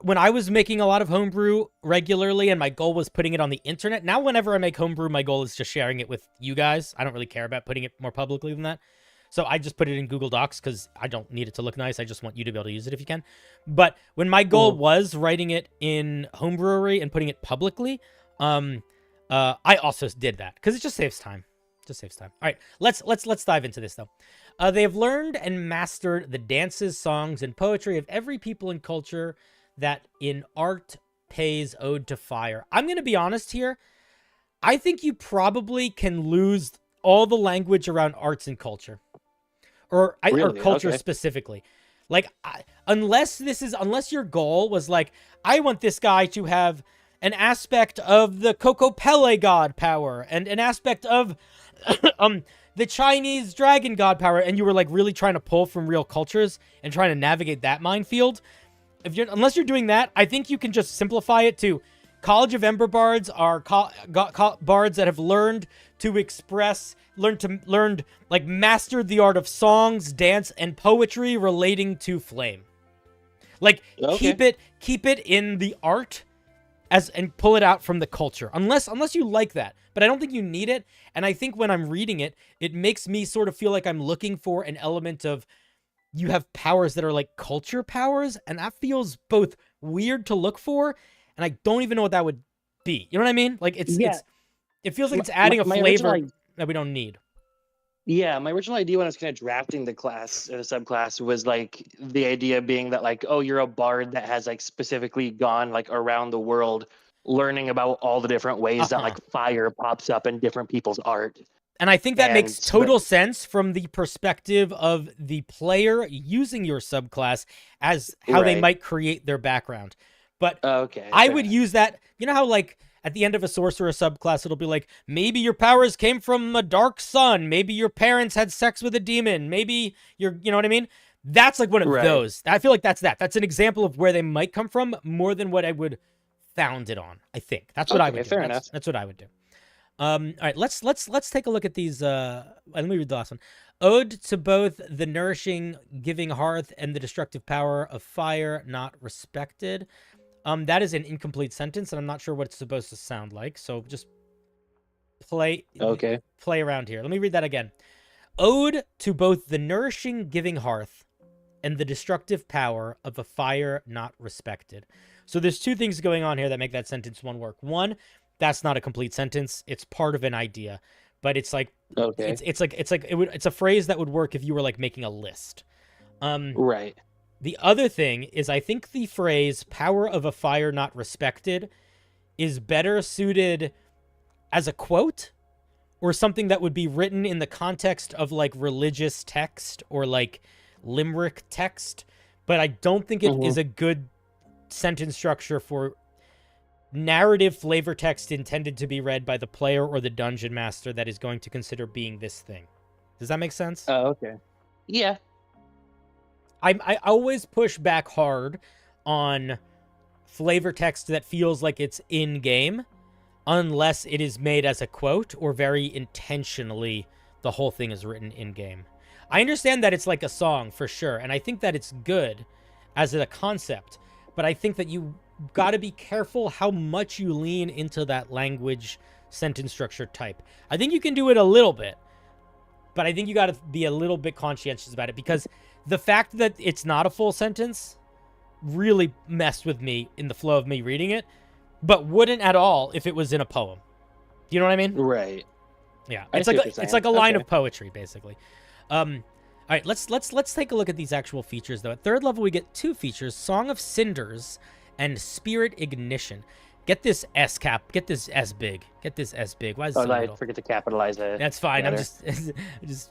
When I was making a lot of Homebrew regularly, and my goal was putting it on the internet. Now, whenever I make Homebrew, my goal is just sharing it with you guys. I don't really care about putting it more publicly than that. So I just put it in Google Docs because I don't need it to look nice. I just want you to be able to use it if you can. But when my goal was writing it in Homebrewery and putting it publicly, I also did that because it just saves time. All right, let's dive into this though. They have learned and mastered the dances, songs, and poetry of every people and culture that in art pays ode to fire. I'm gonna be honest here. I think you probably can lose all the language around arts and culture. Or culture specifically. Like, unless your goal was like, I want this guy to have an aspect of the Kokopele god power and an aspect of the Chinese dragon god power, and you were like really trying to pull from real cultures and trying to navigate that minefield. Unless you're doing that, I think you can just simplify it to College of Ember Bards are bards that have learned to express, mastered the art of songs, dance, and poetry relating to flame. Like, keep it in the art and pull it out from the culture. Unless you like that. But I don't think you need it. And I think when I'm reading it, it makes me sort of feel like I'm looking for an element of you have powers that are like culture powers, and that feels both weird to look for, and I don't even know what that would be. You know what I mean? Like it feels like it's adding a flavor that we don't need. Yeah, my original idea when I was kind of drafting the class or the subclass was like the idea being that like, oh, you're a bard that has like specifically gone like around the world learning about all the different ways that like fire pops up in different people's art. And I think that makes total sense from the perspective of the player using your subclass as how they might create their background. But I would use that, you know how like at the end of a sorcerer subclass, it'll be like, maybe your powers came from a dark sun. Maybe your parents had sex with a demon. Maybe you know what I mean? That's like one of those. I feel like that's that. That's an example of where they might come from more than what I would found it on, I think. That's what I would do. Fair enough. That's what I would do. All right, let's take a look at these. Let me read the last one. Ode to both the nourishing giving hearth and the destructive power of fire, not respected. That is an incomplete sentence, and I'm not sure what it's supposed to sound like. So just play around here. Let me read that again. Ode to both the nourishing giving hearth and the destructive power of a fire not respected. So there's two things going on here that make that sentence one work. One, that's not a complete sentence. It's part of an idea, but it's like it's a phrase that would work if you were like making a list. Right. The other thing is, I think the phrase "power of a fire not respected" is better suited as a quote or something that would be written in the context of like religious text or like limerick text, but I don't think it is a good sentence structure for narrative flavor text intended to be read by the player or the dungeon master that is going to consider being this thing. Does that make sense? Oh, okay. Yeah. I always push back hard on flavor text that feels like it's in game, unless it is made as a quote or very intentionally the whole thing is written in game. I understand that it's like a song for sure, and I think that it's good as a concept, but I think that you got to be careful how much you lean into that language sentence structure type. I think you can do it a little bit, but I think you got to be a little bit conscientious about it, because the fact that it's not a full sentence really messed with me in the flow of me reading it, but wouldn't at all if it was in a poem. Do you know what I mean? Right. Yeah. It's like a line of poetry, basically. All right, let's take a look at these actual features, though. At third level, we get two features: Song of Cinders and Spirit Ignition. Get this S cap. Get this S big. Get this S big. Why is it so little? I forget to capitalize it. That's fine. I'm just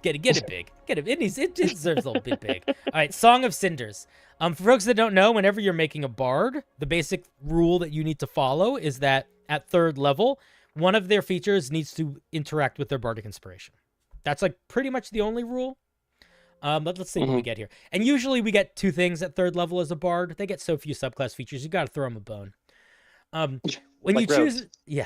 get it big. Get it. It deserves a little bit big. All right, Song of Cinders. For folks that don't know, whenever you're making a bard, the basic rule that you need to follow is that at third level, one of their features needs to interact with their bardic inspiration. That's like pretty much the only rule. But let's see what we get here. And usually we get two things at third level as a bard. They get so few subclass features, you got to throw them a bone. When like you choose, rogues. Yeah,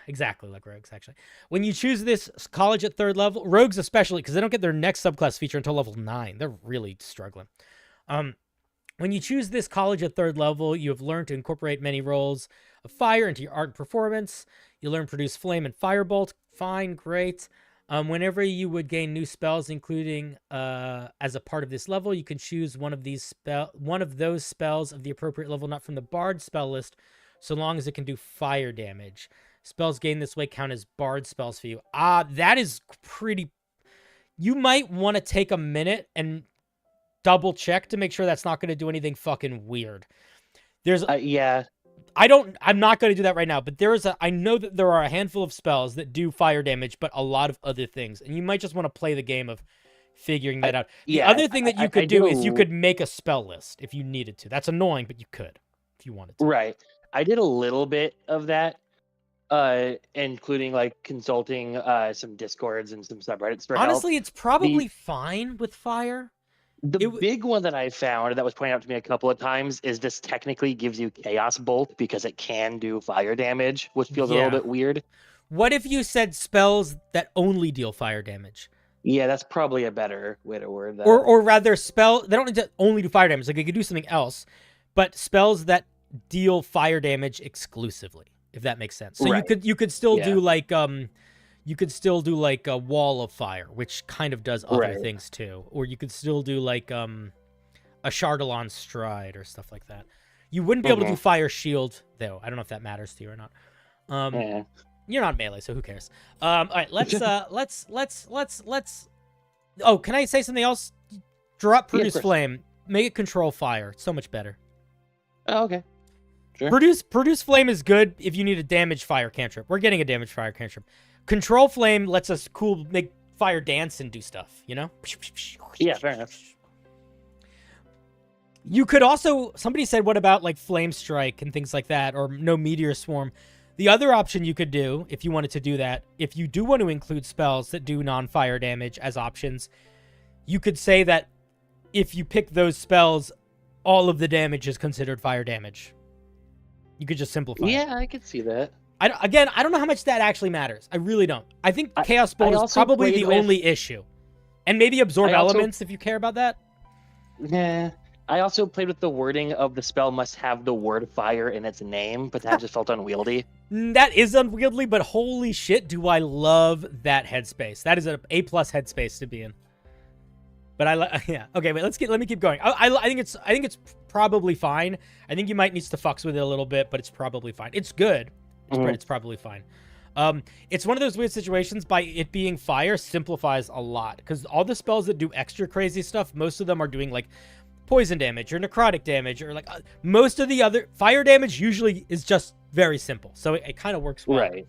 exactly like rogues. Actually, when you choose this college at third level, rogues especially, because they don't get their next subclass feature until level 9. They're really struggling. When you choose this college at third level, you have learned to incorporate many roles of fire into your art and performance. You learn produce flame and firebolt. Fine, great. Whenever you would gain new spells, including as a part of this level, you can choose one of those spells of the appropriate level, not from the bard spell list, so long as it can do fire damage. Spells gained this way count as bard spells for you. That is pretty... You might want to take a minute and double check to make sure that's not going to do anything fucking weird. There's... yeah. I'm not going to do that right now, but I know that there are a handful of spells that do fire damage, but a lot of other things. And you might just want to play the game of figuring that out. The other thing that you could do is you could make a spell list if you needed to. That's annoying, but you could if you wanted to. Right. I did a little bit of that, including like consulting some discords and some subreddits for Honestly, help. It's probably fine with fire. The big one that I found that was pointed out to me a couple of times is this technically gives you Chaos Bolt because it can do fire damage, which feels a little bit weird. What if you said spells that only deal fire damage? Yeah, that's probably a better way to word that. Or rather, they don't need to only do fire damage. Like, they could do something else, but spells that deal fire damage exclusively, if that makes sense. So right. you could still do like you could still do like a wall of fire, which kind of does other things too. Or you could still do like a Chardalon stride or stuff like that. You wouldn't be able to do fire shield though. I don't know if that matters to you or not. You're not melee, so who cares? All right, let's Oh, can I say something else? Drop produce flame. Make it control fire. It's so much better. Oh, okay. Sure. Produce flame is good if you need a damage fire cantrip. We're getting a damage fire cantrip. Control flame lets us make fire dance and do stuff, you know? Yeah, fair enough. You could also, somebody said, what about like flame strike and things like that, or no meteor swarm? The other option you could do, if you wanted to do that, if you do want to include spells that do non-fire damage as options, you could say that if you pick those spells, all of the damage is considered fire damage. You could just simplify it. Yeah, I could see that. Again, I don't know how much that actually matters. I really don't. I think Chaos Bolt is also probably the played with- only issue. And maybe Absorb I also- Elements if you care about that. Yeah. I also played with the wording of the spell must have the word fire in its name, but that just felt unwieldy. That is unwieldy, but holy shit, do I love that headspace. That is an A+ headspace to be in. But yeah. Okay, wait, let me keep going. I think it's probably fine. I think you might need to fucks with it a little bit, but it's probably fine. It's good. It's probably fine. It's one of those weird situations. By it being fire simplifies a lot, because all the spells that do extra crazy stuff, most of them are doing like poison damage or necrotic damage, or like most of the other fire damage usually is just very simple, so it kind of works well. Right.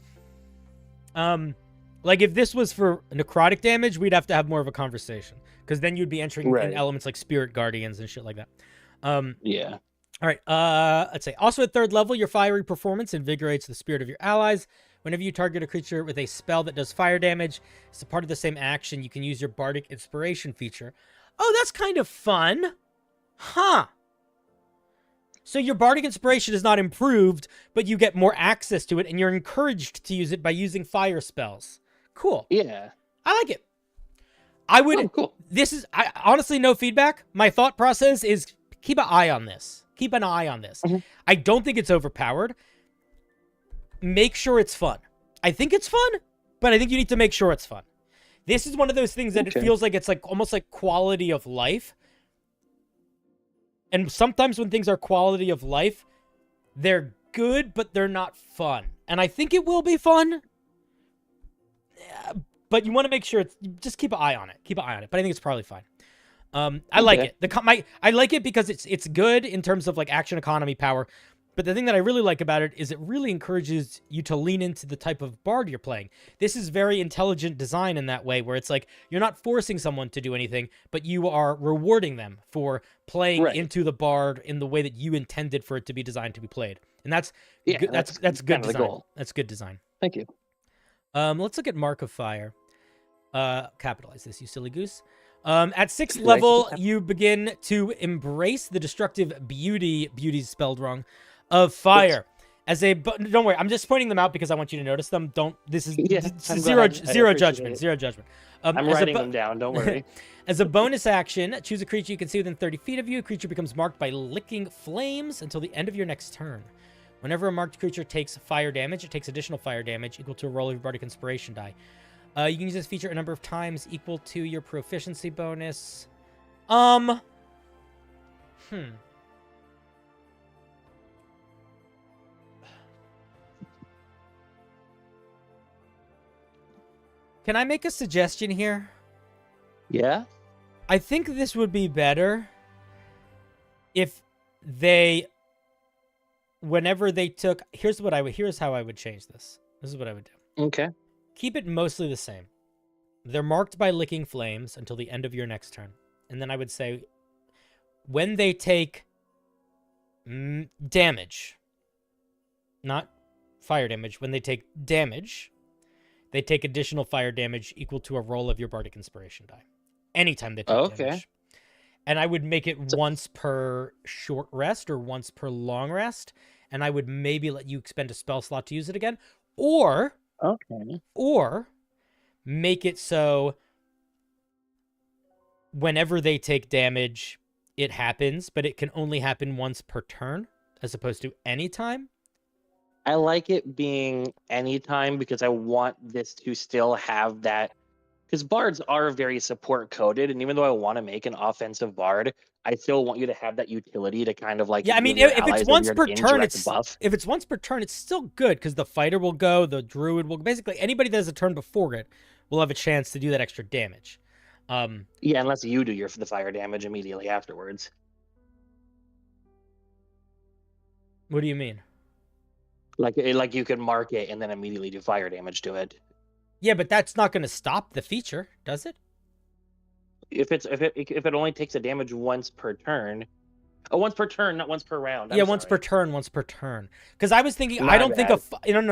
Like if this was for necrotic damage, we'd have to have more of a conversation, because then you'd be entering in elements like spirit guardians and shit like that. Yeah. All right. Let's say also at 3rd level, your fiery performance invigorates the spirit of your allies. Whenever you target a creature with a spell that does fire damage, it's a part of the same action. You can use your bardic inspiration feature. Oh, that's kind of fun. Huh. So your bardic inspiration is not improved, but you get more access to it, and you're encouraged to use it by using fire spells. Cool. Yeah. I like it. I would. Oh, cool. This is honestly no feedback. My thought process is keep an eye on this. Keep an eye on this. I don't think it's overpowered. Make sure it's fun. I think it's fun, but I think you need to make sure it's fun. This is one of those things that it feels like it's like almost like quality of life. And sometimes when things are quality of life, they're good, but they're not fun. And I think it will be fun. But you want to make sure just keep an eye on it. Keep an eye on it. But I think it's probably fine. I like it. I like it because it's good in terms of like action economy power. But the thing that I really like about it is it really encourages you to lean into the type of bard you're playing. This is very intelligent design in that way, where it's like you're not forcing someone to do anything, but you are rewarding them for playing into the bard in the way that you intended for it to be designed to be played. And that's good. That's good design. Goal. That's good design. Thank you. Let's look at Mark of Fire. Capitalize this, you silly goose. At 6th level, you begin to embrace the destructive beauty's spelled wrong, of fire. As a don't worry, I'm just pointing them out because I want you to notice them. This is zero judgment. I'm writing them down. Don't worry. As a bonus action, choose a creature you can see within 30 feet of you. Creature becomes marked by licking flames until the end of your next turn. Whenever a marked creature takes fire damage, it takes additional fire damage equal to a roll of your bardic inspiration die. You can use this feature a number of times equal to your proficiency bonus. Can I make a suggestion here? Yeah? I think this would be better if they, whenever they took, here's how I would change this. This is what I would do. Okay. Keep it mostly the same. They're marked by licking flames until the end of your next turn. And then I would say, when they take damage, not fire damage, when they take damage, they take additional fire damage equal to a roll of your bardic inspiration die. Anytime they take damage. And I would make it once per short rest or once per long rest. And I would maybe let you expend a spell slot to use it again. Or make it so whenever they take damage, it happens, but it can only happen once per turn as opposed to any time. I like it being anytime because I want this to still have that. Because bards are very support coded, and even though I want to make an offensive bard, I still want you to have that utility to kind of like. Yeah, I mean, if it's once per turn, it's still good because the fighter will go, the druid will basically anybody that has a turn before it will have a chance to do that extra damage. Yeah, unless you do the fire damage immediately afterwards. What do you mean? Like you can mark it and then immediately do fire damage to it. Yeah, but that's not going to stop the feature, does it? If it only takes a damage once per turn. Oh, once per turn, not once per round. Once per turn. Because I was thinking, I don't think no,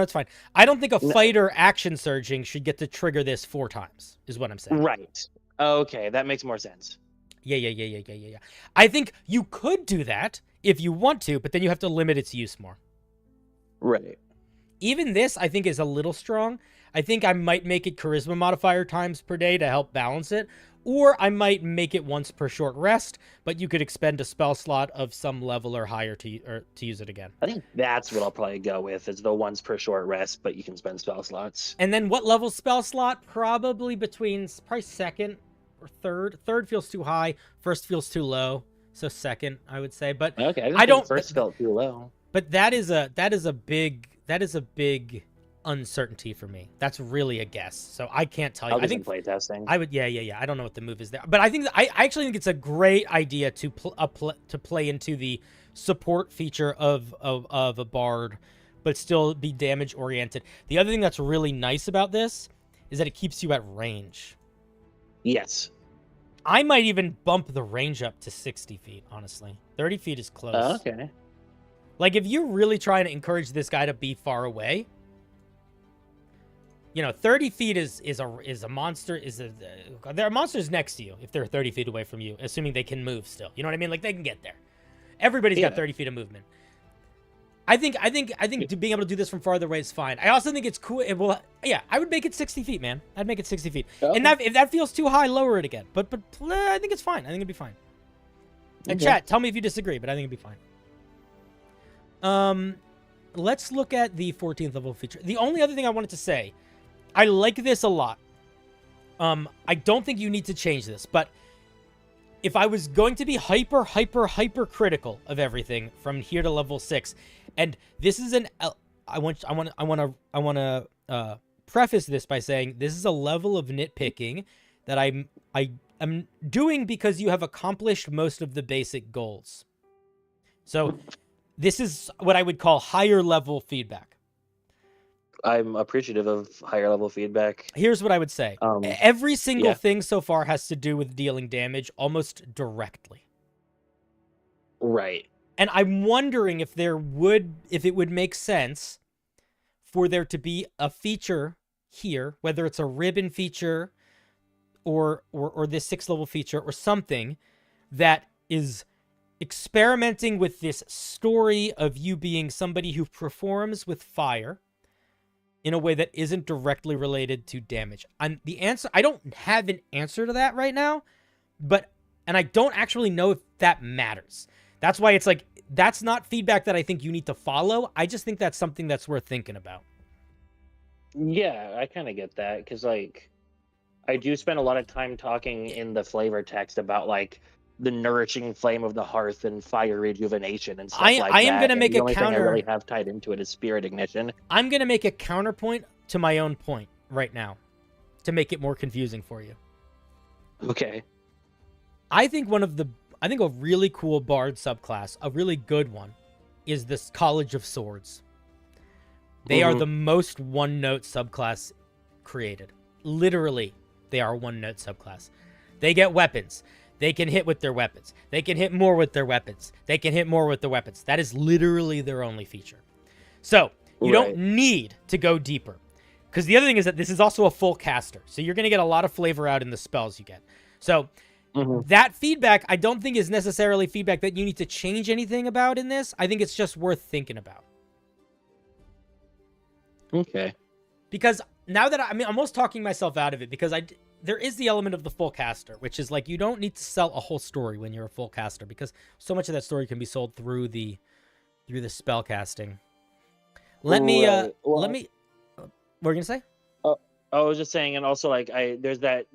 it's fine. I don't think a fighter action surging should get to trigger this 4 times, is what I'm saying. Right. Okay, that makes more sense. Yeah. I think you could do that if you want to, but then you have to limit its use more. Right. Even this, I think, is a little strong. I think I might make it charisma modifier times per day to help balance it. Or I might make it once per short rest, but you could expend a spell slot of some level or higher to use it again. I think that's what I'll probably go with, is the once per short rest, but you can spend spell slots. And then what level spell slot? Probably second or third. Third feels too high. First feels too low. So second, I would say. But okay, I don't. First felt too low. But that is a big uncertainty for me. That's really a guess. So I can't tell you. I think play testing. I would, yeah. I don't know what the move is there, but I think I actually think it's a great idea to play into the support feature of a bard, but still be damage oriented. The other thing that's really nice about this is that it keeps you at range. Yes. I might even bump the range up to 60 feet. Honestly, 30 feet is close. Okay. Like, if you're really trying to encourage this guy to be far away, 30 feet is a monster. There are monsters next to you if they're 30 feet away from you, assuming they can move still. You know what I mean? Like, they can get there. Everybody's got 30 feet of movement. I think being able to do this from farther away is fine. I also think it's cool. I would make it 60 feet, man. I'd make it 60 feet. Okay. And if that feels too high, lower it again. But I think it's fine. I think it'd be fine. And chat, tell me if you disagree, but I think it'd be fine. Let's look at the 14th level feature. The only other thing I wanted to say, I like this a lot. I don't think you need to change this, but if I was going to be hyper critical of everything from here to level 6, and this is I want to preface this by saying this is a level of nitpicking that I am doing because you have accomplished most of the basic goals. So this is what I would call higher level feedback. I'm appreciative of higher level feedback. Here's what I would say. Every single thing so far has to do with dealing damage almost directly. Right. And I'm wondering if it would make sense for there to be a feature here, whether it's a ribbon feature or this 6th level feature or something that is experimenting with this story of you being somebody who performs with fire in a way that isn't directly related to damage. I don't have an answer to that right now, and I don't actually know if that matters. That's why it's like, that's not feedback that I think you need to follow. I just think that's something that's worth thinking about. Yeah, I kind of get that, because like, I do spend a lot of time talking in the flavor text about like the nourishing flame of the hearth and fire rejuvenation and stuff like that. I am going to make a counter. The only thing I really have tied into it is spirit ignition. I'm going to make a counterpoint to my own point right now to make it more confusing for you. Okay. I think a really cool bard subclass, a really good one, is this College of Swords. They are the most one-note subclass created. Literally, they are a one-note subclass. They get weapons. They can hit with their weapons. They can hit more with their weapons. They can hit more with their weapons. That is literally their only feature. So, you don't need to go deeper. Because the other thing is that this is also a full caster. So you're going to get a lot of flavor out in the spells you get. So, that feedback, I don't think is necessarily feedback that you need to change anything about in this. I think it's just worth thinking about. Okay. Because now that I'm almost talking myself out of it, because there is the element of the full caster, which is like, you don't need to sell a whole story when you're a full caster, because so much of that story can be sold through the spell casting. Let me what were you gonna say? I was just saying, and also like there's that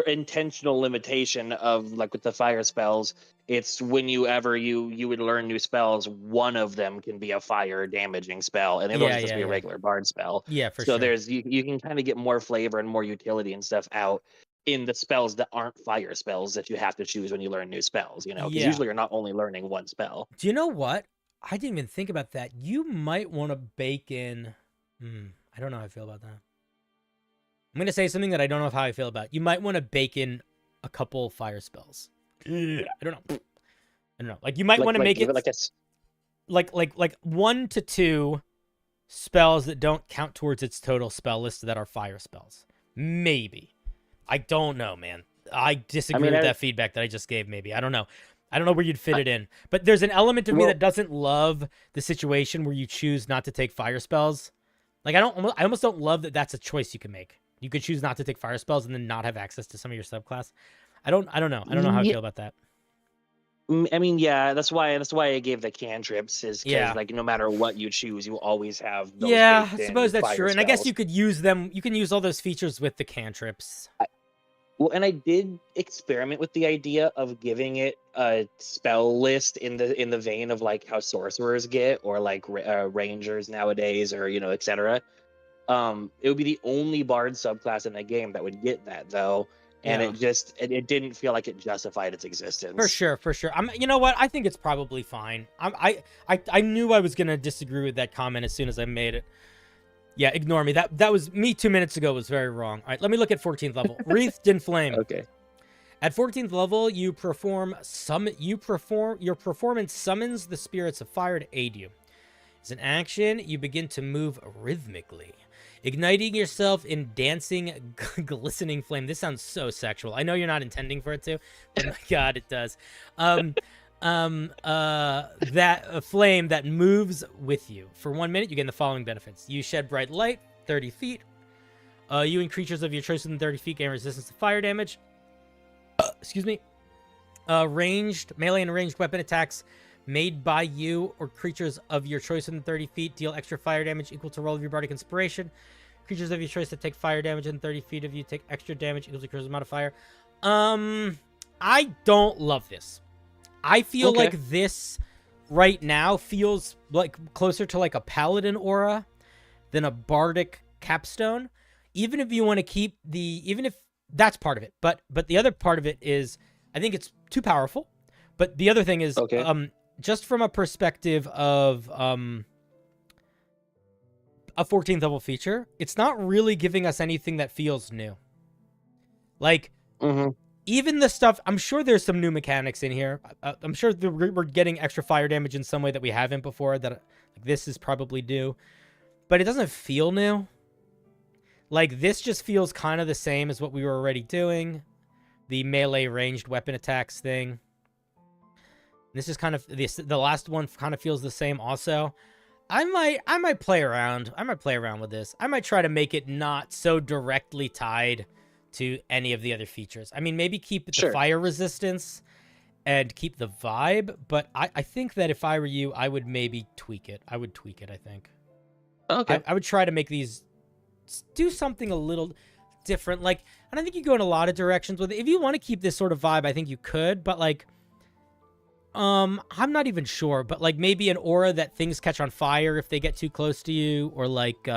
intentional limitation of like with the fire spells, it's when you would learn new spells, one of them can be a fire damaging spell, and it'll just be a regular bard spell. Yeah, for sure. So there's you can kind of get more flavor and more utility and stuff out in the spells that aren't fire spells that you have to choose when you learn new spells. Because usually you're not only learning one spell. Do you know what? I didn't even think about that. You might want to bake in. I don't know how I feel about that. I'm going to say something that I don't know how I feel about. You might want to bake in a couple fire spells. I don't know. Like, you might want to make it like 1 to 2 spells that don't count towards its total spell list that are fire spells. Maybe. I don't know, man. I disagree with that feedback that I just gave, maybe. I don't know. I don't know where you'd fit it in. But there's an element of me that doesn't love the situation where you choose not to take fire spells. Like, I almost don't love that that's a choice you can make. You could choose not to take fire spells and then not have access to some of your subclass. I don't know. I don't know how I feel about that. I mean, yeah, that's why I gave the cantrips, is because like no matter what you choose, you always have those. Yeah, I suppose that's true. And I guess you could use them. You can use all those features with the cantrips. Well, and I did experiment with the idea of giving it a spell list in the vein of like how sorcerers get, or like rangers nowadays, or etc. It would be the only bard subclass in the game that would get that, though. And it didn't feel like it justified its existence. For sure. You know what? I think it's probably fine. I knew I was gonna disagree with that comment as soon as I made it. Yeah, ignore me. That was me 2 minutes ago. Was very wrong. All right, let me look at 14th level. Wreathed in Flame. Okay. At 14th level, your performance summons the spirits of fire to aid you. As an action, you begin to move rhythmically, igniting yourself in dancing, glistening flame. This sounds so sexual. I know you're not intending for it to, but my God, it does. That flame that moves with you. For 1 minute, you gain the following benefits. You shed bright light, 30 feet. You and creatures of your choice within 30 feet gain resistance to fire damage. Excuse me. Melee and ranged weapon attacks made by you or creatures of your choice within 30 feet deal extra fire damage equal to roll of your bardic inspiration. Creatures of your choice that take fire damage within 30 feet of you take extra damage equal to charisma modifier. I don't love this. I feel like this right now feels like closer to like a paladin aura than a bardic capstone. Even if you want to keep even if that's part of it, but the other part of it is I think it's too powerful. But the other thing is, just from a perspective of a 14th level feature, it's not really giving us anything that feels new. Like, even the stuff, I'm sure there's some new mechanics in here. I'm sure we're getting extra fire damage in some way that we haven't before, that like, this is probably new. But it doesn't feel new. Like, this just feels kind of the same as what we were already doing. The melee ranged weapon attacks thing. This is kind of the last one kind of feels the same also. I might play around. I might play around with this. I might try to make it not so directly tied to any of the other features. I mean, maybe keep the fire resistance and keep the vibe, but I think that if I were you, I would maybe tweak it. I would tweak it, I think. Okay. I would try to make these do something a little different. Like, and I think you go in a lot of directions with it. If you want to keep this sort of vibe, I think you could, but like, I'm not even sure, but like maybe an aura that things catch on fire if they get too close to you, or like,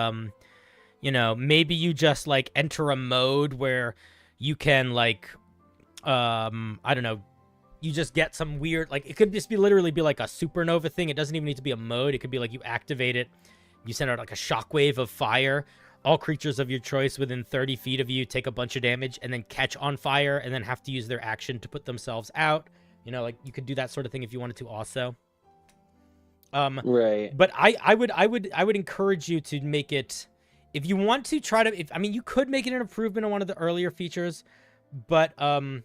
maybe you just like enter a mode where you can like, I don't know, you just get some weird, like it could just literally be like a supernova thing. It doesn't even need to be a mode. It could be like you activate it, you send out like a shockwave of fire. All creatures of your choice within 30 feet of you take a bunch of damage and then catch on fire and then have to use their action to put themselves out. Like you could do that sort of thing if you wanted to also. Right. But I would encourage you to make it, if you want to try to, you could make it an improvement on one of the earlier features, but I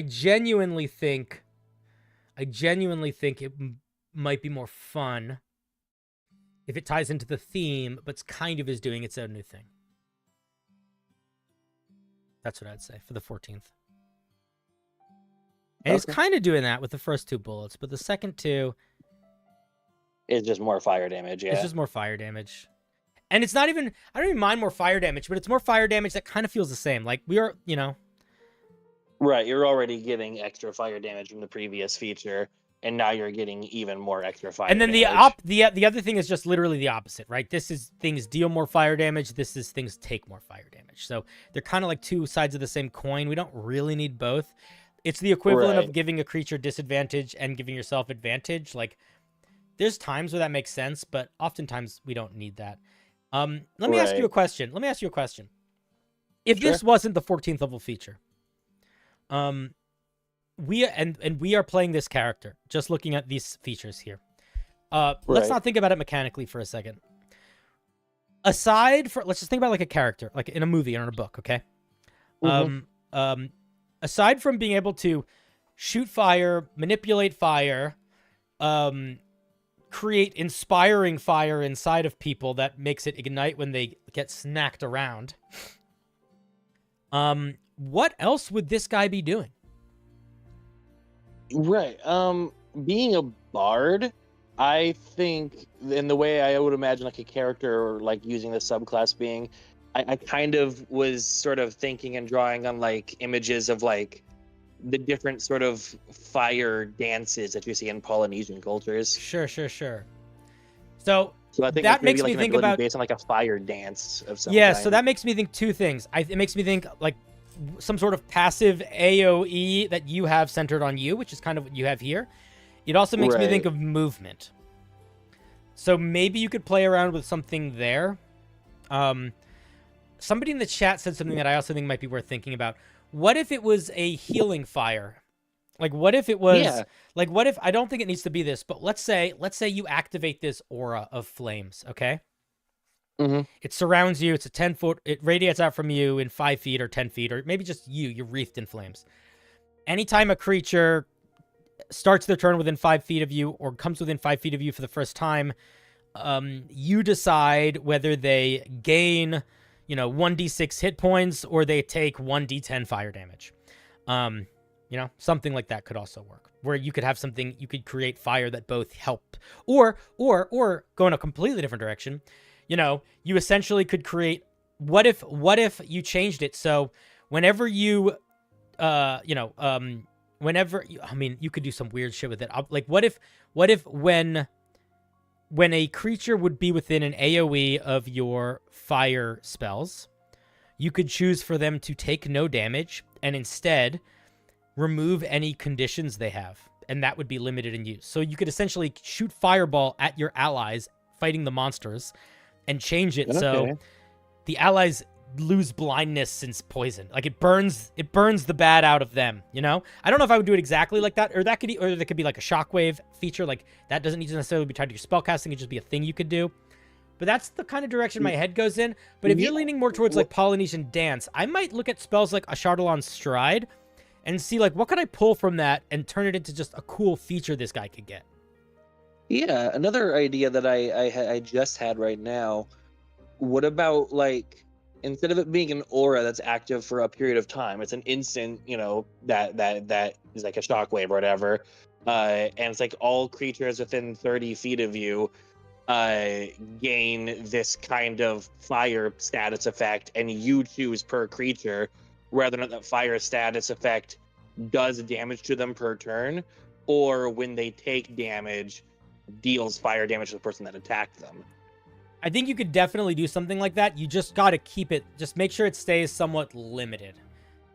genuinely think it might be more fun if it ties into the theme, but kind of is doing its own new thing. That's what I'd say for the 14th. And it's kind of doing that with the first two bullets, but the second two... It's just more fire damage, yeah. It's just more fire damage. And it's not even... I don't even mind more fire damage, but it's more fire damage that kind of feels the same. Like, we are, Right, you're already getting extra fire damage from the previous feature, and now you're getting even more extra fire damage. And then the other thing is just literally the opposite, right? This is things deal more fire damage. This is things take more fire damage. So they're kind of like two sides of the same coin. We don't really need both. It's the equivalent of giving a creature disadvantage and giving yourself advantage. Like, there's times where that makes sense, but oftentimes we don't need that. Let me ask you a question. If this wasn't the 14th level feature, we are playing this character, just looking at these features here. Let's not think about it mechanically for a second. Let's just think about like a character, like in a movie or in a book, okay? Aside from being able to shoot fire, manipulate fire, create inspiring fire inside of people that makes it ignite when they get snacked around. What else would this guy be doing? Right. Being a bard, I think in the way I would imagine like a character or like using the subclass being, I kind of was sort of thinking and drawing on like images of like the different sort of fire dances that you see in Polynesian cultures. Sure. So I think that makes maybe me like think an ability about based on like a fire dance of some yeah. kind. So that makes me think two things. It makes me think like some sort of passive AOE that you have centered on you, which is kind of what you have here. It also makes me think of movement. So maybe you could play around with something there. Somebody in the chat said something that I also think might be worth thinking about. What if it was a healing fire? Like, what if it was like, what if, I don't think it needs to be this, but let's say you activate this aura of flames. Okay. It surrounds you. It's a 10-foot, it radiates out from you in 5 feet or 10 feet, or maybe just you're wreathed in flames. Anytime a creature starts their turn within 5 feet of you or comes within 5 feet of you for the first time, you decide whether they gain, 1d6 hit points or they take 1d10 fire damage. Something like that could also work, where you could have something, you could create fire that both help or go in a completely different direction. You essentially could create, what if you changed it so whenever you you could do some weird shit with it. Like, what if when a creature would be within an AoE of your fire spells, you could choose for them to take no damage and instead remove any conditions they have, and that would be limited in use. So you could essentially shoot fireball at your allies fighting the monsters and change it so the allies lose blindness and poison. Like, it burns the bad out of them, I don't know if I would do it exactly like that, or that could be like a shockwave feature. Like, that doesn't need to necessarily be tied to your spellcasting. It just be a thing you could do. But that's the kind of direction my head goes in. But if you're leaning more towards like Polynesian dance, I might look at spells like Ashardalon's Stride and see like, what could I pull from that and turn it into just a cool feature this guy could get. Yeah, another idea that I just had right now. What about like, instead of it being an aura that's active for a period of time, it's an instant, that is like a shockwave or whatever, and it's like all creatures within 30 feet of you gain this kind of fire status effect, and you choose per creature whether or not that fire status effect does damage to them per turn, or when they take damage, deals fire damage to the person that attacked them. I think you could definitely do something like that. You just got to keep it, just make sure it stays somewhat limited.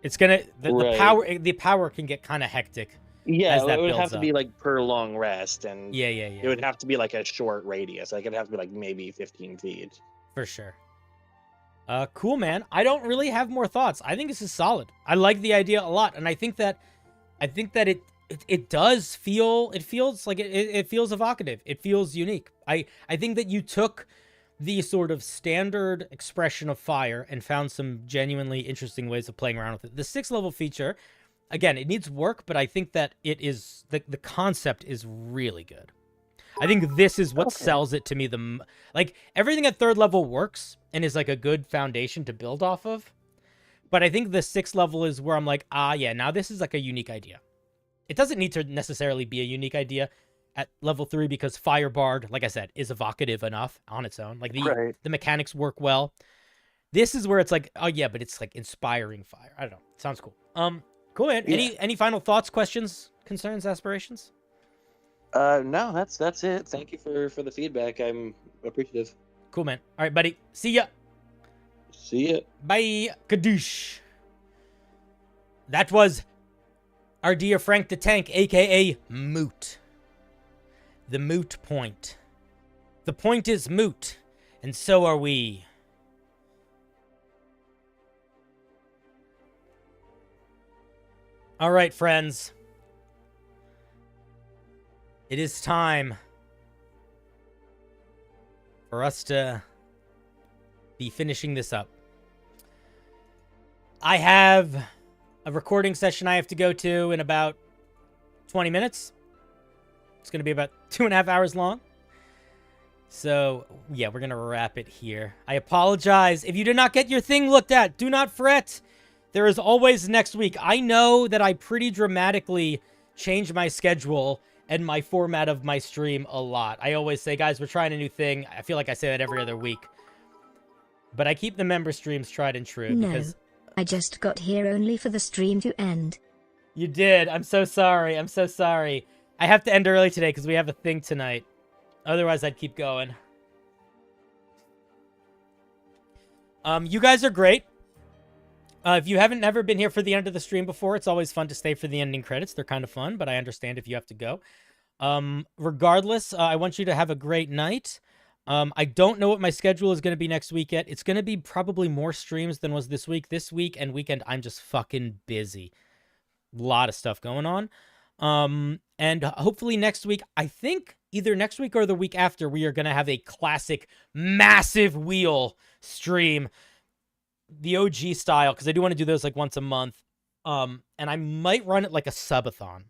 It's gonna, the power can get kind of hectic. Yeah, it would have to be like per long rest, and yeah. It would have to be like a short radius. Like, it'd have to be like maybe 15 feet. For sure. Cool, man. I don't really have more thoughts. I think this is solid. I like the idea a lot, and I think that it does feel, it feels like it feels evocative. It feels unique. I think that you took the sort of standard expression of fire and found some genuinely interesting ways of playing around with it. The 6th level feature, again, it needs work, but I think that it is, the concept is really good. I think this is what sells it to me. Like, everything at 3rd level works and is like a good foundation to build off of. But I think the 6th level is where I'm like, yeah, now this is like a unique idea. It doesn't need to necessarily be a unique idea at level 3 because Firebard, like I said, is evocative enough on its own. Like, the mechanics work well. This is where it's like, oh yeah, but it's like inspiring fire. I don't know. Sounds cool. Cool, man. Yeah. Any final thoughts, questions, concerns, aspirations? No, that's it. Thank you for the feedback. I'm appreciative. Cool, man. All right, buddy. See ya. See ya. Bye. Kadoosh. That was our dear Frank the Tank, aka Moot. The moot point. The point is moot, and so are we. All right, friends. It is time for us to be finishing this up. I have a recording session I have to go to in about 20 minutes. It's going to be about 2.5 hours long. So, yeah, we're going to wrap it here. I apologize. If you did not get your thing looked at, do not fret. There is always next week. I know that I pretty dramatically changed my schedule and my format of my stream a lot. I always say, guys, we're trying a new thing. I feel like I say that every other week. But I keep the member streams tried and true. No, because I just got here only for the stream to end. You did. I'm so sorry. I'm so sorry. I have to end early today because we have a thing tonight. Otherwise, I'd keep going. You guys are great. If you haven't ever been here for the end of the stream before, it's always fun to stay for the ending credits. They're kind of fun, but I understand if you have to go. Regardless, I want you to have a great night. I don't know what my schedule is going to be next week yet. It's going to be probably more streams than was this week. This week and weekend, I'm just fucking busy. A lot of stuff going on. And hopefully next week, I think either next week or the week after, we are going to have a classic massive wheel stream, the OG style, because I do want to do those like once a month. And I might run it like a subathon.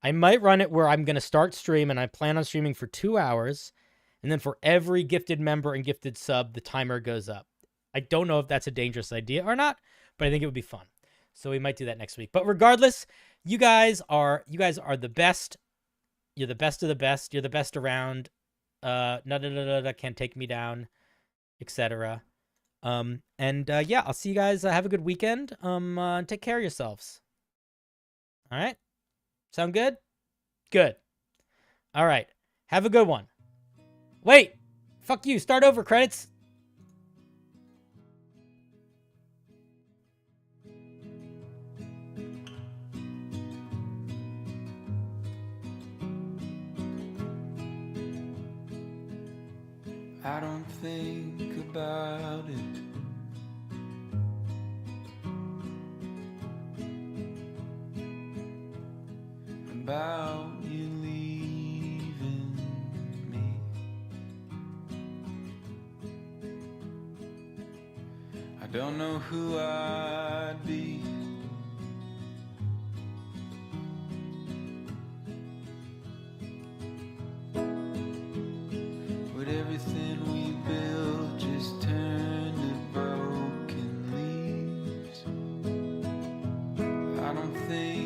I might run it where I'm going to start stream and I plan on streaming for 2 hours. And then for every gifted member and gifted sub, the timer goes up. I don't know if that's a dangerous idea or not, but I think it would be fun. So we might do that next week. But regardless, you guys are the best. You're the best of the best. You're the best around. Can't take me down, etc. Yeah, I'll see you guys. Have a good weekend. Take care of yourselves. All right. Sound good? Good. All right. Have a good one. Wait. Fuck you. Start over, credits. I don't think about it. About you leaving me. I don't know who I'd be with everything we built just turned to broken leaves. I don't think